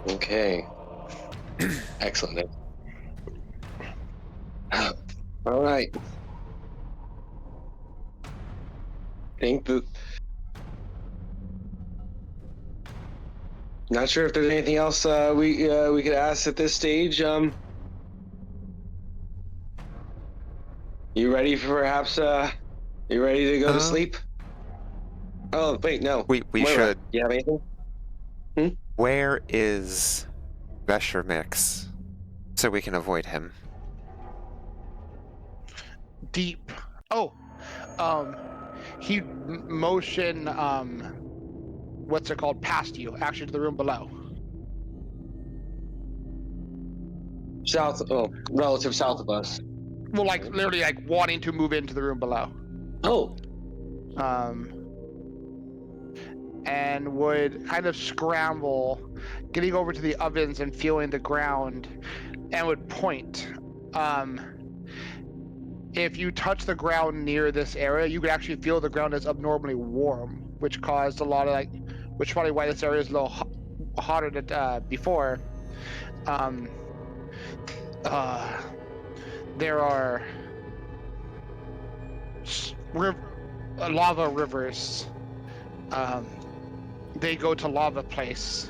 Speaker 7: Okay. Excellent. All right. Think that Not sure if there's anything else we could ask at this stage. You ready for perhaps? You ready to go to sleep? Oh wait, no.
Speaker 6: We
Speaker 7: Moira,
Speaker 6: should.
Speaker 7: Do you have anything?
Speaker 6: Where is Veshermix so we can avoid him?
Speaker 3: Deep. Oh, he motioned, what's it called, past you, actually to the room below.
Speaker 7: South. Oh, relative south of us.
Speaker 3: Well, like literally, like wanting to move into the room below.
Speaker 7: Oh.
Speaker 3: And would kind of scramble, getting over to the ovens and feeling the ground, and would point. If you touch the ground near this area, you could actually feel the ground is abnormally warm, which caused a lot of which is probably why this area is a little hotter than before. There are lava rivers. They go to lava place.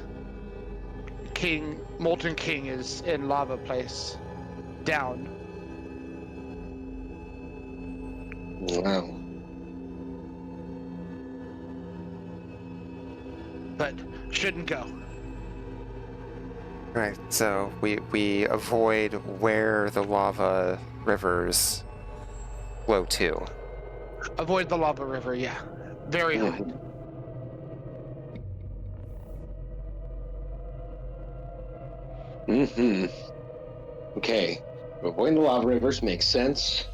Speaker 3: Molten King is in lava place. Down.
Speaker 7: Wow.
Speaker 3: But shouldn't go.
Speaker 6: Right, so we avoid where the lava rivers flow to.
Speaker 3: Avoid the lava river, yeah. Very hot.
Speaker 7: Mm-hmm. Okay. Avoiding the lava rivers makes sense.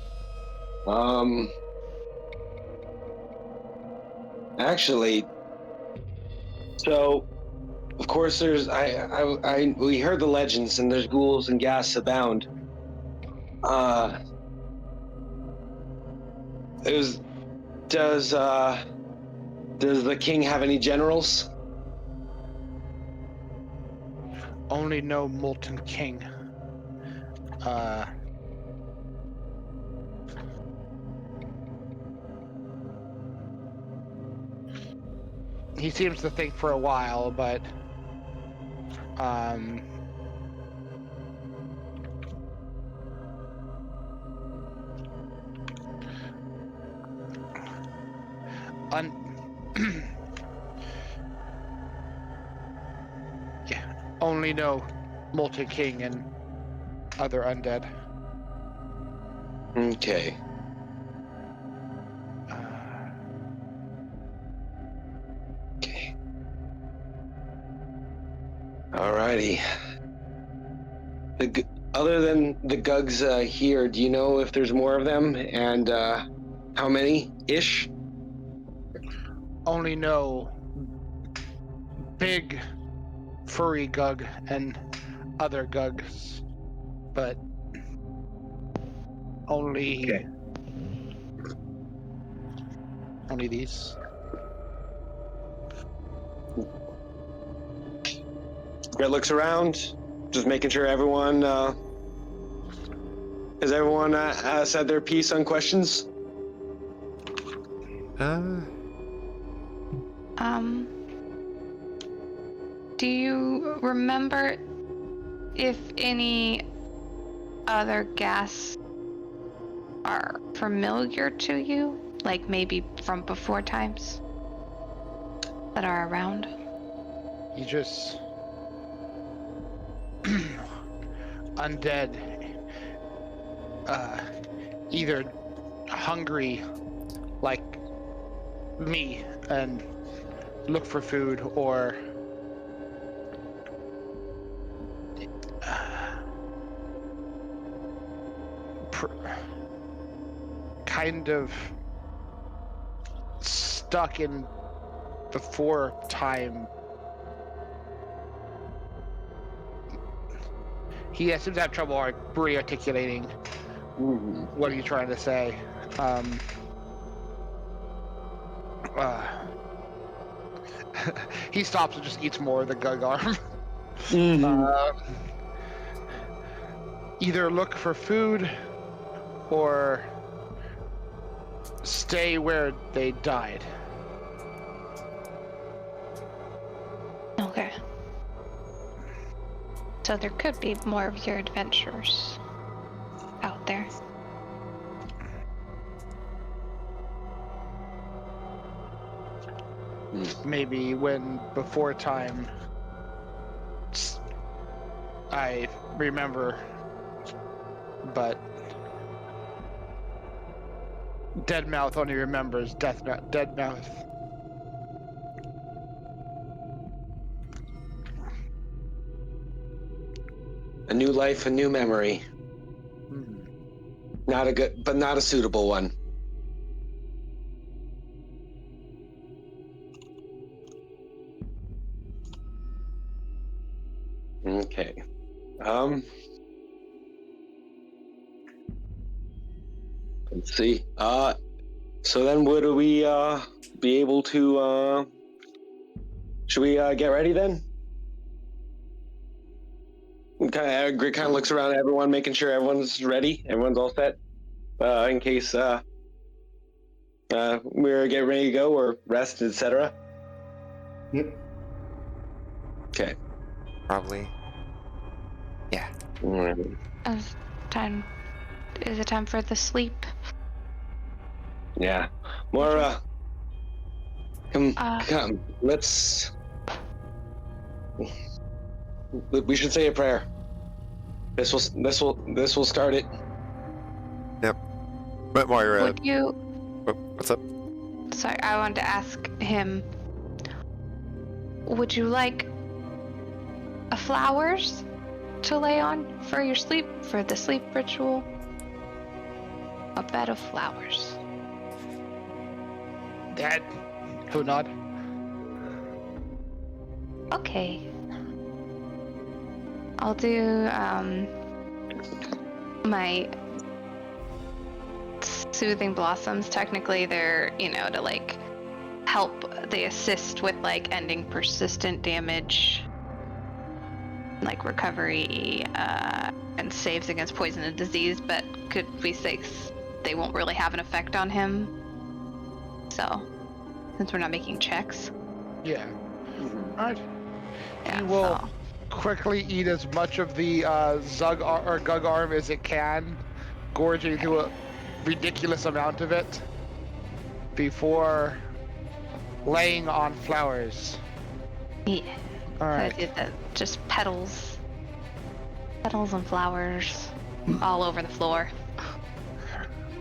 Speaker 7: Actually, so of course there's we heard the legends and there's ghouls and ghast abound. Does the king have any generals?
Speaker 3: Only know Molten King. He seems to think for a while, but yeah, only know Molten King and other undead.
Speaker 7: Okay. Okay. Alrighty. Other than the Gugs here, do you know if there's more of them and how many-ish?
Speaker 3: Only know big furry Gug and other Gugs, but only these.
Speaker 7: Gret looks around, just making sure everyone has everyone said their piece on questions.
Speaker 5: Do you remember if any other guests are familiar to you? Like maybe from before times that are around?
Speaker 3: You just undead, either hungry like me and look for food, or kind of stuck in before time. He seems to have trouble re-articulating what are you trying to say. He stops and just eats more of the Gug arm. Either look for food or stay where they died.
Speaker 5: Okay. So there could be more of your adventures out there.
Speaker 3: Maybe when before time I remember, but Deadmouth only remembers Deadmouth.
Speaker 7: A new life, a new memory. Not a good, but not a suitable one. Okay. Let's see. So then would we be able to should we get ready then? Grit kind of looks around at everyone, making sure everyone's ready, everyone's all set, in case we're getting ready to go or rest, etc.
Speaker 2: Yep.
Speaker 7: Okay.
Speaker 6: Probably. Yeah.
Speaker 5: Is it time for the sleep?
Speaker 7: Yeah. More. Come. Let's. We should say a prayer. This will start it.
Speaker 6: Yep. But Moira,
Speaker 5: Would you?
Speaker 6: what's up?
Speaker 5: Sorry, I wanted to ask him. Would you like flowers to lay on for your sleep, for the sleep ritual? A bed of flowers.
Speaker 3: Dad, who nod?
Speaker 5: Okay. I'll do my soothing blossoms. Technically they're, to like help, they assist with like ending persistent damage, like recovery, and saves against poison and disease, but could we say they won't really have an effect on him? So, since we're not making checks.
Speaker 3: Yeah. Alright.
Speaker 5: Yeah,
Speaker 3: He will
Speaker 5: so.
Speaker 3: quickly eat as much of the Gug arm as it can, gorging through a ridiculous amount of it before laying on flowers.
Speaker 5: Yeah.
Speaker 3: Alright.
Speaker 5: So I did that. Just petals and flowers all over the floor.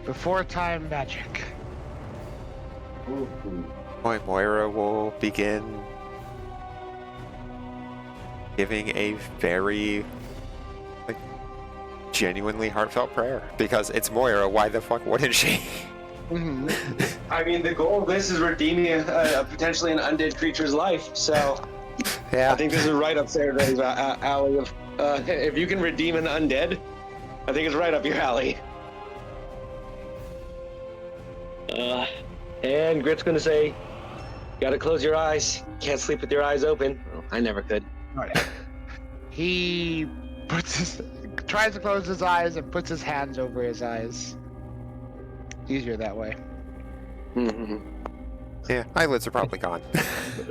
Speaker 3: Before time magic.
Speaker 6: Moira will begin giving a very genuinely heartfelt prayer, because it's Moira. Why the fuck wouldn't she?
Speaker 7: I mean, the goal of this is redeeming potentially an undead creature's life. So
Speaker 6: Yeah.
Speaker 7: I think this is right up Sarah's alley of if you can redeem an undead, I think it's right up your alley. And Grit's gonna say, "You gotta close your eyes. You can't sleep with your eyes open." Well, I never could.
Speaker 3: Alright. He tries to close his eyes and puts his hands over his eyes. Easier that way.
Speaker 7: Mm-hmm.
Speaker 6: Yeah, eyelids are probably gone.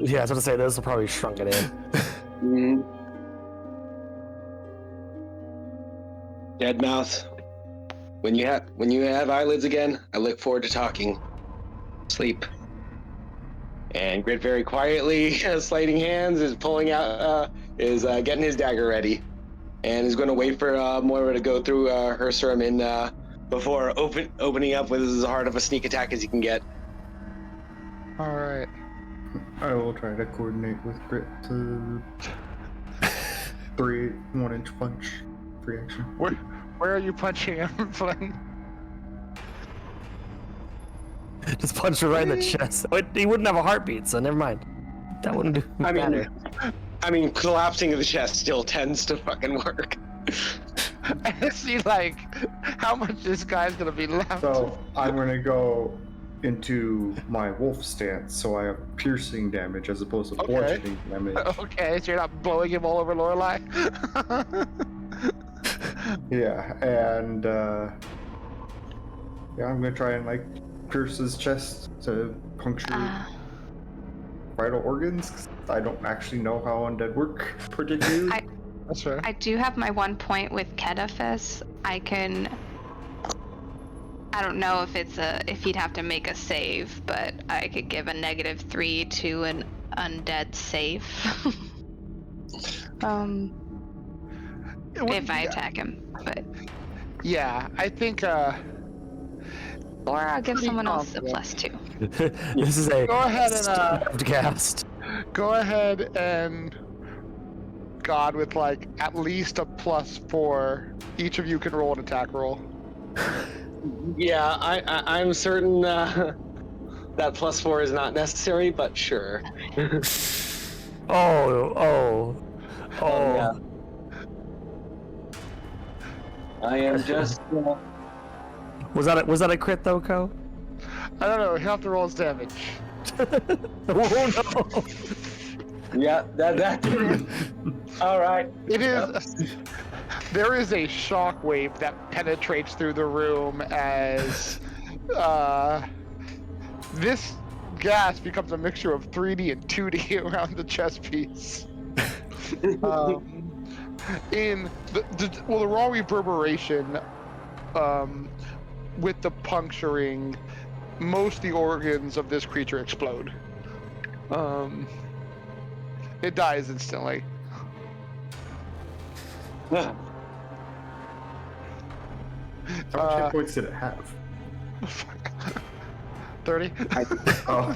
Speaker 4: Yeah, I was gonna say this will probably shrunk it in.
Speaker 7: Mm-hmm. Deadmouth. When you have eyelids again, I look forward to talking. Sleep. And Grit very quietly, sliding hands, is pulling out, getting his dagger ready, and is going to wait for Moira to go through her sermon before opening up with as hard of a sneak attack as he can get.
Speaker 3: All right.
Speaker 2: I will try to coordinate with Grit to 3 1-inch punch, free action.
Speaker 3: Where are you punching him, Flynn?
Speaker 4: Just punch her right in the chest. He wouldn't have a heartbeat, so never mind. That wouldn't do matter.
Speaker 7: I mean, collapsing the chest still tends to fucking work.
Speaker 3: I see, how much this guy's gonna be left.
Speaker 2: So I'm gonna go into my wolf stance, so I have piercing damage as opposed to bludgeoning damage.
Speaker 3: Okay, so you're not blowing him all over Lorelei.
Speaker 2: Yeah, and I'm gonna try and pierce his chest to puncture vital organs. 'Cause I don't actually know how undead work particularly.
Speaker 3: That's fair.
Speaker 5: I do have my 1 point with Kedifis. I don't know if if he'd have to make a save, but I could give a -3 to an undead save. If I attack him, but
Speaker 3: Yeah, I think.
Speaker 5: or I'll give
Speaker 3: Pretty
Speaker 5: someone else a
Speaker 3: confident.
Speaker 5: +2.
Speaker 4: This is a
Speaker 3: Go ahead and
Speaker 4: starved cast.
Speaker 3: go ahead and God with like at least a +4. Each of you can roll an attack roll.
Speaker 7: Yeah, I'm certain that +4 is not necessary, but sure.
Speaker 4: Oh.
Speaker 7: Yeah. I am just.
Speaker 4: Was that a crit though, Ko?
Speaker 3: I don't know. He'll have to roll his damage.
Speaker 4: Oh no!
Speaker 7: Yeah, that. All right.
Speaker 3: It is. There is a shockwave that penetrates through the room as this gas becomes a mixture of 3D and 2D around the chess piece. In the raw reverberation, with the puncturing, most of the organs of this creature explode. It dies instantly.
Speaker 2: How much hit points did it have?
Speaker 3: 30.
Speaker 2: Oh.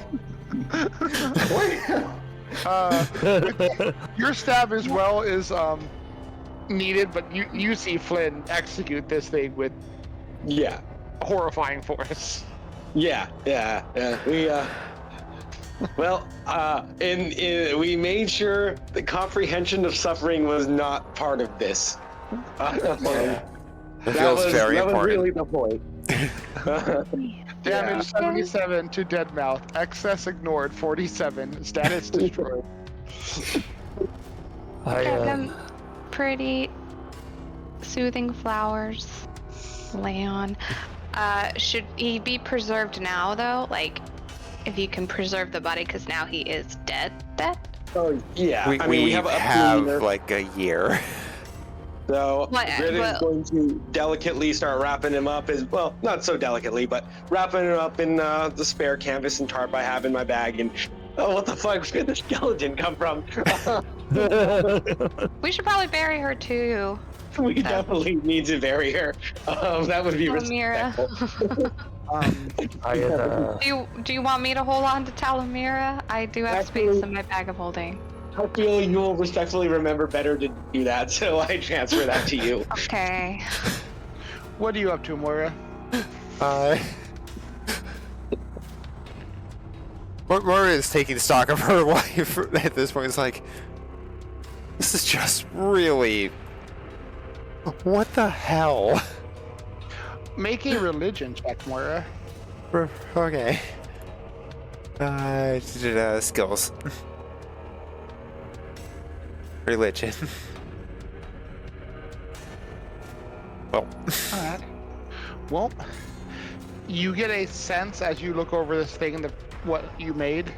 Speaker 3: Your stab as well is needed, but you see Flynn execute this thing with horrifying force.
Speaker 7: Yeah. We we made sure the comprehension of suffering was not part of this.
Speaker 6: It feels very
Speaker 7: that
Speaker 6: important.
Speaker 7: was really the point.
Speaker 3: Damage 77 to dead mouth. Excess ignored 47. Status destroyed.
Speaker 5: Got them pretty soothing flowers. Lay on. Should he be preserved now though? Like, if you can preserve the body, because now he is dead.
Speaker 7: Oh yeah.
Speaker 6: We
Speaker 7: have
Speaker 6: like a year.
Speaker 7: So
Speaker 5: What-
Speaker 7: Grid is
Speaker 5: well-
Speaker 7: going to delicately start wrapping him up as well, not so delicately, but wrapping him up in the spare canvas and tarp I have in my bag. And what the fuck? Where did the skeleton come from?
Speaker 5: We should probably bury her too.
Speaker 7: We definitely need to bury her. That would be
Speaker 5: Talamira.
Speaker 7: respectful.
Speaker 5: Do you want me to hold on to Talamira? I do have space in my bag of holding.
Speaker 7: I feel you will respectfully remember better to do that, so I transfer that to you.
Speaker 5: Okay.
Speaker 3: What are you up to, Moira?
Speaker 6: Moira is taking stock of her life at this point. It's like, this is just really... What the hell?
Speaker 3: Make a religion check, Moira.
Speaker 6: Okay. Skills. Religion. Well.
Speaker 3: Alright. Well, you get a sense as you look over this thing, what you made.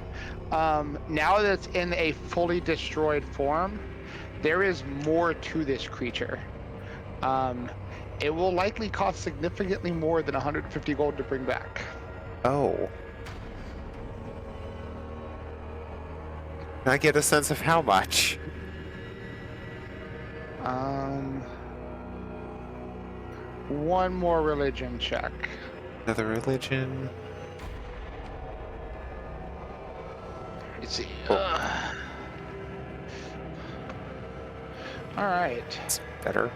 Speaker 3: Now that it's in a fully destroyed form, there is more to this creature. It will likely cost significantly more than 150 gold to bring back.
Speaker 6: Oh. Can I get a sense of how much?
Speaker 3: One more religion check.
Speaker 6: Another religion.
Speaker 3: Let's see.
Speaker 6: Oh.
Speaker 3: All right.
Speaker 6: It's better.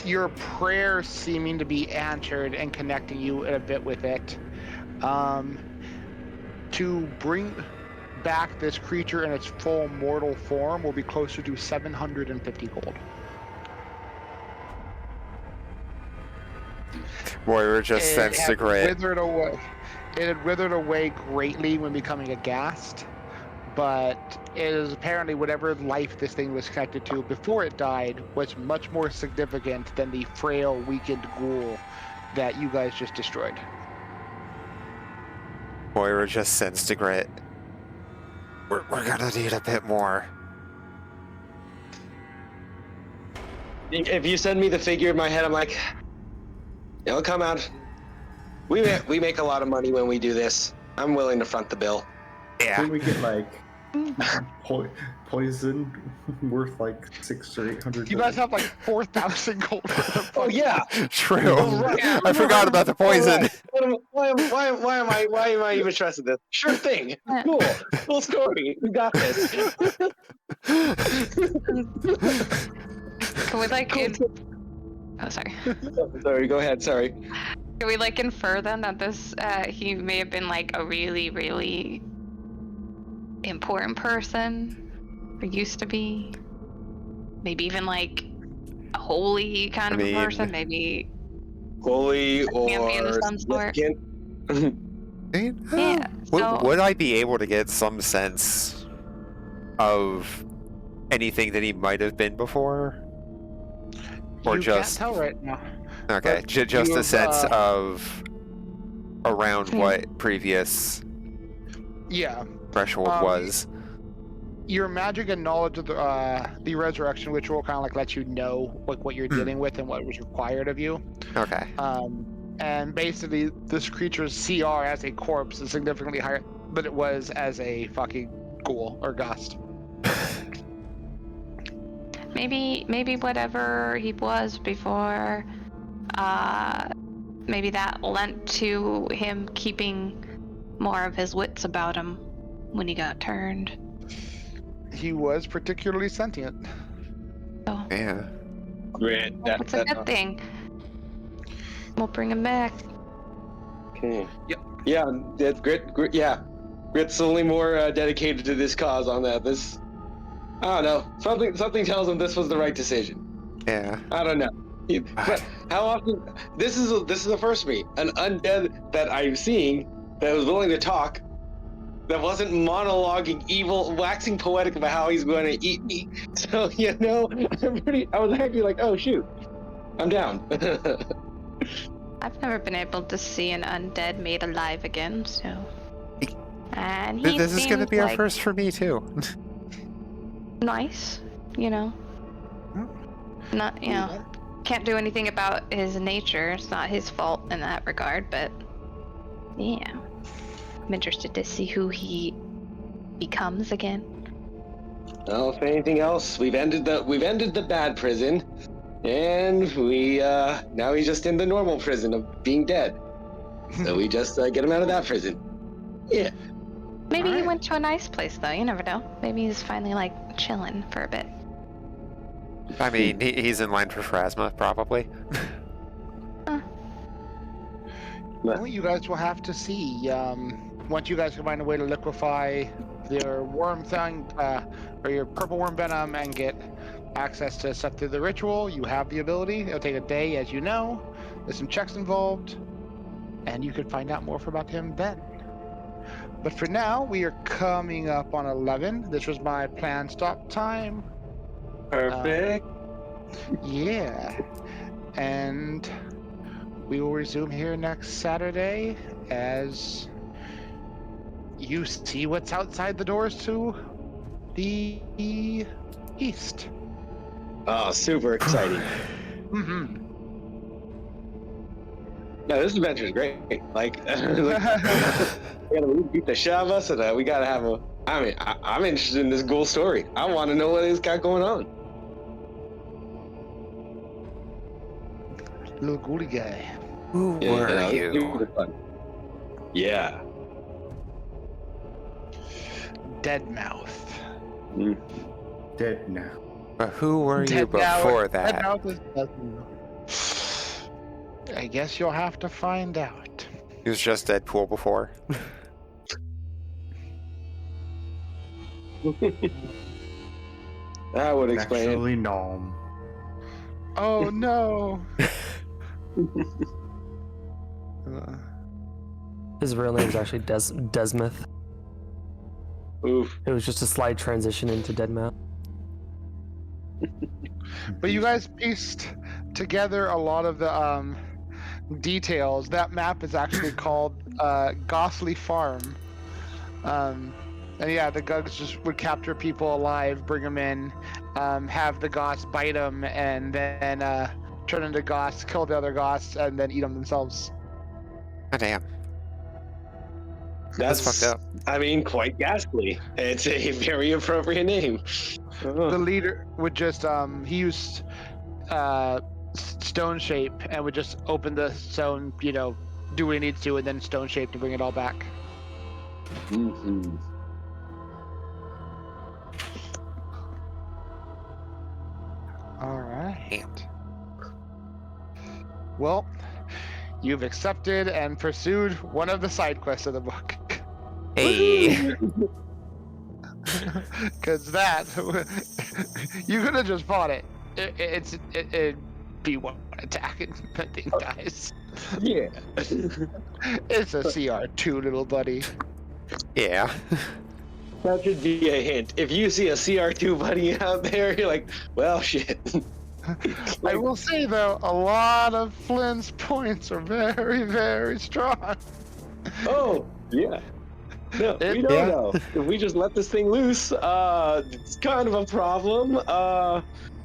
Speaker 3: Your prayer seeming to be answered and connecting you in a bit with it. To bring back this creature in its full mortal form will be closer to 750 gold.
Speaker 6: Moira just sensed a grit.
Speaker 3: Withered away. It had withered away greatly when becoming a ghast, but it is apparently whatever life this thing was connected to before it died was much more significant than the frail, weakened ghoul that you guys just destroyed.
Speaker 6: Moira just sensed a grit. We're gonna need a bit more.
Speaker 7: If you send me the figure in my head, I'm like, it'll come out. We make a lot of money when we do this. I'm willing to front the bill.
Speaker 6: Yeah.
Speaker 2: Can we get like poison worth like 600 or 800?
Speaker 3: You guys have like 4,000 gold.
Speaker 7: Oh yeah.
Speaker 6: True.
Speaker 7: Right.
Speaker 6: I forgot about the poison.
Speaker 7: Right. Why am I even trusting this? Sure thing. Cool story. We got this.
Speaker 5: Can we like? Oh, sorry.
Speaker 7: Sorry. Go ahead. Sorry.
Speaker 5: Can we like infer then that this he may have been like a really, really important person, or used to be? Maybe even like a holy kind of a person. Maybe
Speaker 7: Holy
Speaker 5: champion of
Speaker 7: or
Speaker 5: some sort.
Speaker 6: Yeah. Would I be able to get some sense of anything that he might have been before? Or
Speaker 3: you
Speaker 6: just
Speaker 3: can't tell right now.
Speaker 6: okay, just a sense of around what previous threshold was.
Speaker 3: Your magic and knowledge of the resurrection ritual kind of like lets you know like what you're dealing with and what was required of you.
Speaker 6: Okay.
Speaker 3: And basically, this creature's CR as a corpse is significantly higher than it was as a fucking ghoul or ghost.
Speaker 5: Maybe whatever he was before, maybe that lent to him keeping more of his wits about him when he got turned.
Speaker 3: He was particularly sentient.
Speaker 5: So
Speaker 6: Yeah.
Speaker 7: Great.
Speaker 5: it's a good thing. We'll bring him back.
Speaker 7: Okay.
Speaker 3: Yep.
Speaker 7: Yeah, that's Grit. Yeah, Grit's only more dedicated to this cause on that. This, I don't know. Something tells him this was the right decision.
Speaker 6: Yeah.
Speaker 7: I don't know. But how often? This is the first me, an undead that I'm seeing that was willing to talk, that wasn't monologuing evil, waxing poetic about how he's going to eat me. So I was actually like, oh shoot, I'm down.
Speaker 5: I've never been able to see an undead made alive again, so. And
Speaker 6: This is going to be
Speaker 5: like
Speaker 6: our first for me too.
Speaker 5: nice, Not, can't do anything about his nature. It's not his fault in that regard, but yeah. I'm interested to see who he becomes again.
Speaker 7: Well, if anything else, we've ended the bad prison, and we now he's just in the normal prison of being dead. So we just get him out of that prison. Yeah.
Speaker 5: Maybe he went to a nice place though. You never know. Maybe he's finally like chilling for a bit.
Speaker 6: I mean, he's in line for Phrasma, probably.
Speaker 3: Well, you guys will have to see. Once you guys can find a way to liquefy your worm thing, or your purple worm venom, and get access to stuff through the ritual, you have the ability. It'll take a day, as you know. There's some checks involved, and you can find out more about him then. But for now, we are coming up on 11. This was my planned stop time.
Speaker 7: Perfect.
Speaker 3: Yeah. And we will resume here next Saturday as you see what's outside the doors to the east.
Speaker 7: Oh, super exciting.
Speaker 3: Mm-hmm.
Speaker 7: No, this adventure is great. Like, we gotta beat the shit out of us, and we gotta have a. I mean, I'm interested in this ghoul story. I want to know what he's got going on.
Speaker 3: Little ghouly guy.
Speaker 6: Who were you?
Speaker 7: Super fun. Yeah.
Speaker 3: Deadmouth.
Speaker 2: Dead now.
Speaker 6: But who were you before that?
Speaker 3: Deadmouth is I guess you'll have to find out.
Speaker 6: He was just Deadpool before.
Speaker 7: That would explain it.
Speaker 2: Actually, no.
Speaker 3: Oh no!
Speaker 4: His real name is actually Desmouth.
Speaker 7: Oof.
Speaker 4: It was just a slight transition into Deadmouth.
Speaker 3: But you guys pieced together a lot of the details. That map is actually called Gosley Farm. And yeah, the Gugs just would capture people alive, bring them in, have the Goths bite them, and then turn into Goths, kill the other Goths, and then eat them themselves.
Speaker 6: Oh, damn. That's fucked up.
Speaker 7: I mean, quite ghastly. It's a very appropriate name.
Speaker 3: The leader would just he used stone shape and would just open the stone, do what he needs to, and then stone shape to bring it all back.
Speaker 7: Mm-hmm.
Speaker 3: All right. Well, you've accepted and pursued one of the side quests of the book.
Speaker 6: Hey.
Speaker 3: Because that, you could have just fought it. It'd be one attack and that thing dies.
Speaker 7: Yeah.
Speaker 3: It's a CR2, little buddy.
Speaker 6: Yeah.
Speaker 7: That should be a hint. If you see a CR2 buddy out there, you're like, well, shit.
Speaker 3: I will say, though, a lot of Flynn's points are very, very strong.
Speaker 7: Oh, yeah. No, we don't know. If we just let this thing loose, it's kind of a problem.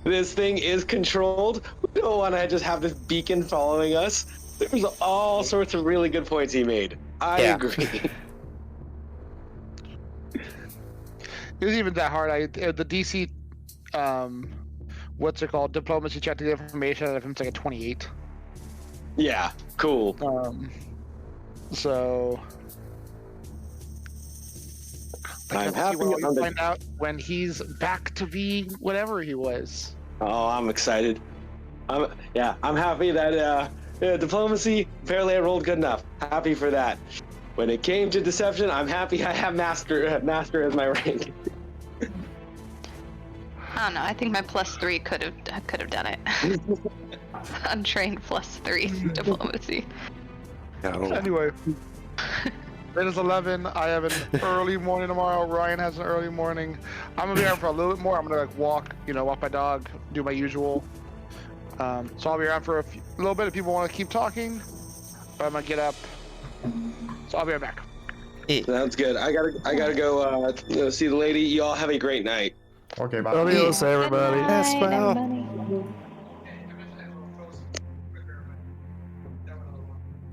Speaker 7: This thing is controlled. We don't want to just have this beacon following us. There's all sorts of really good points he made. I agree.
Speaker 3: It was even that hard. The DC, what's it called? Diplomacy check to get information out of him. It's like a 28.
Speaker 7: Yeah, cool.
Speaker 3: So
Speaker 7: I'm happy.
Speaker 3: We'll find out when he's back to be whatever he was.
Speaker 7: Oh, I'm excited. I'm happy that diplomacy fairly rolled good enough. Happy for that. When it came to deception, I'm happy I have master as my rank.
Speaker 5: I don't know. I think my +3 could have done it. Untrained +3 diplomacy.
Speaker 6: No.
Speaker 3: Anyway, it is 11. I have an early morning tomorrow. Ryan has an early morning. I'm gonna be around for a little bit more. I'm gonna walk my dog, do my usual. So I'll be around for a little bit if people want to keep talking. But I'm gonna get up. So I'll be right back.
Speaker 7: Sounds good. I gotta go see the lady. You all have a great night.
Speaker 2: Okay, bye.
Speaker 4: Adios, everybody.
Speaker 6: Yes, well.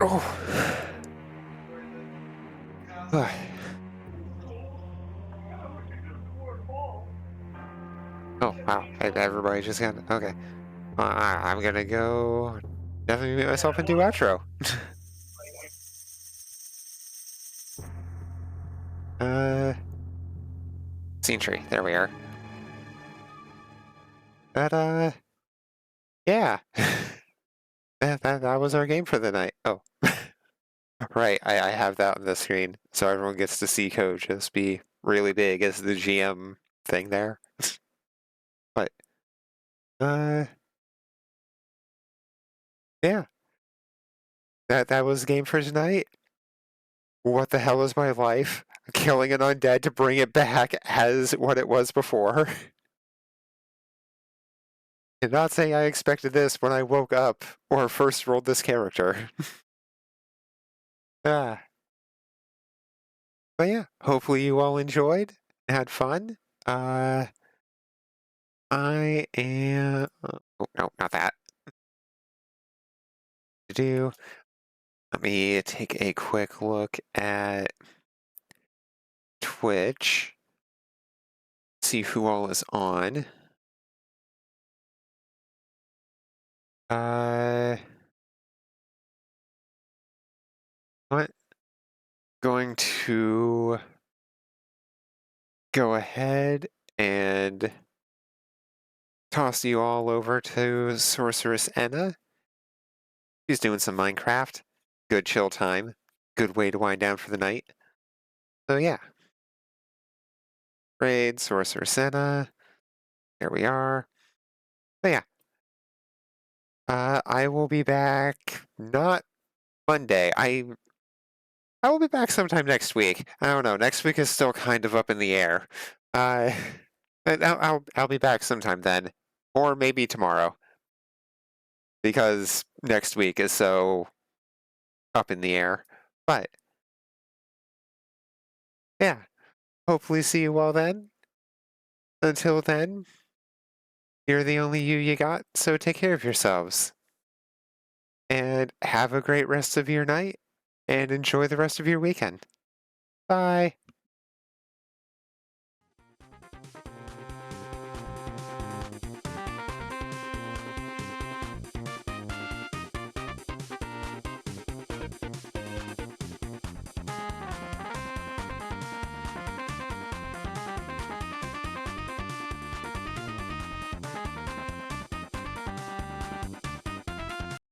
Speaker 6: Oh. Oh, wow. Everybody just got... Okay. I'm gonna go... Definitely make myself into outro. Scene tree. There we are. But, yeah. that was our game for the night. Oh. Right, I have that on the screen, so everyone gets to see Code just be really big as the GM thing there. But, yeah. That was the game for tonight. What the hell is my life? Killing an undead to bring it back as what it was before. And not saying I expected this when I woke up or first rolled this character. But yeah, hopefully you all enjoyed, had fun. I am... Oh, no, not that. Let me take a quick look at Twitch. See who all is on. What? Going to go ahead and toss you all over to Sorceress Enna. She's doing some Minecraft. Good chill time. Good way to wind down for the night. So yeah. Raid, Sorceress Enna. There we are. But yeah. I will be back not Monday. I will be back sometime next week. I don't know. Next week is still kind of up in the air. But I'll be back sometime then. Or maybe tomorrow. Because next week is so up in the air. But yeah. hopefully see you all then. Until then, you're the only you got, so take care of yourselves. And have a great rest of your night, and enjoy the rest of your weekend. Bye.